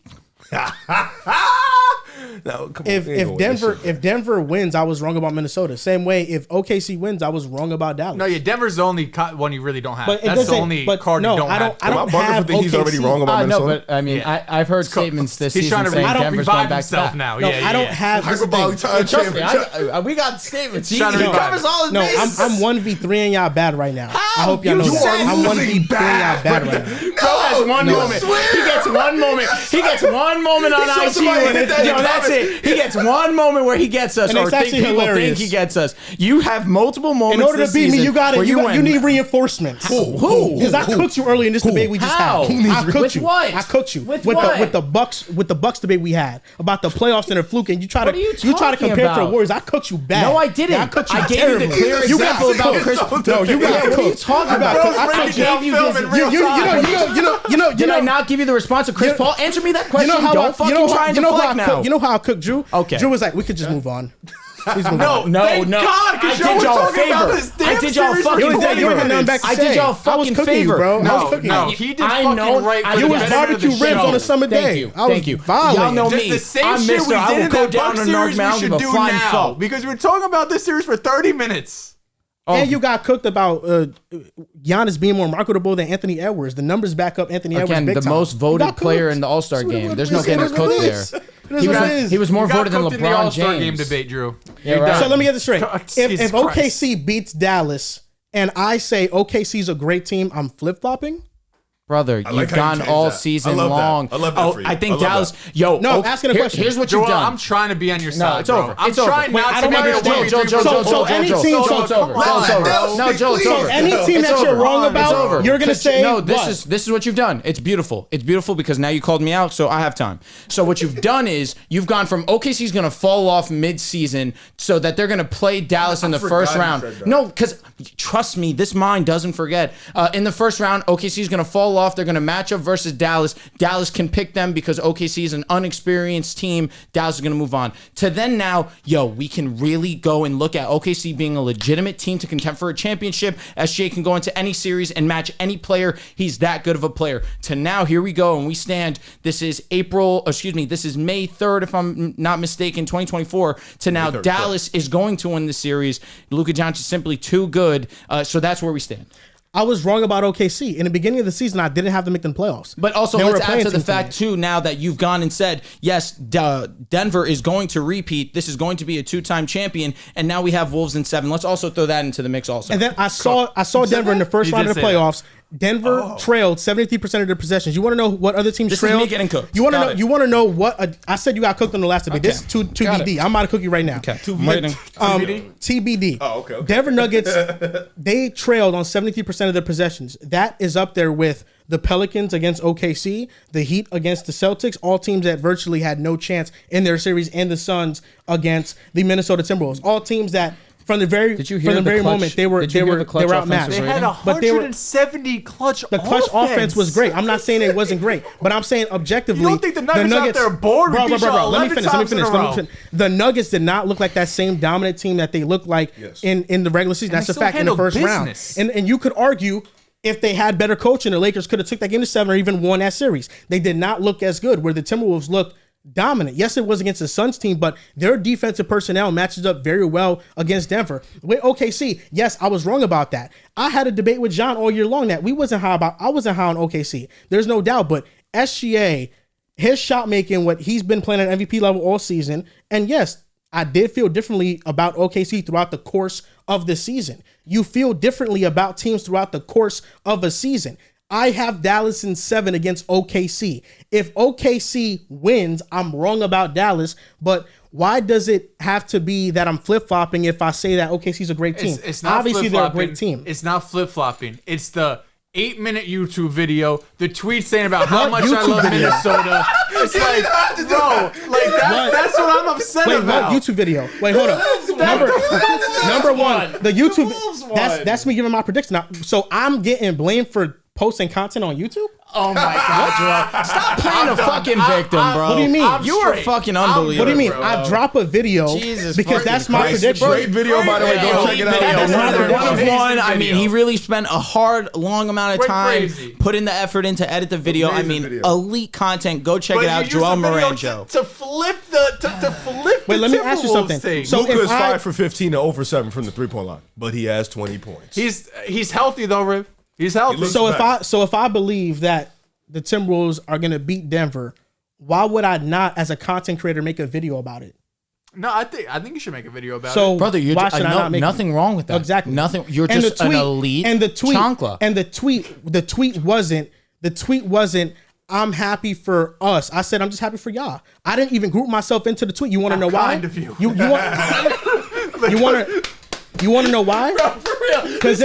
No, come on, If we ain't gonna win this shit. Denver wins, I was wrong about Minnesota. Same way, if OKC wins, I was wrong about Dallas. No, yeah, Denver's the only one you really don't have. But it That's the doesn't- only but card no, you don't I have. don't- I don't Am I bugging have for think he's already OKC. wrong about No, Minnesota? but I mean, Yeah. I've heard statements this He's trying season to saying I don't Denver's revive going back to himself back. now. No, yeah, I don't yeah. have. This is the Hyperbolic thing. time Trust me, chamber. we got statements. He Trying to revive. covers all his No, bases. I'm 1v3 and y'all bad right now. I hope y'all know You that. are I'm losing 1v3 and y'all bad right now. Bro has one no, moment. swear. He gets one moment. He gets one moment on He saw IG somebody when hit that in that's comments. it. He gets one moment where he gets us, And or it's think actually people hilarious. think he gets us. You have multiple moments. In order to this beat me, season you got where it. You win. need reinforcements. Who? Because I cooked you early in this debate we just How? had. Who I cooked with you. what? I cooked you With with what? the Bucks debate we had about the playoffs and the fluke, and you try What are you to compare talking to the about? Warriors. I cooked you bad. No, I didn't. Yeah, I cooked you I gave you the terribly. clear You got example about cooked. Chris. No, you got What are you cooked. talking You got about? cooked. I I cooked you. gave you this. You Did I know, not give you the response of Chris you- Paul? Answer me that question. you know how Don't fucking try and how deflect I now. cooked. You know how I cooked Drew? Okay. Drew was like, we could just move on. Please move No, on. no, Thank no. God, 'cause I y'all did were y'all a talking about favor. this damn I did y'all a series fucking for You favor. ain't got nothing back to I say. did y'all a I was fucking cooking you, favor. bro. I was cooking No, you. he did I fucking know. right. I for You the was betterment of the barbecue ribs show. on a summer day. Thank you. I was Thank you. violating. Y'all know Just me. the same I'm shit Mr. we I did will in go that down Bucks to North series we Mountain, should give a do flying now. fuck. Because we're talking about this series for 30 minutes. And you got cooked about Giannis being more marketable than Anthony Edwards. The numbers back up Anthony Edwards Again, big the time. most You voted got player cooked. in the All-Star That's what game. it There's is. no getting It is what cooked it there. is. It is what it is. He was more You got voted than cooked in the LeBron All-Star game James. debate, Drew. Yeah, You're right. done. So let me get this straight. God, If Jesus OKC beats Dallas and I say OKC's a great team, I'm flip-flopping? Brother, like you've how you gone changed all that. season I love that. long. I love that for you. I think I love Dallas. that. Yo, No, I'm asking a question. Here's what Joel, you've done. I'm trying to be on your side. it's bro. over. I'm It's over. trying Wait, not I to don't make wanna it hear one, Joel, three, Joel, four, Joel, five, Joel, six, any Joel, team- Joel, so- it's over. Come on, It's over. Dehls, No, Joel, it's please. over. Any team It's that over. you're wrong It's about, over. you're gonna say no. what? This is what you've done. It's beautiful. It's beautiful because now you called me out, so I have time. So what you've done is you've gone from OKC's going to fall off mid-season so that they're going to play Dallas in the forgot first you round. said that. No, because trust me, this mind doesn't forget. In the first round, OKC's going to fall off. They're going to match up versus Dallas. Dallas can pick them because OKC is an unexperienced team. Dallas is going to move on. To then now, we can really go and look at OKC being a legitimate team to contend for a championship. SGA can go into any series and match any player. He's that good of a player. To now, here we go, and we stand. This is this is May 3rd, if I'm not mistaken, 2024. To now, Dallas is going to win the series. Luka Doncic is simply too good. So that's where we stand. I was wrong about OKC. In the beginning of the season, I didn't have them make the playoffs. But also, They were let's a add playing to the team for fact, me. too, now that you've gone and said, yes, Denver is going to repeat. This is going to be a two-time champion. And now we have Wolves in 7. Let's also throw that into the mix also. And then I saw Denver in the first He round did of the say that. playoffs. Denver trailed 73% of their possessions. You want to know what other teams This is trailed? me getting cooked. You want to Got know? it. You want to know what? I said you got cooked on the last debate. Okay. This is to Got BD. it. I'm about to cook you right now. Okay. I'm waiting. TBD. Oh, okay. Denver Nuggets, they trailed on 73% of their possessions. That is up there with the Pelicans against OKC, the Heat against the Celtics, all teams that virtually had no chance in their series, and the Suns against the Minnesota Timberwolves. All teams that from the very Did you hear from the the very clutch- moment they were did you hear the clutch outmatched. offensive They had rating? But they were 170 clutch the clutch offense was great. I'm not saying it wasn't great, but I'm saying objectively. You don't think the Nuggets out there are bored with these y'all Let me 11 finish. times in a row? The Nuggets did not look like that same dominant team that they looked like in the regular season. And That's they a fact in the still first round. business. And you could argue if they had better coaching, the Lakers could have took that game to 7 or even won that series. They did not look as good. Where the Timberwolves looked dominant. Yes, it was against the Suns team, but their defensive personnel matches up very well against Denver. With OKC, yes, I was wrong about that. I had a debate with John all year long that I wasn't high on OKC. There's no doubt, but SGA, his shot making, what he's been playing at MVP level all season, and yes, I did feel differently about OKC throughout the course of the season. You feel differently about teams throughout the course of a season. I have Dallas in 7 against OKC. If OKC wins, I'm wrong about Dallas, but why does it have to be that I'm flip-flopping if I say that OKC's a great team? It's not Obviously, they're a flip-flopping. great team. It's not flip-flopping. It's the 8-minute YouTube video, the tweet saying about how much I YouTube love video? Minnesota. It's like, bro, like that's what I'm upset Wait, about. what YouTube video? Wait, hold up. Number one, the YouTube. That's me giving my prediction. Now, so I'm getting blamed for posting content on YouTube? Oh my God, Joel. Stop playing a fucking victim, bro. What do you mean? You are fucking unbelievable. What do you mean? bro. I drop a video Jesus because that's fucking my Christ. prediction. Great video, by the way. Go check it out. Video. Another One of amazing one. I mean, video. he really spent a hard, long amount of Went time crazy. putting the effort in to edit the video. I Amazing mean, video. elite content. Go check But it you out. used Joel the video Moran show. to flip the Wait, let me ask you Timberwolves something. thing. So Luka if is I- 5 for 15 and 0 for 7 from the 3-point line, but he has 20 points. He's healthy though, Riv. He's healthy. looks- So if I believe that the Timberwolves are going to beat Denver, why would I not, as a content creator, make a video about it? No, I think you should make a video about So it. Brother, you're why should I not make nothing wrong with that. Exactly. Nothing. You're And just the tweet, an elite and the tweet chancla. and the tweet wasn't I'm happy for us. I said I'm just happy for y'all. I didn't even group myself into the tweet. You want to know why? kind of you. You want to know why? Because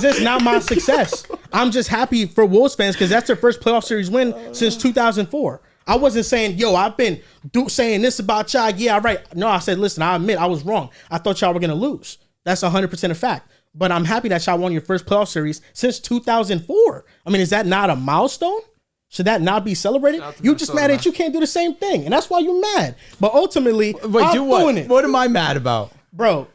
it's not my success. I'm just happy for Wolves fans because that's their first playoff series win since 2004. I wasn't saying, yo, I've been saying this about y'all. Yeah, right. No, I said, listen, I admit I was wrong. I thought y'all were going to lose. That's 100% a fact. But I'm happy that y'all won your first playoff series since 2004. I mean, is that not a milestone? Should that not be celebrated? Shout out to You just Minnesota, mad that you can't do the same thing, and that's why you're mad. But ultimately, I'm doing it, What am I mad about? bro.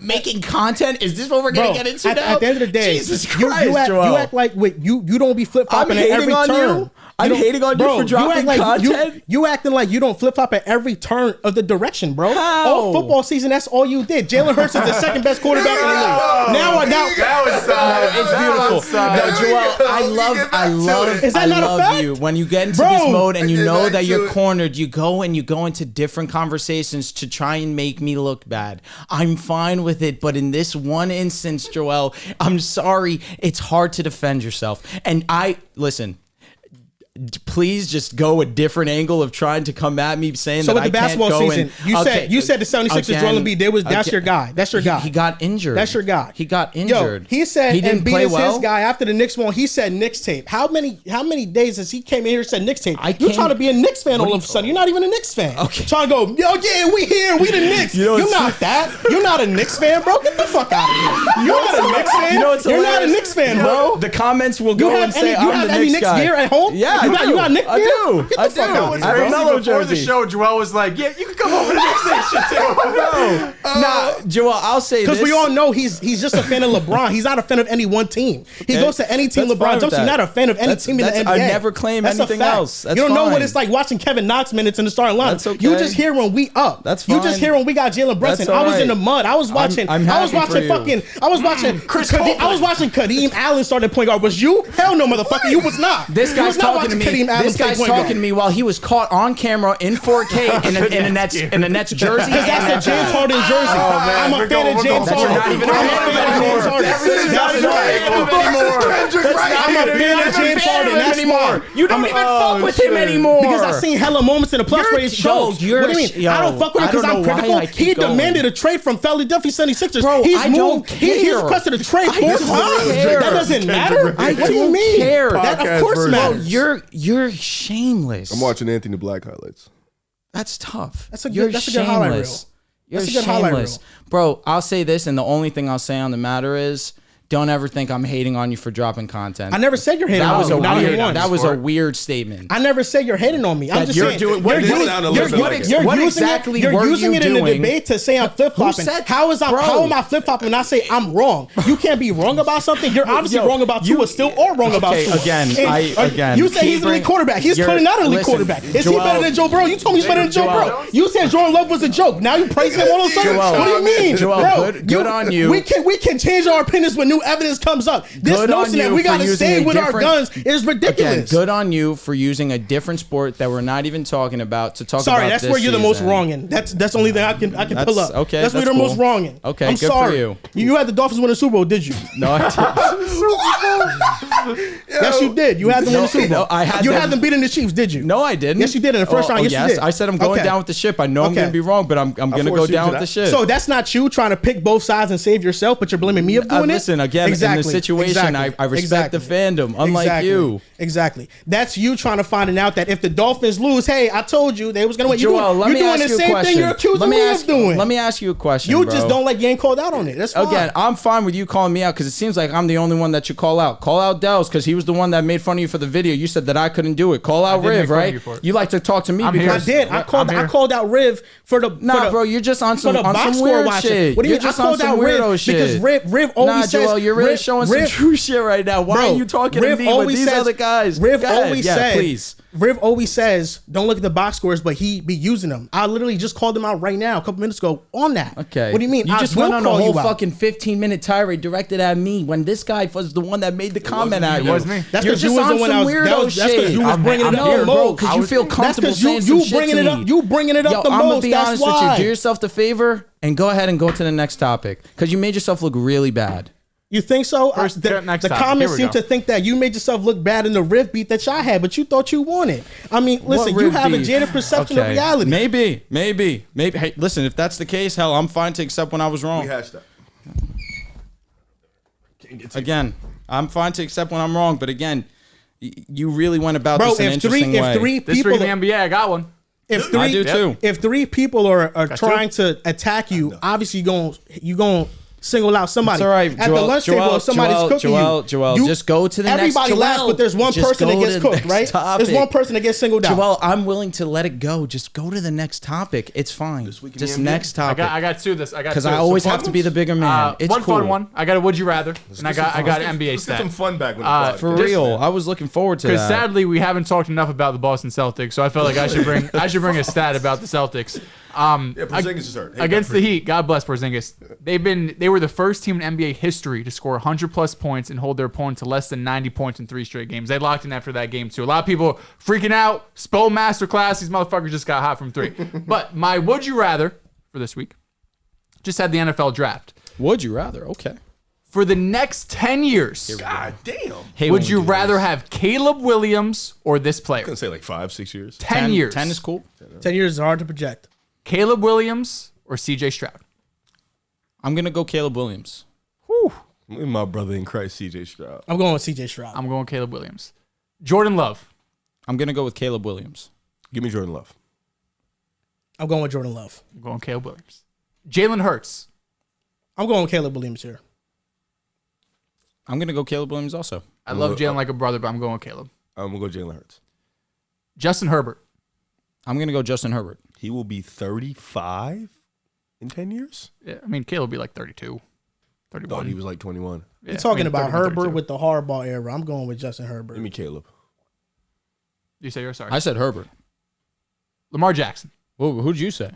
Making content? Is this what we're gonna get into now? At the end of the day, Jesus Christ, you Joel. act like you don't be flip flopping at hating every on turn. you? I'm hating on you for dropping content? You acting like you don't flip flop at every turn of the direction, bro. How? All football season, that's all you did. Jalen Hurts is the second best quarterback in the league. Now That was sad. It's beautiful. No, Joel, I love Is that not a fact? you. When you get into Bro. this mode and you Get know back that to you're it. cornered, you go into different conversations to try and make me look bad. I'm fine with it, but in this one instance, Joel, I'm sorry. It's hard to defend yourself. And listen, please just go a different angle of trying to come at me saying So that with the I can't basketball go season, in. you said the 76ers Joel Embiid, that's your guy. That's your guy. He got injured. That's your guy. He got injured. Yo, he said he didn't Embiid play is well. his guy after the Knicks won. He said Knicks tape. How many days has he came in here and said Knicks tape? You're trying to be a Knicks fan all of a sudden. You're not even a Knicks fan. Okay. Trying to go, yo, yeah, we here, we the Knicks. You know You're what's- not that. You're not a Knicks fan, bro. Get the fuck out of here. You're not a Knicks fan. You know what's You're not a hilarious? Knicks fan, bro. The comments will You go have and say you I'm have the any Knicks Knicks guy. gear at home? Yeah, you got Knicks I gear? do. Get the I fuck do. out What's of here, I have a bro. crazy, Melo before the jersey. show, Joel was like, yeah, you can come over to the Knicks Nation too. Nah, Joel, I'll say this. Because we all know he's just a fan of LeBron. He's not a fan of any one team. He goes to any team That's LeBron fine jumps. with He's that. not a fan of any team in the NBA. I never claim That's a anything fact. else. That's you don't know what fine. it's like watching Kevin Knox minutes in the starting line. That's okay. You just hear when we up. That's You fine. just hear when we got Jalen Brunson. That's all I was in right. the mud. I was watching. I'm I was happy for watching you. fucking. I was watching I was watching Kadeem Allen start at point guard. Was you? Hell no, motherfucker. You was not. This You guy's was not talking to me. watching Kadeem Allen This play guy's point talking guard. to me while he was caught on camera in 4K in a Nets jersey. Because that's a James Harden jersey. I'm a We're fan going- of we're James going- Harden. That's not even a I'm a fan fan of anymore. James Harden. This is not That's even a right. fan anymore. I'm a fan of James Harden. That's why. You don't even fuck with him anymore. Because I seen hella moments in the plus where it's jokes. What do you mean? I don't fuck with him because I'm critical. He demanded a trade from Philadelphia 76ers. Bro, He's I don't moved. He's care. requested a trade 4 don't times. care. That doesn't matter. I What do you don't mean? care. That Podcast of course version. matters. You're shameless. I'm watching Anthony Black highlights. That's tough. That's a good- You're that's a good highlight reel. shameless. You're That's a good highlight shameless. Bro, I'll say this, and the only thing I'll say on the matter is, don't ever think I'm hating on you for dropping content. I never said you're hating That on was me. a Not weird. even once. That was a weird statement. I never said you're hating on me. I'm That just you're saying doing- what you're did using- it sound a you're- little bit like it. you're What using exactly it. You're were using you it in the doing? debate to say I'm flip flopping. said- How Bro. am I flip flopping when I say I'm wrong? You can't be wrong about something. You're obviously Yo, wrong about you- Tua still or wrong about Okay, Tua. again, And, you say he's an elite quarterback. He's you're- clearly not an elite listen, quarterback. Is he Joel- better than Joe Burrow? You told me he's better than Joe Joel- Burrow. You said Jordan Love was a joke. Now you praise him all of a sudden. Joel- What do you mean, Joel, bro? good on you. We can change our opinions when new evidence comes up. This Good on notion that you we for gotta using stay a with our different- guns is ridiculous. Again, good on you for using a different sport that we're not even talking about to talk about. Sorry, that's this where you're the most season. wrong in. That's the only thing I can That's- pull up. okay, that's where that's you're the most cool. wrong in. Okay, I'm good for sorry. you. You had the Dolphins win the Super Bowl, did you? No, I Yes, you did. You had them win the Super Bowl. no, I had you them- had them beating the Chiefs, did you? No, I didn't. Yes, you did in the first round. Yes, you did. I said I'm going Okay. down with the ship. I know I'm Okay. going to be wrong, but I'm going to go forced you down to with the that. ship. So that's not you trying to pick both sides and save yourself, but you're blaming me of doing it. Listen, again, in the situation, I respect the fandom, unlike you. Exactly. That's you trying to find out that if the Dolphins lose, hey, I told you they was going to win. Joel, let You're me doing ask the you a same question. thing you're accusing Let me me ask- of doing. Let me ask you a question. You bro. just don't like getting called out on it. That's fine. Again, I'm fine with you calling me out because it seems like I'm the only one that you call out. Call out Dehls because he was the one that made fun of you for the video. You said that I couldn't do it. Call out did make Riv, fun of right? you for it. You like to talk to me I'm because here. I did. I called. I'm I here. called out Riv for the. Nah, for the, bro, you're just on for some the box some score weird watching. shit. What do you You're mean? I just on called some out Riv weirdo because shit. Riv always Nah, says. Joel, you're really Riv- showing Riv- some true shit right now. Why Bro, are you talking to Riv me with always these says- other guys? Riv Go ahead. always Yeah, said, please. Riv always says, don't look at the box scores, but he be using them. I literally just called him out right now, a couple minutes ago, on that. Okay. What do you mean? You I just will went on a call whole you out. fucking 15-minute tirade directed at me when this guy was the one that made the comment at It you. was me. That's You're because you just was the on one some that was. weirdo That's because shit. you was I'm- bringing I'm it up here, the bro, most. because you feel That's comfortable because saying some you shit bringing to it me. up. You bringing it up Yo, the I'm gonna most. be That's honest with why. you. Do yourself the favor and go ahead and go to the next topic because you made yourself look really bad. You think so? First, next the topic. comments Here we seem go. to think that you made yourself look bad in the Riv beat that y'all had, but you thought you won it. I mean, listen, you Riv have a beef? jaded perception of Okay. reality. Maybe. Hey, listen, if that's the case, hell, I'm fine to accept when I was wrong. We hashed that. Again, I'm fine to accept when I'm wrong, but again, you really went about Bro, this in an interesting way. if three This people, week in the NBA, I got one. if I do three, too. if three people are Got trying to attack you, obviously you going single out somebody. It's all right. At the lunch table, if somebody's cooking Joel, you, just go to the next. Everybody laughs, but there's one person that gets cooked, right? Topic. There's one person that gets singled out. Joel, I'm willing to let it go. Just go to the next topic. It's fine. Just next topic. I got two. Because I always have to be the bigger man. It's one cool. fun one. I got a would you rather, and I got NBA Let's get stat. some fun back with the podcast. For real, I was looking forward to that. Because sadly, we haven't talked enough about the Boston Celtics, so I felt like I should bring a stat about the Celtics. Porzingis is hurt. Against the Heat, God bless Porzingis. They were the first team in NBA history to score 100+ points and hold their opponent to less than 90 points in 3 straight games. They locked in after that game too. A lot of people freaking out. Spo masterclass. These motherfuckers just got hot from 3. But my would you rather for this week just had the NFL draft. Would you rather? Okay. For the next 10 years, God damn. would you rather have Caleb Williams or this player? I'm going to say like 5-6 years. 10 years. 10 is cool. 10 years is hard to project. Caleb Williams or CJ Stroud? I'm going to go Caleb Williams. Whew. My brother in Christ, CJ Stroud. I'm going with CJ Stroud. I'm going Caleb Williams. Jordan Love. I'm going to go with Caleb Williams. Give me Jordan Love. I'm going with Jordan Love. I'm going Caleb Williams. Jalen Hurts. I'm going with Caleb Williams here. I'm going to go Caleb Williams also. I love Jalen like a brother, but I'm going with Caleb. I'm going to go Jalen Hurts. Justin Herbert. I'm going to go Justin Herbert. He will be 35 in 10 years? Yeah, I mean, Caleb will be like 32, 31. Thought he was like 21. Yeah, You're talking about 31, Herbert 32. with the hardball era. I'm going with Justin Herbert. Give me Caleb. You say you're sorry. I said Herbert. Lamar Jackson. Who'd you say?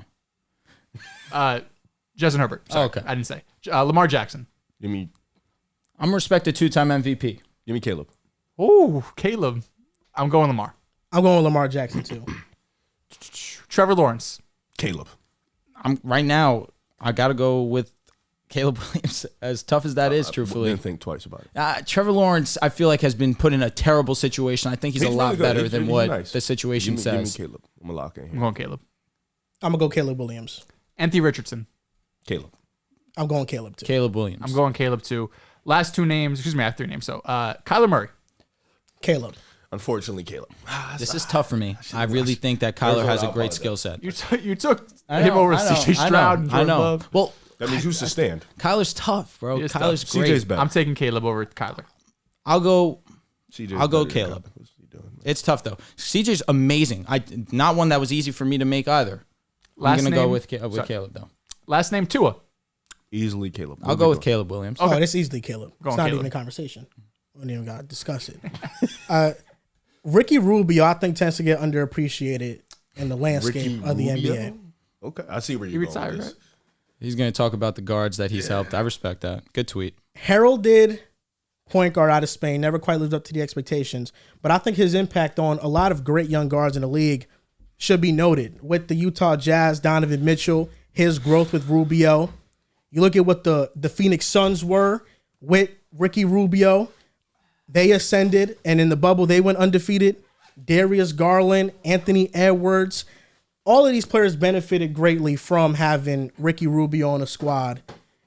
Justin Herbert. Sorry, okay. I didn't say. Lamar Jackson. Give me I'm a respected 2-time MVP. Caleb. Ooh, Caleb. I'm going Lamar. I'm going with Lamar Jackson too. Trevor Lawrence. Caleb. I'm right now. I got to go with Caleb Williams. As tough as that is, truthfully. Didn't think twice about it. Trevor Lawrence, I feel like, has been put in a terrible situation. I think he's a lot really good. better He's than really what nice. the situation says. Give me Caleb. I'm going to lock in I'm here. going Caleb. I'm going to go Caleb Williams. Anthony Richardson. Caleb. I'm going Caleb too. Caleb Williams. I'm going Caleb too. Last 2 names. Excuse me, I have 3 names. So Kyler Murray. Caleb. Unfortunately, Caleb. This is tough for me. I really think that Kyler has a great skill set. You took him over CJ Stroud and Jordan Love. Well, That means who's to stand? Kyler's tough, bro. He is Kyler's tough. great. CJ's better. I'm taking Caleb over Kyler. I'll go CJ's I'll go better than Caleb. What's he doing? It's tough though. CJ's amazing. Not one that was easy for me to make either. Last I'm gonna go name? with Sorry. Caleb though. Last name Tua. Easily Caleb. I'll go with Caleb Williams. Oh, that's easily Caleb. Going It's not Caleb. even a conversation. We don't even got to discuss it. Ricky Rubio, I think, tends to get underappreciated in the landscape of the Rubio? NBA. Okay, I see where He you're going retired, with this. right? He's gonna talk about the guards that he's helped. I respect that. Good tweet. Heralded point guard out of Spain, never quite lived up to the expectations, but I think his impact on a lot of great young guards in the league should be noted. With the Utah Jazz, Donovan Mitchell, his growth with Rubio. You look at what the Phoenix Suns were with Ricky Rubio. They ascended, and in the bubble, they went undefeated. Darius Garland, Anthony Edwards, all of these players benefited greatly from having Ricky Rubio on a squad.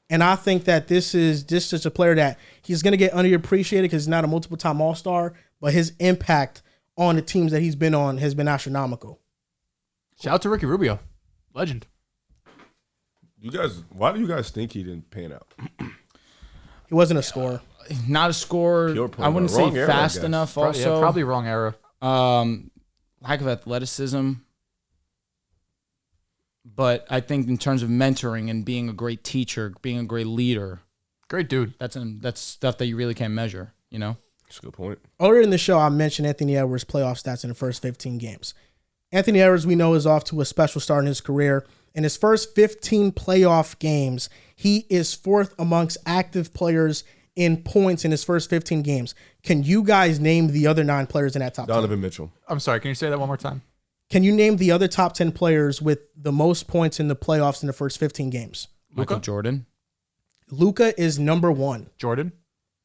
And I think that this is just a player that he's going to get underappreciated because he's not a multiple-time All-Star, but his impact on the teams that he's been on has been astronomical. Shout out to Ricky Rubio. Legend. Why do you guys think he didn't pan out? He wasn't a scorer. Not a scorer. Pure point I wouldn't guard. say Wrong era, I fast guess. enough. Yeah, Also, probably wrong era. lack of athleticism. But I think in terms of mentoring and being a great teacher, being a great leader, Great dude. that's stuff that you really can't measure. You know. That's a good point. Earlier in the show, I mentioned Anthony Edwards' playoff stats in the first 15 games. Anthony Edwards, we know, is off to a special start in his career. In his first 15 playoff games, he is 4th amongst active players in points in his first 15 games. Can you guys name the other 9 players in that top 10? Donovan Mitchell. I'm sorry. Can you say that one more time? Can you name the other top 10 players with the most points in the playoffs in the first 15 games? Michael Luka? Jordan. Luka is number 1. Jordan.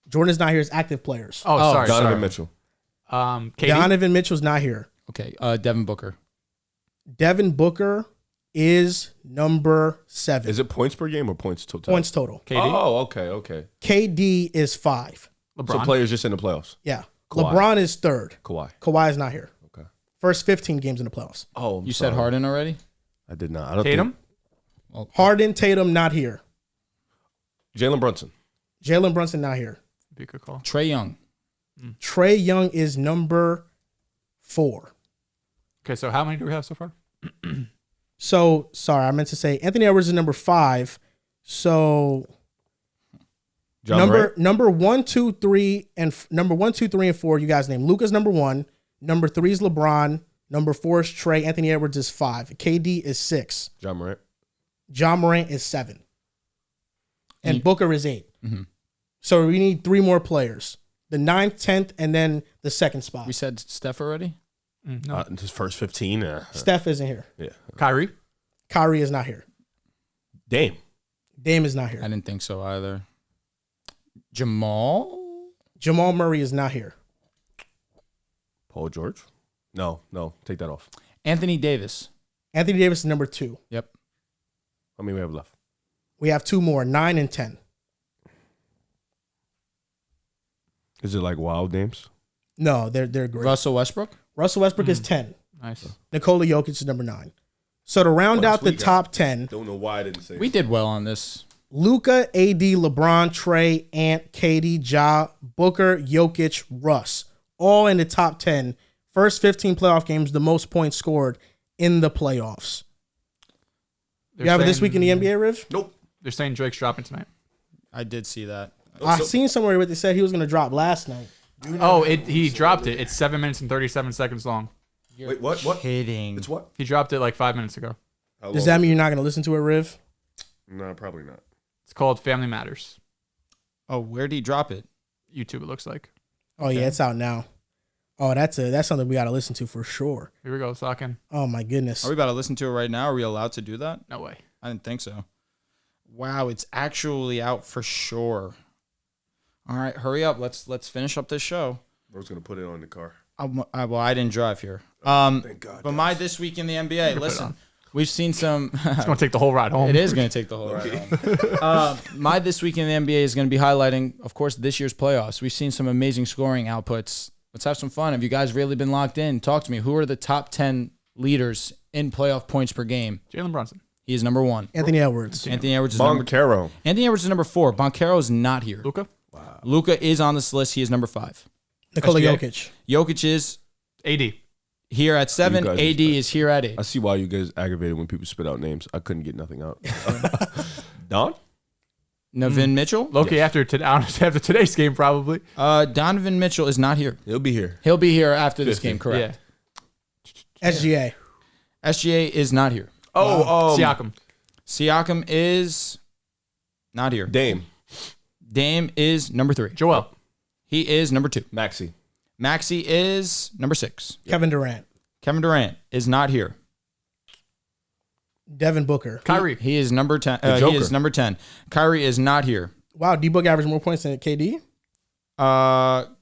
Jordan's not here as active players. Oh, sorry. Donovan sorry. Mitchell. KD. Donovan Mitchell's not here. Okay. Devin Booker. Devin Booker is number 7. Is it points per game or points total? Points total. KD. Oh, okay. KD is 5. LeBron. So players just in the playoffs. Yeah. Kawhi. LeBron is 3rd. Kawhi. Kawhi is not here. Okay. First 15 games in the playoffs. Oh, You said Harden already? I did not. I don't Tatum. Harden, Tatum, not here. Jalen Brunson. Jalen Brunson not here. Be a good call. Trae Young. Trae Young is number 4. Okay, so how many do we have so far? So, sorry, I meant to say Anthony Edwards is number 5. So, John Morant. number 1, 2, 3, and number 1, 2, 3, and 4, you guys name. Luka's number 1. Number 3 is LeBron. Number 4 is Trae. Anthony Edwards is 5. KD is 6. John Morant. John Morant is 7. And Booker is 8. Mm-hmm. So we need 3 more players. The 9th, 10th, and then the second spot. We said Steph already? No. His first 15. Steph isn't here. Yeah. Kyrie. Kyrie is not here. Dame. Dame is not here. I didn't think so either. Jamal Murray is not here. Paul George. No. Take that off. Anthony Davis. Anthony Davis is number 2. Yep. How many we have left? We have 2 more, 9 and 10. Is it like wild names? No, they're great. Russell Westbrook. Russell Westbrook is 10. Nice. Nikola Jokic is number 9. So to round out the top 10, Don't know why I didn't say We did well on this. Luka, AD, LeBron, Trae, Ant, KD, Ja, Booker, Jokic, Russ, all in the top 10. First 15 playoff games, the most points scored in the playoffs. You have it this week in the NBA, Riv? Nope. They're saying Drake's dropping tonight. I did see that. I seen somewhere where they said he was going to drop last night. He dropped it. It's 7 minutes and 37 seconds long. Wait, what? Kidding. It's what? He dropped it like 5 minutes ago. How Does long? that mean you're not going to listen to it, Riv? No, probably not. It's called Family Matters. Oh, where did he drop it? YouTube, it looks like. Oh, yeah, it's out now. Oh, that's something we got to listen to for sure. Here we go, let's lock in. Oh, my goodness. Are we about to listen to it right now? Are we allowed to do that? No way. I didn't think so. Wow, it's actually out for sure. All right, hurry up. Let's finish up this show. I was gonna put it on the car. Well, I didn't drive here. Thank God. But my this week in the NBA. Listen, we've seen some. It's going to take the whole ride home. It is going to take the whole ride home. My this week in the NBA is going to be highlighting, of course, this year's playoffs. We've seen some amazing scoring outputs. Let's have some fun. Have you guys really been locked in? Talk to me. Who are the top 10 leaders in playoff points per game? Jalen Brunson. He is number 1. Anthony Edwards. Anthony Edwards is Boncaro. Anthony Edwards is number 4. Boncaro is not here. Luka. Luka is on this list. He is number 5. Nikola SGA. Jokic. Jokic is AD. here at 7. You AD guys is here at 8. I see why you guys aggravated when people spit out names. I couldn't get nothing out. Don? Navin Mitchell. Loki after today's game, probably. Donovan Mitchell is not here. He'll be here. He'll be here after this 50. game, correct. SGA. SGA is not here. Siakam. Siakam is not here. Dame. Dame is number 3. Joel. He is number 2. Maxey. Maxey is number 6. Kevin Durant. Kevin Durant is not here. Devin Booker. Kyrie. He is number 10. The He Joker. is number 10. Kyrie is not here. Wow, D-Book averaged more points than KD?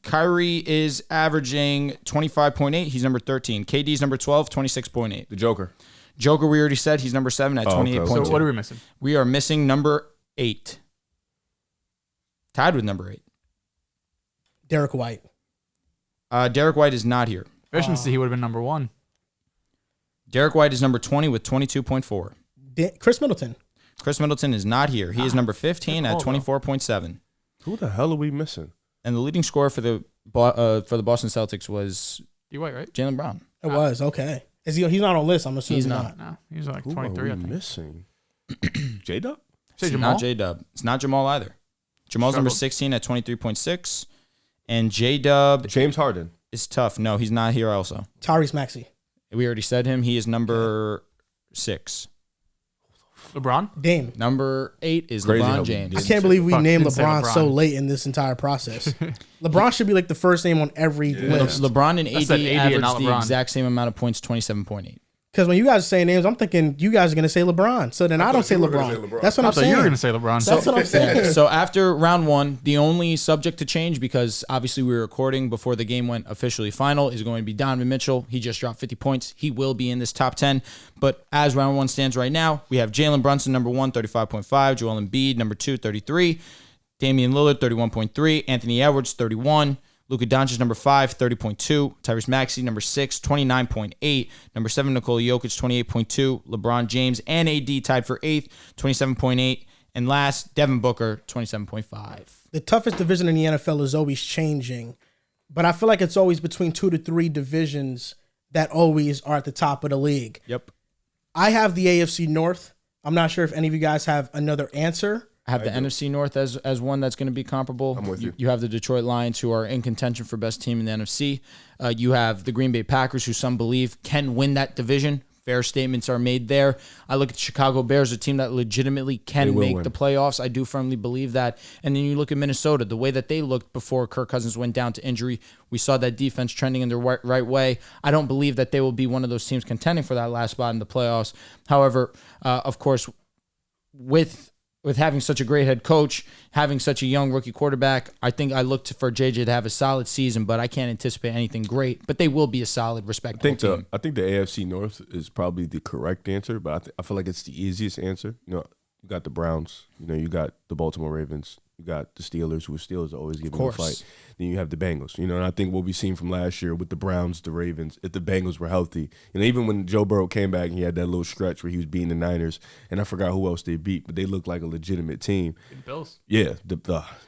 Kyrie is averaging 25.8. He's number 13. KD's number 12, 26.8. The Joker. Joker, we already said he's number 7 at Oh, okay. 28.2. So what are we missing? We are missing number 8. Tied with number 8. Derek White. Derek White is not here. Efficiency, he would have been number 1. Derek White is number 20 with 22.4. Khris Middleton. Khris Middleton is not here. He is number 15 at Good call, 24.7. Who the hell are we missing? And the leading scorer for the Boston Celtics was D White, right? Jalen Brown. It was, okay. Is he? He's not on the list, I'm assuming He's he's not. not. No, he's like Who 23, are I we think. missing? J-Dub? Say It's Jamal? not J-Dub. It's not Jamal either. Jamal's number Struggled. 16 at 23.6. And J-Dub James Harden. is tough. No, he's not here also. Tyrese Maxey. We already said him. He is number 6. LeBron? Dame. Number 8 is Crazy how LeBron we James. I did. can't believe we Fuck, named didn't say LeBron so LeBron. late in this entire process. LeBron should be like the first name on every list. LeBron and I AD said AD and averaged not the LeBron. exact same amount of points, 27.8. Because when you guys say names, I'm thinking you guys are going to say LeBron. So then I don't say you were gonna LeBron. say LeBron. That's what I I'm thought saying. you were going to say LeBron. That's what I'm saying. So after round 1, the only subject to change, because obviously we were recording before the game went officially final, is going to be Donovan Mitchell. He just dropped 50 points. He will be in this top 10. But as round 1 stands right now, we have Jalen Brunson, number 1, 35.5. Joel Embiid, number 2, 33. Damian Lillard, 31.3. Anthony Edwards, 31. Luka Doncic, number 5, 30.2. Tyrese Maxey, number 6, 29.8. Number 7, Nikola Jokic, 28.2. LeBron James and AD tied for 8th, 27.8. And last, Devin Booker, 27.5. The toughest division in the NFL is always changing, but I feel like it's always between 2 to 3 divisions that always are at the top of the league. Yep. I have the AFC North. I'm not sure if any of you guys have another answer. I have the NFC North as one that's going to be comparable. I'm with you. You have the Detroit Lions, who are in contention for best team in the NFC. You have the Green Bay Packers, who some believe can win that division. Fair statements are made there. I look at the Chicago Bears, a team that legitimately can make the playoffs. I do firmly believe that. And then you look at Minnesota, the way that they looked before Kirk Cousins went down to injury. We saw that defense trending in the right way. I don't believe that they will be one of those teams contending for that last spot in the playoffs. However, of course, with having such a great head coach, having such a young rookie quarterback, I think I looked for JJ to have a solid season, but I can't anticipate anything great. But they will be a solid, respectable team. I think the AFC North is probably the correct answer, but I feel like it's the easiest answer. You got the Browns. You got the Baltimore Ravens. You got the Steelers, who Steelers are always giving a fight. Then you have the Bengals. And I think what we've seen from last year with the Browns, the Ravens, if the Bengals were healthy. Even when Joe Burrow came back and he had that little stretch where he was beating the Niners, and I forgot who else they beat, but they looked like a legitimate team. The Bills. Yeah.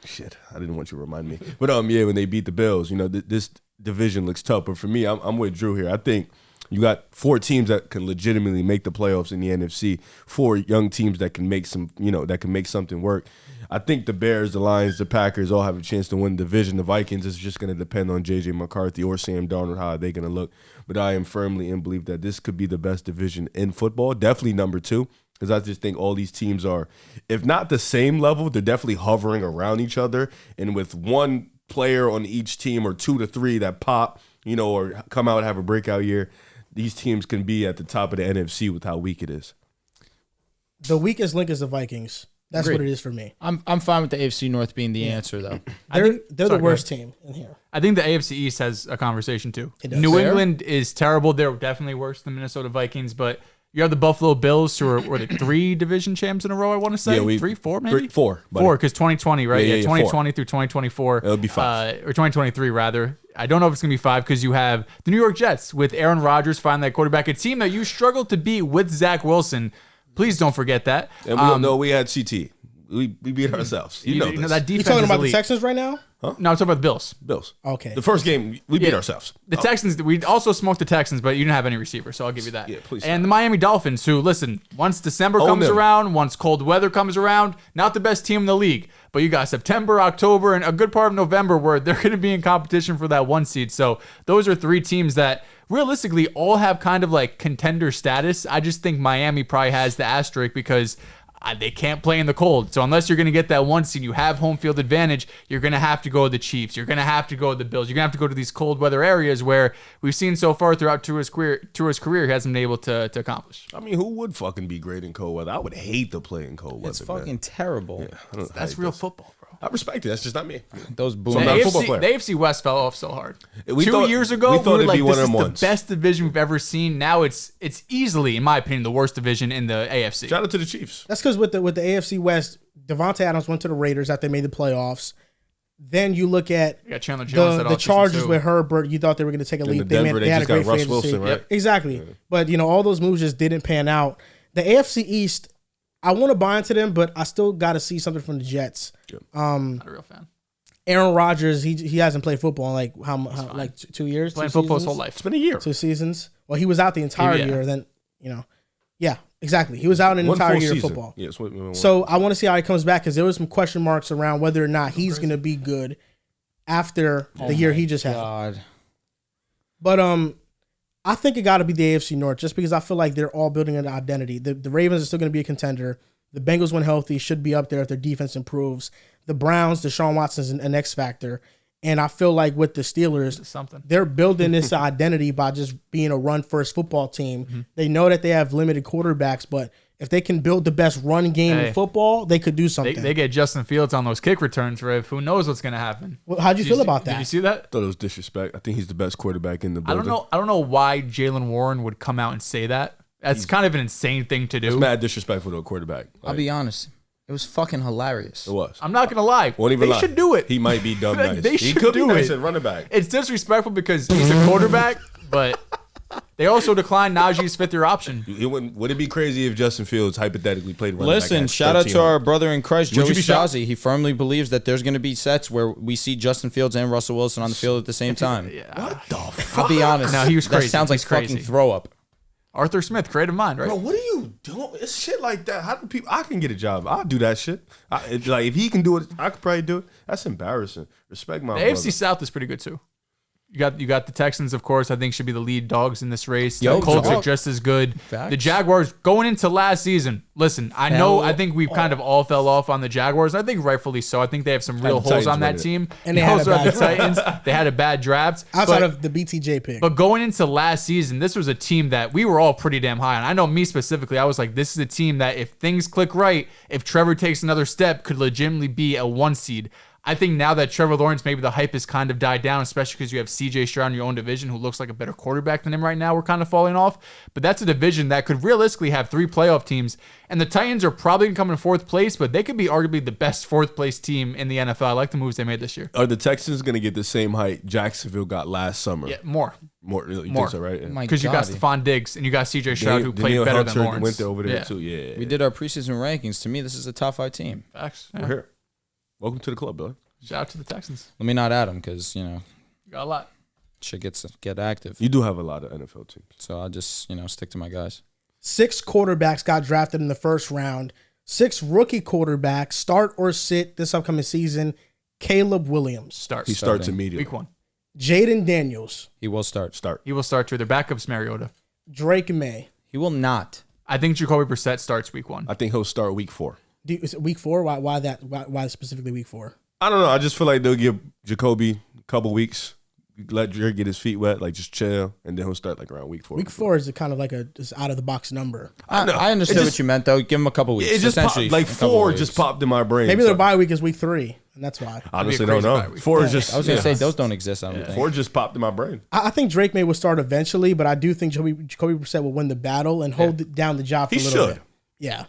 Shit. I didn't want you to remind me. But yeah, when they beat the Bills, this division looks tough. But for me, I'm with Drew here. I think you got 4 teams that can legitimately make the playoffs in the NFC. 4 young teams that can make that can make something work. I think the Bears, the Lions, the Packers all have a chance to win the division. The Vikings is just going to depend on J.J. McCarthy or Sam Darnold, how are they going to look. But I am firmly in belief that this could be the best division in football. Definitely number 2, because I just think all these teams are, if not the same level, they're definitely hovering around each other. And with one player on each team or 2 to 3 that pop, or come out and have a breakout year, these teams can be at the top of the NFC with how weak it is. The weakest link is the Vikings. That's Agreed. what it is for me. I'm fine with the AFC North being the answer, though. They're the worst team in here. I think the AFC East has a conversation too. It does. New Fair. England is terrible. They're definitely worse than Minnesota Vikings, but you have the Buffalo Bills, who are the 3 division champs in a row, I want to say. 3, 4 maybe? 4. 4, because 2020, right? Yeah, 2020 through 2024. It'll be 5. Or 2023, rather. I don't know if it's going to be 5, because you have the New York Jets with Aaron Rodgers finally at quarterback, a team that you struggled to beat with Zach Wilson. Please don't forget that. And we don't know we had CT. We beat ourselves. You know this. That You defense talking is about elite. the Texans right now? No, I'm talking about the Bills. Bills. Okay. The first game, we beat ourselves. The Texans, we also smoked the Texans, but you didn't have any receiver, so I'll give you that. Yeah, please. And the Miami Dolphins, who, listen, once December comes around, once cold weather comes around, not the best team in the league, but you got September, October, and a good part of November where they're going to be in competition for that 1 seed. So those are 3 teams that realistically all have kind of like contender status. I just think Miami probably has the asterisk because they can't play in the cold. So unless you're going to get that 1 seed, you have home field advantage, you're going to have to go with the Chiefs. You're going to have to go with the Bills. You're going to have to go to these cold weather areas where we've seen so far throughout Tua's career he hasn't been able to accomplish. I mean, who would fucking be great in cold weather? I would hate to play in cold weather. It's fucking terrible. Yeah, That's real football, bro. I respect it. That's just not me. Those boom. So I'm not a football player. The AFC West fell off so hard. 2 years ago, we we thought were it'd like, be one this of is them the ones. best division we've ever seen. Now it's easily, in my opinion, the worst division in the AFC. Shout out to the Chiefs. That's because with the AFC West, Devontae Adams went to the Raiders after they made the playoffs. Then you look at You got Chandler Jones the Chargers with Herbert. You thought they were going to take a leap. They had a great free agency. Wilson, right? Exactly. Yeah. But, all those moves just didn't pan out. The AFC East, I want to buy into them, but I still got to see something from the Jets. Not a real fan. Aaron Rodgers, he hasn't played football in like 2 years. Playing 2 football his seasons? whole life. It's been a year. 2 seasons. Well, he was out the entire Yeah. year. Then, yeah, exactly. He was out an entire year of football. Yes. So I want to see how he comes back because there was some question marks around whether or not he's going to be good after the year he just had. God. But I think it got to be the AFC North just because I feel like they're all building an identity. The Ravens are still going to be a contender. The Bengals, when healthy, should be up there if their defense improves. The Browns, Deshaun Watson's an X factor. And I feel like with the Steelers, they're building this identity by just being a run-first football team. Mm-hmm. They know that they have limited quarterbacks, but if they can build the best run game in football, they could do something. They get Justin Fields on those kick returns, Riv. Who knows what's going to happen? Well, how'd you feel about that? Did you see that? I thought it was disrespect. I think he's the best quarterback in the building. I don't know why Jalen Warren would come out and say that. That's kind of an insane thing to do. It's mad disrespectful to a quarterback. I'll be honest. It was fucking hilarious. It was. I'm not going to lie. Won't even they lie. should do it. He might be dumb nice. They he should could do be nice it. at running back. It's disrespectful because he's a quarterback, but They also declined Najee's fifth-year option. Would it be crazy if Justin Fields hypothetically played running back Listen, at shout out to our brother in Christ, Would Joey you be shocked? Stasi. He firmly believes that there's going to be sets where we see Justin Fields and Russell Wilson on the field at the same time. What the fuck? I'll be honest. No, he was that crazy. sounds like He's crazy. fucking throw up. Arthur Smith, creative mind, right? Bro, what are you doing? It's shit like that. How do people? I can get a job. I'll do that shit. Like if he can do it, I could probably do it. That's embarrassing. Respect my The brother. AFC South is pretty good too. You got the Texans, of course. I think should be the lead dogs in this race. Yo, The Colts dog. are just as good. Facts. The Jaguars going into last season. Listen, I think we've kind of all fell off on the Jaguars. I think rightfully so. I think they have some real the holes Titans on that win it. team. And they You had a also have bad the Titans. They had a bad draft. Outside but- of the BTJ pick. But going into last season, this was a team that we were all pretty damn high on. I know me specifically, I was like, this is a team that if things click right, if Trevor takes another step, could legitimately be a 1 seed. I think now that Trevor Lawrence, maybe the hype has kind of died down, especially because you have CJ Stroud in your own division who looks like a better quarterback than him right now. We're kind of falling off. But that's a division that could realistically have 3 playoff teams. And the Titans are probably going to come in 4th place, but they could be arguably the best 4th place team in the NFL. I like the moves they made this year. Are the Texans going to get the same height Jacksonville got last summer? Yeah, more. More. You More. think so, right? Yeah. My Because you got God. Stephon Diggs and you got CJ Stroud who played Daniel better Hunter than Lawrence. went there over there Yeah. too. Yeah. We did our preseason rankings. To me, this is a top 5 team. Facts. We're Yeah. here. Welcome to the club, Billy. Shout out to the Texans. Let me not add them because, You got a lot. shit get active. You do have a lot of NFL teams. So I'll just, stick to my guys. 6 quarterbacks got drafted in the first round. 6 rookie quarterbacks start or sit this upcoming season. Caleb Williams, Start. He starts Starting. immediately. Week 1. Jaden Daniels, He will start. Start. He will start too. Their backup's Mariota. Drake May. He will not. I think Jacoby Brissett starts week 1. I think he'll start week 4. Is it week 4? Why that? Why specifically week 4? I don't know. I just feel like they'll give Jacoby a couple weeks, let Drake get his feet wet, like just chill, and then he'll start like around week 4. Week 4 is kind of like a just out of the box number. I know. understood It what just- you meant, though. Give him a couple weeks. It just popped, Essentially, like a couple 4 weeks. just popped in my brain. Maybe so their bye week is week 3, and that's why. honestly That'd be a don't crazy know. bye week. 4 is just. I was going to say, yeah. those don't exist, I don't think. 4 just popped in my brain. I think Drake May will start eventually, but I do think Jacoby Brissett will win the battle and hold down the job for He a little should. bit. Yeah.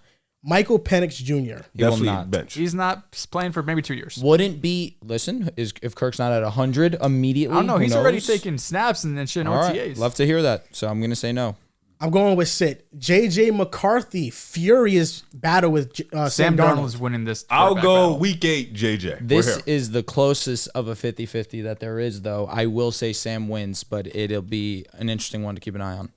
Michael Penix Jr. He will Definitely not. bench. He's not playing for maybe 2 years. Wouldn't be, listen, if Kirk's not at 100 immediately, I don't know. who He's already knows? taking snaps and then shit in All OTAs. right, love to hear that. So I'm going to say no. I'm going with sit. J.J. McCarthy, furious battle with Sam Sam Darnold Darnold. is winning this. I'll quarterback go battle. week 8, JJ. We're This here. is the closest of a 50-50 that there is, though. I will say Sam wins, but it'll be an interesting one to keep an eye on.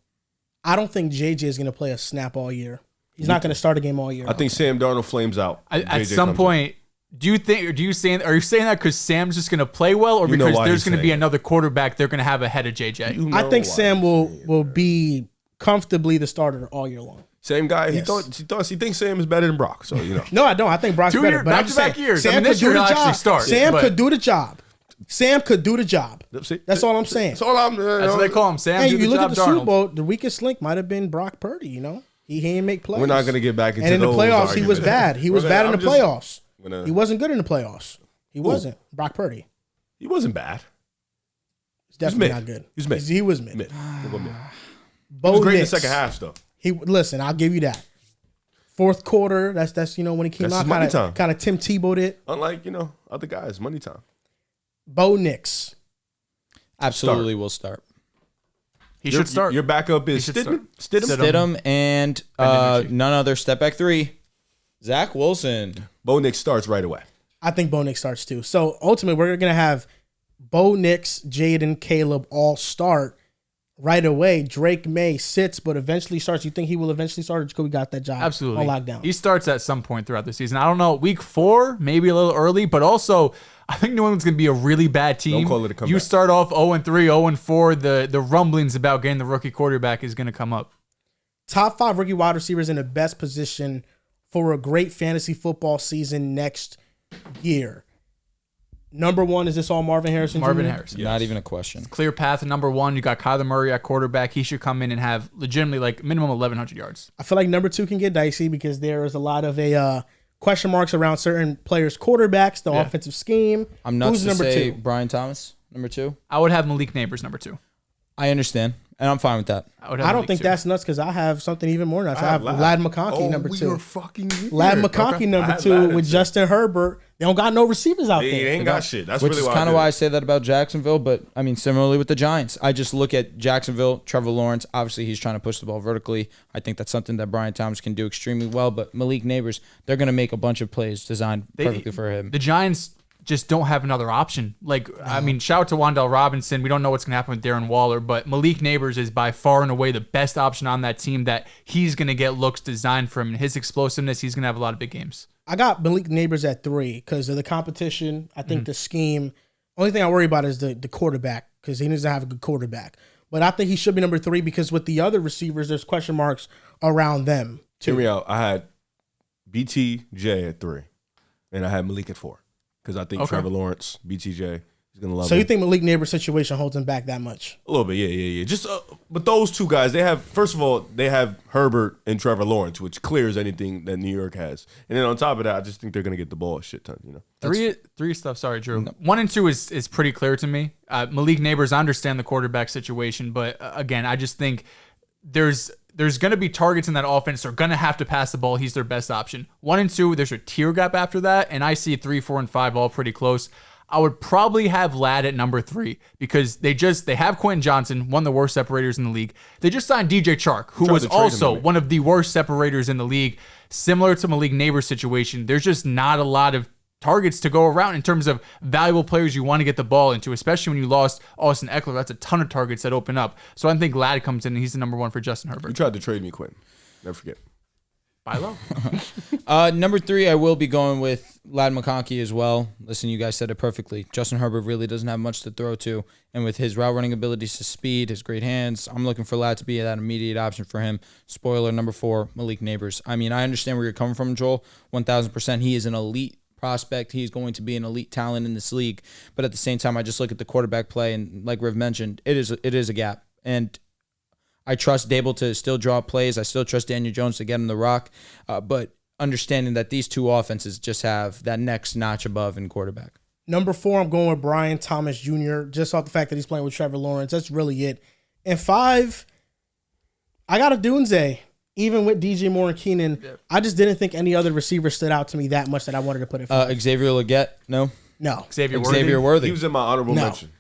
I don't think J.J. is going to play a snap all year. He's not going to start a game all year. I think Sam Darnold flames out. At JJ some comes point, do you think, or are you saying that because Sam's just going to play well, or You know because why there's he's going to be saying it. another quarterback they're going to have ahead of JJ? in. You I know think why Sam he's will saying it. will be comfortably the starter all year long. Same guy. Yes. He thinks Sam is better than Brock. So No, I don't. I think Brock's 2 better. year- But I'm just back-to-back saying, years. I Sam mean, could this year do the he'll actually job. start, Sam but- could do the job. Sam could do the job. See? That's all I'm saying. That's all I'm. That's what they call him. Sam, And do you the look job, at the Super Darnold. Bowl, the weakest link might have been Brock Purdy. He didn't make plays. We're not going to get back into And in the those playoffs, he was arguments. bad. He was We're bad in gonna- the I'm playoffs. gonna- He wasn't good in the playoffs. He wasn't. Brock Purdy. He wasn't bad. He's definitely mid. not good. He was mid. He was mid. Mid. We'll go mid. Bo He was great Nix. in the second half, though. Listen, I'll give you that. Fourth quarter, that's when he came That's out, his money time. kind of Tim Tebow'd it. Unlike other guys, money time. Bo Nix. Absolutely will start. He should start. Your backup is should Stidham. start. Stidham. Stidham and McGee. none other step back 3, Zach Wilson. Bo Nix starts right away. I think Bo Nix starts too. So ultimately, we're gonna have Bo Nix, Jaden, Caleb all start right away. Drake May sits, but eventually starts. You think he will eventually start? Or Jacoby got that job Absolutely. on lockdown. He starts at some point throughout the season. I don't know, week 4, maybe a little early, but also I think New England's going to be a really bad team. Don't call it a comeback. You start off 0-3, 0-4, the rumblings about getting the rookie quarterback is going to come up. Top 5 rookie wide receivers in the best position for a great fantasy football season next year. Number 1, is this all Marvin Harrison? Marvin Jr.? Harrison. Not even a question. Clear path to number 1. You got Kyler Murray at quarterback. He should come in and have legitimately like minimum 1,100 yards. I feel like number 2 can get dicey because there is a lot of question marks around certain players' quarterbacks, the offensive scheme. I'm nuts Who's to number say 2? Brian Thomas, number 2. I would have Malik Neighbors number 2. I understand. And I'm fine with that. I would have I don't Malik think too. that's nuts because I have something even more nuts. I have Lad McConkey number 2. We are fucking weird. Lad McConkey number 2 with Justin Herbert. They don't got no receivers out They there. ain't got shit. That's Which really is kind of why I say that about Jacksonville. But, I mean, similarly with the Giants. I just look at Jacksonville, Trevor Lawrence. Obviously, he's trying to push the ball vertically. I think that's something that Brian Thomas can do extremely well. But Malik Neighbors, they're going to make a bunch of plays designed perfectly for him. The Giants just don't have another option. Like, I mean, shout out to Wan'Dale Robinson. We don't know what's going to happen with Darren Waller, but Malik Neighbors is by far and away the best option on that team that he's going to get looks designed for him. And his explosiveness, he's going to have a lot of big games. I got Malik Neighbors at 3 because of the competition. I think the scheme. Only thing I worry about is the quarterback because he needs to have a good quarterback. But I think he should be number 3 because with the other receivers, there's question marks around them too. Hear me out. I had BTJ at 3, and I had Malik at 4 because I think Trevor Lawrence, BTJ, he's gonna love. So him. you think Malik Neighbors' situation holds him back that much? A little bit, yeah. Just, but those two guys, they have. First of all, they have Herbert and Trevor Lawrence, which clears anything that New York has. And then on top of that, I just think they're gonna get the ball a shit ton. You know, Three stuff. Sorry, Drew. 1 and 2 is pretty clear to me. Malik Neighbors, I understand the quarterback situation, but again, I just think there's going to be targets in that offense. They're going to have to pass the ball. He's their best option. 1 and 2, there's a tier gap after that, and I see 3, 4, and 5 all pretty close. I would probably have Lad at number 3 because they have Quentin Johnson, one of the worst separators in the league. They just signed DJ Chark, who was also one of the worst separators in the league. Similar to Malik Neighbors' situation, there's just not a lot of targets to go around in terms of valuable players you want to get the ball into, especially when you lost Austin Eckler. That's a ton of targets that open up. So I think Lad comes in and he's the number 1 for Justin Herbert. you tried to trade me, Quentin. Never forget. Buy low. Number 3, I will be going with Lad McConkey as well. Listen, you guys said it perfectly. Justin Herbert really doesn't have much to throw to. And with his route running abilities, his speed, his great hands, I'm looking for Lad to be that immediate option for him. Spoiler, number 4, Malik Neighbors. I mean, I understand where you're coming from, Joel. 1,000%. He is an elite prospect. He's going to be an elite talent in this league. But at the same time, I just look at the quarterback play, and like Riv mentioned, it is a gap. And I trust Dable to still draw plays. I still trust Daniel Jones to get him the rock. But understanding that these two offenses just have that next notch above in quarterback. Number 4, I'm going with Brian Thomas Jr. just off the fact that he's playing with Trevor Lawrence. That's really it. And 5, I got a Dunze. Even with DJ Moore and Keenan, I just didn't think any other receiver stood out to me that much that I wanted to put it for. Xavier Legette, no? No. Xavier Worthy. He was in my honorable mention.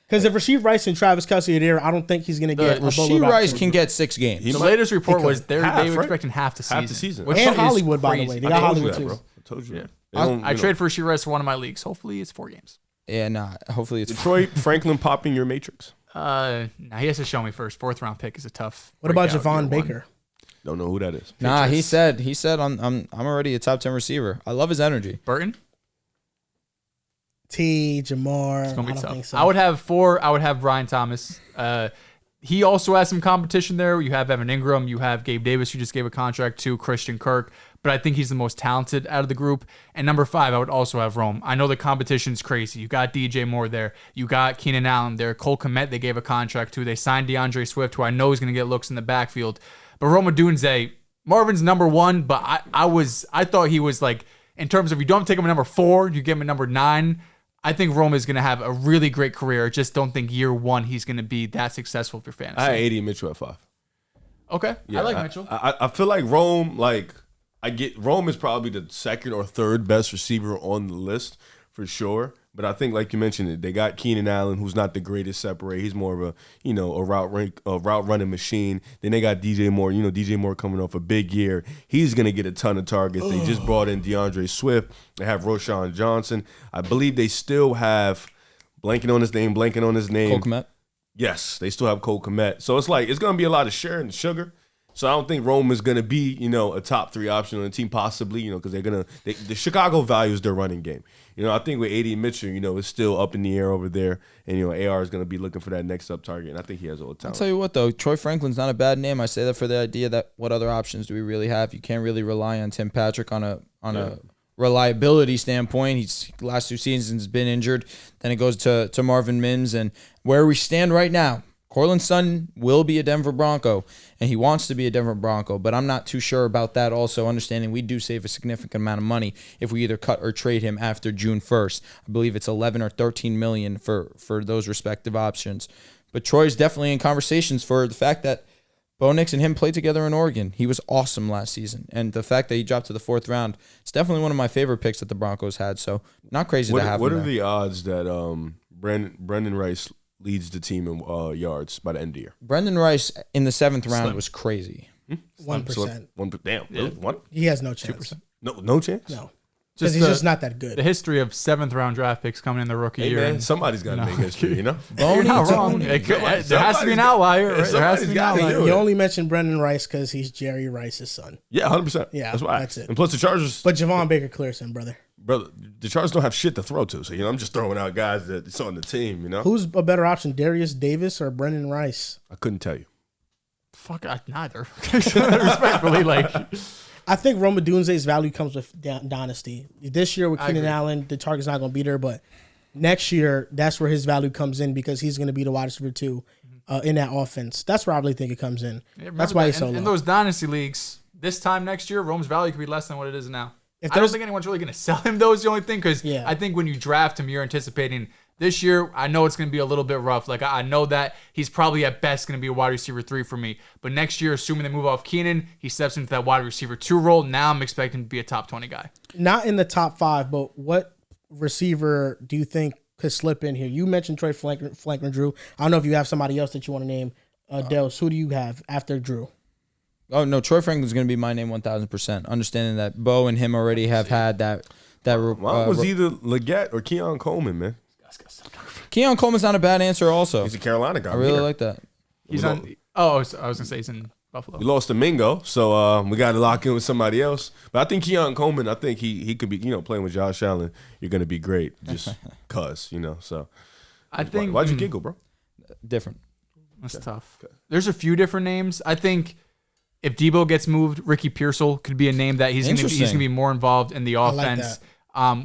Because if Rasheed Rice and Travis Kelce are there, I don't think he's going to get Rasheed Rice can get 6 games. The latest report was they were expecting half the season. Half the season. Which And is Hollywood, by the crazy. way. They got Hollywood, that, too. bro. I told you. Yeah. I trade for Rasheed Rice for one of my leagues. Hopefully it's 4 games. Yeah, nah. Hopefully it's Detroit, Franklin popping your matrix. Nah, he has to show me first. 4th round pick is a tough. What about breakout Javon year Baker? 1. Don't know who that is. Nah, he said I'm already a top 10 receiver. I love his energy. Burton? Jamar. It's gonna be I don't tough. think so. I would have 4. I would have Brian Thomas. He also has some competition there. You have Evan Ingram. You have Gabe Davis, who just gave a contract to Christian Kirk. But I think he's the most talented out of the group. And number 5, I would also have Rome. I know the competition's crazy. You got DJ Moore there. You got Keenan Allen there. Cole Kmet, they gave a contract to. They signed DeAndre Swift, who I know is going to get looks in the backfield. But Rome Odunze, Marvin's number 1, but I thought he was like, in terms of you don't take him at number 4, you get him at number 9. I think Rome is going to have a really great career. I just don't think year 1 he's going to be that successful for fantasy. I had 80 Mitchell at 5. Okay, Yeah, I like Mitchell. I feel like Rome, Rome is probably the 2nd or 3rd best receiver on the list for sure. But I think, like you mentioned, they got Keenan Allen, who's not the greatest separator. He's more of a route running machine. Then they got DJ Moore. DJ Moore coming off a big year. He's gonna get a ton of targets. They just brought in DeAndre Swift. They have Roshan Johnson. I believe they still have blanking on his name. Cole Kmet. Yes, they still have Cole Kmet. So it's going to be a lot of sharing sugar. So I don't think Rome is going to be, a top 3 option on the team, possibly, because the Chicago values their running game. I think with AD Mitchell, it's still up in the air over there. And, AR is going to be looking for that next up target. And I think he has all the talent. I'll tell you what, though, Troy Franklin's not a bad name. I say that for the idea that what other options do we really have? You can't really rely on Tim Patrick on a reliability standpoint. He's last 2 seasons has been injured. Then it goes to Marvin Mims. And where we stand right now, Courtland Sutton will be a Denver Bronco, and he wants to be a Denver Bronco, but I'm not too sure about that also, understanding we do save a significant amount of money if we either cut or trade him after June 1st. I believe it's $11 or $13 million for those respective options. But Troy's definitely in conversations for the fact that Bo Nix and him played together in Oregon. He was awesome last season. And the fact that he dropped to the 4th round, it's definitely one of my favorite picks that the Broncos had. So not crazy to have him. What are the odds that Brendan Rice leads the team in yards by the end of the year? Brendan Rice in the 7th round was crazy. 1%. Damn. Yeah. Really? One? He has no chance. 2%. No chance? No. Because he's just not that good. The history of 7th round draft picks coming in the rookie Hey, year. man, and, somebody's got to make history, you know? You're not wrong. There has to be an outlier, right? There has to be an outlier. You only mentioned Brendan Rice because he's Jerry Rice's son. Yeah, 100%. Yeah, that's why. that's it. And plus the Chargers. But Javon Baker clears him, brother. Brother, the Chargers don't have shit to throw to. So, I'm just throwing out guys that's on the team, you know? Who's a better option, Darius Davis or Brendan Rice? I couldn't tell you. Fuck, neither. Respectfully, like... I think Roma Dunze's value comes with dynasty. This year with Keenan Allen, the target's not going to be there, but next year, that's where his value comes in because he's going to be the wide receiver 2 in that offense. That's where I really think it comes in. Yeah, that's why he's so low. In those dynasty leagues, this time next year, Rome's value could be less than what it is now. I don't think anyone's really going to sell him, though, is the only thing, because I think when you draft him, you're anticipating this year, I know it's going to be a little bit rough. Like, I know that he's probably at best going to be a wide receiver 3 for me. But next year, assuming they move off Keenan, he steps into that wide receiver 2 role. Now I'm expecting to be a top 20 guy. Not in the top 5, but what receiver do you think could slip in here? You mentioned Troy Flankman, Drew. I don't know if you have somebody else that you want to name. Dehls, who do you have after Drew? Oh, no, Troy Franklin's going to be my name 1,000%. Understanding that Bo and him already have had that. Mine was either Leggett or Keon Coleman, man. Keon Coleman's not a bad answer also. He's a Carolina guy. I really like that. He's on. Oh, I was going to say he's in Buffalo. We lost to Mingo, so we got to lock in with somebody else. But I think Keon Coleman, I think he could be, playing with Josh Allen. You're going to be great, just cuz, So I think. Why'd you giggle, bro? Different. That's tough. Okay. There's a few different names. I think if Debo gets moved, Ricky Pearsall could be a name that he's going to be more involved in the offense.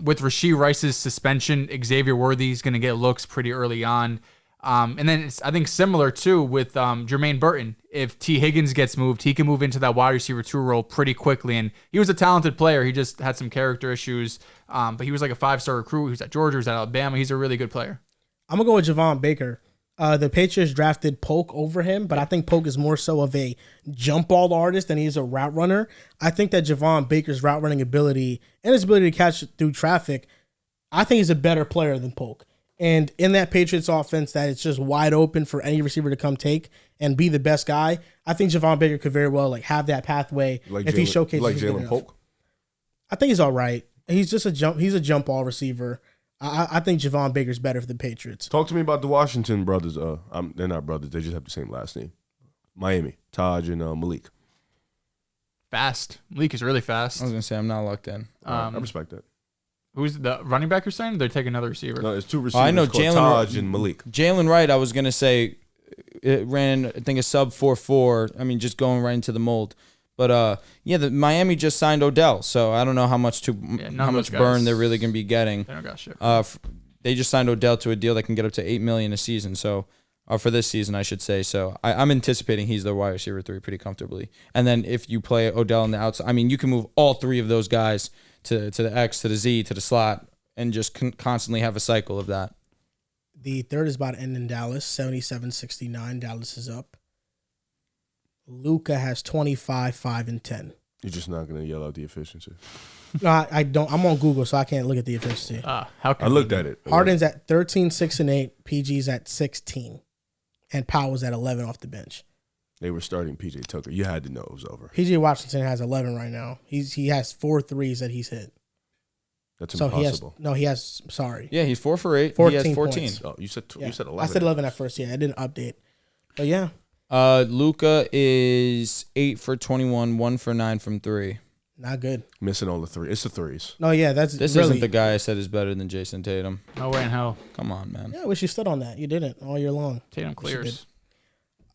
With Rashee Rice's suspension, Xavier Worthy's going to get looks pretty early on. And then I think similar, too, with Jermaine Burton. If T. Higgins gets moved, he can move into that wide receiver 2 role pretty quickly. And he was a talented player. He just had some character issues. But he was like a 5-star recruit. He was at Georgia. He was at Alabama. He's a really good player. I'm going to go with Javon Baker. The Patriots drafted Polk over him, but I think Polk is more so of a jump ball artist than he's a route runner. I think that Javon Baker's route running ability and his ability to catch through traffic, I think he's a better player than Polk. And in that Patriots offense that it's just wide open for any receiver to come take and be the best guy, I think Javon Baker could very well have that pathway if he showcases. Like Jalen Polk? I think he's all right. He's just a jump ball receiver. I think Javon Baker's better for the Patriots. Talk to me about the Washington brothers. They're not brothers. They just have the same last name. Miami, Taj and Malik. Fast. Malik is really fast. I was going to say, I'm not locked in. I respect that. Who's the running back you're saying? They're taking another receiver. No, it's 2 receivers. I know Taj and Malik. Jalen Wright, I was going to say, it ran, I think, a sub 4.4. I mean, just going right into the mold. But the Miami just signed Odell, so I don't know how much burn they're really gonna be getting. They don't got shit. They just signed Odell to a deal that can get up to $8 million a season. So, for this season, I should say. So I'm anticipating he's the wide receiver 3 pretty comfortably. And then if you play Odell on the outside, I mean, you can move all 3 of those guys to the X, to the Z, to the slot, and just constantly have a cycle of that. The third is about to end in Dallas, 77-69. Dallas is up. Luka has 25, 5, and 10. You're just not going to yell out the efficiency. No, I don't. I'm on Google, so I can't look at the efficiency. I looked at it. Harden's at 13, 6, and 8. PG's at 16. And Powell's at 11 off the bench. They were starting PJ Tucker. You had to know it was over. PJ Washington has 11 right now. He has 4 threes that he's hit. That's impossible. He has, sorry. Yeah, he's 4 for 8. 14 he has 14. points. Oh, you said 11. I said 11 at first. Yeah, I didn't update. But yeah. Luka is 8 for 21, 1 for 9 from 3. Not good. Missing all the 3. It's the 3s. No, yeah, this isn't the guy I said is better than Jason Tatum. No way in hell. Come on, man. Yeah, I wish you stood on that. You didn't all year long. Tatum clears.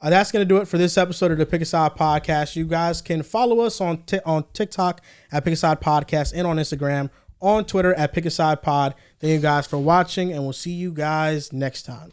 That's going to do it for this episode of the Pick a Side Podcast. You guys can follow us on TikTok at Pick a Side Podcast and on Instagram, on Twitter at Pick a Side Pod. Thank you guys for watching, and we'll see you guys next time.